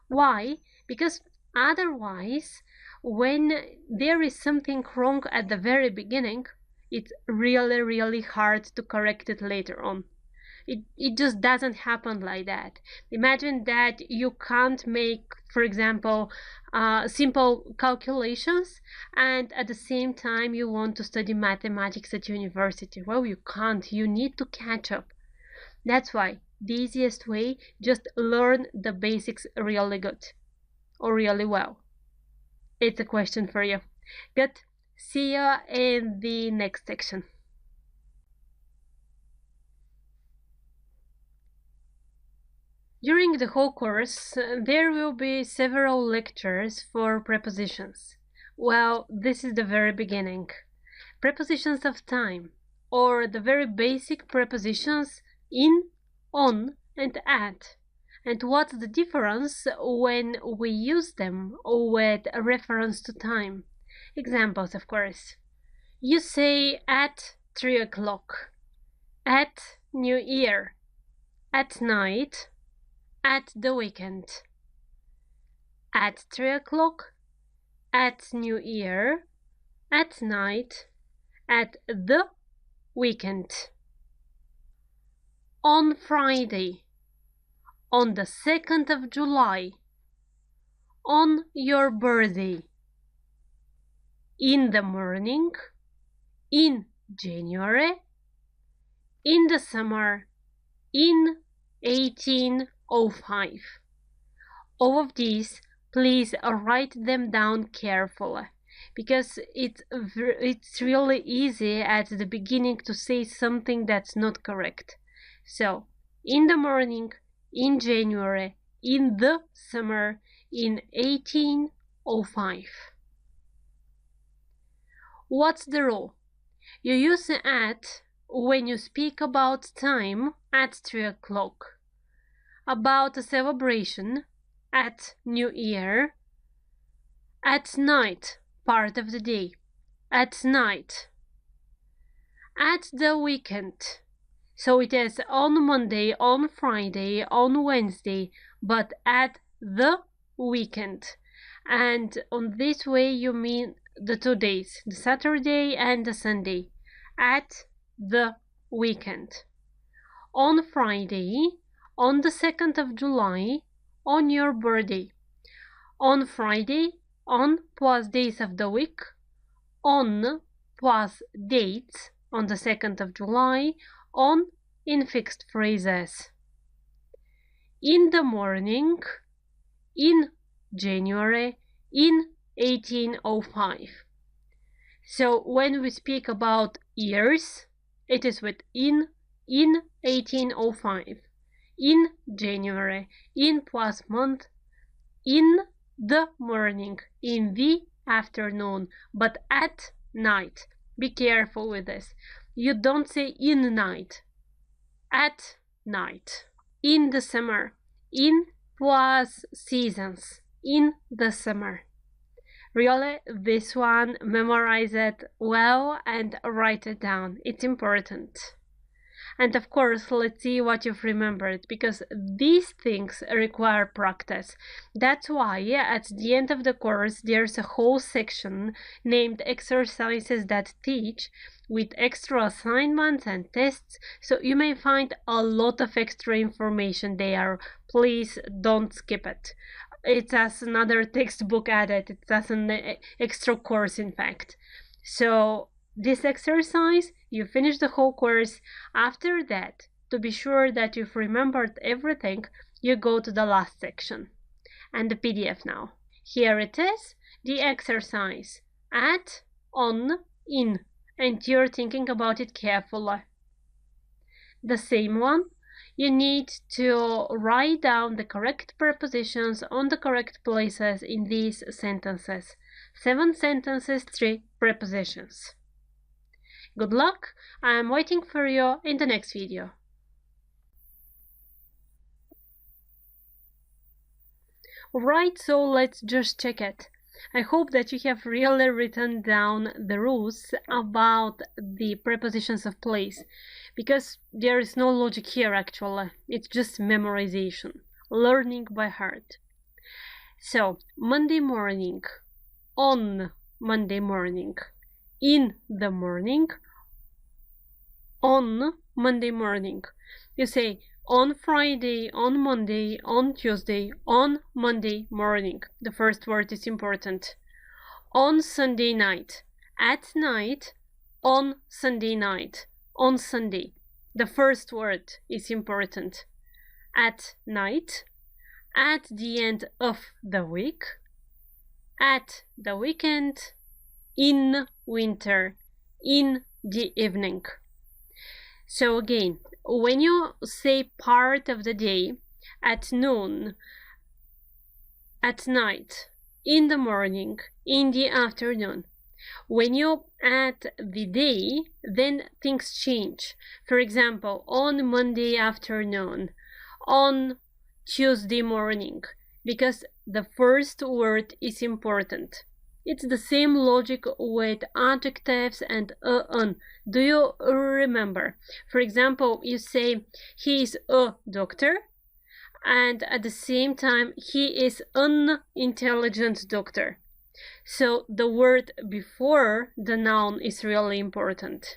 Why? Because otherwise, when there is something wrong at the very beginning, it's really hard to correct it later on. It just doesn't happen like that. Imagine that you can't make, for example, simple calculations, and at the same time you want to study mathematics at university. Well, you can't. You need to catch up. That's why the easiest way, just learn the basics really good or really well. It's a question for you. Good. See you in the next section. During the whole course, there will be several lectures for prepositions. Well, this is the very beginning. Prepositions of time, or the very basic prepositions in, on, and at. And what's the difference when we use them with a reference to time? Examples, of course. You say at 3 o'clock, at New Year, at night, at the weekend. At 3 o'clock, at New Year, at night, at the weekend. On Friday, on the 2nd of July, on your birthday. In the morning, in January, in the summer, in 1805. All of these, please write them down carefully, because it's really easy at the beginning to say something that's not correct. So, in the morning, in January, in the summer, in 1805. What's the rule? You use at when you speak about time at 3 o'clock, about a celebration at New Year, at night, part of the day, at night, at the weekend. So it is on Monday, on Friday, on Wednesday, but at the weekend. And on this way you mean the 2 days, the Saturday and the Sunday, at the weekend. On Friday, on the 2nd of July, on your birthday. On Friday, on plus days of the week, on plus dates, on the 2nd of July, on in fixed phrases. In the morning, in January, in 1805. So when we speak about years, it is with in 1805, in January, in plus month, in the morning, in the afternoon, but at night. Be careful with this. You don't say in night, at night. In the summer, in plus seasons, in the summer. Really, this one, memorize it well and write it down. It's important. And of course, let's see what you've remembered, because these things require practice. That's why at the end of the course, there's a whole section named Exercises That Teach, with extra assignments and tests, so you may find a lot of extra information there. Please don't skip it. It's as another textbook added. It's as an extra course, in fact. So this exercise, you finish the whole course. After that, to be sure that you've remembered everything, you go to the last section and the PDF now. Here it is, the exercise at, on, in, and you're thinking about it carefully. The same one, you need to write down the correct prepositions on the correct places in these sentences. 7 sentences, 3 prepositions. Good luck! I am waiting for you in the next video. Right, so let's just check it. I hope that you have really written down the rules about the prepositions of place, because there is no logic here actually. It's just memorization, learning by heart. So, Monday morning, on Monday morning, in the morning, on Monday morning. You say on Friday, on Monday, on Tuesday, on Monday morning. The first word is important. On Sunday night, at night, on Sunday night, on Sunday. The first word is important. At night, at the end of the week, at the weekend, in winter, in the evening. So again, when you say part of the day, at noon, at night, in the morning, in the afternoon, when you add the day, then things change. For example, on Monday afternoon, on Tuesday morning, because the first word is important. It's the same logic with adjectives and on. Do you remember? For example, you say he is a doctor, and at the same time he is an intelligent doctor. So the word before the noun is really important.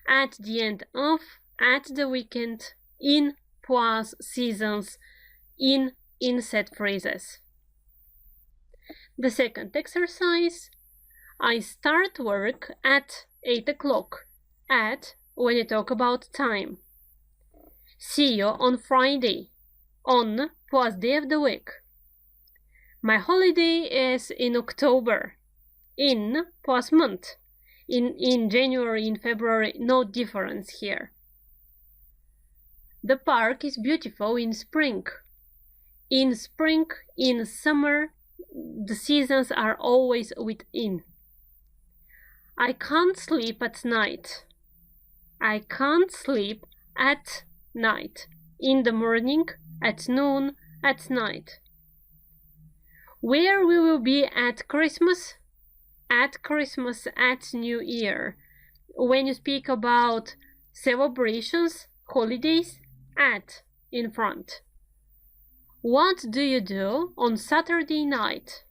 At the end of, at the weekend, in, plus, seasons, in set phrases. The second exercise, I start work at 8 o'clock. At, when you talk about time. See you on Friday. On, plus day of the week. My holiday is in October. In, plus month. In January, in February, no difference here. The park is beautiful in spring. In spring, in summer, the seasons are always with in. I can't sleep at night. I can't sleep at night. In the morning, at noon, at night. Where we will be at Christmas? At Christmas, at New Year. When you speak about celebrations, holidays, at in front. What do you do on Saturday night?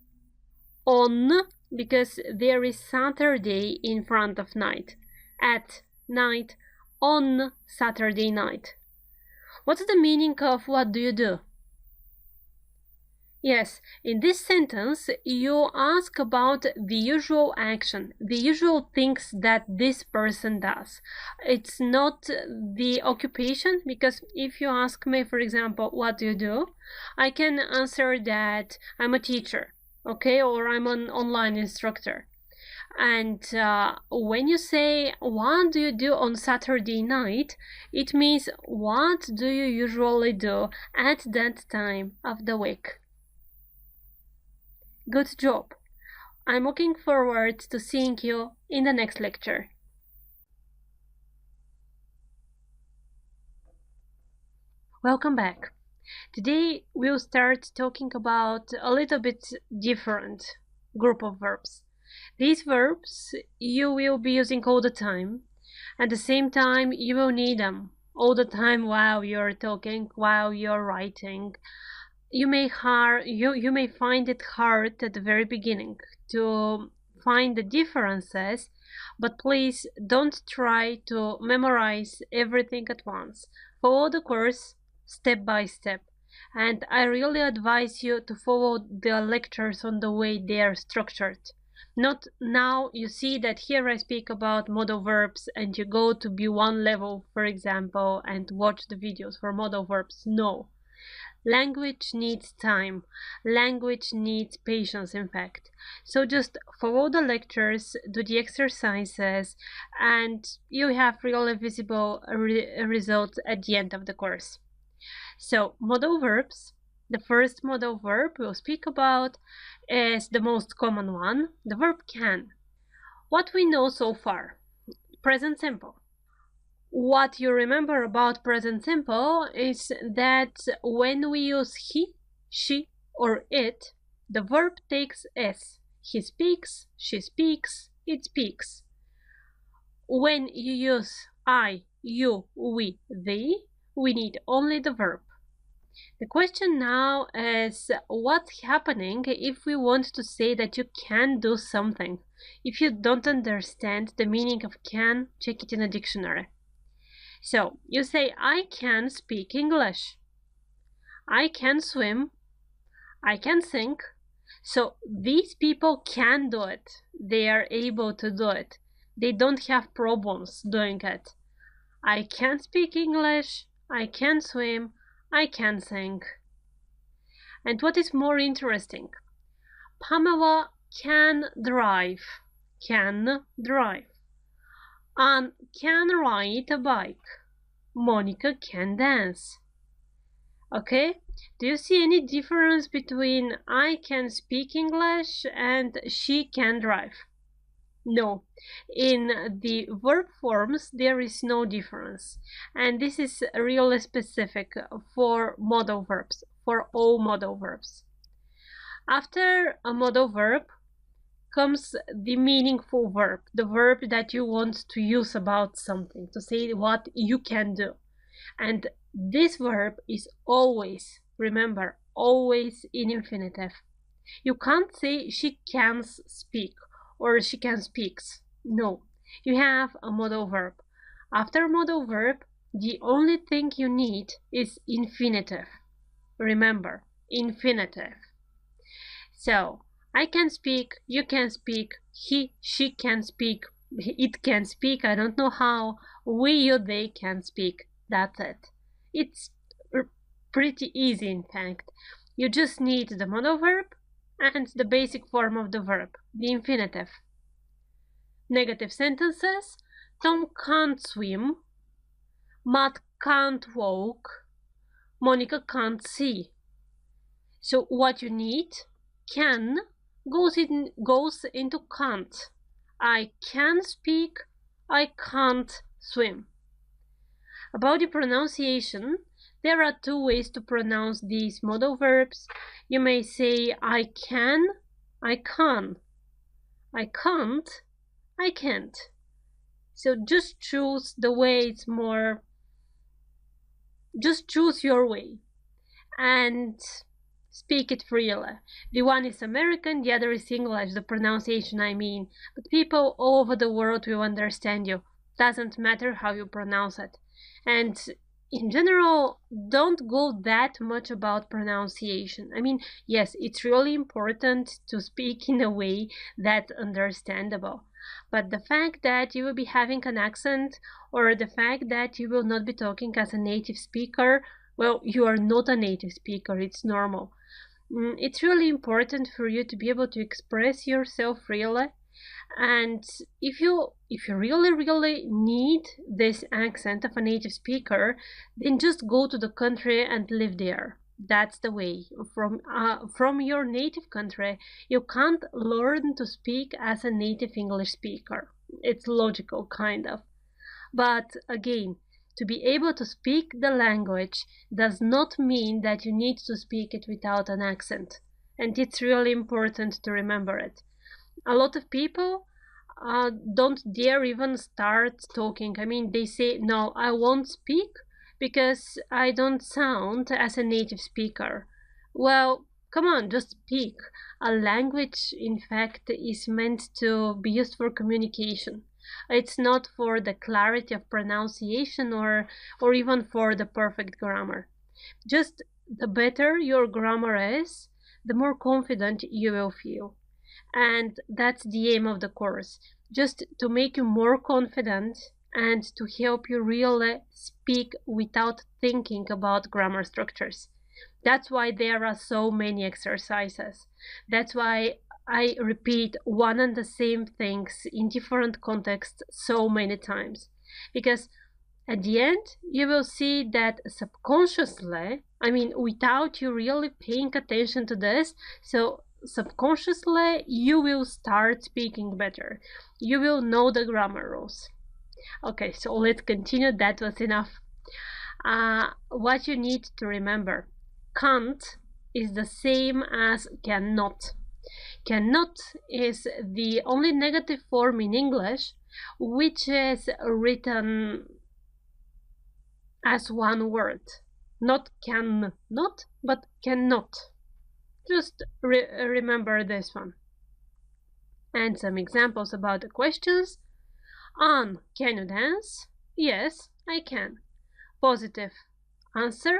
On, because there is Saturday in front of night. At night, on Saturday night. What's the meaning of what do you do? Yes, in this sentence, you ask about the usual action, the usual things that this person does. It's not the occupation, because if you ask me, for example, what do you do? I can answer that I'm a teacher, okay, or I'm an online instructor. And when you say, what do you do on Saturday night? It means, what do you usually do at that time of the week? Good job. I'm looking forward to seeing you in the next lecture. Welcome back. Today we'll start talking about a little bit different group of verbs. These verbs you will be using all the time. At the same time, you will need them all the time while you're talking, while you're writing. You may find it hard at the very beginning to find the differences, but please don't try to memorize everything at once. Follow the course step by step, and I really advise you to follow the lectures on the way they are structured. Not now you see that here I speak about modal verbs and you go to B1 level, for example, and watch the videos for modal verbs. No. Language needs time. Language needs patience, in fact. So just follow the lectures, do the exercises, and you have really visible results at the end of the course. So, modal verbs. The first modal verb we'll speak about is the most common one, the verb can. What we know so far? Present simple. What you remember about present simple is that when we use he, she, or it, the verb takes s. He speaks, she speaks, it speaks. When you use I, you, we, they, we need only the verb. The question now is, what's happening if we want to say that you can do something? If you don't understand the meaning of can, check it in a dictionary. So you say, I can speak English. I can swim. I can sing. So these people can do it. They are able to do it. They don't have problems doing it. I can speak English. I can swim. I can sing. And what is more interesting? Pamela can drive. Can drive. Anne can ride a bike. Monica can dance. Okay? Do you see any difference between I can speak English and she can drive? No. In the verb forms, there is no difference. And this is really specific for modal verbs, for all modal verbs. After a modal verb comes the meaningful verb, the verb that you want to use about something, to say what you can do. And this verb is always, remember, always in infinitive. You can't say she can speak or she can speaks. No, you have a modal verb. After modal verb, the only thing you need is infinitive. Remember, infinitive. So, I can speak, you can speak, he, she can speak, it can speak, I don't know how, we, you, they can speak. That's it. It's pretty easy, in fact. You just need the modal verb and the basic form of the verb, the infinitive. Negative sentences: Tom can't swim, Matt can't walk, Monica can't see. So what you need, can goes into can't. I can speak, I can't swim. About the pronunciation, there are two ways to pronounce these modal verbs. You may say I can, I can, I can't, I can't. So just choose the way it's more, just choose your way and speak it freely. The one is American, the other is English, the pronunciation I mean. But people all over the world will understand you. Doesn't matter how you pronounce it. And in general, don't go that much about pronunciation. I mean, yes, it's really important to speak in a way that's understandable. But the fact that you will be having an accent, or the fact that you will not be talking as a native speaker, well, you are not a native speaker, it's normal. It's really important for you to be able to express yourself freely. And if you really need this accent of a native speaker, then just go to the country and live there. That's the way. From your native country, you can't learn to speak as a native English speaker. It's logical, kind of. But again, to be able to speak the language does not mean that you need to speak it without an accent. And it's really important to remember it. A lot of people don't dare even start talking. I mean, they say, no, I won't speak because I don't sound as a native speaker. Well, come on, just speak. A language, in fact, is meant to be used for communication. It's not for the clarity of pronunciation or even for the perfect grammar. Just the better your grammar is, the more confident you will feel. And that's the aim of the course, just to make you more confident and to help you really speak without thinking about grammar structures. That's why there are so many exercises. That's why I repeat one and the same things in different contexts so many times. Because at the end, you will see that subconsciously, I mean, without you really paying attention to this, so subconsciously you will start speaking better. You will know the grammar rules. Okay, so let's continue. That was enough. What you need to remember: can't is the same as cannot. Cannot is the only negative form in English which is written as one word. Not can not, but cannot. Just remember this one. And some examples about the questions. Anne, can you dance? Yes, I can. Positive answer.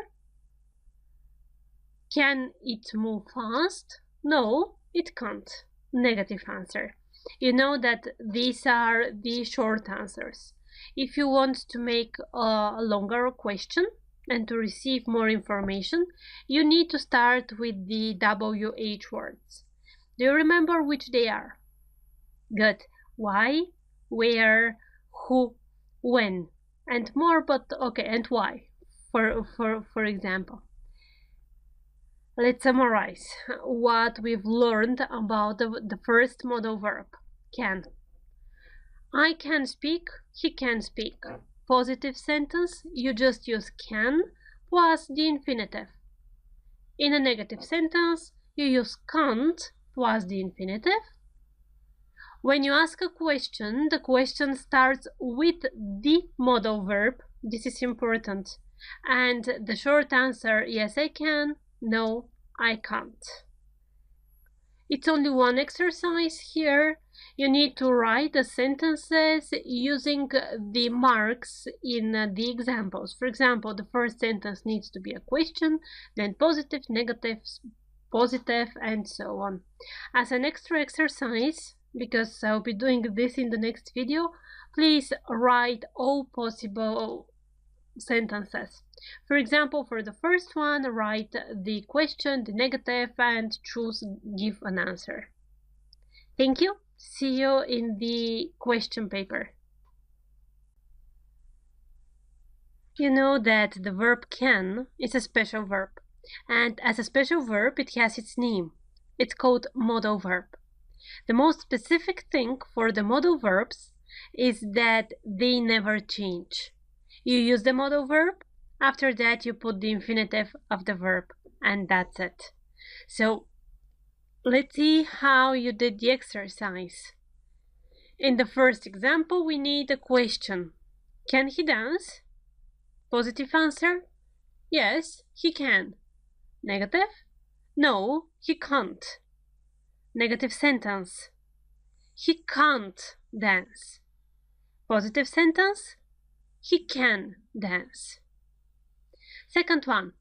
Can it move fast? No, it can't. Negative answer. You know that these are the short answers. If you want to make a longer question and to receive more information, you need to start with the WH words. Do you remember which they are? Good. Why, where, who, when, and more, but okay, and why, for example. Let's summarize what we've learned about the first modal verb, can. I can speak, he can speak. Positive sentence, you just use can plus the infinitive. In a negative sentence, you use can't plus the infinitive. When you ask a question, the question starts with the modal verb. This is important. And the short answer, yes, I can, no, I can't. It's only one exercise here. You need to write the sentences using the marks in the examples. For example, the first sentence needs to be a question, then positive, negative, positive, and so on. As an extra exercise, because I'll be doing this in the next video, please write all possible sentences. For example, for the first one, write the question, the negative, and choose give an answer. Thank you. See you in the question paper. You know that the verb can is a special verb, and as a special verb it has its name. It's called modal verb. The most specific thing for the modal verbs is that they never change. You use the modal verb, after that you put the infinitive of the verb, and that's it. So let's see how you did the exercise. In the first example, we need a question. Can he dance? Positive answer, yes, he can. Negative, no, he can't. Negative sentence, he can't dance. Positive sentence, he can dance. Second one,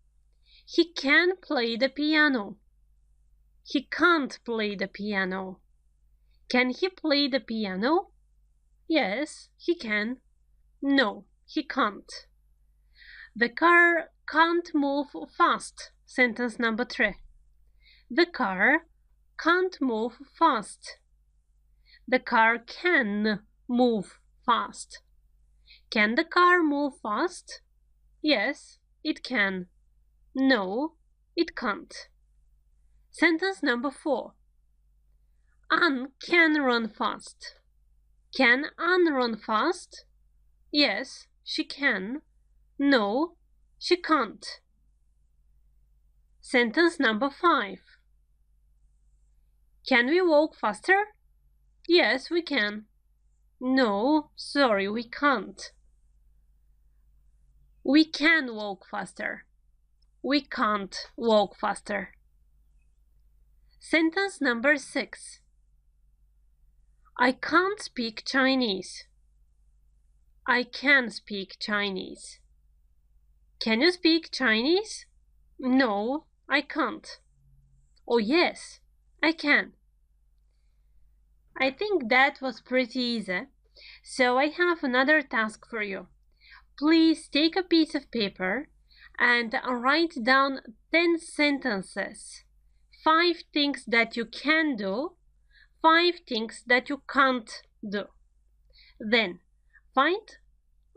he can play the piano. He can't play the piano. Can he play the piano? Yes, he can. No, he can't. The car can't move fast. Sentence number 3. The car can't move fast. The car can move fast. Can the car move fast? Yes, it can. No, it can't. Sentence number 4. Anne can run fast. Can Anne run fast? Yes, she can. No, she can't. Sentence number 5. Can we walk faster? Yes, we can. No, sorry, we can't. We can walk faster. We can't walk faster. Sentence number 6. I can't speak Chinese. I can speak Chinese. Can you speak Chinese? No, I can't. Oh yes, I can. I think that was pretty easy. So I have another task for you. Please take a piece of paper and write down 10 sentences. 5 things that you can do, 5 things that you can't do. Then find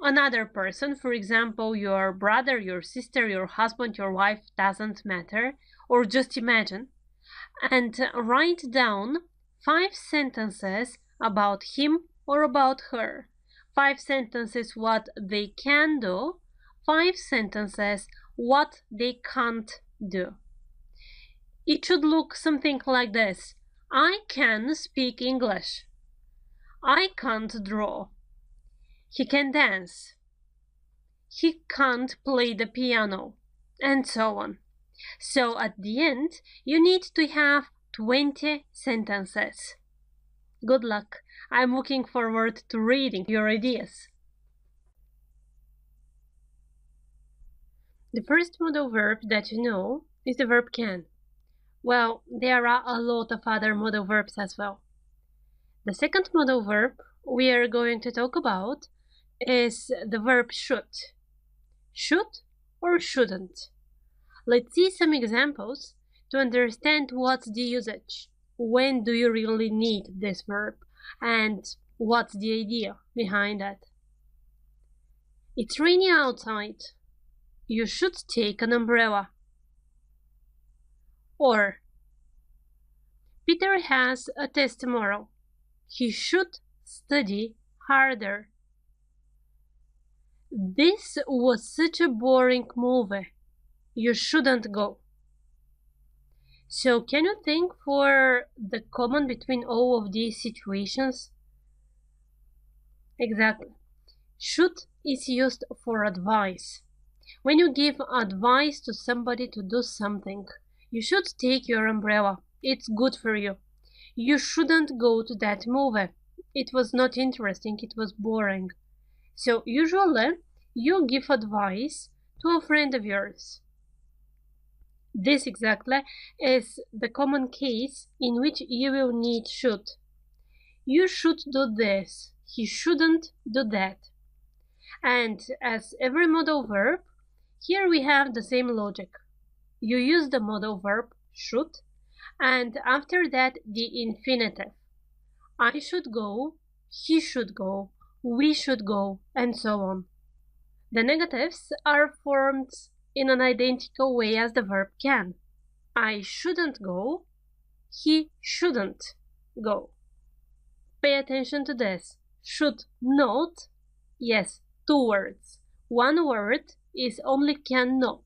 another person, for example, your brother, your sister, your husband, your wife, doesn't matter, or just imagine, and write down 5 sentences about him or about her. 5 sentences what they can do, 5 sentences what they can't do. It should look something like this. I can speak English. I can't draw. He can dance. He can't play the piano, and so on. So at the end, you need to have 20 sentences. Good luck. I'm looking forward to reading your ideas. The first modal verb that you know is the verb can. Well, there are a lot of other modal verbs as well. The second modal verb we are going to talk about is the verb should. Should or shouldn't? Let's see some examples to understand what's the usage. When do you really need this verb? And what's the idea behind it? It's raining outside. You should take an umbrella. Or, Peter has a test tomorrow. He should study harder. This was such a boring movie. You shouldn't go. So can you think for the common between all of these situations? Exactly. Should is used for advice. When you give advice to somebody to do something, you should take your umbrella. It's good for you. You shouldn't go to that movie. It was not interesting, it was boring. So usually you give advice to a friend of yours. This exactly is the common case in which you will need should. You should do this. He shouldn't do that. And as every modal verb, here we have the same logic. You use the modal verb should, and after that the infinitive. I should go, he should go, we should go, and so on. The negatives are formed in an identical way as the verb can. I shouldn't go, he shouldn't go. Pay attention to this. Should not, yes, 2 words. 1 word is only cannot.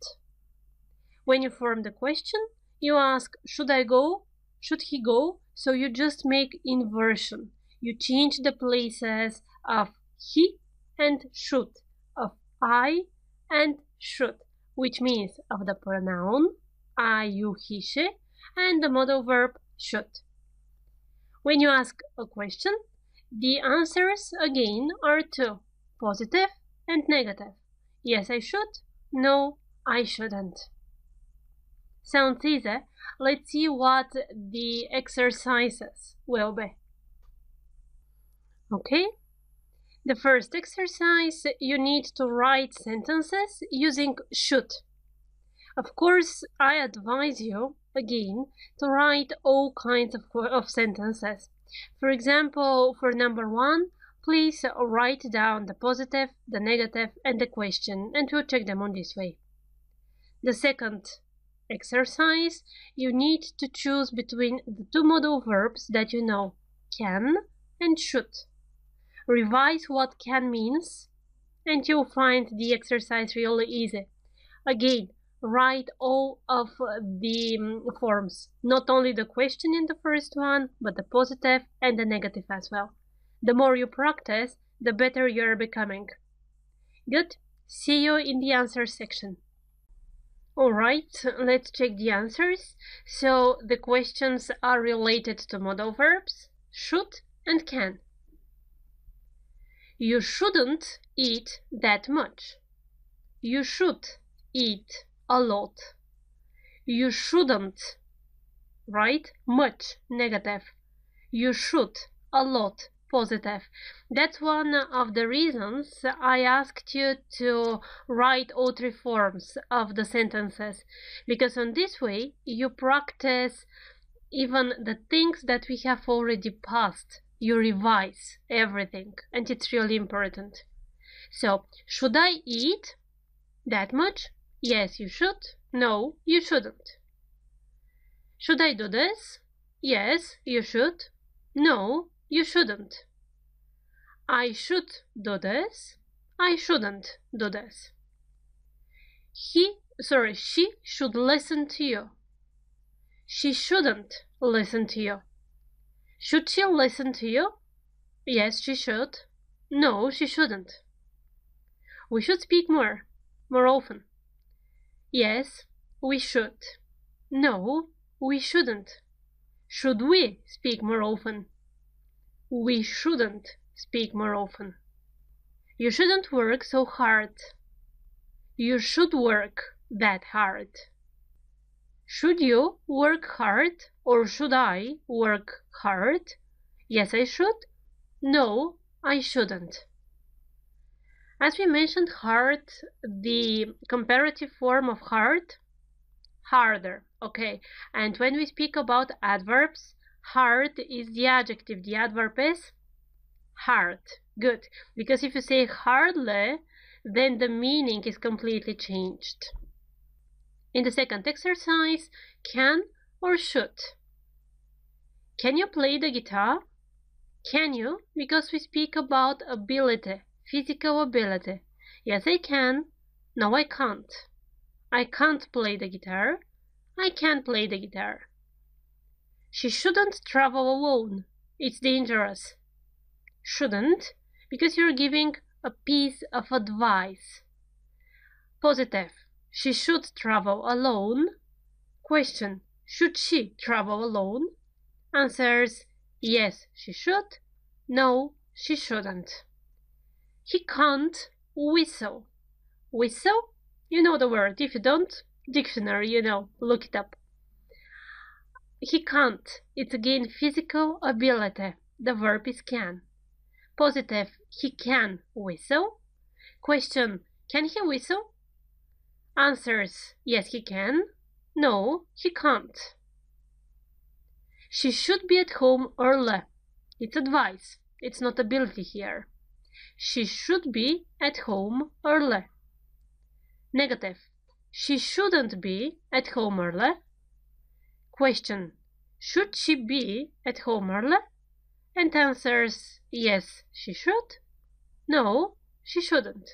When you form the question, you ask, should I go? Should he go? So you just make inversion. You change the places of he and should, of I and should, which means of the pronoun I, you, he, she, and the modal verb should. When you ask a question, the answers again are 2, positive and negative. Yes, I should. No, I shouldn't. Sounds easy. Let's see what the exercises will be. Okay. The first exercise, you need to write sentences using should. Of course, I advise you, again, to write all kinds of sentences. For example, for number 1, please write down the positive, the negative, and the question, and we'll check them on this way. The second exercise, you need to choose between the 2 modal verbs that you know, can and should. Revise what can means, and you'll find the exercise really easy. Again, write all of the forms, not only the question in the first one, but the positive and the negative as well. The more you practice, the better you're becoming. Good. See you in the answer section. Alright, let's check the answers. So the questions are related to modal verbs, should and can. You shouldn't eat that much. You should eat a lot. You shouldn't, right? Much, negative. You should, a lot, positive. That's one of the reasons I asked you to write all 3 forms of the sentences, because on this way you practice even the things that we have already passed. You revise everything, and it's really important. So, should I eat that much? Yes, you should. No, you shouldn't. Should I do this? Yes, you should. No, you shouldn't. I should do this. I shouldn't do this. She should listen to you. She shouldn't listen to you. Should she listen to you? Yes, she should. No, she shouldn't. We should speak more often. Yes, we should. No, we shouldn't. Should we speak more often? We shouldn't speak more often. You shouldn't work so hard. You should work that hard. Should you work hard or should I work hard? Yes, I should. No, I shouldn't. As we mentioned, hard, the comparative form of hard, harder, okay? And when we speak about adverbs, hard is the adjective, the adverb is hard. Good, because if you say hardly, then the meaning is completely changed. In the second exercise, can or should. Can you play the guitar? Can you? Because we speak about ability, physical ability. Yes, I can. No, I can't. I can't play the guitar. I can play the guitar. She shouldn't travel alone. It's dangerous. Shouldn't, because you're giving a piece of advice. Positive. She should travel alone. Question. Should she travel alone? Answers. Yes, she should. No, she shouldn't. He can't whistle. Whistle? You know the word. If you don't, dictionary, you know. Look it up. He can't. It's again physical ability. The verb is can. Positive. He can whistle. Question. Can he whistle? Answers. Yes, he can. No, he can't. She should be at home early. It's advice. It's not ability here. She should be at home early. Negative. She shouldn't be at home early. Question. Should she be at home early? And answers. Yes, she should. No, she shouldn't.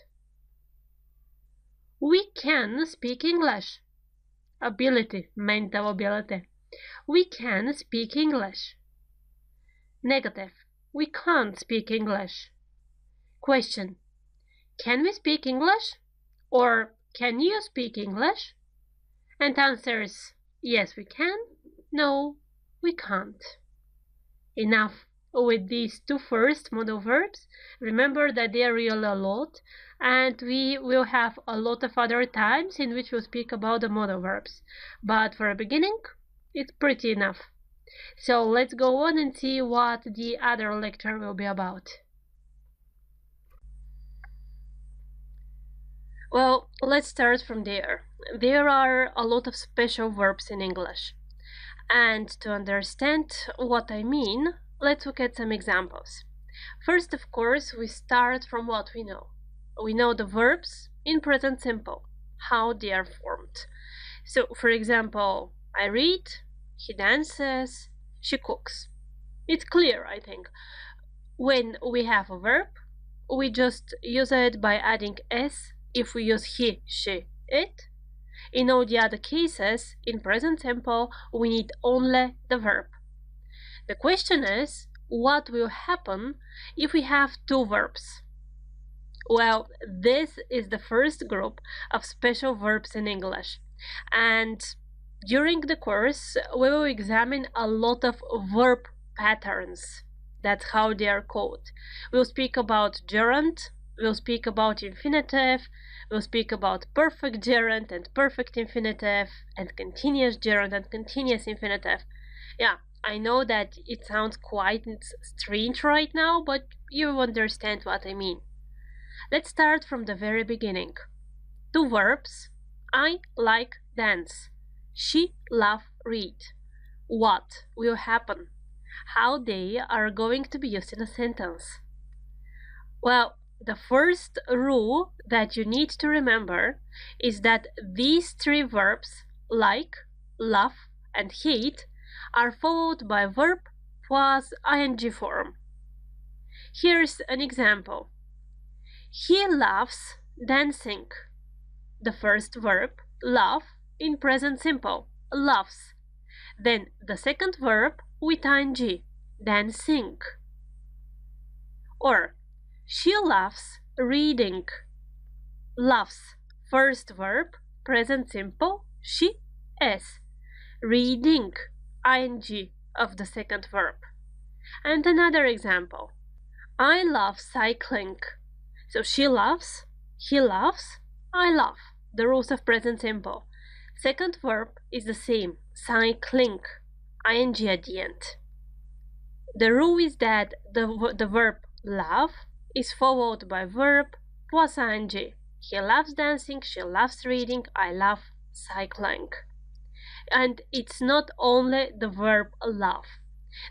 We can speak English. Ability, mental ability. We can speak English. Negative. We can't speak English. Question. Can we speak English? Or can you speak English? And answers. Yes, we can. No, we can't. Enough with these two first modal verbs. Remember that they are really a lot, and we will have a lot of other times in which we'll speak about the modal verbs. But for a beginning, it's pretty enough. So let's go on and see what the other lecture will be about. Well, let's start from there. There are a lot of special verbs in English. And to understand what I mean, let's look at some examples. First, of course, we start from what we know. We know the verbs in present simple, how they are formed. So, for example, I read, he dances, she cooks. It's clear, I think. When we have a verb, we just use it by adding s if we use he, she, it. In all the other cases, in present simple, we need only the verb. The question is, what will happen if we have two verbs? Well, this is the first group of special verbs in English. And during the course, we will examine a lot of verb patterns. That's how they are called. We'll speak about gerund, we'll speak about infinitive, we'll speak about perfect gerund and perfect infinitive, and continuous gerund and continuous infinitive. Yeah, I know that it sounds quite strange right now, but you understand what I mean. Let's start from the very beginning. Two verbs. I like dance. She love read. What will happen? How they are going to be used in a sentence? Well, the first rule that you need to remember is that these three verbs, like, love, and hate, are followed by verb plus ing form. Here's an example. He loves dancing. The first verb, love, in present simple, loves. Then the second verb with ing, dancing. Or, she loves reading. Loves, first verb, present simple, she is. Reading, ing of the second verb. And another example. I love cycling. So she loves, he loves, I love. the rules of present simple. Second verb is the same, cycling, ing at the end. The rule is that the verb love is followed by verb plus ing. He loves dancing, she loves reading, I love cycling. And it's not only the verb love.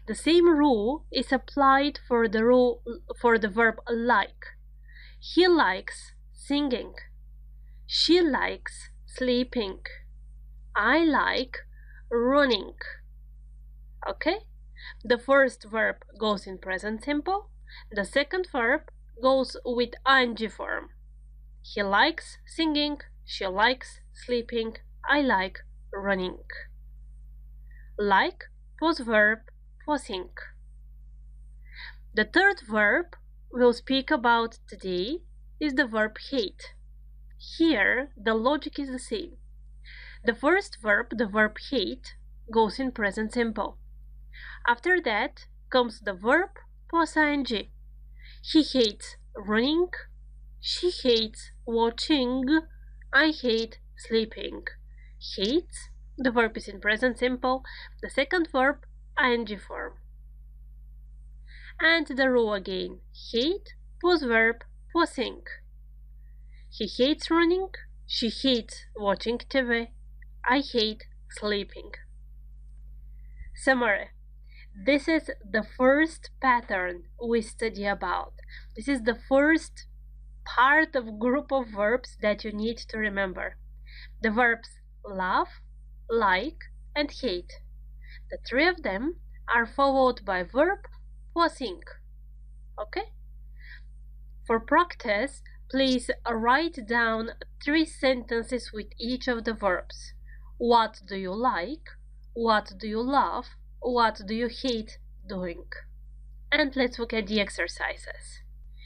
The same rule is applied for the verb like. He likes singing. She likes sleeping. I like running. Okay? The first verb goes in present simple. The second verb goes with ing form. He likes singing. She likes sleeping. I like running. Like plus verb plus ing. The third verb we'll speak about today is the verb hate. Here, the logic is the same. The first verb, the verb hate, goes in present simple. After that comes the verb plus ing. He hates running. She hates watching. I hate sleeping. Hates, the verb is in present simple. The second verb, ing form. And the rule again, hate plus verb plus ing. He hates running. She hates watching TV. I hate sleeping. Summary. This is the first pattern we study about. This is the first part of group of verbs that you need to remember. The verbs love, like, and hate. The three of them are followed by verb plus ing. Okay? For practice, please write down 3 sentences with each of the verbs. What do you like? What do you love? What do you hate doing? And let's look at the exercises.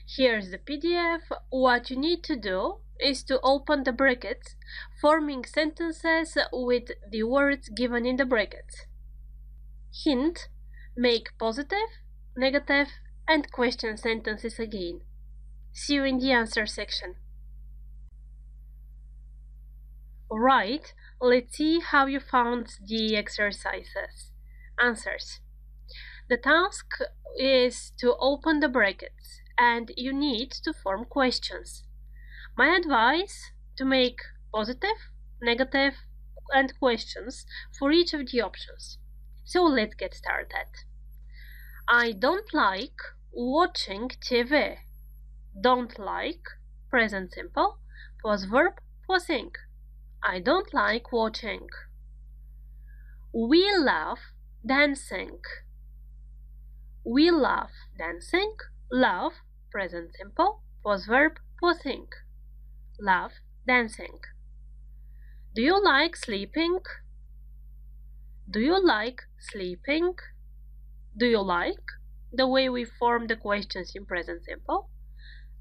Here's the PDF. What you need to do is to open the brackets, forming sentences with the words given in the brackets. Hint: make positive, negative, and question sentences again. See you in the answer section. Alright, let's see how you found the exercises. Answers. The task is to open the brackets and you need to form questions. My advice: to make positive, negative, and questions for each of the options. So let's get started. I don't like watching TV. Don't like, present simple, plus verb plus ing. I don't like watching. We love dancing. We love dancing. Love, present simple, plus verb plus ing. Love dancing. Do you like sleeping? Do you like sleeping? Do you like? The way we form the questions in present simple.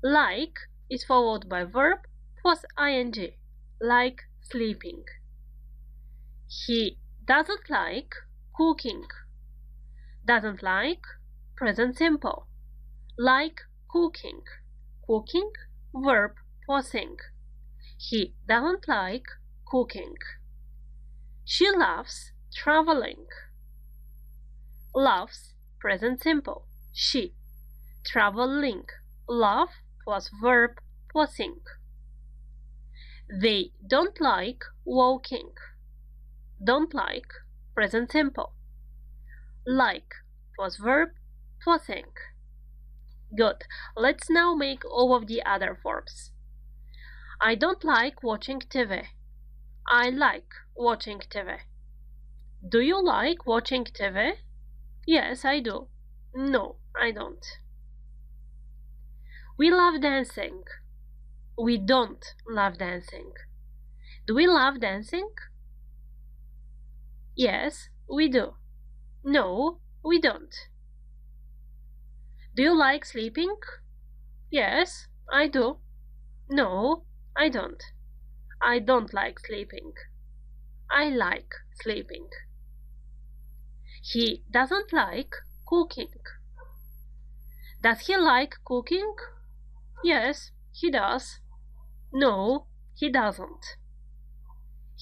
Like is followed by verb plus ing. Like sleeping. He doesn't like cooking. Doesn't like, present simple. Like cooking. Cooking, verb plus ing. He doesn't like cooking. She loves traveling. Loves, present simple. She. Traveling. Love plus verb plus ing. They don't like walking. Don't like, present simple. Like plus verb plus ing. Good. Let's now make all of the other forms. I don't like watching TV. I like watching TV. Do you like watching TV? Yes, I do. No, I don't. We love dancing. We don't love dancing. Do we love dancing? Yes, we do. No, we don't. Do you like sleeping? Yes, I do. No, I don't. I don't like sleeping. I like sleeping. He doesn't like cooking. Does he like cooking? Yes, he does. No, he doesn't.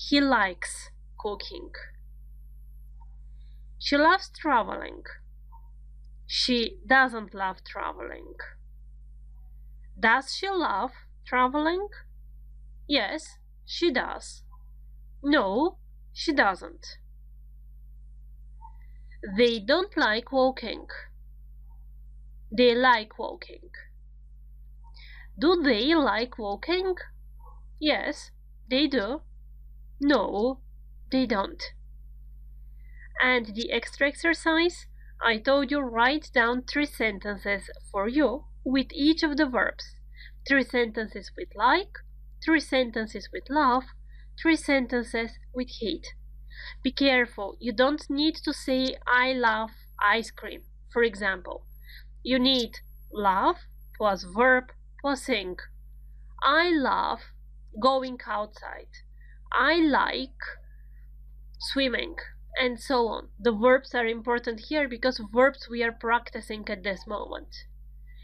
He likes cooking. She loves traveling. She doesn't love traveling. Does she love traveling? Yes, she does. No, she doesn't. They don't like walking. They like walking. Do they like walking? Yes, they do. No, they don't. And the extra exercise, I told you write down 3 sentences for you with each of the verbs. 3 sentences with like, 3 sentences with love, 3 sentences with hate. Be careful, you don't need to say I love ice cream, for example. You need love plus verb plus ing. I love going outside. I like swimming, and so on. The verbs are important here because verbs we are practicing at this moment.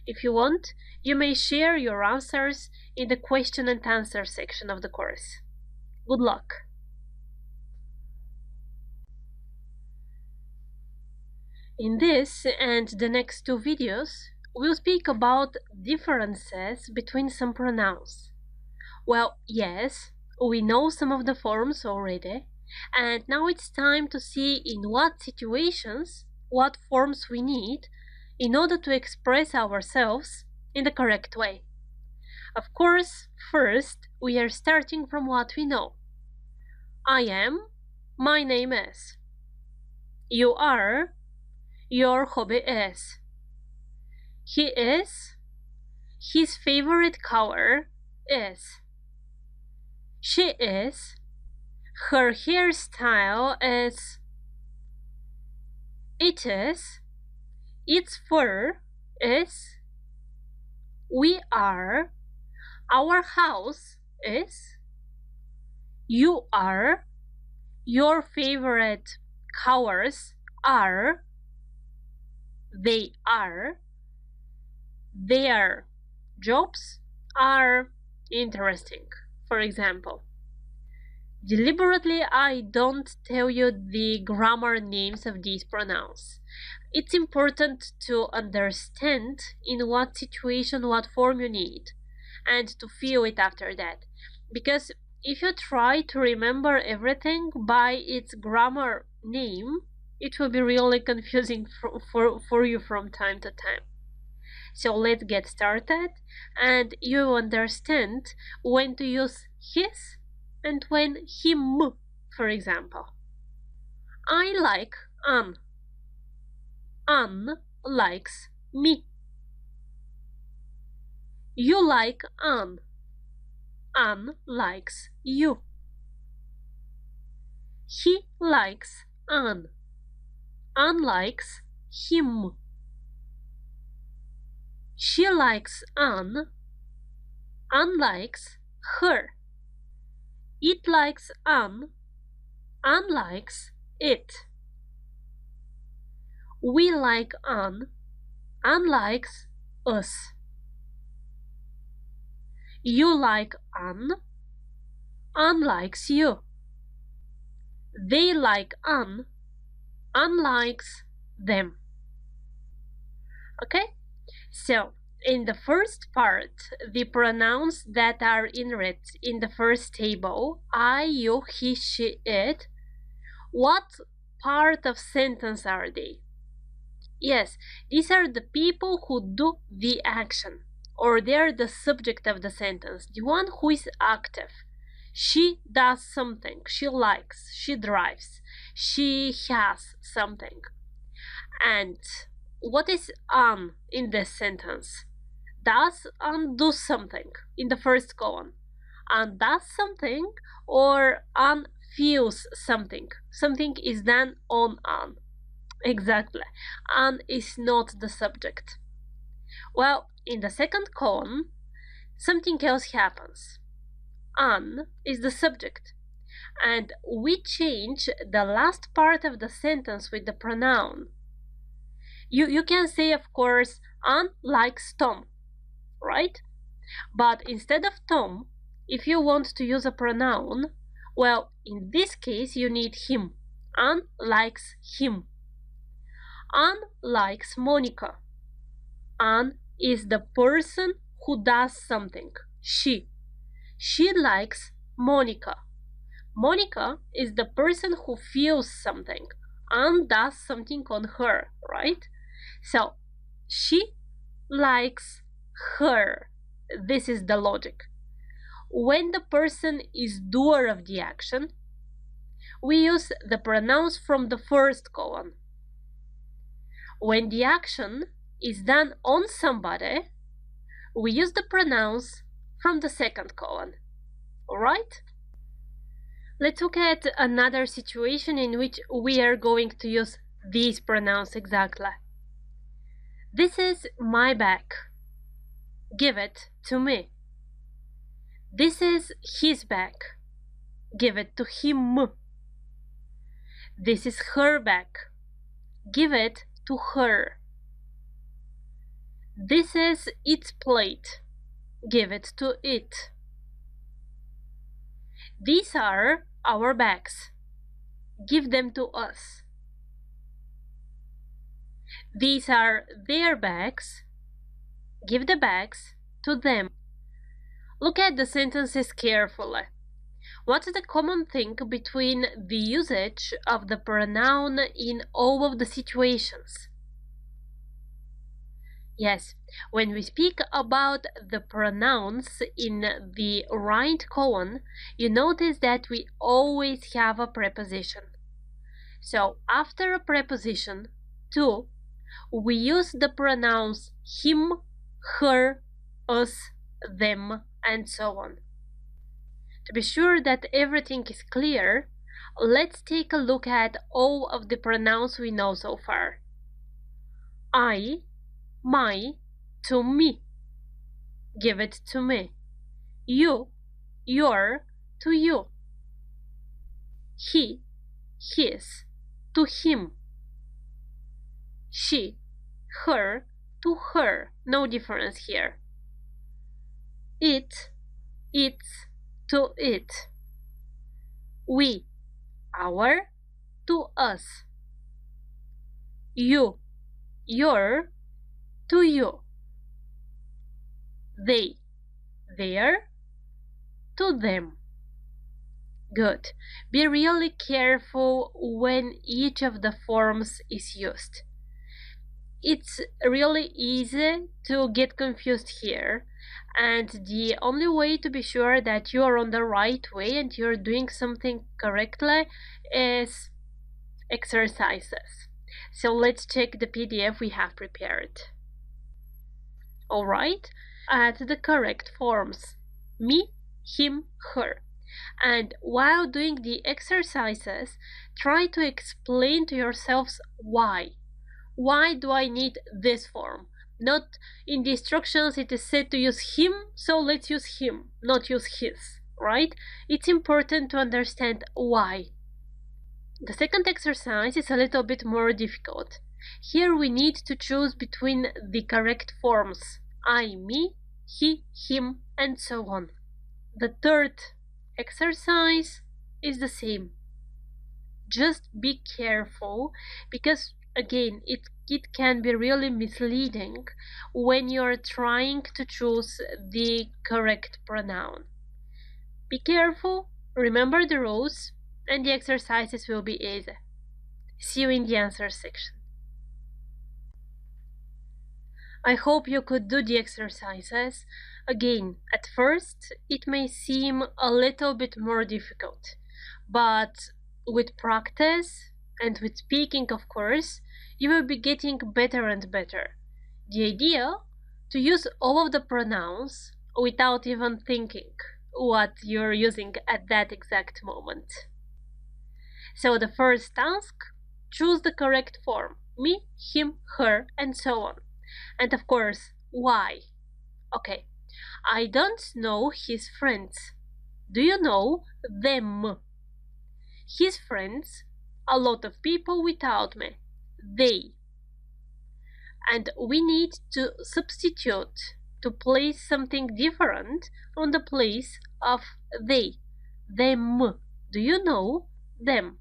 If you want, you may share your answers in the question and answer section of the course. Good luck! In this and the next 2 videos, we'll speak about differences between some pronouns. Well, yes, we know some of the forms already, and now it's time to see in what situations, what forms we need in order to express ourselves in the correct way. Of course, first, we are starting from what we know. I am, my name is. You are, your hobby is. He is, his favorite color is. She is, her hairstyle is. It is, its fur is. We are, our house is. You are, your favorite colors are. They are, their jobs are interesting, for example. Deliberately, I don't tell you the grammar names of these pronouns. It's important to understand in what situation, what form you need, and to feel it after that. Because if you try to remember everything by its grammar name, it will be really confusing for you from time to time. So let's get started, and you understand when to use his and when him, for example. I like Anne. Anne likes me. You like Anne. Anne likes you. He likes Anne. Anne likes him. She likes Anne. Anne likes her. It likes Anne. Anne likes it. We like Anne. Anne likes us. You like Anne. Anne likes you. They like Anne. Anne likes them. Okay? So, in the first part, the pronouns that are in red in the first table, I, you, he, she, it, what part of sentence are they? Yes, these are the people who do the action, or they're the subject of the sentence, the one who is active. She does something, she likes, she drives, she has something. And what is Anne in this sentence? Does Anne do something in the first column? Anne does something, or Anne feels something. Something is done on Anne. Exactly. Anne is not the subject. Well, in the second column, something else happens. Anne is the subject, and we change the last part of the sentence with the pronoun. You can say, of course, Anne likes Tom, right? But instead of Tom, if you want to use a pronoun, Well, in this case, you need him. Anne likes him. Anne likes Monica. Anne is the person who does something. She. She likes Monica. Monica is the person who feels something. Anne does something on her, right? So, she likes her. This is the logic. When the person is doer of the action, we use the pronouns from the first column. When the action is done on somebody, we use the pronouns from the second column. Alright? Let's look at another situation in which we are going to use these pronouns exactly. This is my bag. Give it to me. This is his bag. Give it to him. This is her bag. Give it to her. This is its plate. Give it to it. These are our bags. Give them to us. These are their bags. Give the bags to them. Look at the sentences carefully. What's the common thing between the usage of the pronoun in all of the situations? Yes, when we speak about the pronouns in the right column, you notice that we always have a preposition. So after a preposition, to, we use the pronouns him, her, us, them, and so on. To be sure that everything is clear, let's take a look at all of the pronouns we know so far. I, my, to me. Give it to me. You, your, to you. He, his, to him. She, her, to her. No difference here. It, its, to it. We, our, to us. You, your, to you. They, their, to them. Good. Be really careful when each of the forms is used. It's really easy to get confused here, and the only way to be sure that you are on the right way and you're doing something correctly is exercises. So let's check the PDF we have prepared. Alright, add the correct forms: me, him, her. And while doing the exercises, try to explain to yourselves why. Why do I need this form? Not in the instructions it is said to use him, so let's use him, not use his, right? It's important to understand why. The second exercise is a little bit more difficult. Here we need to choose between the correct forms: I, me, he, him, and so on. The third exercise is the same. Just be careful, because again, it can be really misleading when you're trying to choose the correct pronoun. Be careful, remember the rules, and the exercises will be easy. See you in the answer section. I hope you could do the exercises. Again, at first, it may seem a little bit more difficult, but with practice and with speaking, of course, you will be getting better and better. The idea to use all of the pronouns without even thinking what you're using at that exact moment. So the first task, choose the correct form: me, him, her, and so on. And of course, why? Okay, I don't know his friends. Do you know them? His friends, a lot of people without me. They. And we need to substitute, to place something different on the place of they. Them. Do you know them?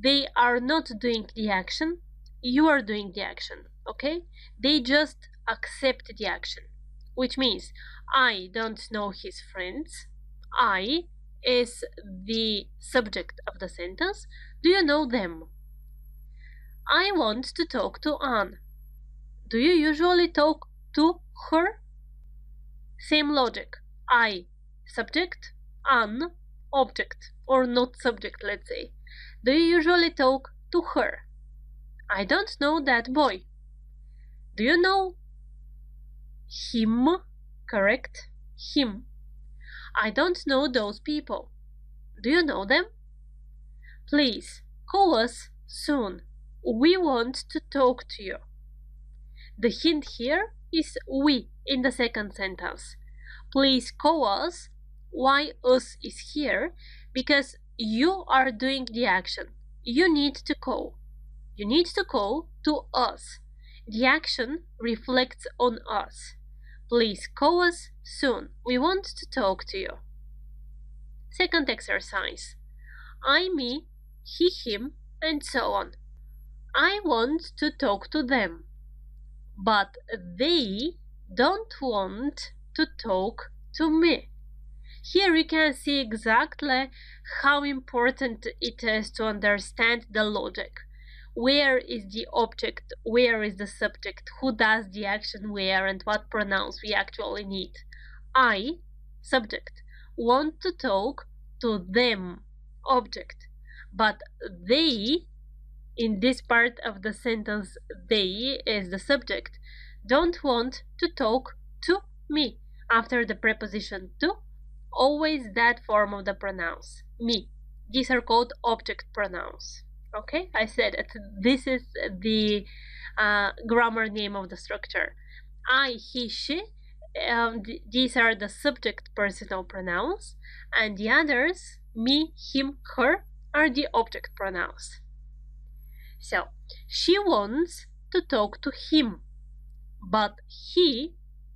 They are not doing the action. You are doing the action, okay? They just accept the action, which means I don't know his friends. I is the subject of the sentence. Do you know them? I want to talk to Anne. Do you usually talk to her? Same logic. I, subject, Anne, object, or not subject, let's say. Do you usually talk to her? I don't know that boy. Do you know him? Correct. Him. I don't know those people. Do you know them? Please, call us soon. We want to talk to you. The hint here is we in the second sentence. Please call us. Why us is here? Because you are doing the action. You need to call. You need to call to us. The action reflects on us. Please call us soon. We want to talk to you. Second exercise. I, me, he, him, and so on. I want to talk to them, but they don't want to talk to me. Here you can see exactly how important it is to understand the logic. Where is the object? Where is the subject? Who does the action where and what pronouns we actually need? I, subject, want to talk to them, object. But they, in this part of the sentence, they is the subject, don't want to talk to me. After the preposition to, always that form of the pronouns, me. These are called object pronouns. Okay, I said it. This is the grammar name of the structure. I, he, she, these are the subject personal pronouns, and the others, me, him, her, are the object pronouns. So, she wants to talk to him, but he,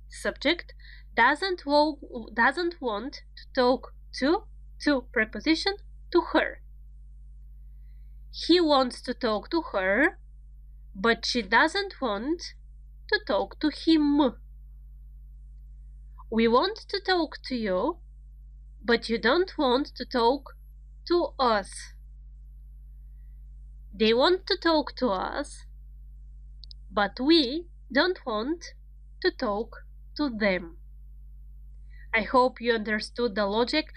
subject, doesn't want to talk to preposition, to her. He wants to talk to her, but she doesn't want to talk to him. We want to talk to you, but you don't want to talk to us. They want to talk to us, but we don't want to talk to them. I hope you understood the logic.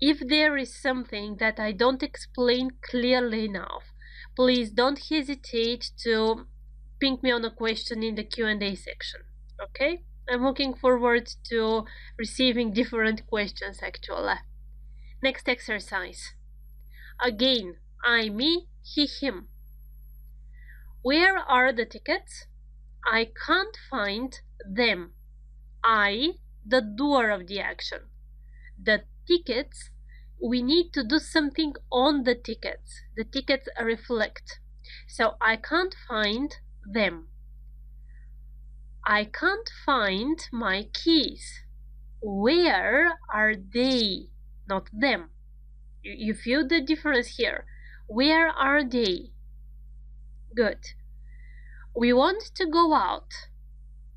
If there is something that I don't explain clearly enough, please don't hesitate to ping me on a question in the Q&A section, okay? I'm looking forward to receiving different questions actually. Next exercise. Again, I, me, he, him. Where are the tickets? I can't find them. I, the doer of the action. The tickets, we need to do something on the tickets. The tickets reflect. So I can't find them. I can't find my keys. Where are they? Not them. You feel the difference here. Where are they? Good. We want to go out.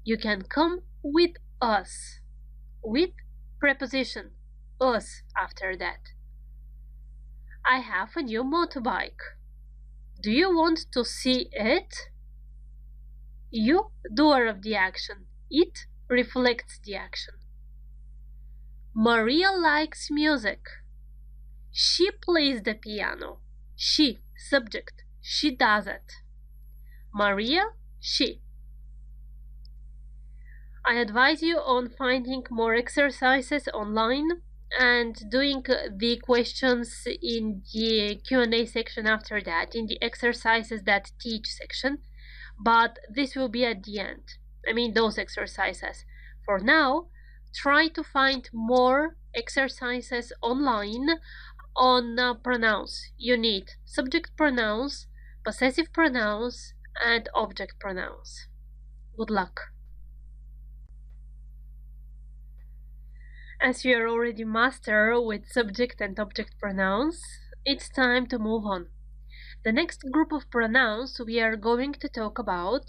You can come with us. With preposition us after that. I have a new motorbike. Do you want to see it? You, doer of the action. It reflects the action. Maria likes music. She plays the piano. She, subject. She does it. Maria, she. I advise you on finding more exercises online and doing the questions in the Q&A section after that, in the exercises that teach section, but this will be at the end. I mean those exercises. For now, try to find more exercises online on pronouns. You need subject pronouns, possessive pronouns, and object pronouns. Good luck. As you are already master with subject and object pronouns, it's time to move on. The next group of pronouns we are going to talk about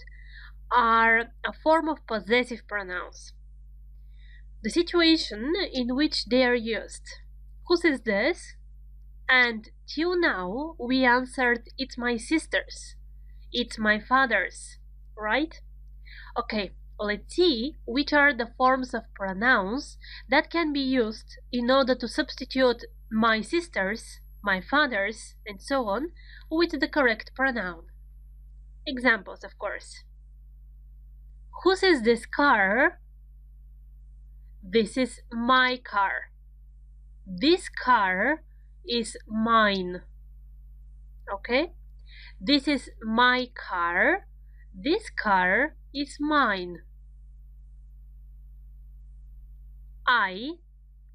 are a form of possessive pronouns. The situation in which they are used. Who says this? And till now we answered it's my sister's, it's my father's, right? Okay, let's see which are the forms of pronouns that can be used in order to substitute my sister's, my father's, and so on with the correct pronoun. Examples, of course. Whose is this car? This is my car. This car is mine. Okay? This is my car. This car is mine. I,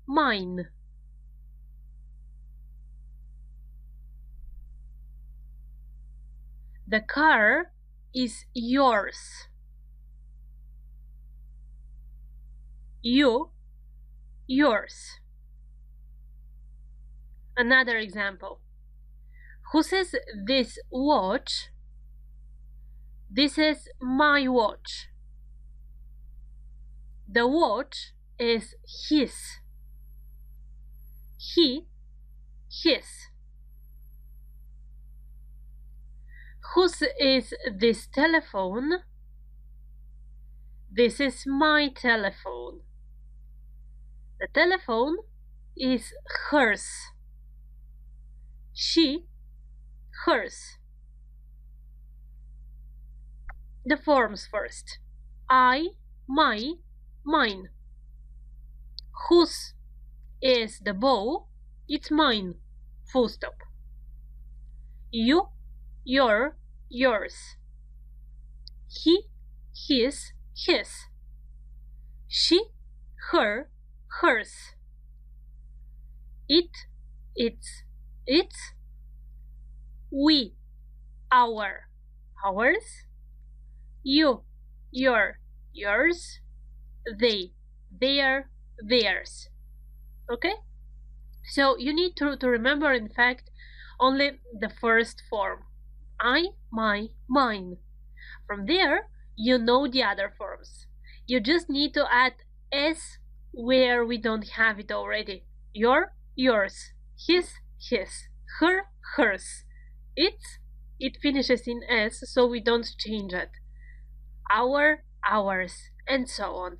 mine. The car is yours. You, yours. Another example. Who says this watch? This is my watch. The watch is his. He, his. Whose is this telephone? This is my telephone. The telephone is hers. She, hers. The forms first. I, my, mine. Whose is the bow? It's mine. Full stop. You, your, yours. He, his, his. She, her, hers. It, its, its. We, our, ours. You, your, yours. They, their, theirs. Okay? So you need to remember, in fact, only the first form. I, my, mine. From there, you know the other forms. You just need to add s where we don't have it already. Your, yours. His, his. Her, hers. It finishes in s, so we don't change it. Our, ours, and so on.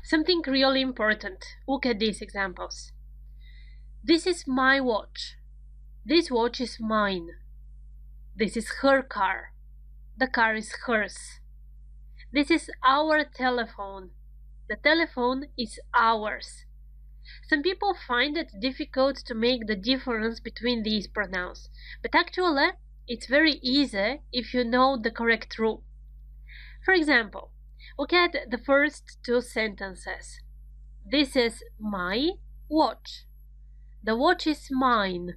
Something really important. Look at these examples. This is my watch. This watch is mine. This is her car. The car is hers. This is our telephone. The telephone is ours. Some people find it difficult to make the difference between these pronouns, but actually it's very easy if you know the correct rule. For example, look at the first two sentences. This is my watch. The watch is mine.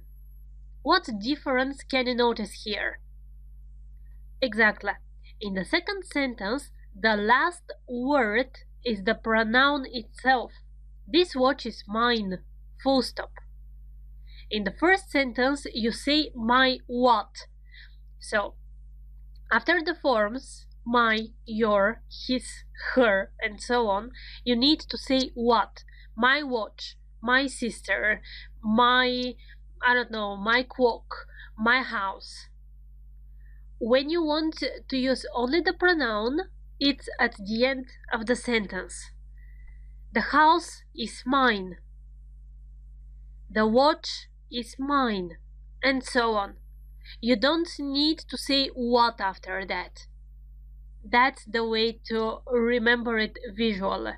What difference can you notice here? Exactly. In the second sentence, the last word is the pronoun itself. This watch is mine. Full stop. In the first sentence, you say my what. So, after the forms my, your, his, her, and so on, you need to say what. My watch, my sister, my, I don't know, my clock, my house. When you want to use only the pronoun, it's at the end of the sentence. The house is mine. The watch is mine, and so on. You don't need to say what after that. That's the way to remember it visually.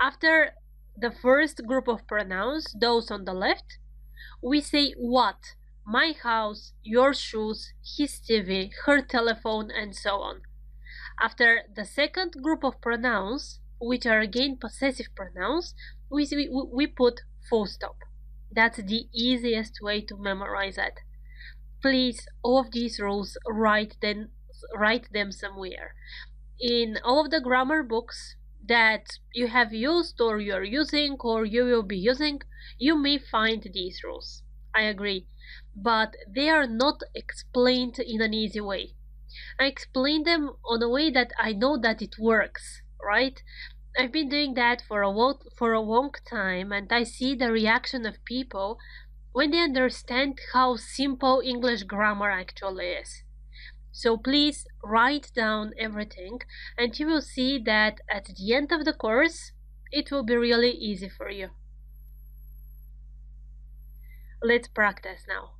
After the first group of pronouns, those on the left, we say what. My house, your shoes, his TV, her telephone, and so on. After the second group of pronouns, which are again possessive pronouns, we put full stop. That's the easiest way to memorize it. Please, all of these rules, write them somewhere. In all of the grammar books, that you have used or you're using or you will be using, you may find these rules. I agree, but they are not explained in an easy way. I explain them on a way that I know that it works, right? I've been doing that for a long time, and I see the reaction of people when they understand how simple English grammar actually is. So please write down everything, and you will see that at the end of the course, it will be really easy for you. Let's practice now.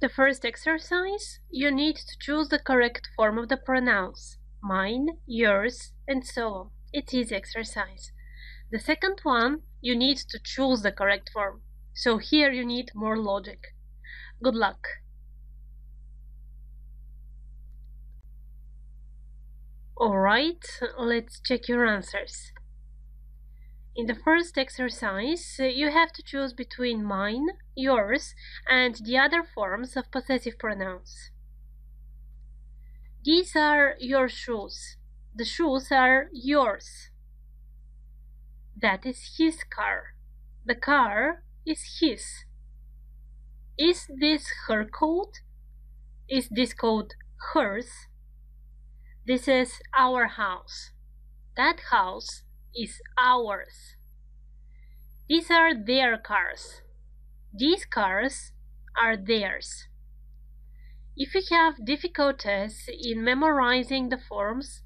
The first exercise, you need to choose the correct form of the pronouns. Mine, yours, and so on. It's easy exercise. The second one, you need to choose the correct form. So here you need more logic. Good luck. Alright, let's check your answers. In the first exercise, you have to choose between mine, yours, and the other forms of possessive pronouns. These are your shoes. The shoes are yours. That is his car. The car is his. Is this her coat? Is this coat hers? This is our house. That house is ours. These are their cars. These cars are theirs. If you have difficulties in memorizing the forms,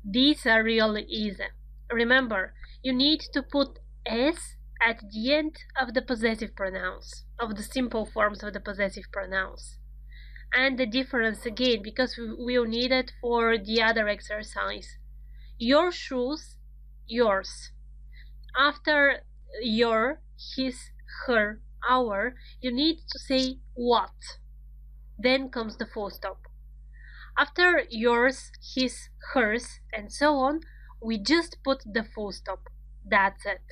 these are really easy. Remember, you need to put s at the end of the possessive pronouns, of the simple forms of the possessive pronouns. And the difference again, because we will need it for the other exercise. Your shoes, yours. After your, his, her, our, you need to say what. Then comes the full stop. After yours, his, hers, and so on, we just put the full stop. That's it.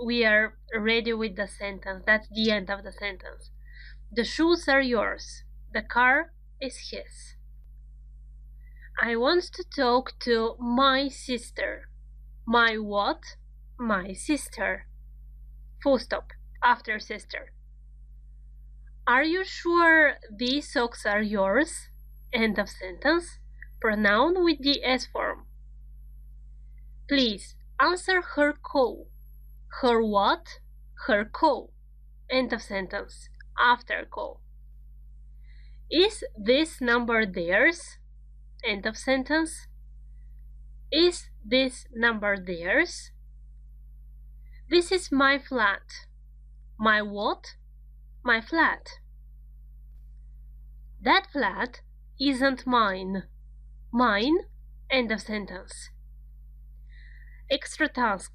We are ready with the sentence. That's the end of the sentence. The shoes are yours. The car is his. I want to talk to my sister. My what? My sister. Full stop. After sister. Are you sure these socks are yours? End of sentence. Pronoun with the S form. Please answer her call. Her what? Her call. End of sentence. After call. Is this number theirs? End of sentence. Is this number theirs? This is my flat. My what? My flat. That flat isn't mine. Mine. End of sentence. Extra task.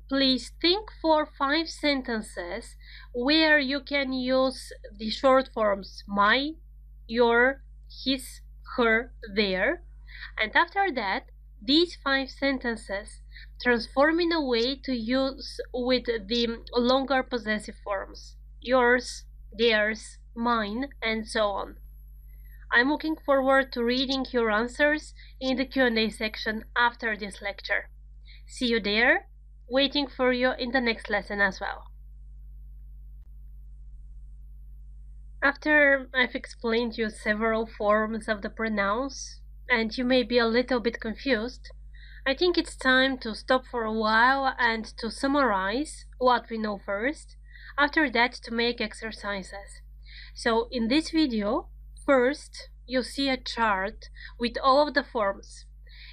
Please think for 5 sentences where you can use the short forms my, your, his, her, their, and after that, these 5 sentences transform in a way to use with the longer possessive forms, yours, theirs, mine, and so on. I'm looking forward to reading your answers in the Q&A section after this lecture. See you there, waiting for you in the next lesson as well. After I've explained you several forms of the pronouns, and you may be a little bit confused, I think it's time to stop for a while and to summarize what we know first, after that to make exercises. So in this video, first you see a chart with all of the forms.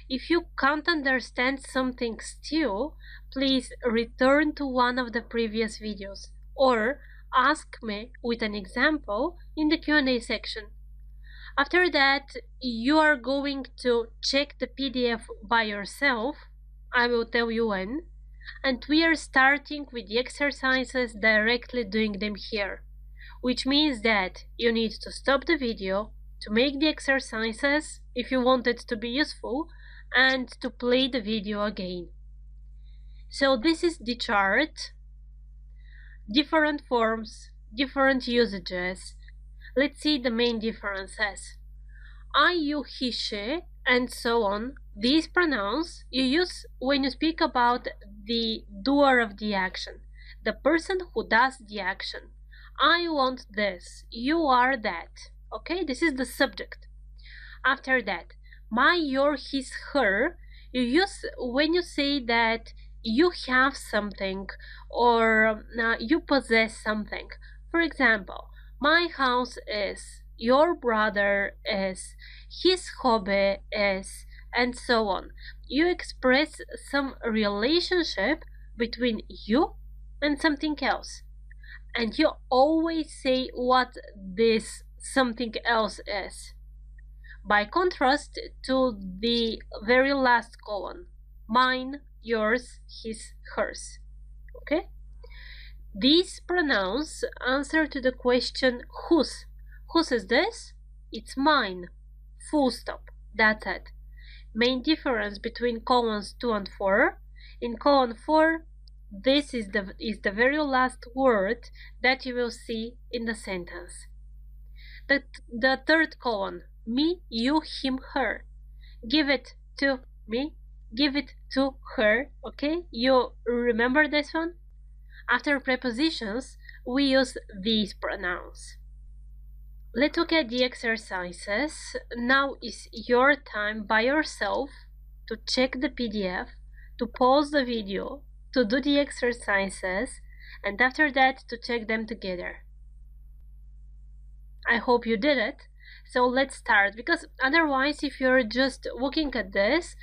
If you can't understand something still, please return to one of the previous videos or ask me with an example in the Q&A section. After that, you are going to check the PDF by yourself. I will tell you when. And we are starting with the exercises directly doing them here, which means that you need to stop the video to make the exercises if you want it to be useful and to play the video again. So this is the chart. Different forms, different usages. Let's see the main differences. I, you, he, she, and so on. These pronouns you use when you speak about the doer of the action, the person who does the action. I want this, you are that. Okay, this is the subject. After that, my, your, his, her, you use when you say that you have something or you possess something. For example, my house is, your brother is, his hobby is, and so on. You express some relationship between you and something else. And you always say what this something else is. By contrast to the very last column, mine, yours, his, hers. Okay? These pronouns answer to the question whose. Whose is this? It's mine. Full stop. That's it. Main difference between columns 2 and 4. In column 4, this is the very last word that you will see in the sentence. The third column, me, you, him, her. Give it to me, give it to her. Okay, you remember this one? After prepositions, we use these pronouns. Let's look at the exercises. Now is your time by yourself to check the PDF, to pause the video, to do the exercises, and after that to check them together. I hope you did it. So let's start, because otherwise if you're just looking at this,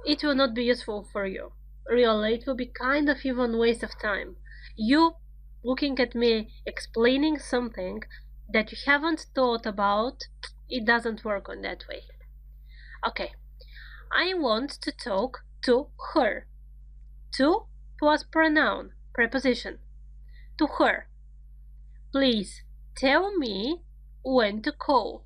it will not be useful for you. Really, it will be kind of even waste of time. You looking at me explaining something that you haven't thought about, it doesn't work on that way. Okay, I want to talk to her. To plus pronoun, preposition. To her. Please tell me when to call.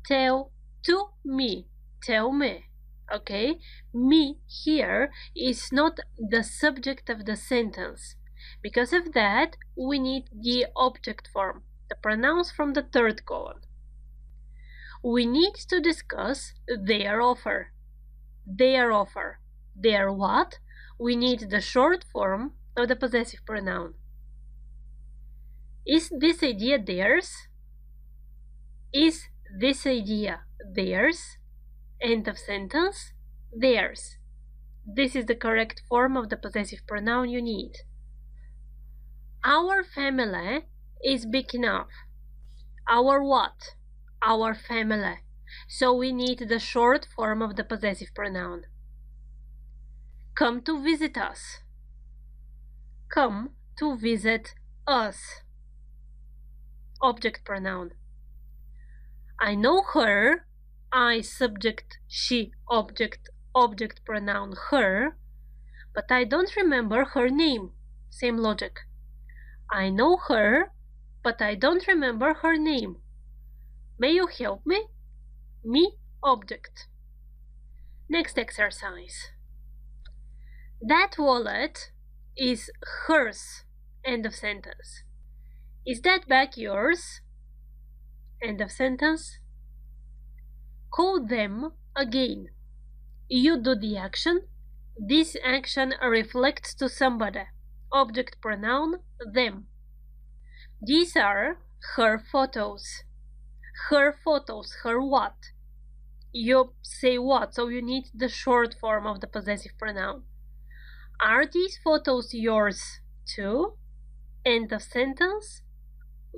Tell to me. Tell me. Okay? Me here is not the subject of the sentence. Because of that, we need the object form, the pronouns from the third column. We need to discuss their offer. Their offer. Their what? We need the short form of the possessive pronoun. Is this idea theirs? Is this idea theirs? End of sentence. Theirs. This is the correct form of the possessive pronoun you need. Our family is big enough. Our what? Our family. So we need the short form of the possessive pronoun. Come to visit us. Come to visit us. Object pronoun. I know her. I subject, she object, object pronoun her, but I don't remember her name. Same logic. I know her, but I don't remember her name. May you help me? Me, object. Next exercise. That wallet is hers. End of sentence. Is that bag yours? End of sentence. Call them again. You do the action. This action reflects to somebody. Object pronoun, them. These are her photos. Her photos, her what? You say what, so you need the short form of the possessive pronoun. Are these photos yours too? End of sentence.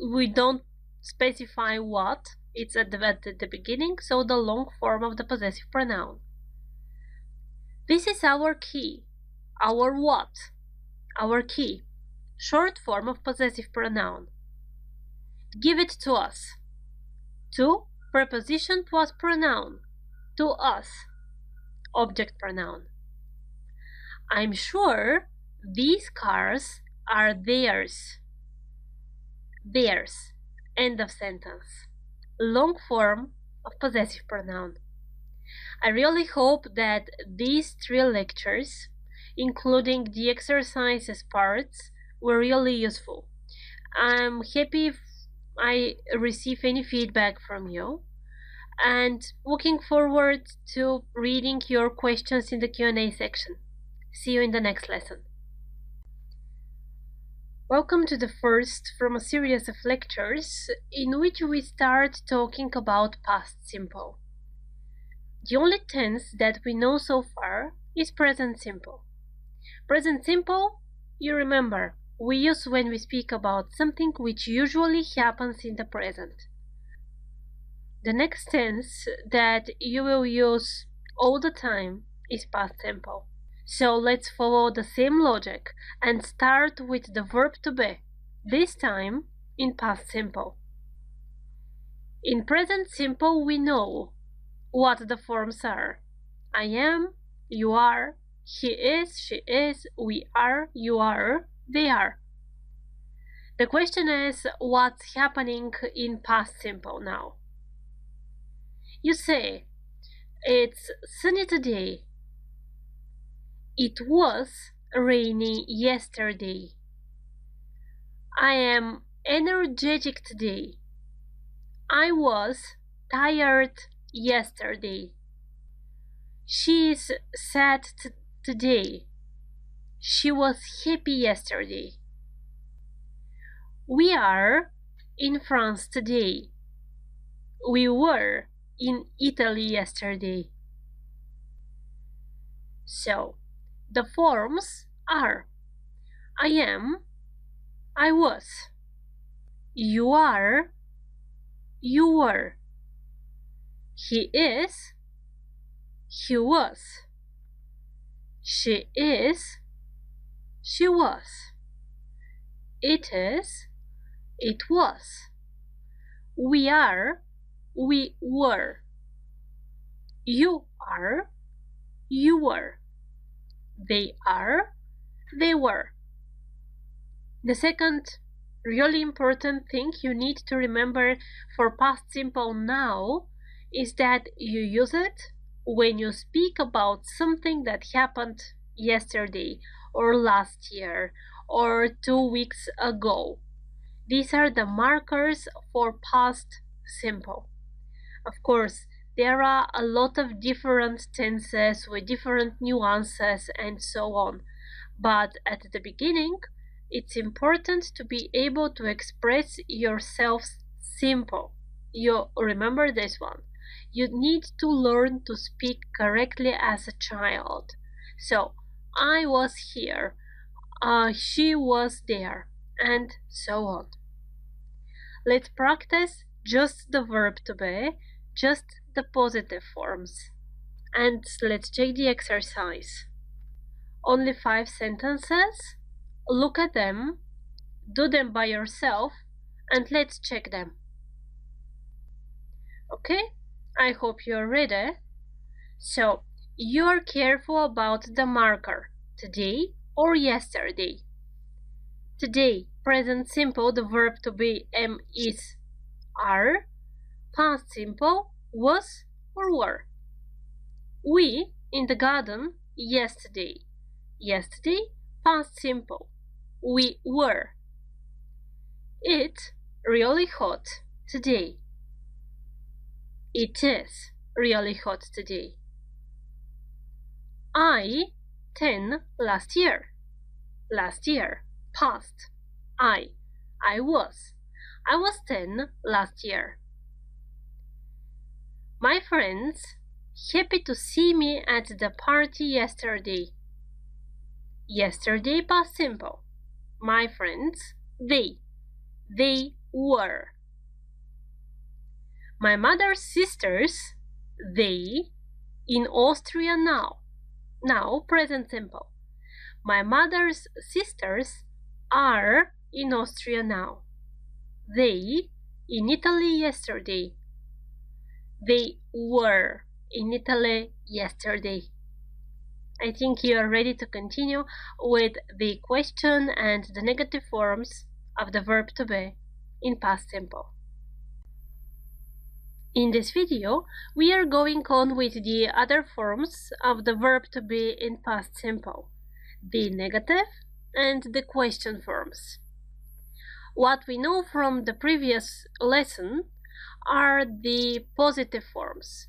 We don't specify what. It's at the beginning, so the long form of the possessive pronoun. This is our key. Our what? Our key. Short form of possessive pronoun. Give it to us. To, preposition plus pronoun. To us. Object pronoun. I'm sure these cars are theirs. Theirs. End of sentence. Long form of possessive pronoun. I really hope that these 3 lectures, including the exercises parts, were really useful. I'm happy if I receive any feedback from you. and looking forward to reading your questions in the Q&A section. See you in the next lesson. Welcome to the first from a series of lectures in which we start talking about past simple. The only tense that we know so far is present simple. Present simple, you remember, we use when we speak about something which usually happens in the present. The next tense that you will use all the time is past simple. So let's follow the same logic and start with the verb to be, this time in past simple. In present simple we know what the forms are. I am, you are, he is, she is, we are, you are, they are. The question is, what's happening in past simple now? You say, it's sunny today. It was rainy yesterday. I am energetic today. I was tired yesterday. She is sad today. She was happy yesterday. We are in France today. We were in Italy yesterday. So, the forms are I am, I was. You are, you were. He is, he was. She is, she was. It is, it was. We are, we were. You are, you were. They are, they were. The second really important thing you need to remember for past simple now is that you use it when you speak about something that happened yesterday or last year or 2 weeks ago. These are the markers for past simple. Of course, there are a lot of different tenses with different nuances and so on, but at the beginning, it's important to be able to express yourself simple. You remember this one. You need to learn to speak correctly as a child. So, I was here, she was there, and so on. Let's practice just the verb to be, just the positive forms. And let's check the exercise. Only 5 sentences. Look at them, do them by yourself, and let's check them. Okay? I hope you're ready. So, you're careful about the marker, today or yesterday. Today, present simple, the verb to be am, is, are. Past simple, was or were. We in the garden yesterday. Yesterday, past simple. We were. It really hot today. It is really hot today. I 10 last year. Last year, past. I was. I was 10 last year. My friends happy to see me at the party yesterday. Yesterday, past simple. My friends, they were. My mother's sisters, they, in Austria now. Now, present simple. My mother's sisters are in Austria now. They, in Italy yesterday. They were in Italy yesterday. I think you are ready to continue with the question and the negative forms of the verb to be in past simple. In this video, we are going on with the other forms of the verb to be in past simple, the negative and the question forms. What we know from the previous lesson are the positive forms,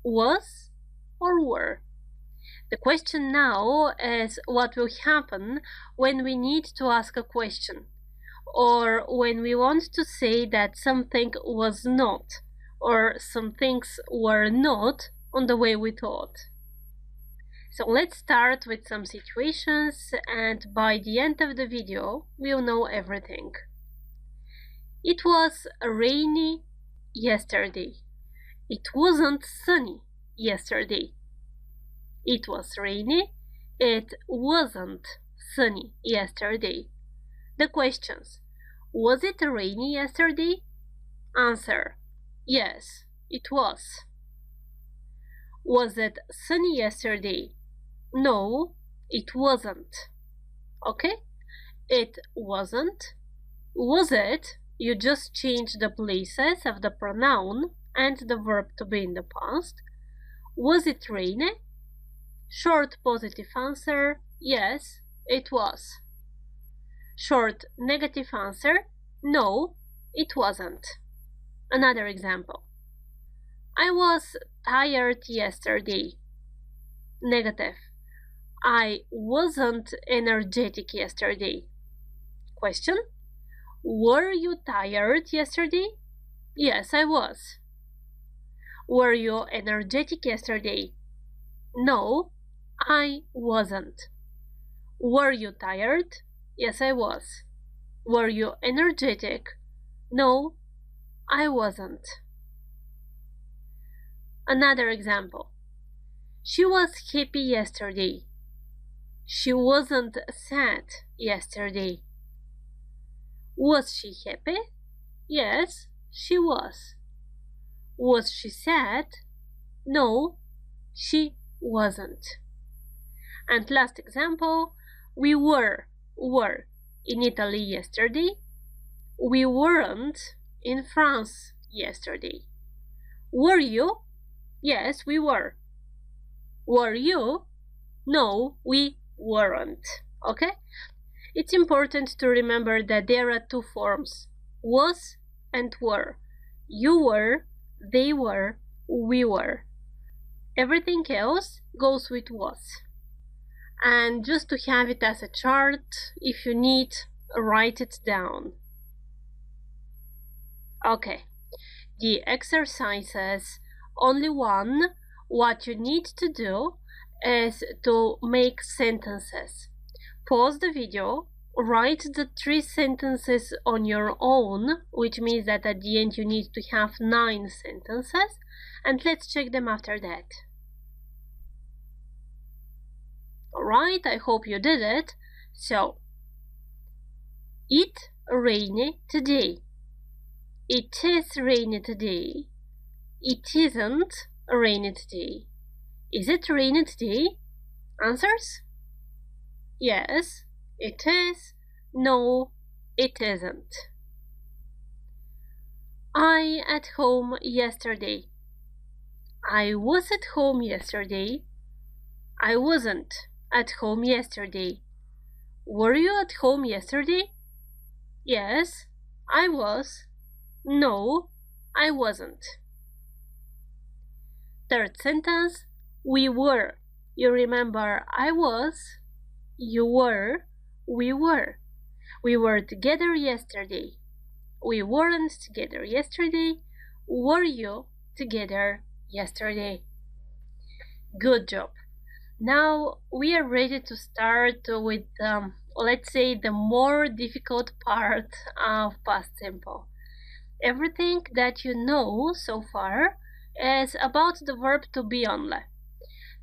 was or were. The question now is what will happen when we need to ask a question, or when we want to say that something was not, or some things were not on the way we thought. So let's start with some situations, and by the end of the video, we'll know everything. It was rainy yesterday. It wasn't sunny yesterday. It was rainy. It wasn't sunny yesterday. The questions: was it rainy yesterday? Answer: yes, it was. Was it sunny yesterday? No, it wasn't. Okay? It wasn't. Was it? You just change the places of the pronoun and the verb to be in the past. Was it rainy? Short positive answer: yes, it was. Short negative answer: no, it wasn't. Another example: I was tired yesterday. Negative: I wasn't energetic yesterday. Question: were you tired yesterday? Yes, I was. Were you energetic yesterday? No, I wasn't. Were you tired? Yes, I was. Were you energetic? No, I wasn't. Another example: she was happy yesterday. She wasn't sad yesterday. Was she happy? Yes, she was. Was she sad? No, she wasn't. And last example: we were in Italy yesterday. We weren't in France yesterday. Were you? Yes, we were. Were you? No, we weren't. Okay? It's important to remember that there are two forms: was and were. You were, they were, we were. Everything else goes with was. And just to have it as a chart, if you need, write it down. Okay, the exercises, only one. What you need to do is to make sentences. Pause the video, write the 3 sentences on your own, which means that at the end you need to have 9 sentences, and let's check them after that. Alright, I hope you did it. So, it rainy today. It is rainy today. It isn't rainy today. Is it rainy today? Answers? Yes, it is. No, it isn't. I at home yesterday. I was at home yesterday. I wasn't at home yesterday. Were you at home yesterday? Yes, I was. No, I wasn't. Third sentence: we were. You remember I was, you were, we were. We were together yesterday. We weren't together yesterday. Were you together yesterday? Good job. Now we are ready to start with, let's say, the more difficult part of past simple. Everything that you know so far is about the verb to be only.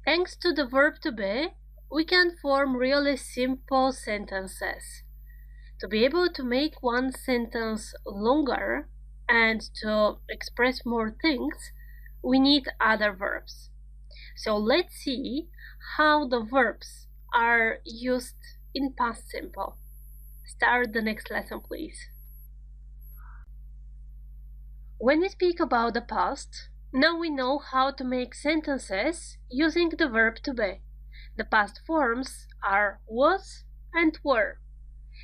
Thanks to the verb to be, we can form really simple sentences. To be able to make one sentence longer and to express more things, we need other verbs. So let's see how the verbs are used in past simple. Start the next lesson, please. When we speak about the past, now we know how to make sentences using the verb to be. The past forms are was and were.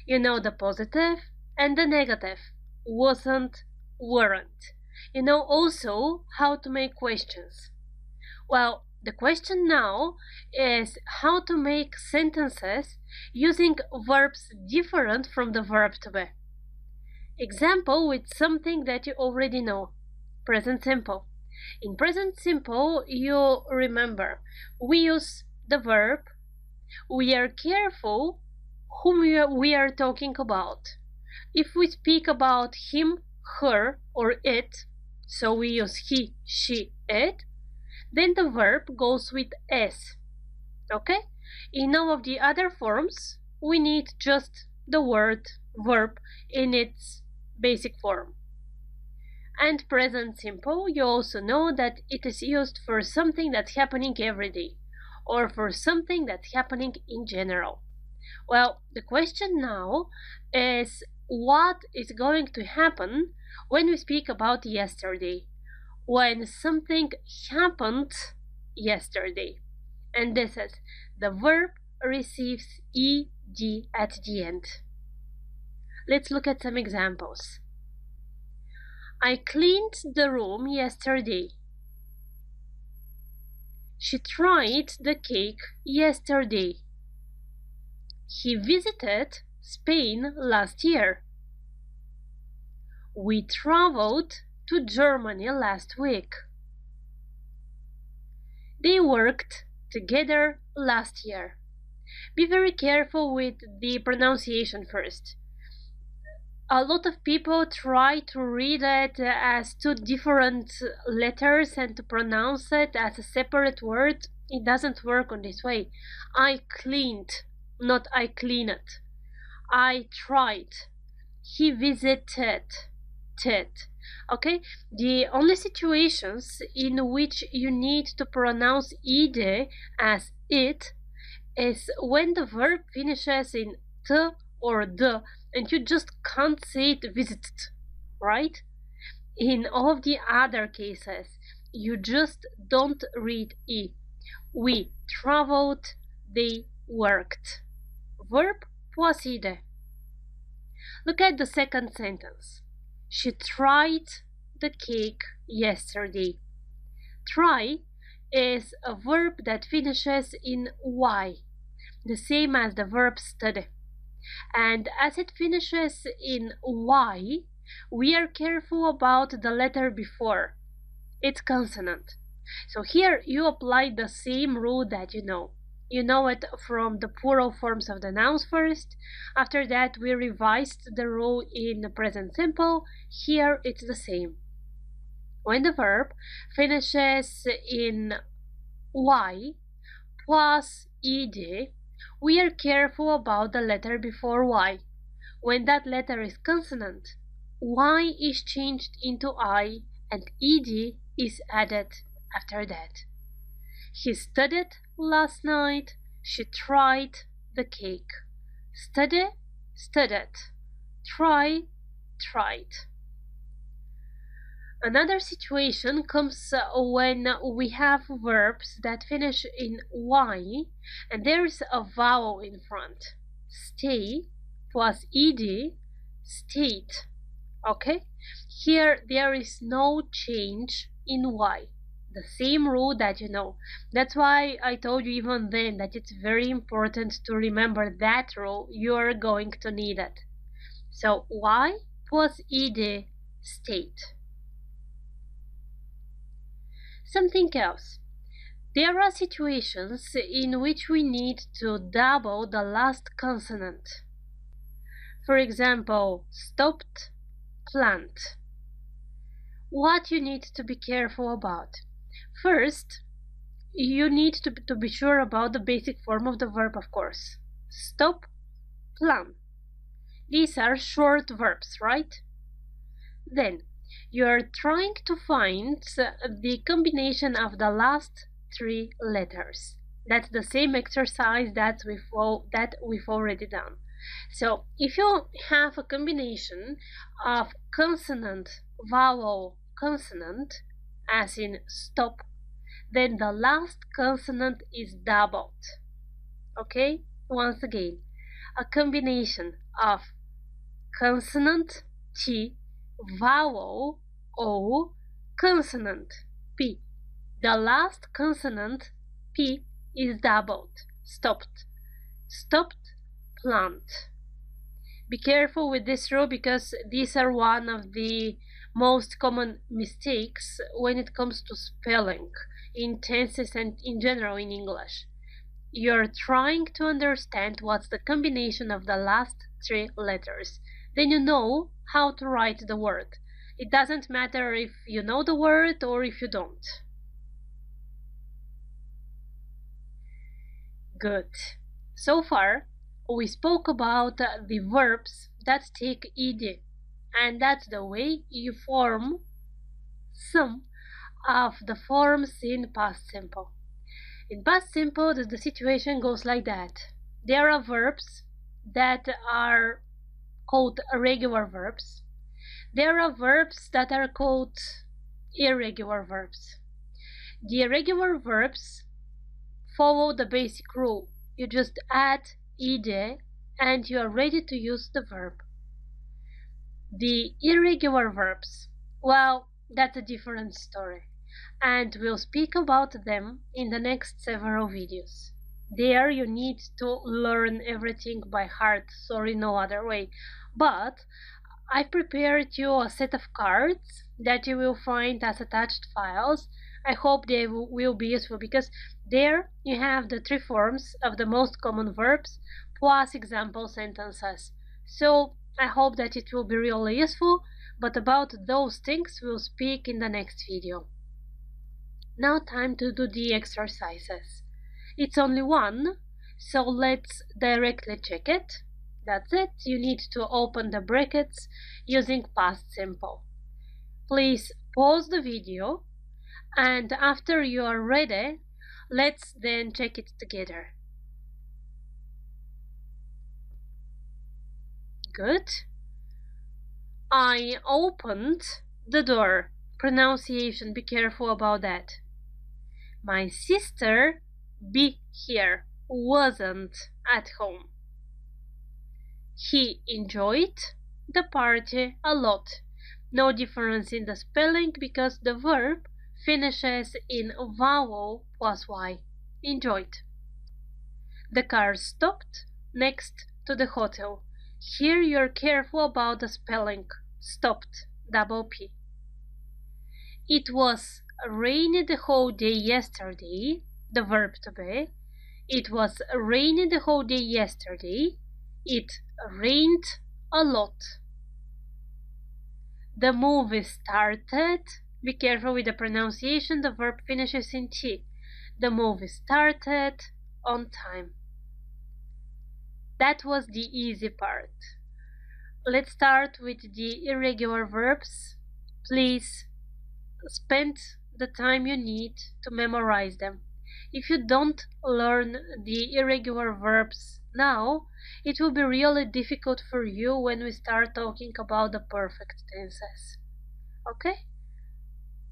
You know the positive and the negative: wasn't, weren't. You know also how to make questions. Well, the question now is how to make sentences using verbs different from the verb to be. Example with something that you already know. Present simple. In present simple, you remember we use the verb, we are careful whom we are talking about. If we speak about him, her, or it, so we use he, she, it, then the verb goes with s. Okay? In all of the other forms, we need just the word verb in its basic form. And present simple, you also know that it is used for something that's happening every day or for something that's happening in general. Well, the question now is what is going to happen when we speak about yesterday, when something happened yesterday. And this is the verb receives ed at the end. Let's look at some examples. I cleaned the room yesterday. She tried the cake yesterday. He visited Spain last year. We traveled to Germany last week. They worked together last year. Be very careful with the pronunciation first. A lot of people try to read it as two different letters and to pronounce it as a separate word. It doesn't work on this way. I cleaned, not I cleaned. I tried. He visited. Okay? The only situations in which you need to pronounce ed as it is when the verb finishes in t or d and you just can't say it visited, right? In all of the other cases, you just don't read e. We traveled, they worked. Verb plus ed. Look at the second sentence. She tried the cake yesterday. Try is a verb that finishes in y, the same as the verb study. And as it finishes in y, we are careful about the letter before. It's consonant. So here you apply the same rule that you know. You know it from the plural forms of the nouns first. After that, we revised the rule in the present simple. Here it's the same. When the verb finishes in y plus ed, we are careful about the letter before y. When that letter is consonant, y is changed into I and ed is added after that. He studied last night. She tried the cake. Study, studied. Try, tried. Another situation comes when we have verbs that finish in y and there's a vowel in front. Stay plus ed, stayed. Okay? Here there is no change in y. The same rule that you know. That's why I told you even then that it's very important to remember that rule. You're going to need it. So y plus ed, stayed. Something else. There are situations in which we need to double the last consonant. For example, stopped, plant. What you need to be careful about. First, you need to be sure about the basic form of the verb, of course. Stop, plan. These are short verbs, right? Then, you are trying to find the combination of the last three letters. That's the same exercise that we've already done. So, if you have a combination of consonant, vowel, consonant, as in stop, then the last consonant is doubled. Okay? Once again, a combination of consonant T, vowel O consonant P. The last consonant P is doubled, stopped. Stopped plant. Be careful with this rule because these are one of the most common mistakes when it comes to spelling in tenses and in general in English. You're trying to understand what's the combination of the last three letters. Then you know how to write the word. It doesn't matter if you know the word or if you don't. Good. So far, we spoke about the verbs that take ed, and that's the way you form some of the forms in past simple. In past simple, the situation goes like that. There are verbs that are called regular verbs. There are verbs that are called irregular verbs. The irregular verbs follow the basic rule. You just add ed and you are ready to use the verb. The irregular verbs, well, that's a different story, and we'll speak about them in the next several videos. There you need to learn everything by heart, sorry, no other way. But I prepared you a set of cards that you will find as attached files. I hope they will be useful because there you have the three forms of the most common verbs plus example sentences. So I hope that it will be really useful, but about those things we'll speak in the next video. Now time to do the exercises. It's only one, so let's directly check it. That's it. You need to open the brackets using past simple. Please pause the video, and after you are ready, let's then check it together. Good. I opened the door. Pronunciation, be careful about that. My sister, be here, wasn't at home. He enjoyed the party a lot. No difference in the spelling because the verb finishes in vowel plus y. Enjoyed. The car stopped next to the hotel. Here you're careful about the spelling. Stopped, double P. It was rainy the whole day yesterday. The verb to be. It was rainy the whole day yesterday. It rained a lot. The movie started. Be careful with the pronunciation. The verb finishes in T. The movie started on time. That was the easy part. Let's start with the irregular verbs. Please spend the time you need to memorize them. If you don't learn the irregular verbs now, it will be really difficult for you when we start talking about the perfect tenses. Okay?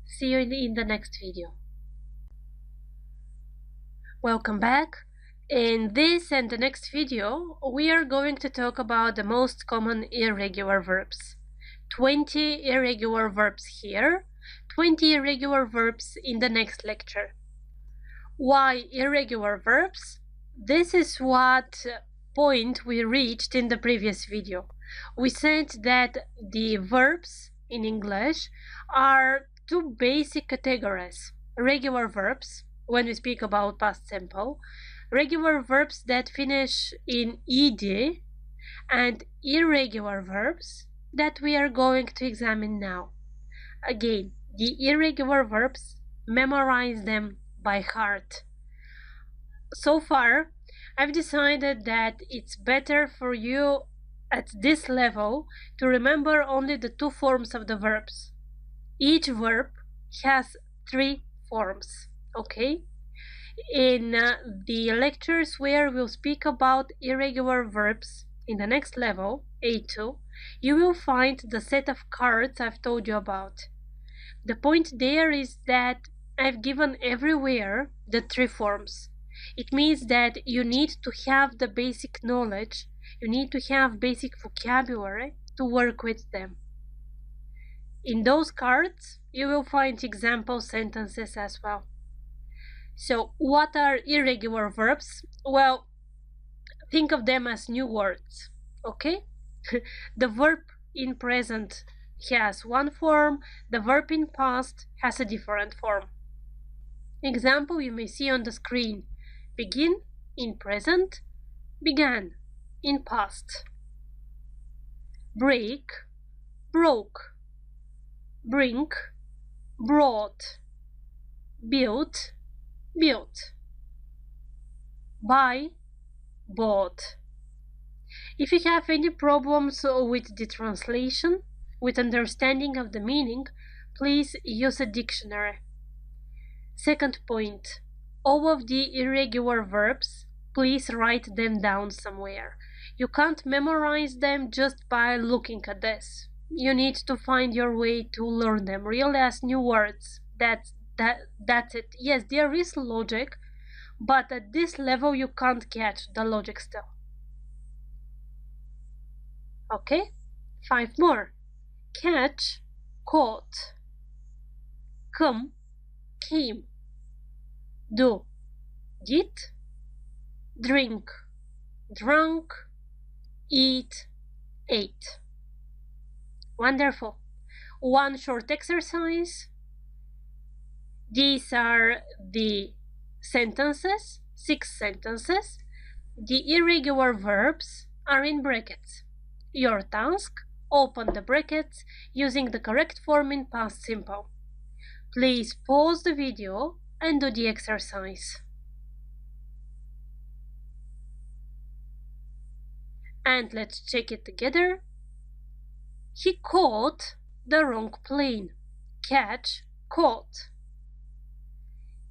See you in the next video. Welcome back. In this and the next video, we are going to talk about the most common irregular verbs. 20 irregular verbs here, 20 irregular verbs in the next lecture. Why irregular verbs? This is what point we reached in the previous video. We said that the verbs in English are two basic categories. Regular verbs, when we speak about past simple, regular verbs that finish in ed, and irregular verbs that we are going to examine now. Again, the irregular verbs, memorize them by heart. So far, I've decided that it's better for you at this level to remember only the two forms of the verbs. Each verb has three forms, okay? In the lectures where we'll speak about irregular verbs in the next level, A2, you will find the set of cards I've told you about. The point there is that I've given everywhere the three forms. It means that you need to have the basic knowledge, you need to have basic vocabulary to work with them. In those cards, you will find example sentences as well. So, what are irregular verbs? Well, think of them as new words, okay? The verb in present has one form, the verb in past has a different form. Example you may see on the screen. Begin in present, began in past. Break, broke. Bring, brought. Build, built. Buy, bought. If you have any problems with the translation, with understanding of the meaning, please use a dictionary. Second point, all of the irregular verbs, please write them down somewhere. You can't memorize them just by looking at this. You need to find your way to learn them really as new words. That's it. Yes, there is logic, but at this level you can't catch the logic still. Okay, 5 more. Catch, caught. Come, came. Do, did. Drink, drunk. Eat, ate. Wonderful. One short exercise. These are the sentences, 6 sentences. The irregular verbs are in brackets. Your task, open the brackets using the correct form in past simple. Please pause the video and do the exercise. And let's check it together. He caught the wrong plane. Catch, caught.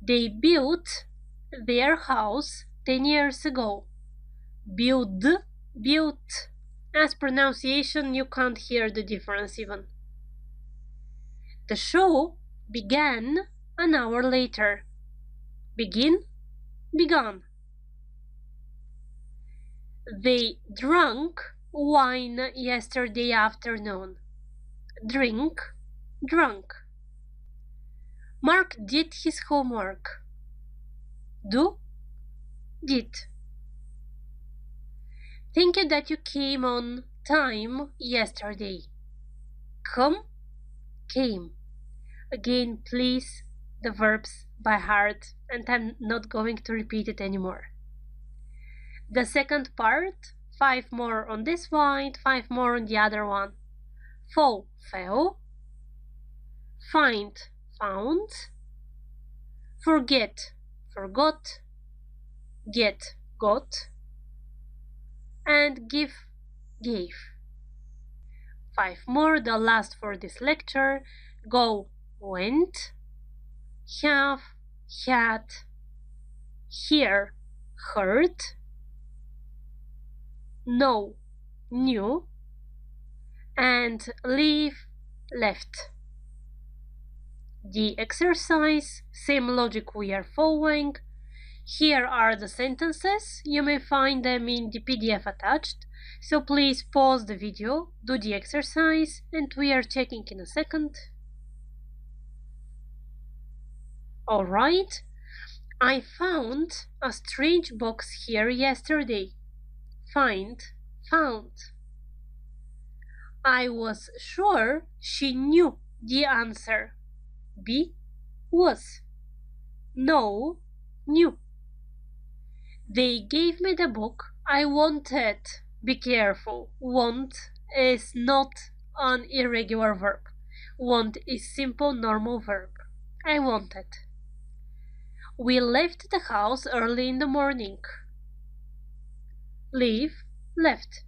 They built their house 10 years ago. Build, built. As pronunciation, you can't hear the difference even. The show began an hour later. Begin, begun. They drank wine yesterday afternoon. Drink, drunk. Mark did his homework. Do, did. Thank you that you came on time yesterday. Come, came. Again, please, the verbs by heart, and I'm not going to repeat it anymore. The second part, 5 more on this one, 5 more on the other one. Fall, fell. Find, found. Forget, forgot. Get, got. And give, gave. 5 more, the last for this lecture. Go, went. Have, had. Hear, heard. Know, knew. And leave, left. The exercise, same logic we are following. Here are the sentences. You may find them in the PDF attached. So please pause the video, do the exercise, and we are checking in a second. Alright, I found a strange box here yesterday. Find, found. I was sure she knew the answer. Be, was. Know, knew. They gave me the book I wanted. Be careful. Want is not an irregular verb. Want is simple normal verb. I wanted. We left the house early in the morning. Leave, left.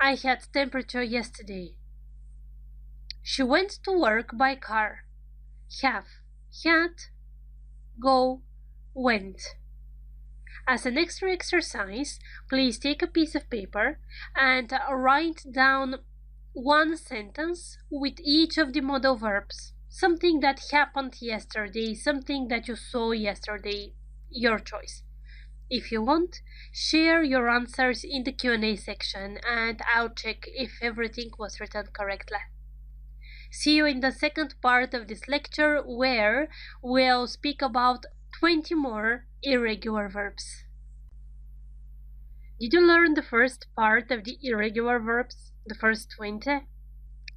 I had temperature yesterday. She went to work by car. Have, had. Go, went. As an extra exercise, please take a piece of paper and write down one sentence with each of the modal verbs. Something that happened yesterday, something that you saw yesterday, your choice. If you want, share your answers in the Q&A section and I'll check if everything was written correctly. See you in the second part of this lecture where we'll speak about 20 more irregular verbs. Did you learn the first part of the irregular verbs, the first 20?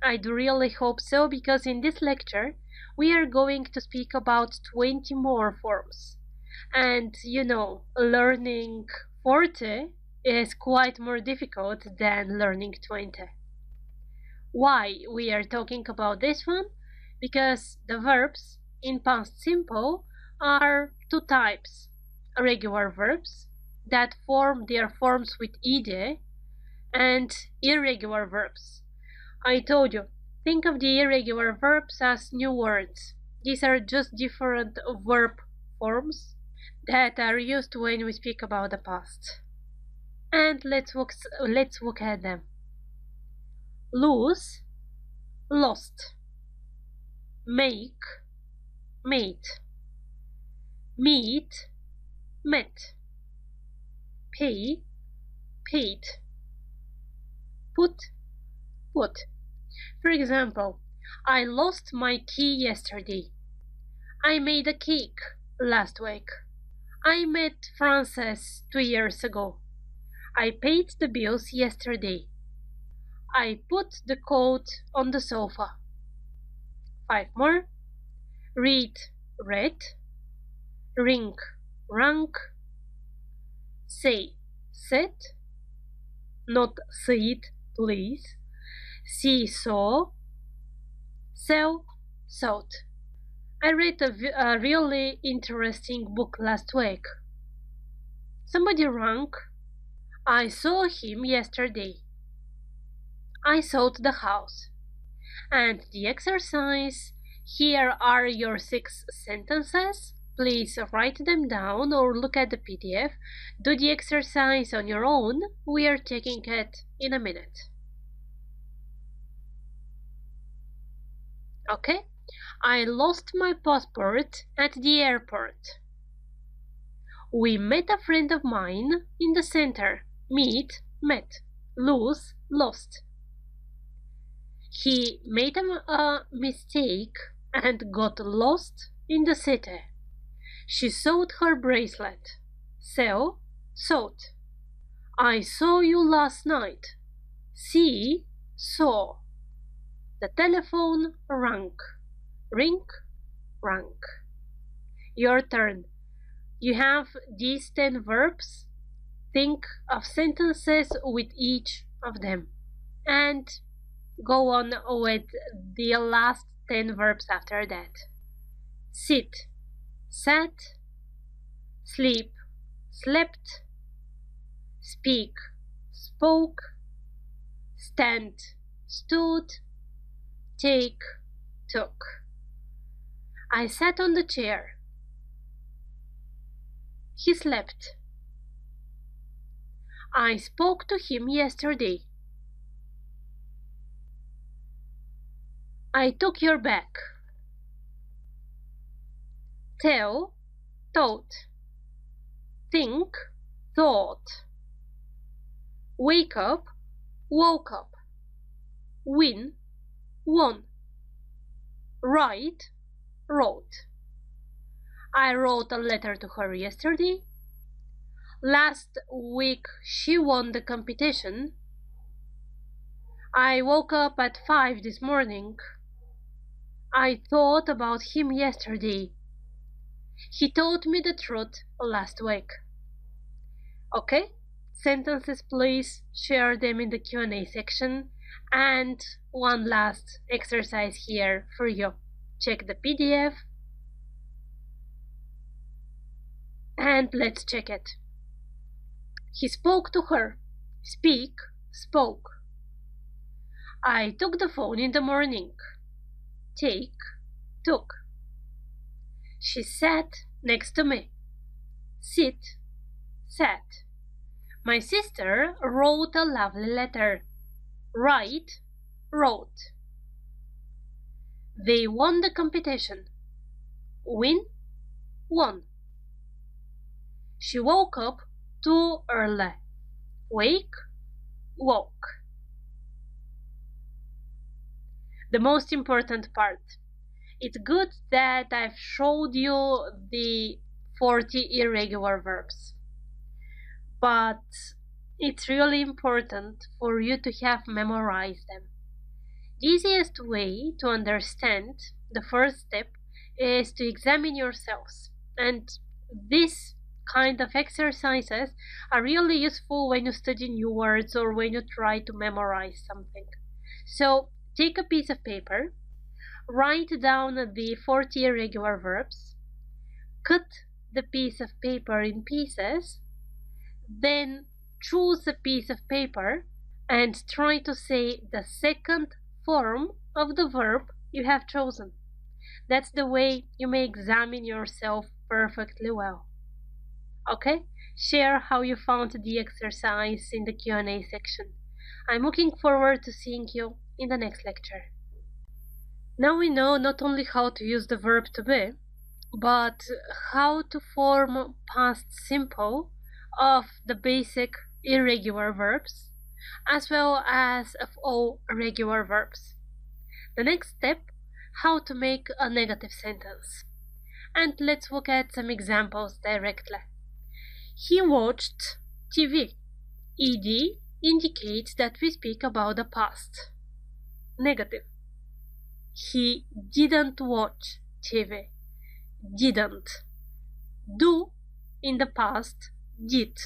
I do really hope so, because in this lecture we are going to speak about 20 more forms. And you know, learning 40 is quite more difficult than learning 20. Why we are talking about this one? Because the verbs in past simple are two types: regular verbs that form their forms with ed and irregular verbs. I told you, think of the irregular verbs as new words. These are just different verb forms that are used when we speak about the past. And let's look at them. Lose, lost. Make, made. Meet, met. Pay, paid. Put, put. For example, I lost my key yesterday. I made a cake last week. I met Frances 2 years ago. I paid the bills yesterday. I put the coat on the sofa. 5 more. Read, read. Ring, rang. Say, said. Not said, please. See, saw. Sell, sold. I read a really interesting book last week. Somebody rang. I saw him yesterday. I sold the house. And the exercise: here are your 6 sentences. Please write them down or look at the PDF. Do the exercise on your own. We are taking it in a minute. Okay? I lost my passport at the airport. We met a friend of mine in the center. Meet, met. Lose, lost. He made a mistake and got lost in the city. She sold her bracelet. Sell, sold. I saw you last night. See, saw. The telephone rang. Ring, rang. Your turn. You have these 10 verbs. Think of sentences with each of them. And go on with the last 10 verbs after that. Sit, sat. Sleep, slept. Speak, spoke. Stand, stood. Take, took. I sat on the chair. He slept. I spoke to him yesterday. I took your bag. Tell, taught. Think, thought. Wake up, woke up. Win, won. Write, wrote. I wrote a letter to her yesterday. Last week she won the competition. I woke up at 5 this morning. I thought about him yesterday. He told me the truth last week. Okay? Sentences, please share them in the Q&A section. And one last exercise here for you. Check the PDF. And let's check it. He spoke to her. Speak, spoke. I took the phone in the morning. Take, took. She sat next to me. Sit, sat. My sister wrote a lovely letter. Write, wrote. They won the competition. Win, won. She woke up too early. Wake, woke. the most important part. It's good that I've showed you the 40 irregular verbs, but it's really important for you to have memorized them. The easiest way to understand the first step is to examine yourselves, and this kind of exercises are really useful when you study new words or when you try to memorize something. So take a piece of paper, write down the 40 irregular verbs, cut the piece of paper in pieces, then choose a piece of paper and try to say the second form of the verb you have chosen. That's the way you may examine yourself perfectly well. Okay? Share how you found the exercise in the Q&A section. I'm looking forward to seeing you in the next lecture. Now we know not only how to use the verb to be, but how to form past simple of the basic irregular verbs, as well as of all regular verbs. The next step, how to make a negative sentence. And let's look at some examples directly. He watched TV. ED indicates that we speak about the past. Negative. He didn't watch TV. Didn't. Do in the past, did.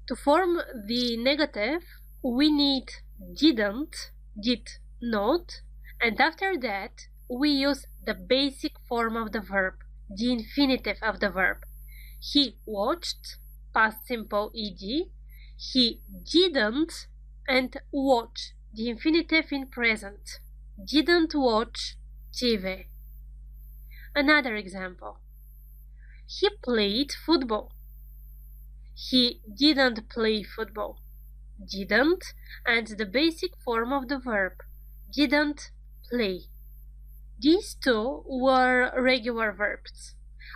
To form the negative, we need didn't, did not, and after that we use the basic form of the verb, the infinitive of the verb. He watched, past simple ed, he didn't, and watch, the infinitive in present, didn't watch TV. Another example. He played football. He didn't play football. Didn't, and the basic form of the verb, didn't play. These two were regular verbs.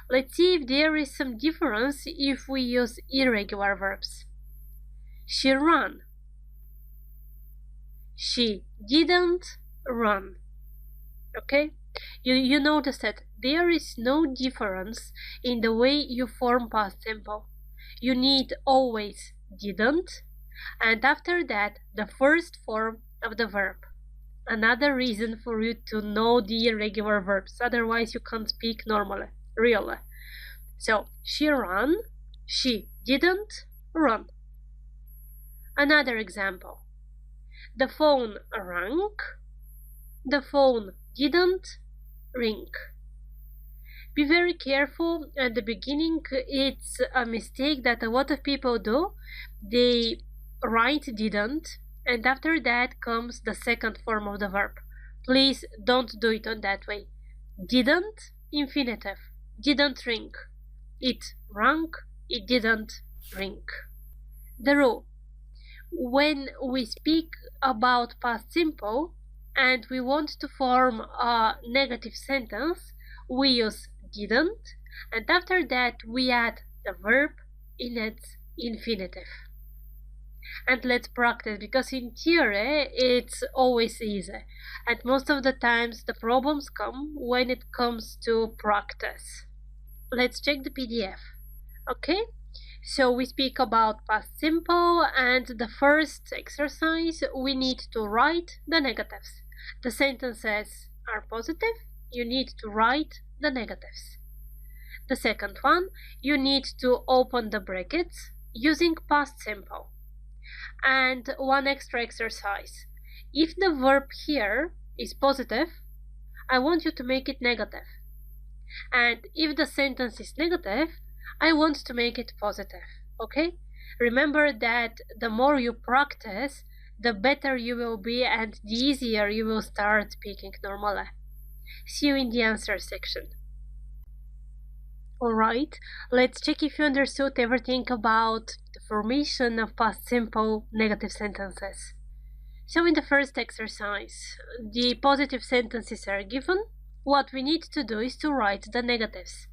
Let's see if there is some difference if we use irregular verbs. She ran. She didn't run. Okay? You notice that there is no difference in the way you form past simple. You need always didn't, and after that the first form of the verb. Another reason for you to know the irregular verbs, otherwise you can't speak normally, really. So, she ran, she didn't run. Another example. The phone rang, the phone didn't ring. Be very careful at the beginning. It's a mistake that a lot of people do. They write didn't, and after that comes the second form of the verb. Please don't do it on that way. Didn't, infinitive. Didn't ring. It rang, it didn't ring. The rule. When we speak about past simple and we want to form a negative sentence, we use didn't, and after that we add the verb in its infinitive. And let's practice, because in theory it's always easy, and most of the times the problems come when it comes to practice. Let's check the PDF. Okay, so we speak about past simple, and the first exercise we need to write the negatives. The sentences are positive, you need to write the negatives. The second one, you need to open the brackets using past simple. And one extra exercise. If the verb here is positive, I want you to make it negative. And if the sentence is negative, I want to make it positive. Okay? Remember that the more you practice, the better you will be and the easier you will start speaking normally. See you in the answer section. Alright, let's check if you understood everything about the formation of past simple negative sentences. So in the first exercise, the positive sentences are given. What we need to do is to write the negatives.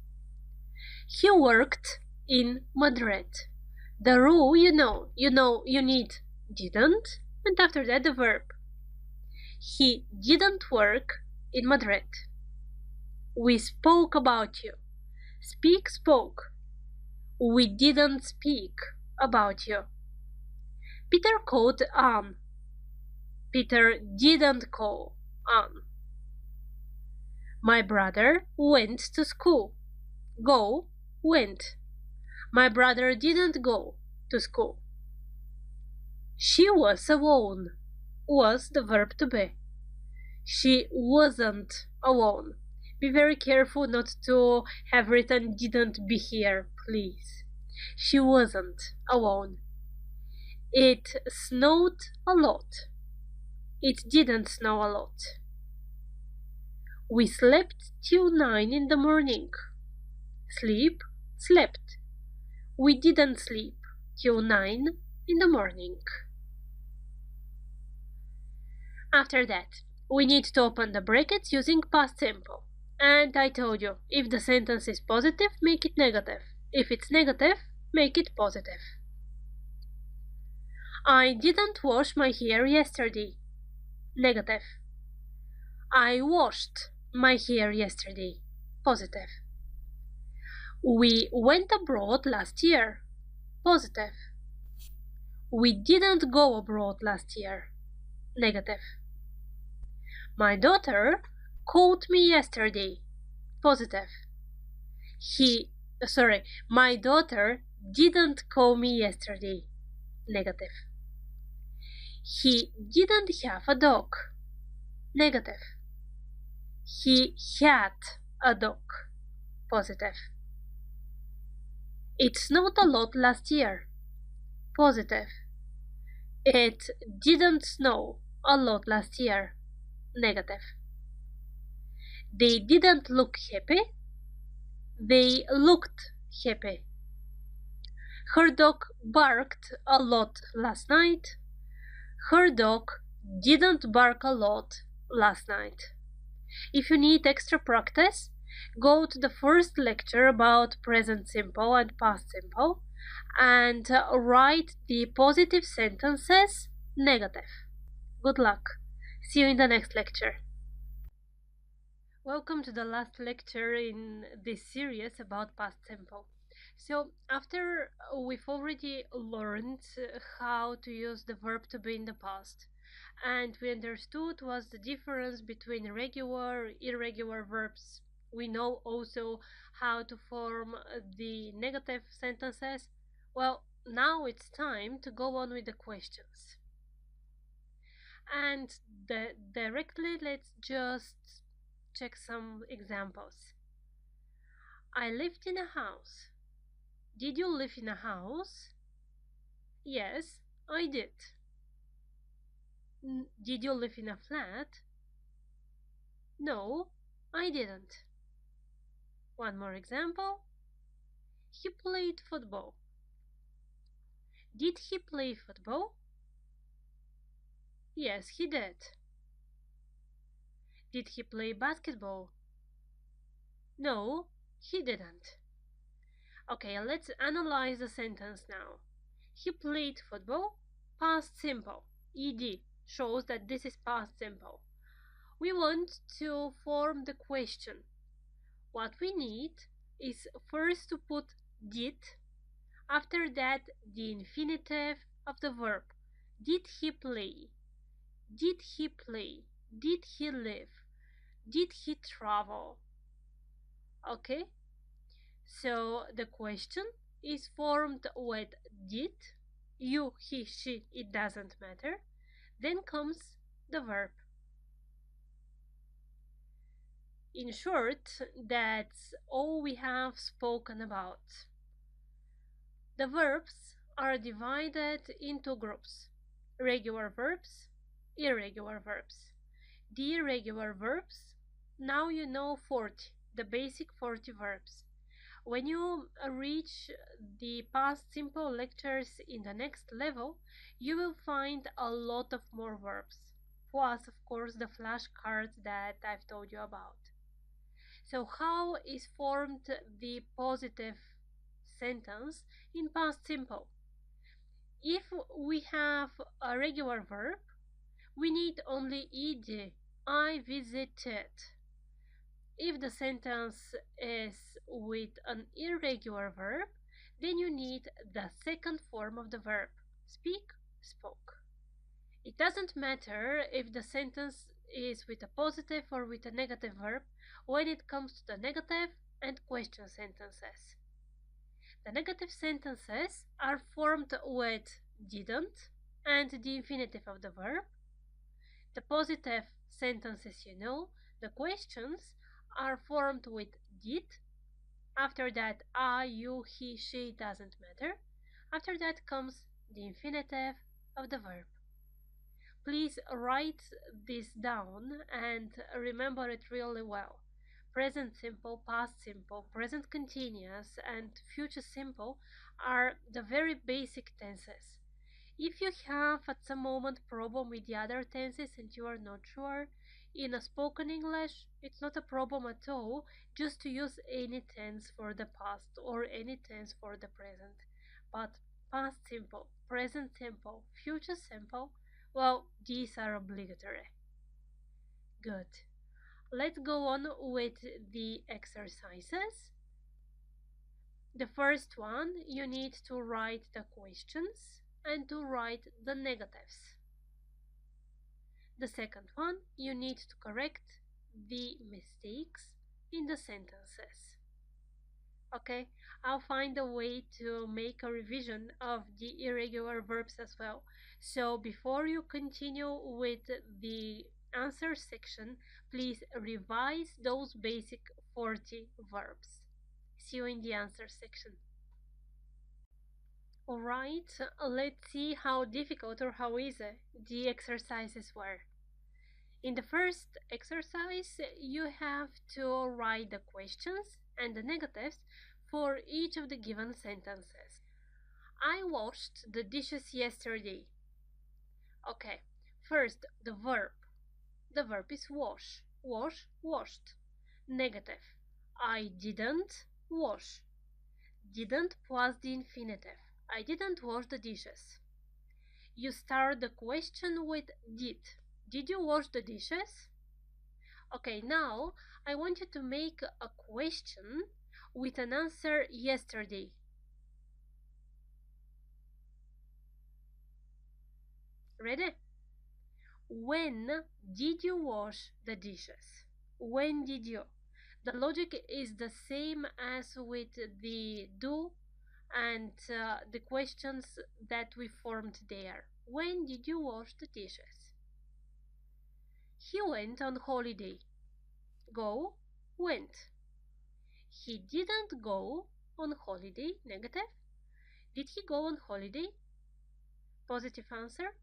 He worked in Madrid. The rule, you need didn't, and after that the verb. He didn't work in Madrid. We spoke about you. Speak, spoke. We didn't speak about you. Peter called Anne. Peter didn't call Anne. My brother went to school. Go, went. My brother didn't go to school. She was alone was the verb to be. She wasn't alone. Be very careful not to have written didn't be here, please. She wasn't alone. It snowed a lot. It didn't snow a lot. We slept till 9 in the morning. Sleep, slept. We didn't sleep till 9 in the morning. After that, we need to open the brackets using past simple. And I told you, if the sentence is positive, make it negative. If it's negative, make it positive. I didn't wash my hair yesterday. Negative. I washed my hair yesterday. Positive. We went abroad last year. Positive. We didn't go abroad last year. Negative. My daughter called me yesterday. Positive. My daughter didn't call me yesterday. Negative. He didn't have a dog. Negative. He had a dog. Positive. It snowed a lot last year. Positive. It didn't snow a lot last year. Negative. They didn't look happy. They looked happy. Her dog barked a lot last night. Her dog didn't bark a lot last night. If you need extra practice, go to the first lecture about present simple and past simple and write the positive sentences negative. Good luck. See you in the next lecture. Welcome to the last lecture in this series about past simple. So after we've already learned how to use the verb to be in the past, and we understood what's the difference between regular, irregular verbs. We know also how to form the negative sentences. Well, now it's time to go on with the questions. And directly, let's just check some examples. I lived in a house. Did you live in a house? Yes, I did. Did you live in a flat? No, I didn't. One more example. He played football. Did he play football? Yes, he did. Did he play basketball? No, he didn't. Okay, let's analyze the sentence now. He played football. Past simple. ed shows that this is past simple. We want to form the question. What we need is first to put did, after that the infinitive of the verb. Did he play? Did he play? Did he live? Did he travel? Okay, so the question is formed with did, you, he, she, it doesn't matter. Then comes the verb. In short, that's all we have spoken about. The verbs are divided into groups: regular verbs, irregular verbs. The irregular verbs, now you know 40, the basic 40 verbs. When you reach the past simple lectures in the next level, you will find a lot of more verbs, plus of course the flashcards that I've told you about. So how is formed the positive sentence in past simple? If we have a regular verb, we need only ed. I visited. If the sentence is with an irregular verb, then you need the second form of the verb. Speak, spoke. It doesn't matter if the sentence is with a positive or with a negative verb when it comes to the negative and question sentences. The negative sentences are formed with didn't and the infinitive of the verb. The positive sentences, the questions are formed with did. After that, I, you, he, she, doesn't matter. After that comes the infinitive of the verb. Please write this down and remember it really well. Present simple, past simple, present continuous, and future simple are the very basic tenses. If you have at some moment problem with the other tenses and you are not sure, in a spoken English, it's not a problem at all just to use any tense for the past or any tense for the present. But past simple, present simple, future simple, well, these are obligatory. Good. Let's go on with the exercises. The first one, you need to write the questions and to write the negatives. The second one, you need to correct the mistakes in the sentences. Okay, I'll find a way to make a revision of the irregular verbs as well. So before you continue with the answer section, please revise those basic 40 verbs. See you in the answer section. Alright, let's see how difficult or how easy the exercises were. In the first exercise, you have to write the questions and the negatives for each of the given sentences. I washed the dishes yesterday. Okay, first the verb. The verb is wash. Wash, washed. Negative. I didn't wash. Didn't plus the infinitive. I didn't wash the dishes. You start the question with did. Did you wash the dishes? Okay, now I want you to make a question with an answer yesterday. Ready? When did you wash the dishes? When did you? The logic is the same as with the do and the questions that we formed there. When did you wash the dishes? He went on holiday. Go, went. He didn't go on holiday. Negative. Did he go on holiday? Positive answer.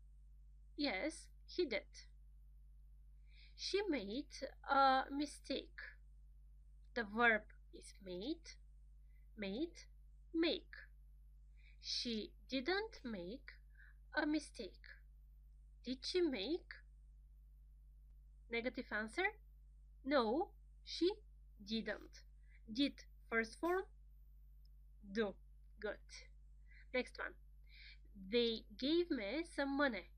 Yes, he did. She made a mistake. The verb is made, make. She didn't make a mistake. Did she make? Negative answer. No, she didn't. Did first form, do. Good. Next one. They gave me some money.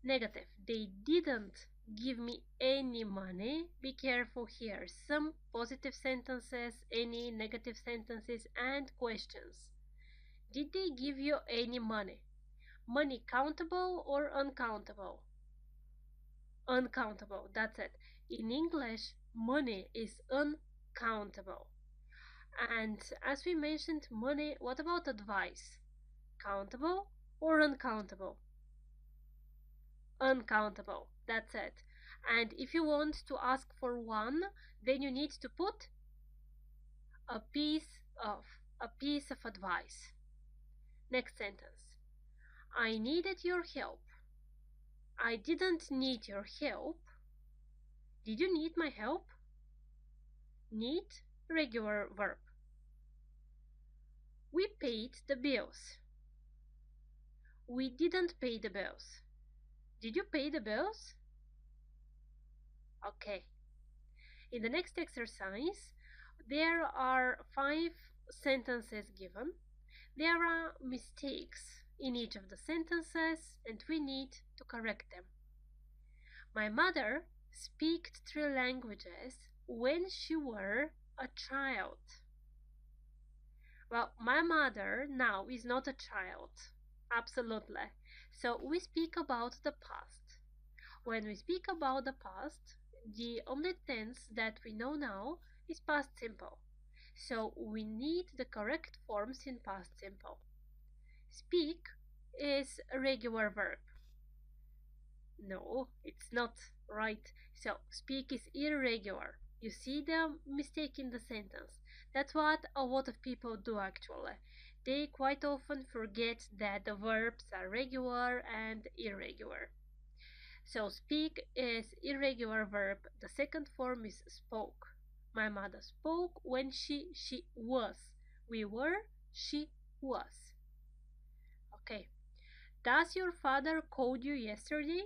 Negative. They didn't give me any money. Be careful here. Some positive sentences, any negative sentences, and questions. Did they give you any money? Money countable or uncountable? Uncountable. That's it. In English, money is uncountable. And as we mentioned, money, what about advice? Countable or uncountable? Uncountable. That's it. And if you want to ask for one, then you need to put a piece of advice. Next sentence. I needed your help. I didn't need your help. Did you need my help? Need, regular verb. We paid the bills. We didn't pay the bills. Did you pay the bills? Okay. In the next exercise, there are 5 sentences given. There are mistakes in each of the sentences and we need to correct them. My mother speaks 3 languages when she were a child. Well, my mother now is not a child. Absolutely. So we speak about the past. When we speak about the past, the only tense that we know now is past simple. So we need the correct forms in past simple. Speak is a regular verb. No, it's not right. So speak is irregular. You see the mistake in the sentence. That's what a lot of people do actually. They quite often forget that the verbs are regular and irregular. So speak is irregular verb. The second form is spoke. My mother spoke when she was. We were, she was. Okay. Does your father called you yesterday?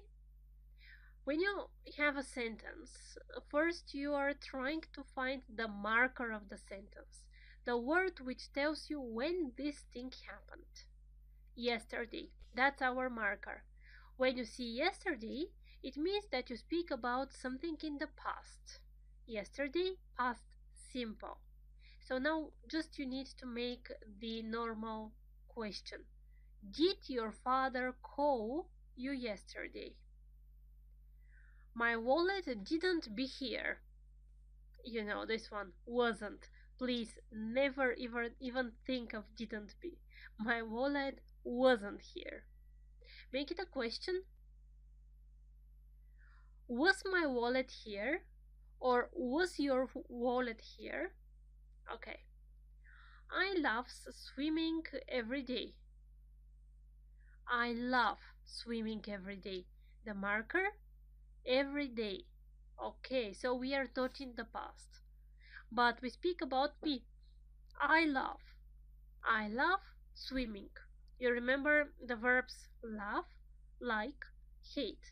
When you have a sentence, first you are trying to find the marker of the sentence, the word which tells you when this thing happened. Yesterday, that's our marker. When you see yesterday, it means that you speak about something in the past. Yesterday, past simple. So now just you need to make the normal question. Did your father call you yesterday? My wallet didn't be here. You know, this one wasn't. Please never even think of didn't be. My wallet wasn't here. Make it a question. Was my wallet here? Or was your wallet here? Okay. I love swimming every day. I love swimming every day. The marker? Every day. Okay, so we are not in the past. But we speak about me. I love. I love swimming. You remember the verbs love, like, hate.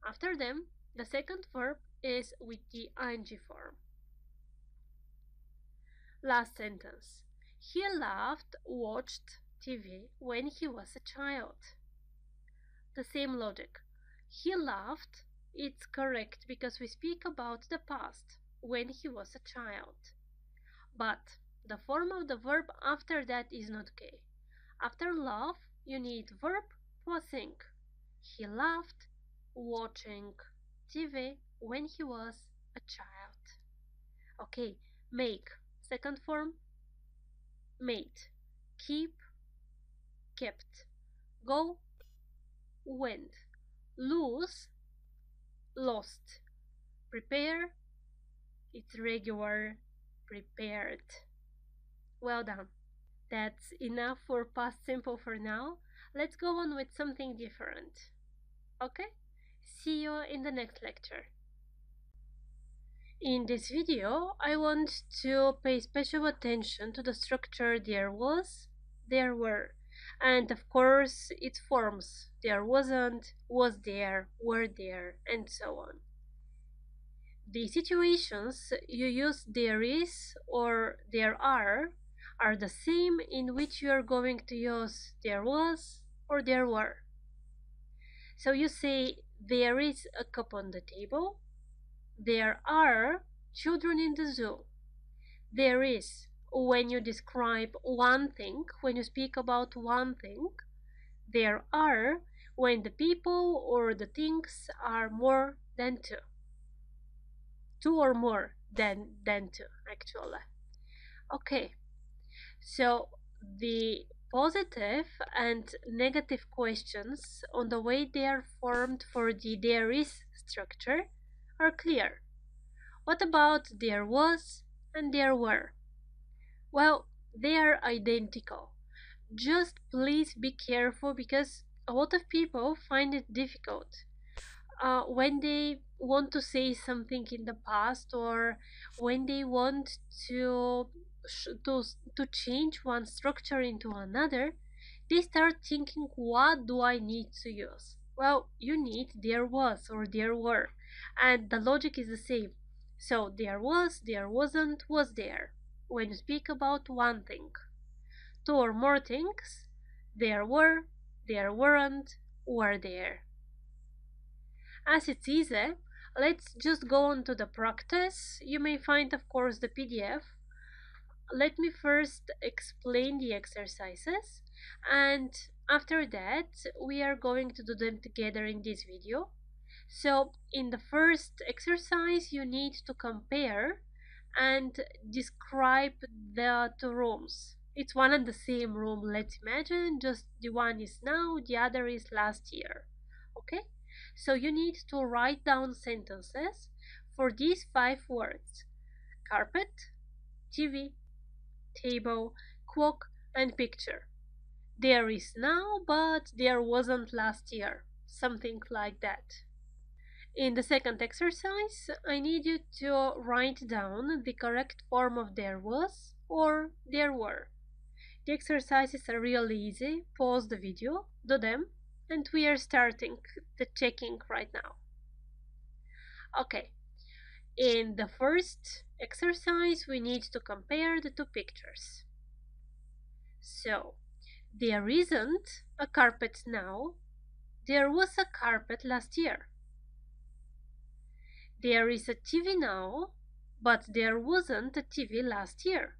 After them, the second verb is with the ing form. Last sentence. He loved watched TV when he was a child. The same logic. He loved, it's correct because we speak about the past, when he was a child. But the form of the verb after that is not okay. After love, you need verb plus ing. He loved watching TV when he was a child. Okay, make. Second form, made. Keep, kept. Go, went. Lose, lost. Prepare, it's regular, prepared. Well done. That's enough for past simple for now. Let's go on with something different. Okay? See you in the next lecture. In this video, I want to pay special attention to the structure there was, there were, and of course its forms. There wasn't, was there, were there, and so on. The situations you use there is or there are the same in which you are going to use there was or there were. So you say there is a cup on the table. There are children in the zoo. There is when you describe one thing, when you speak about one thing. There are when the people or the things are more than two. Two or more than two, actually. Okay, so the positive and negative questions on the way they are formed for the there is structure are clear. What about there was and there were? Well, they are identical. Just please be careful because a lot of people find it difficult when they want to say something in the past or when they want to to change one structure into another, they start thinking, what do I need to use? Well, you need there was or there were, and the logic is the same. So there was, there wasn't, was there when you speak about one thing. Two or more things, there were, there weren't, were there. As it's easy, let's just go on to the practice. You may find, of course, the PDF. Let me first explain the exercises, and after that we are going to do them together in this video. So in the first exercise you need to compare and describe the two rooms. It's one and the same room, let's imagine, just the one is now, the other is last year. Okay, so you need to write down sentences for these 5 words: carpet, TV, table, clock, and picture. There is now, but there wasn't last year. Something like that. In the second exercise, I need you to write down the correct form of there was or there were. The exercises are really easy. Pause the video, do them, and we are starting the checking right now. Okay, in the first exercise, we need to compare the two pictures. So, there isn't a carpet now. There was a carpet last year. There is a TV now, but there wasn't a TV last year.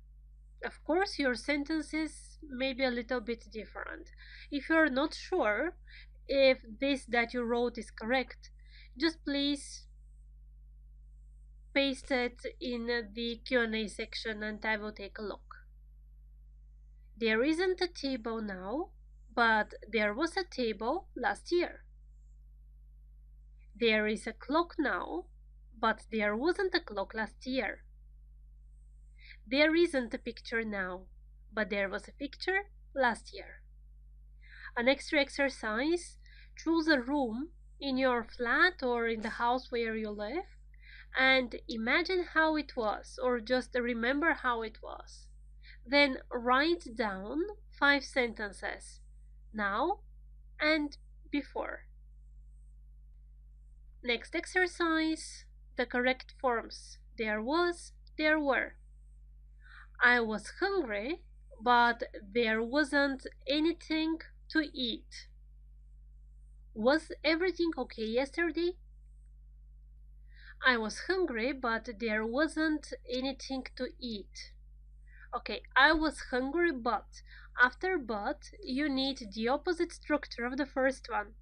Of course, your sentences may be a little bit different. If you're not sure if this that you wrote is correct, just please paste it in the Q&A section and I will take a look. There isn't a table now, but there was a table last year. There is a clock now, but there wasn't a clock last year. There isn't a picture now, but there was a picture last year. An extra exercise: choose a room in your flat or in the house where you live and imagine how it was, or just remember how it was. Then write down 5 sentences, now and before. Next exercise, the correct forms: there was, there were. I was hungry, but there wasn't anything to eat. Was everything okay yesterday? I was hungry, but there wasn't anything to eat. Okay, I was hungry, but after but, you need the opposite structure of the first one.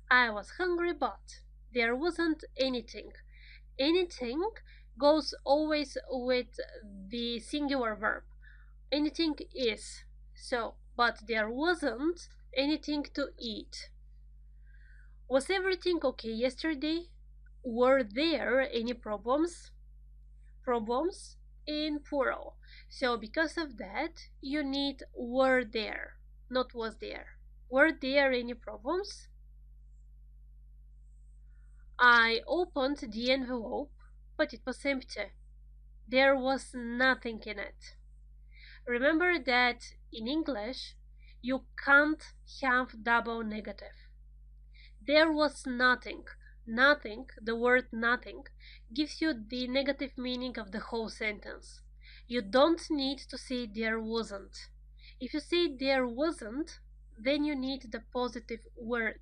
I was hungry, but there wasn't anything. Anything goes always with the singular verb. Anything is. So, but there wasn't anything to eat. Was everything okay yesterday? Were there any problems? Problems in plural. So because of that, you need were there, not was there. Were there any problems? I opened the envelope, but it was empty. There was nothing in it. Remember that in English, you can't have double negative. There was nothing. Nothing, the word nothing, gives you the negative meaning of the whole sentence. You don't need to say there wasn't. If you say there wasn't, then you need the positive word,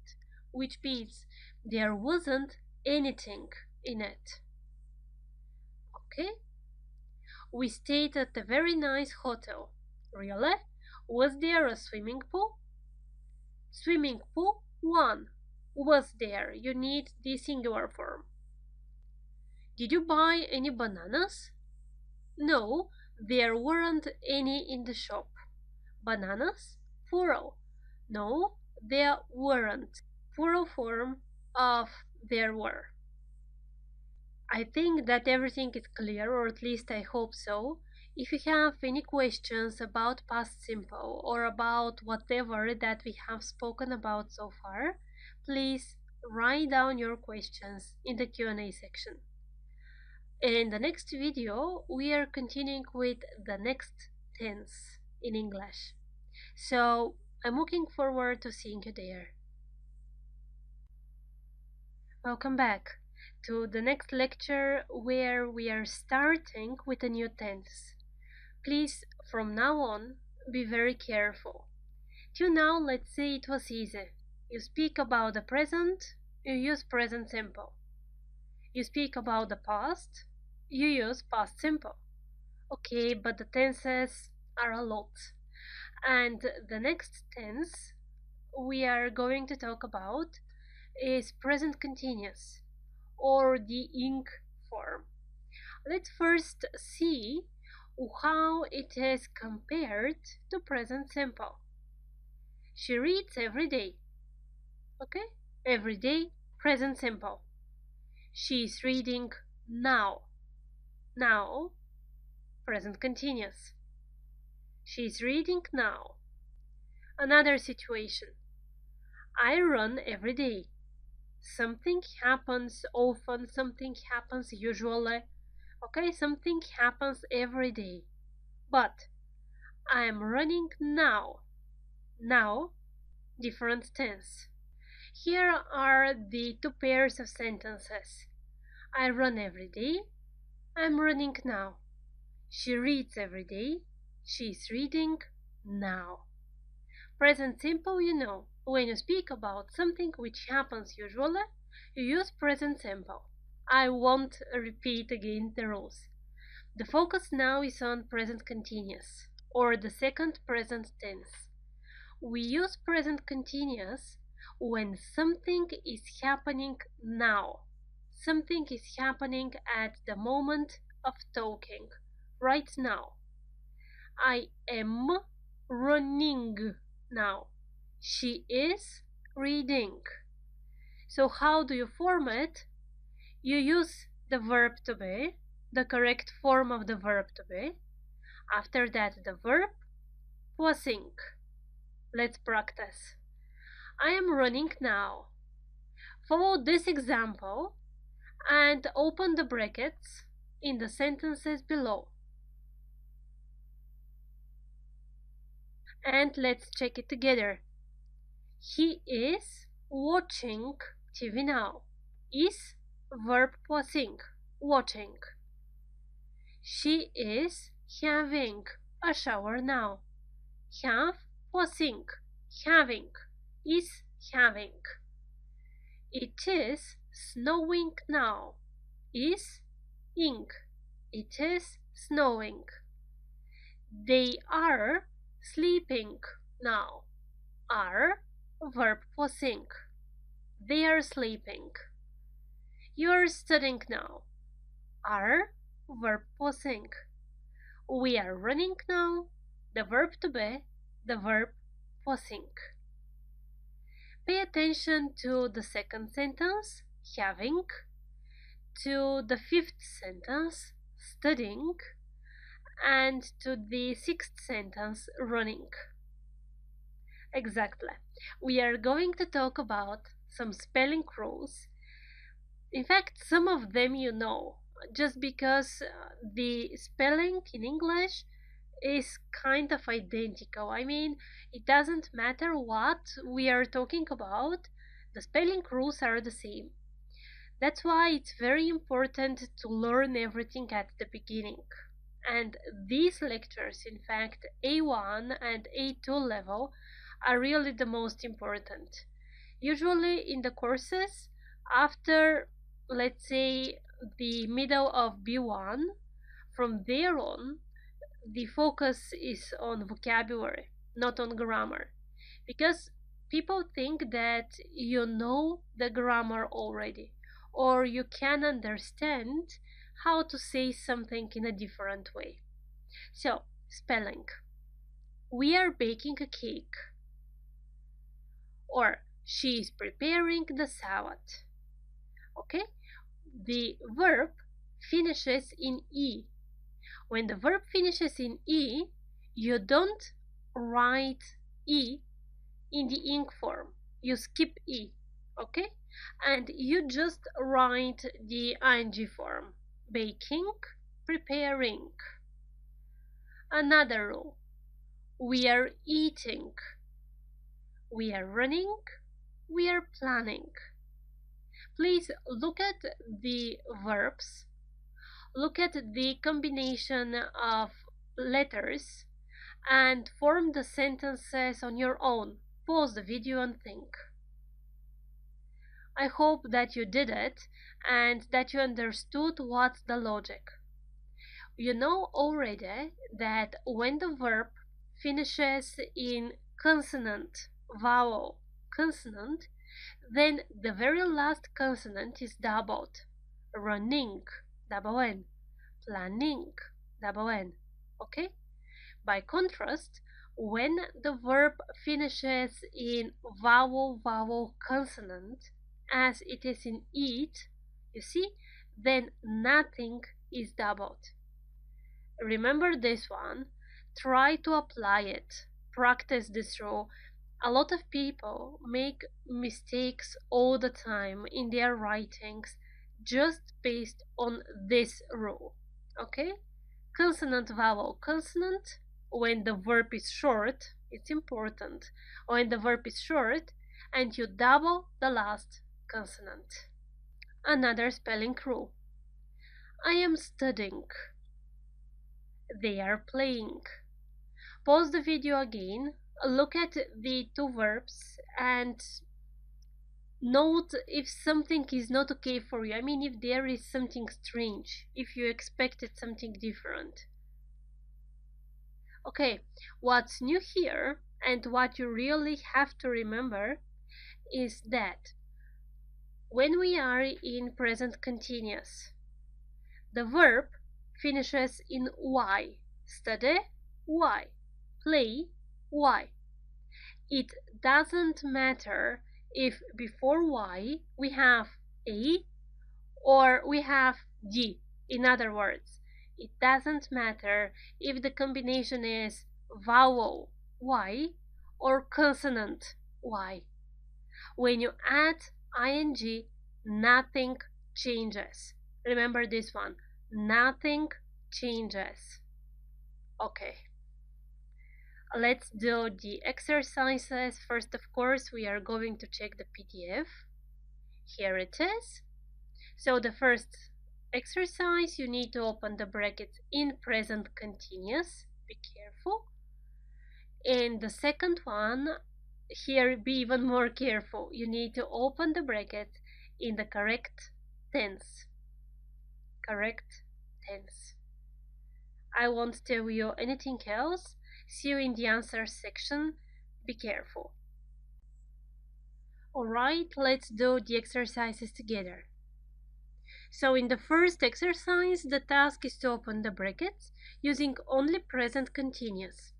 which means there wasn't anything in it. Okay? We stayed at a very nice hotel. Really? Was there a swimming pool? Swimming pool 1. Was there. You need the singular form. Did you buy any bananas? No, there weren't any in the shop. Bananas? Plural. No, there weren't. Plural form of there were. I think that everything is clear, or at least I hope so. If you have any questions about past simple or about whatever that we have spoken about so far, please write down your questions in the Q&A section. In the next video, we are continuing with the next tense in English. So I'm looking forward to seeing you there. Welcome back to the next lecture where we are starting with a new tense. Please, from now on, be very careful. Till now, let's say it was easy. You speak about the present, you use present simple. You speak about the past, you use past simple. Okay, but the tenses are a lot. And the next tense we are going to talk about is present continuous, or the ing form. Let's first see how it is compared to present simple. She reads every day. Okay? Every day, present simple. She is reading now. Now, present continuous. She is reading now. Another situation. I run every day. Something happens often, something happens usually. Okay, something happens every day. But I am running now. Now, different tense. Here are the two pairs of sentences. I run every day. I'm running now. She reads every day. She's reading now. Present simple, you know. When you speak about something which happens usually, you use present simple. I won't repeat again the rules. The focus now is on present continuous, or the second present tense. We use present continuous when something is happening now. Something is happening at the moment of talking, right now. I am running now. She is reading. So how do you form it? You use the verb to be, the correct form of the verb to be. After that, the verb passing. Let's practice. I am running now. Follow this example and open the brackets in the sentences below. And let's check it together. He is watching TV now. Is verb passing, watching. She is having a shower now. Have passing, having. Is having. It is snowing now. Is ing. It is snowing. They are sleeping now. Are verb passing. They are sleeping. You are studying now. Are verb passing. We are running now. The verb to be, the verb passing. Pay attention to the second sentence, having, to the fifth sentence, studying, and to the sixth sentence, running. Exactly. We are going to talk about some spelling rules. In fact, some of them you know, just because the spelling in English is kind of identical. I mean, it doesn't matter what we are talking about, the spelling rules are the same. That's why it's very important to learn everything at the beginning. And these lectures, in fact, A1 and A2 level, are really the most important. Usually in the courses, after, let's say, the middle of B1, from there on, the focus is on vocabulary, not on grammar. Because people think that you know the grammar already, or you can understand how to say something in a different way. So, spelling. We are baking a cake. Or she is preparing the salad. Okay? The verb finishes in E. When the verb finishes in E, you don't write E in the ing form. You skip E. Okay? And you just write the ing form. Baking, preparing. Another rule. We are eating. We are running. We are planning. Please look at the verbs. Look at the combination of letters and form the sentences on your own. Pause the video and think. I hope that you did it and that you understood what's the logic. You know already that when the verb finishes in consonant, vowel, consonant, then the very last consonant is doubled. Running, double N. Planning, double N. Okay? By contrast, when the verb finishes in vowel, vowel, consonant, as it is in eat, you see, then nothing is doubled. Remember this one. Try to apply it. Practice this rule. A lot of people make mistakes all the time in their writings just based on this rule. Okay? Consonant, vowel, consonant. When the verb is short, it's important. When the verb is short and you double the last consonant. Another spelling rule. I am studying. They are playing. Pause the video again, look at the two verbs and note if something is not okay for you. I mean, if there is something strange, if you expected something different. Okay, what's new here and what you really have to remember is that when we are in present continuous, the verb finishes in Y. Study, Y. Play, Y. It doesn't matter if before Y we have A or we have D. In other words, it doesn't matter if the combination is vowel Y or consonant Y. When you add ing, nothing changes. Remember this one. Nothing changes. Okay. Let's do the exercises. First, of course, we are going to check the PDF. Here it is. So the first exercise, you need to open the brackets in present continuous. Be careful. And the second one, here be even more careful. You need to open the bracket in the correct tense. Correct tense. I won't tell you anything else. See you in the answer section. Be careful. Alright, let's do the exercises together. So in the first exercise, the task is to open the brackets using only present continuous.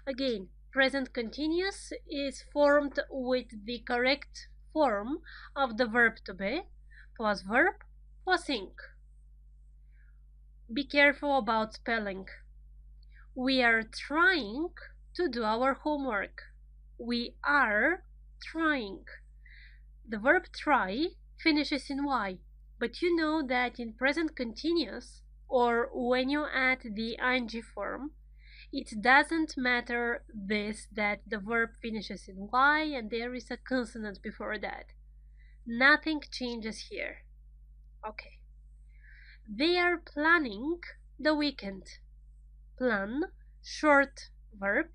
Again, present continuous is formed with the correct form of the verb to be, plus verb, plus ing. Be careful about spelling. We are trying to do our homework. We are trying. The verb try finishes in Y, but you know that in present continuous, or when you add the ing form, it doesn't matter that the verb finishes in Y and there is a consonant before that. Nothing changes here. Okay. They are planning the weekend. Plan, short verb,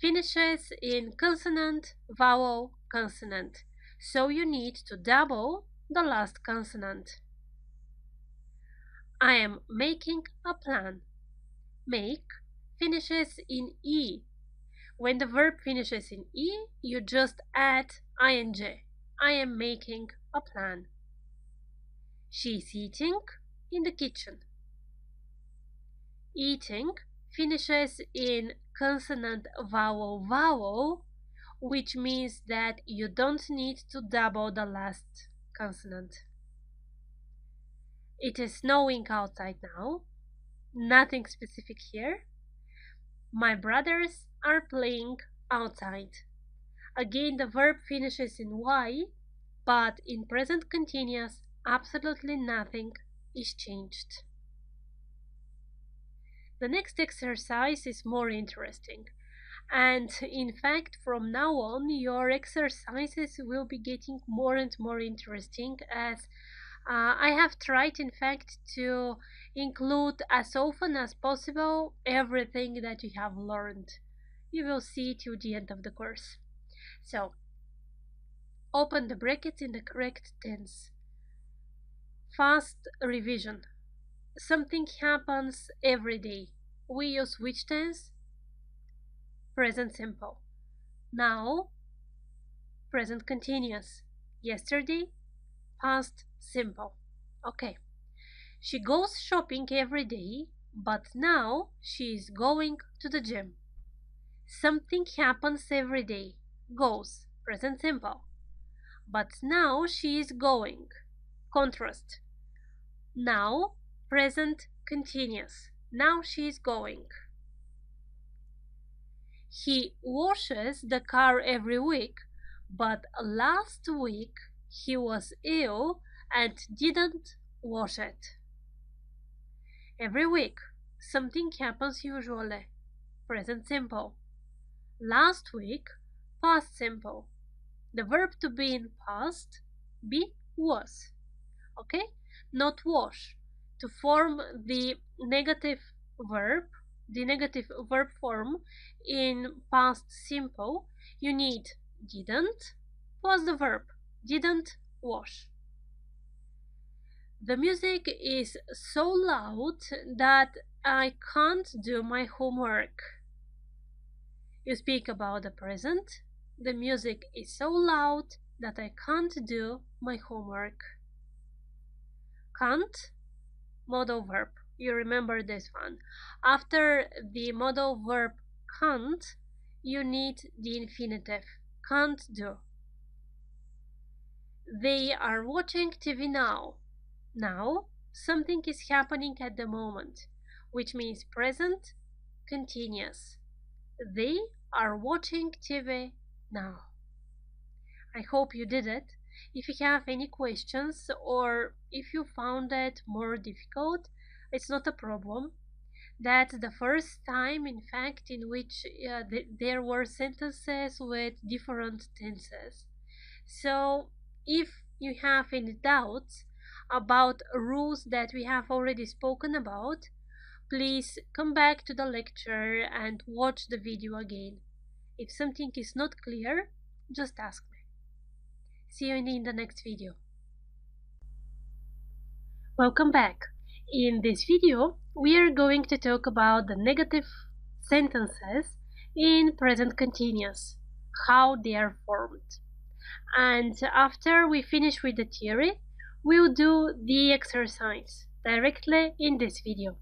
finishes in consonant, vowel, consonant. So you need to double the last consonant. I am making a plan. Make finishes in E. When the verb finishes in E, you just add ing. I am making a plan. She's eating in the kitchen. Eating finishes in consonant, vowel, vowel, which means that you don't need to double the last consonant. It is snowing outside now. Nothing specific here. My brothers are playing outside. Again, the verb finishes in Y, but in present continuous, absolutely nothing is changed. The next exercise is more interesting. And in fact, from now on, your exercises will be getting more and more interesting as I have tried, in fact, to include as often as possible everything that you have learned. You will see till the end of the course. So, open the brackets in the correct tense. Fast revision. Something happens every day. We use which tense? Present simple. Now, present continuous. Yesterday, past simple. Okay. She goes shopping every day, but now she is going to the gym. Something happens every day. Goes, present simple. But now she is going. Contrast. Now, present continuous. Now she is going. He washes the car every week, but last week he was ill and didn't wash it. Every week, something happens usually. Present simple. Last week, past simple. The verb to be in past, be was. Okay? Not wash. To form the negative verb form in past simple, you need didn't plus the verb. Didn't wash. The music is so loud that I can't do my homework. You speak about the present. The music is so loud that I can't do my homework. Can't, modal verb. You remember this one. After the modal verb can't, you need the infinitive. Can't do. They are watching TV now. Now, something is happening at the moment, which means present continuous. They are watching TV now. I hope you did it. If you have any questions or if you found it more difficult, it's not a problem. That's the first time, in fact, in which there were sentences with different tenses. So if you have any doubts about rules that we have already spoken about, please come back to the lecture and watch the video again. If something is not clear, just ask me. See you in the next video. Welcome back. In this video, we are going to talk about the negative sentences in present continuous, how they are formed. And after we finish with the theory, we'll do the exercise directly in this video.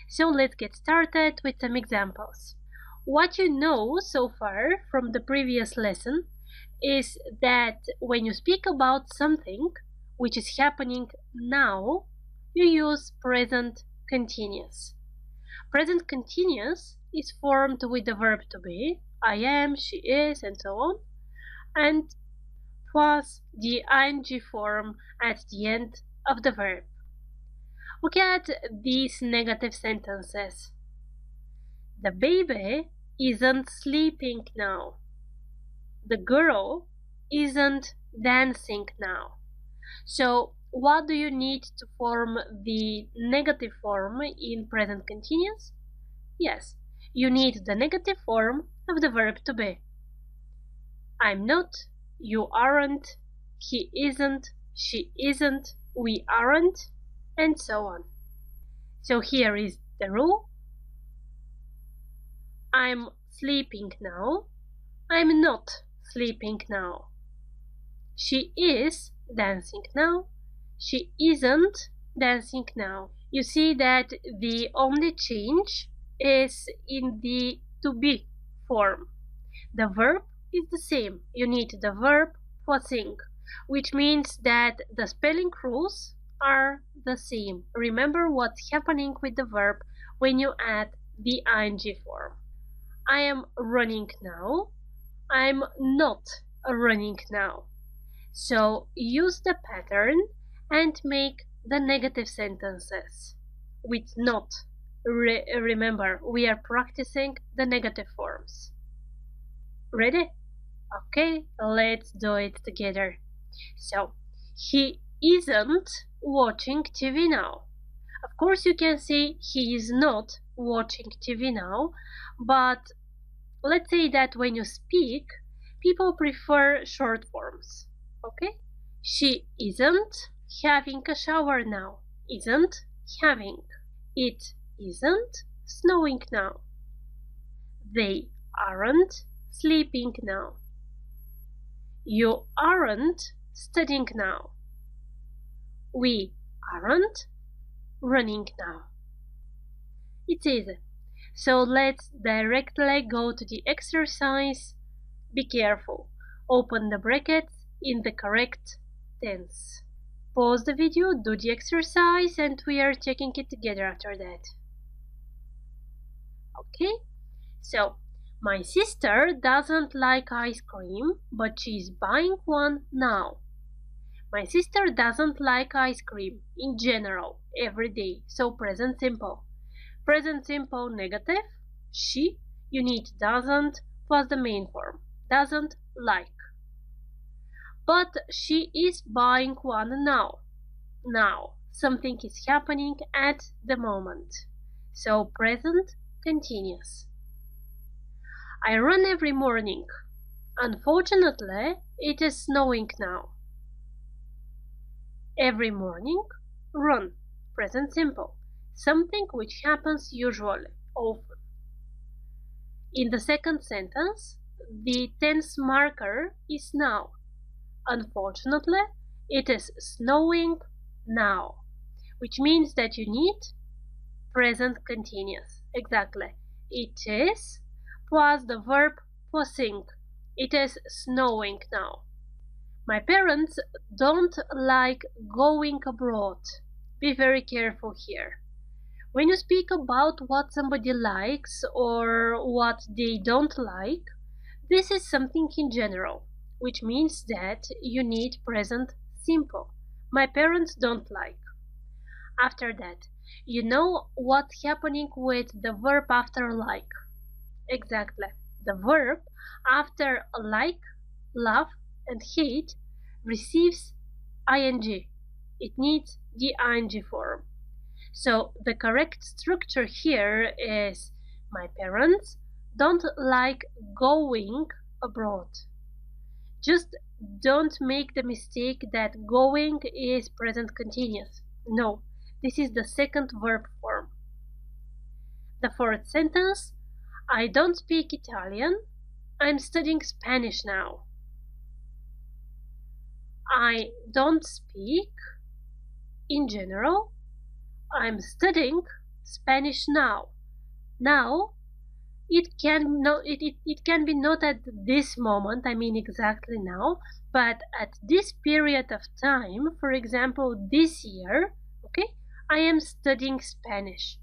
So let's get started with some examples. What you know so far from the previous lesson is that when you speak about something which is happening now, you use present continuous. Present continuous is formed with the verb to be, I am, she is, and so on, and plus the ing form at the end of the verb. Look at these negative sentences. The baby isn't sleeping now. The girl isn't dancing now. So what do you need to form the negative form in present continuous? Yes, you need the negative form of the verb to be. I'm not, you aren't, he isn't, she isn't, we aren't, and so on. So here is the rule. I'm sleeping now. I'm not sleeping now. She is dancing now. She isn't dancing now. You see that the only change is in the to be form. The verb is the same. You need the verb plus ing, which means that the spelling rules are the same. Remember what's happening with the verb when you add the ing form. I am running now. I'm not running now. So use the pattern and make the negative sentences with not. Remember, we are practicing the negative forms. Ready? Okay, let's do it together. So, he isn't watching TV now. Of course, you can say he is not watching TV now, but let's say that when you speak, people prefer short forms. Okay? She isn't having a shower now. Isn't having. It isn't snowing now. They aren't sleeping now. You aren't studying now. We aren't running now. It's easy. So let's directly go to the exercise. Be careful. Open the brackets in the correct tense. Pause the video, do the exercise, and we are checking it together after that. Okay? So, my sister doesn't like ice cream, but she's buying one now. My sister doesn't like ice cream in general, every day. So present simple. Present simple negative. She, you need doesn't plus the main form. Doesn't like. But she is buying one now. Now, something is happening at the moment. So present continuous. I run every morning. Unfortunately, it is snowing now. Every morning, run. Present simple. Something which happens usually, often. In the second sentence, the tense marker is now. Unfortunately, it is snowing now, which means that you need present continuous. Exactly. It is plus the verb passing. It is snowing now. My parents don't like going abroad. Be very careful here. When you speak about what somebody likes or what they don't like, this is something in general, which means that you need present simple. My parents don't like. After that, you know what's happening with the verb after like. Exactly. The verb after like, love, and hate receives ing. It needs the ing form. So the correct structure here is my parents don't like going abroad. Just don't make the mistake that going is present continuous. No, this is the second verb form. The fourth sentence, I don't speak Italian. I'm studying Spanish now. I don't speak in general. I'm studying Spanish now. Now, it can be not at this moment, I mean exactly now, but at this period of time, for example, this year, okay, I am studying Spanish.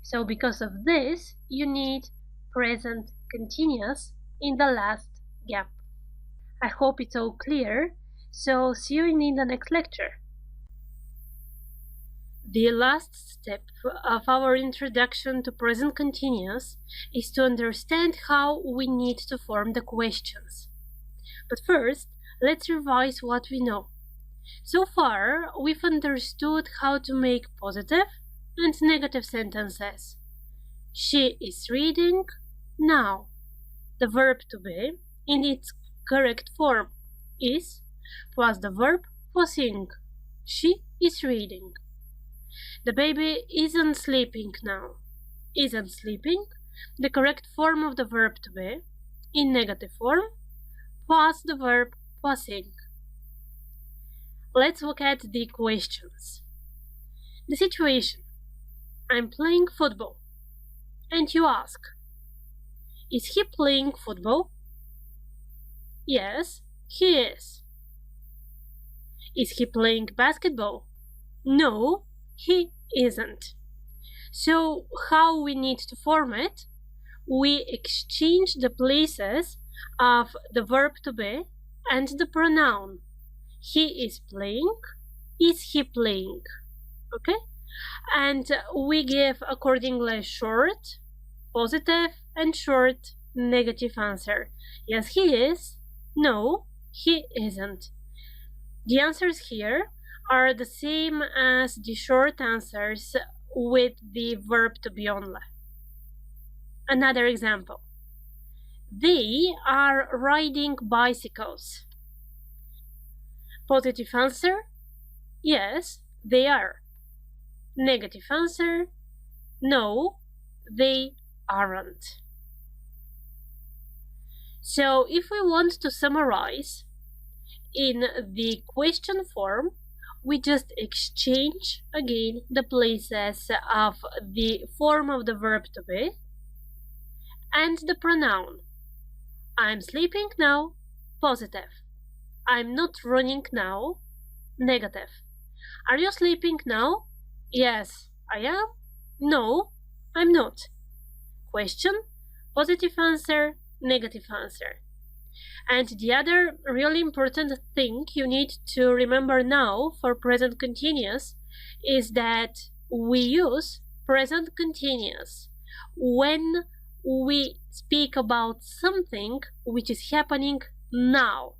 So because of this, you need present continuous in the last gap. I hope it's all clear, so see you in the next lecture. The last step of our introduction to present continuous is to understand how we need to form the questions. But first, let's revise what we know. So far, we've understood how to make positive and negative sentences. She is reading now. The verb to be in its correct form is plus the verb passing. She is reading. The baby isn't sleeping now. Isn't sleeping, the correct form of the verb to be, in negative form, plus the verb passing. Let's look at the questions. The situation. I'm playing football. And you ask, is he playing football? Yes, he is. Is he playing basketball? No, he isn't. So how we need to form it? We exchange the places of the verb to be and the pronoun. He is playing, is he playing? Okay? And we give accordingly short, positive, and short, negative answer. Yes, he is. No, he isn't. The answers here are the same as the short answers with the verb to be only. Another example. They are riding bicycles. Positive answer, yes, they are. Negative answer, no, they aren't. So if we want to summarize, in the question form, we just exchange again the places of the form of the verb to be and the pronoun. I'm sleeping now, positive. I'm not running now, negative. Are you sleeping now? Yes, I am. No, I'm not. Question, positive answer, negative answer. And the other really important thing you need to remember now for present continuous is that we use present continuous when we speak about something which is happening now.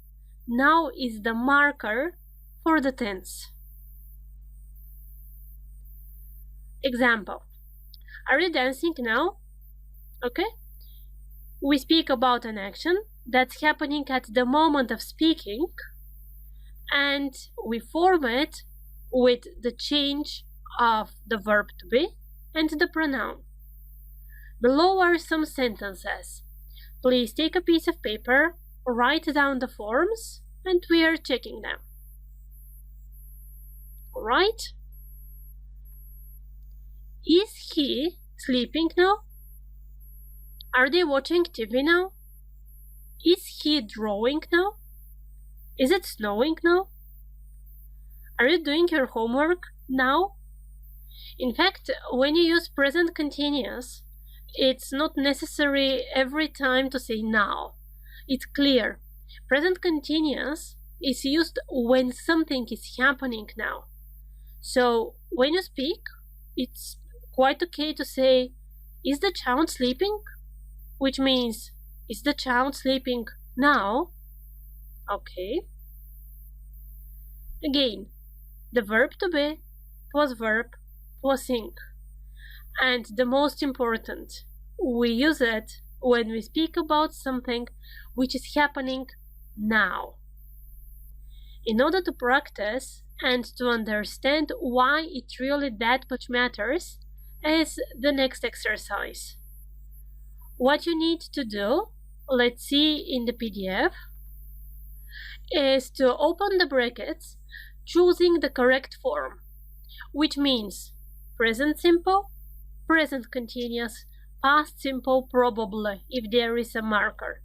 Now is the marker for the tense. Example. Are you dancing now? Okay. We speak about an action that's happening at the moment of speaking, and we form it with the change of the verb to be and the pronoun. Below are some sentences. Please take a piece of paper, write down the forms, and we are checking them. Alright? Is he sleeping now? Are they watching TV now? Is he drawing now? Is it snowing now? Are you doing your homework now? In fact, when you use present continuous, it's not necessary every time to say now. It's clear. Present continuous is used when something is happening now. So when you speak, it's quite okay to say, is the child sleeping? Which means, is the child sleeping now? Okay. Again, the verb to be plus verb plus ing. And the most important, we use it when we speak about something which is happening now. In order to practice and to understand why it really that much matters is the next exercise. What you need to do, let's see in the PDF, is to open the brackets, choosing the correct form, which means present simple, present continuous, past simple probably, if there is a marker.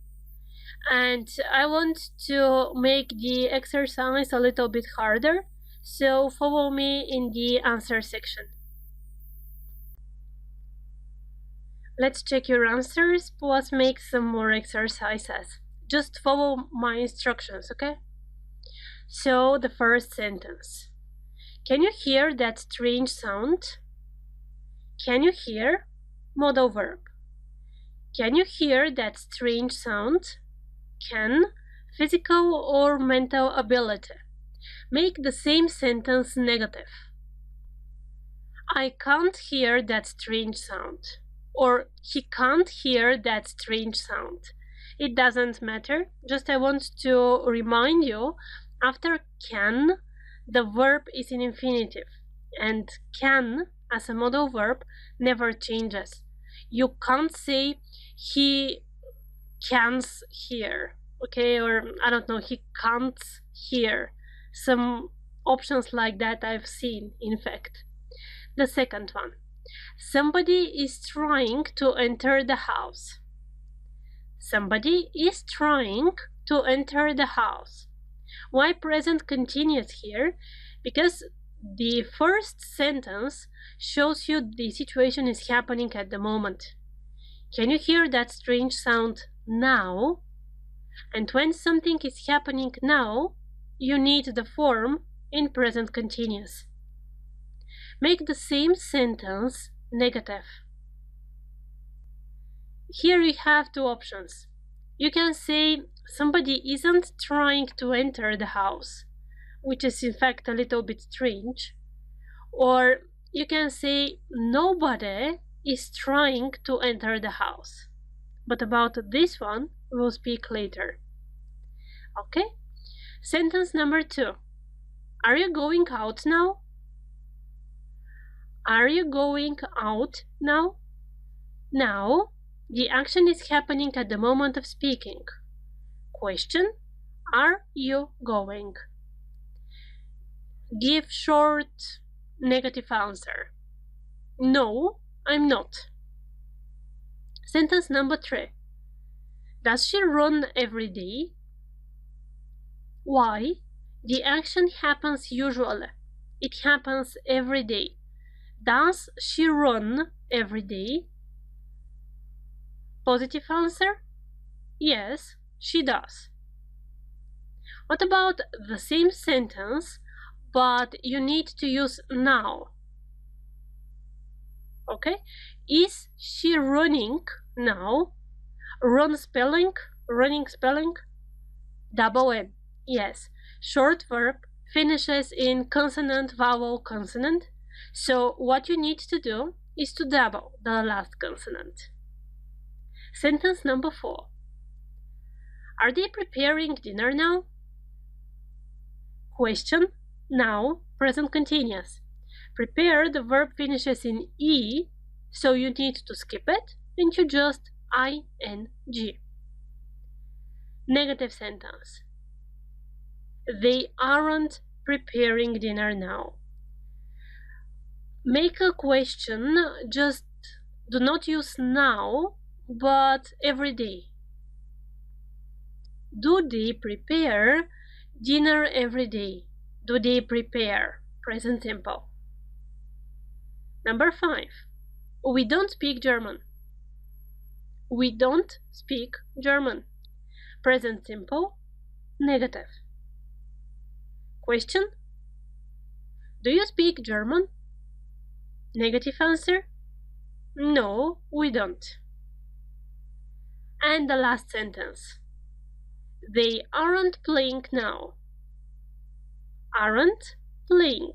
And I want to make the exercise a little bit harder, so follow me in the answer section. Let's check your answers, plus make some more exercises. Just follow my instructions, okay? So, the first sentence. Can you hear that strange sound? Can you hear? Modal verb. Can you hear that strange sound? Can, physical or mental ability. Make the same sentence negative. I can't hear that strange sound. Or he can't hear that strange sound. It doesn't matter, just I want to remind you, after can, the verb is in infinitive, and can, as a modal verb, never changes. You can't say he can't hear, okay, or I don't know, he can't hear. Some options like that I've seen, in fact. The second one. Somebody is trying to enter the house. Somebody is trying to enter the house. Why present continuous here? Because the first sentence shows you the situation is happening at the moment. Can you hear that strange sound now? And when something is happening now, you need the form in present continuous. Make the same sentence negative. Here we have two options. You can say somebody isn't trying to enter the house, which is in fact a little bit strange. Or you can say nobody is trying to enter the house. but about this one we'll speak later. Okay? Sentence number 2. Are you going out now? Are you going out now? Now, the action is happening at the moment of speaking. Question: are you going? Give short negative answer. No, I'm not. Sentence number 3. Does she run every day? Why? The action happens usually. It happens every day. Does she run every day? Positive answer? Yes, she does. What about the same sentence, but you need to use now? Okay? Is she running now? Run spelling? Running spelling? Double N. Yes. Short verb finishes in consonant, vowel, consonant. So what you need to do is to double the last consonant. Sentence number 4. Are they preparing dinner now? Question: now, present continuous. Prepare, the verb finishes in E, so you need to skip it and you just ing. Negative sentence. They aren't preparing dinner now. Make a question, just do not use now, but every day. Do they prepare dinner every day? Do they prepare? Present simple. Number 5. We don't speak German. We don't speak German. Present simple, negative. Question: do you speak German? Negative answer: no, we don't. And the last sentence. They aren't playing now. Aren't playing.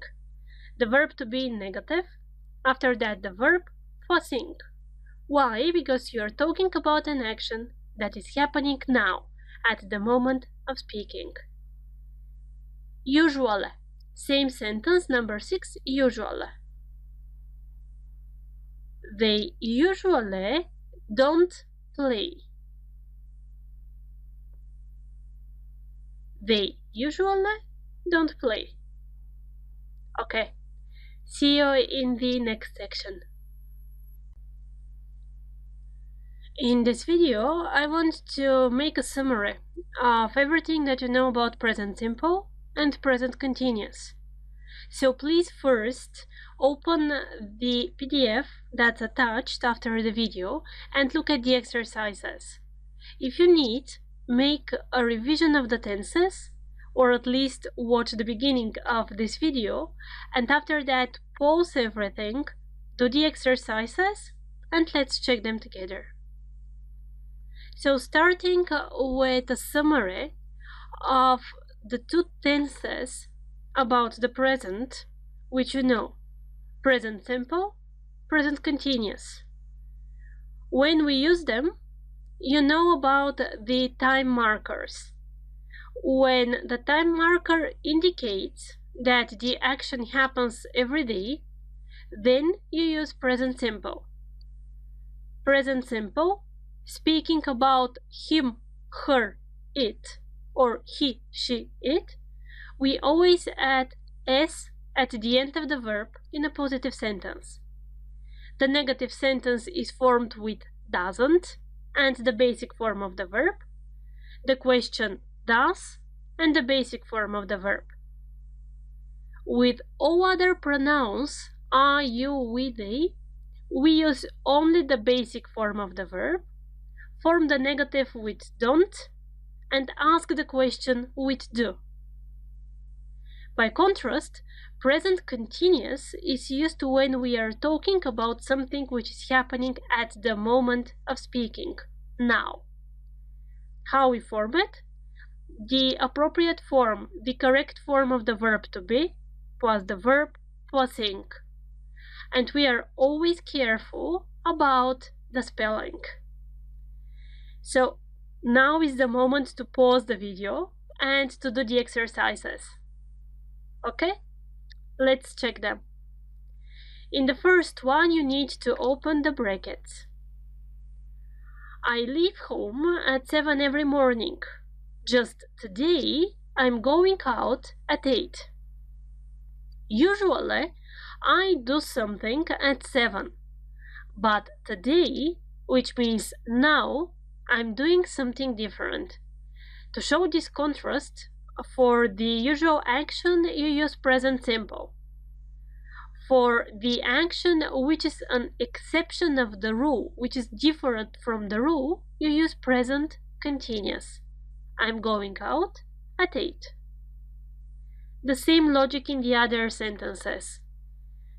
The verb to be negative. After that, the verb passing. Why? Because you are talking about an action that is happening now, at the moment of speaking. Usually. Same sentence, number 6, usually. They usually don't play. They usually don't play. Okay. See you in the next section. In this video, I want to make a summary of everything that you know about present simple and present continuous. So please first open the PDF that's attached after the video and look at the exercises. If you need, make a revision of the tenses, or at least watch the beginning of this video, and after that pause everything, do the exercises, and let's check them together. So starting with a summary of the 2 tenses about the present, which you know: present simple, present continuous. When we use them, you know about the time markers. When the time marker indicates that the action happens every day, then you use present simple. Present simple, speaking about him, her, it, or he, she, it, we always add s at the end of the verb in a positive sentence. The negative sentence is formed with doesn't and the basic form of the verb, the question does, and the basic form of the verb. With all other pronouns, I, you, we, they, we use only the basic form of the verb, form the negative with don't, and ask the question with do. By contrast, present continuous is used when we are talking about something which is happening at the moment of speaking, now. How we form it? The appropriate form, the correct form of the verb to be, plus the verb, plus ing. And we are always careful about the spelling. So now is the moment to pause the video and to do the exercises. Okay? Let's check them. In the first one, you need to open the brackets. I leave home at 7 every morning. Just today, I'm going out at 8. Usually, I do something at 7. But today, which means now, I'm doing something different. To show this contrast, for the usual action, you use present simple. For the action which is an exception of the rule, which is different from the rule, you use present continuous. I'm going out at 8. The same logic in the other sentences.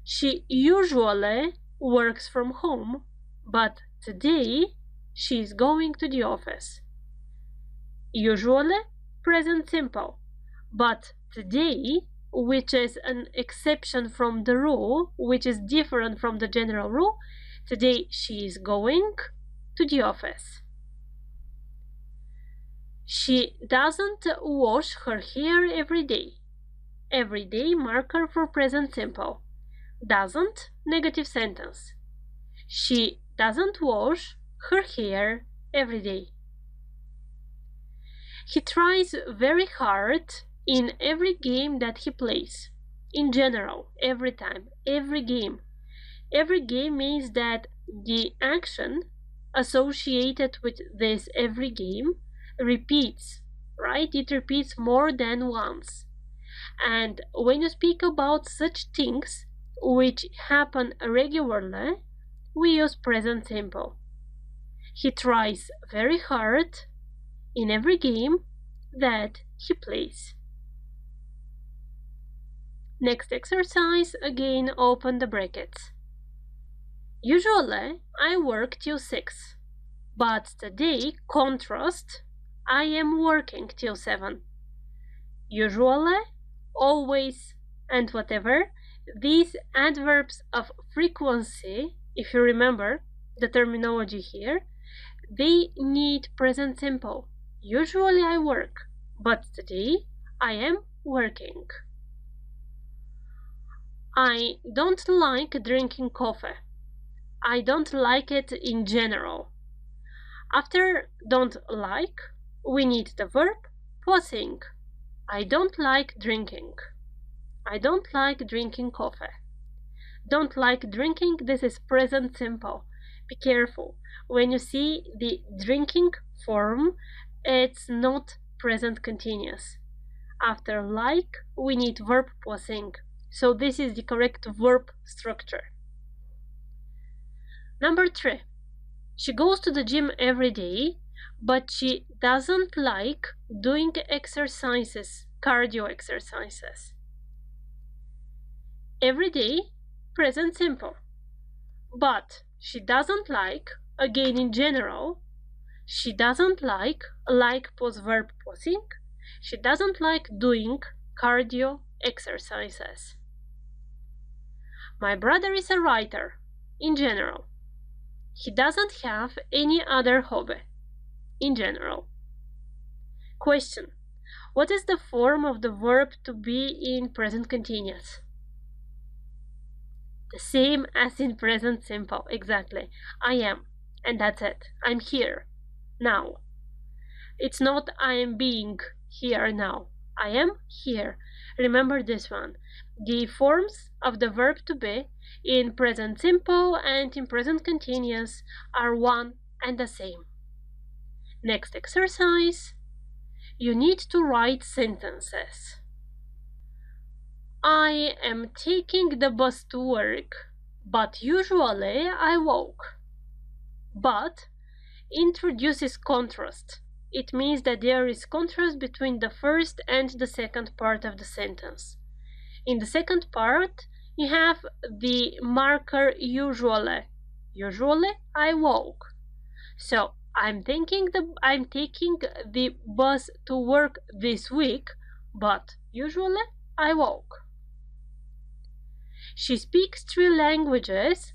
She usually works from home, but today she is going to the office. Usually, present simple, but today, which is an exception from the rule, which is different from the general rule, today she is going to the office. She doesn't wash her hair every day. Every day marker for present simple. Doesn't, negative sentence. She doesn't wash her hair every day. He tries very hard in every game that he plays. In general, every time, every game. Every game means that the action associated with this every game repeats, right? It repeats more than once. And when you speak about such things which happen regularly, we use present simple. He tries very hard in every game that he plays. Next exercise, again open the brackets. Usually I work till 6, but today, contrast, I am working till 7. Usually, always, and whatever, these adverbs of frequency, if you remember the terminology here, they need present simple. Usually I work, but today I am working. I don't like drinking coffee. I don't like it in general. After don't like, we need the verb posing. I don't like drinking. I don't like drinking coffee. Don't like drinking, this is present simple. Be careful. When you see the drinking form, it's not present continuous. After like, we need verb posing. So this is the correct verb structure. Number 3. She goes to the gym every day, but she doesn't like doing exercises, cardio exercises. Every day, present simple. But she doesn't like, again in general, she doesn't like plus verb posing, she doesn't like doing cardio exercises. My brother is a writer, in general. He doesn't have any other hobby, in general. Question. What is the form of the verb to be in present continuous? The same as in present simple, exactly. I am, and that's it. I'm here, now. It's not I am being here now. I am here. Remember this one. The forms of the verb to be in present simple and in present continuous are one and the same. Next exercise. You need to write sentences. I am taking the bus to work, but usually I walk. But introduces contrast. It means that there is contrast between the first and the second part of the sentence. In the second part, you have the marker usually. Usually I walk. So I'm taking the bus to work this week, but usually I walk. She speaks 3 languages,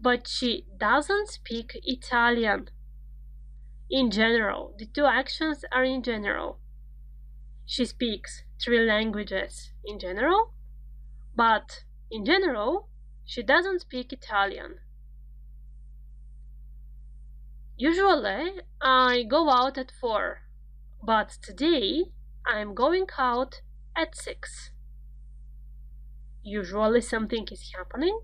but she doesn't speak Italian. in general. The two actions are in general. She speaks 3 languages in general, but in general, she doesn't speak Italian. Usually, I go out at 4, but today I'm going out at 6. Usually something is happening?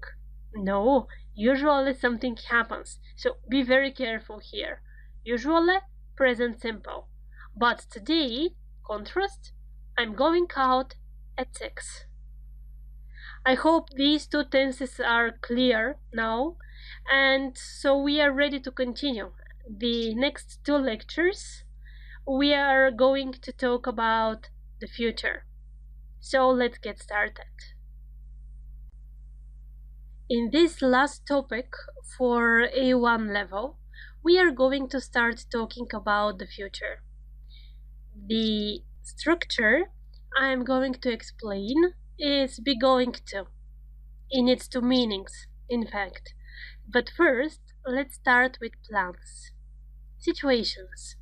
No, usually something happens. So be very careful here. Usually, present simple. But today, contrast, I'm going out at 6. I hope these two tenses are clear now, and so we are ready to continue. The next 2 lectures, we are going to talk about the future. So let's get started. In this last topic for A1 level, we are going to start talking about the future. The structure I am going to explain is be going to, in its 2 meanings, in fact. But first, let's start with plans. Situations.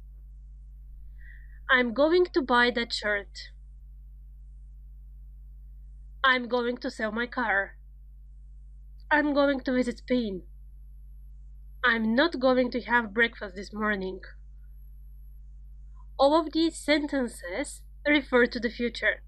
I'm going to buy that shirt. I'm going to sell my car. I'm going to visit Spain. I'm not going to have breakfast this morning. All of these sentences refer to the future.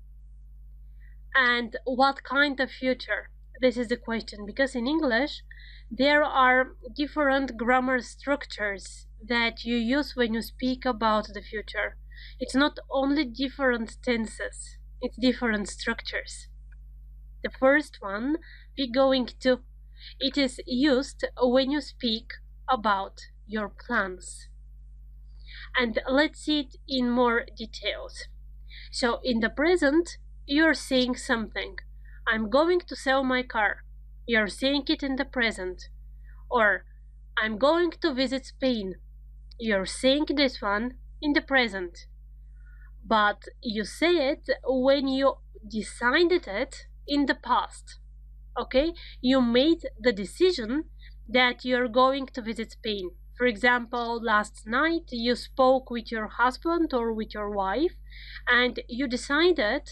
And what kind of future? This is the question, because in English there are different grammar structures that you use when you speak about the future. It's not only different tenses, it's different structures. The first one, be going to, it is used when you speak about your plans. And let's see it in more details. So in the present, you're saying something. I'm going to sell my car. You're saying it in the present. Or I'm going to visit Spain. You're saying this one in the present. But you say it when you decided it in the past. Okay? You made the decision that you're going to visit Spain. For example, last night you spoke with your husband or with your wife and you decided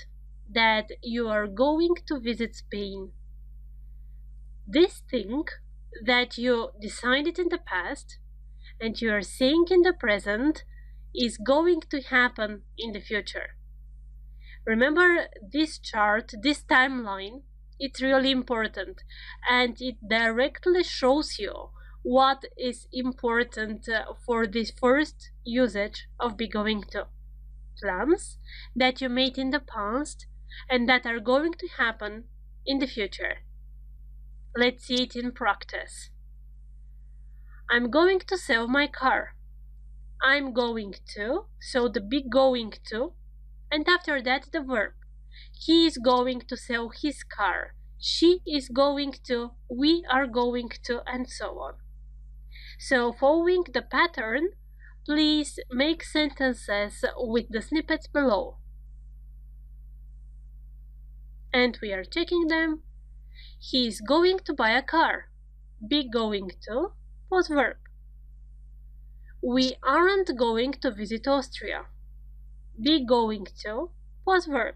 that you are going to visit Spain. This thing that you decided in the past and you are saying in the present is going to happen in the future. Remember this chart, this timeline, it's really important and it directly shows you what is important for this first usage of be going to. Plans that you made in the past and that are going to happen in the future. Let's see it in practice. I'm going to sell my car. I'm going to, so the be going to, and after that the verb. He is going to sell his car. She is going to, we are going to, and so on. So following the pattern, please make sentences with the snippets below. And we are checking them. He is going to buy a car. Be going to plus verb. We aren't going to visit Austria. Be going to plus verb.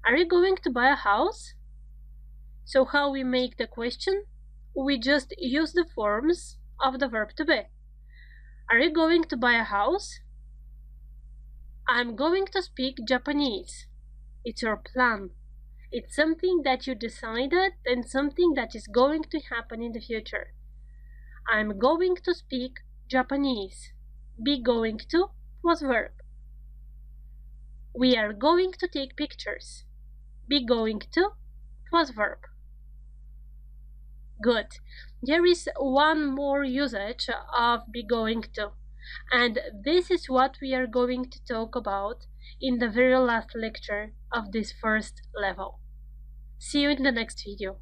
Are you going to buy a house? So how we make the question? We just use the forms of the verb to be. Are you going to buy a house? I'm going to speak Japanese. It's your plan. It's something that you decided and something that is going to happen in the future. I'm going to speak Japanese. Be going to plus verb. We are going to take pictures. Be going to plus verb. Good. There is one more usage of be going to, and this is what we are going to talk about in the very last lecture of this first level. See you in the next video.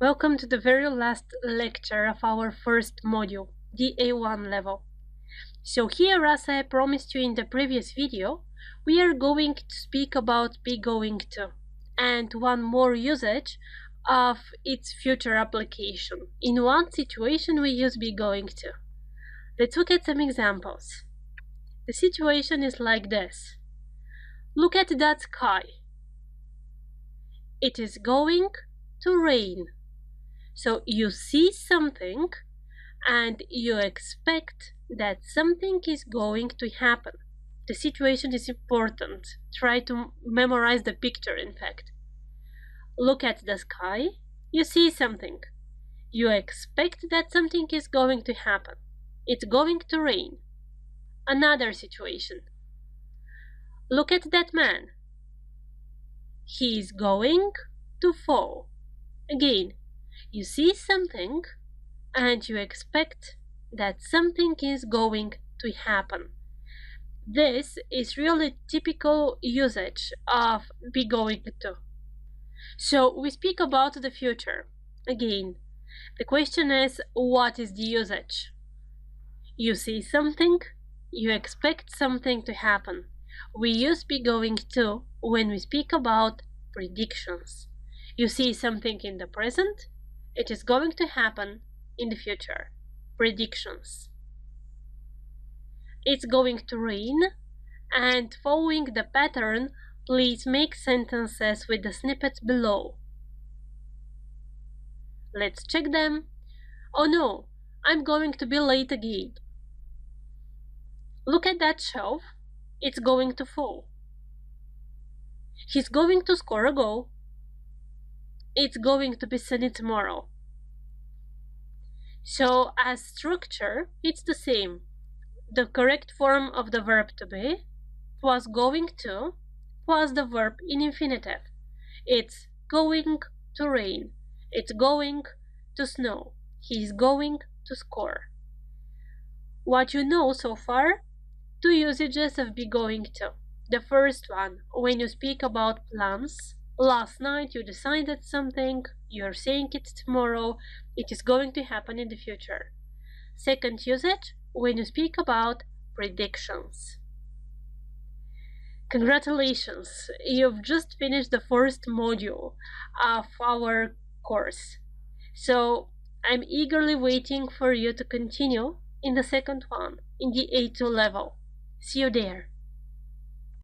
Welcome to the very last lecture of our first module, the A1 level. So here, as I promised you in the previous video, we are going to speak about be going to, and one more usage of its future application. In one situation, we use be going to. Let's look at some examples. The situation is like this. Look at that sky. It is going to rain. So you see something and you expect that something is going to happen. The situation is important. Try to memorize the picture, in fact. Look at the sky. You see something. You expect that something is going to happen. It's going to rain. Another situation. Look at that man. He is going to fall. Again, you see something and you expect that something is going to happen. This is really typical usage of be going to. So we speak about the future. Again, the question is, what is the usage? You see something, you expect something to happen. We use be going to when we speak about predictions. You see something in the present, it is going to happen in the future. Predictions. It's going to rain, and following the pattern, please make sentences with the snippets below. Let's check them. Oh no, I'm going to be late again. Look at that shelf. It's going to fall. He's going to score a goal. It's going to be sunny tomorrow. So as structure, it's the same. The correct form of the verb to be was going to was the verb in infinitive. It's going to rain. It's going to snow. He's going to score. What you know so far? Two usages of be going to. The first one, when you speak about plans. Last night you decided something, you're saying it tomorrow, it is going to happen in the future. Second usage, when you speak about predictions. Congratulations, you've just finished the first module of our course. So I'm eagerly waiting for you to continue in the second one, in the A2 level. See you there.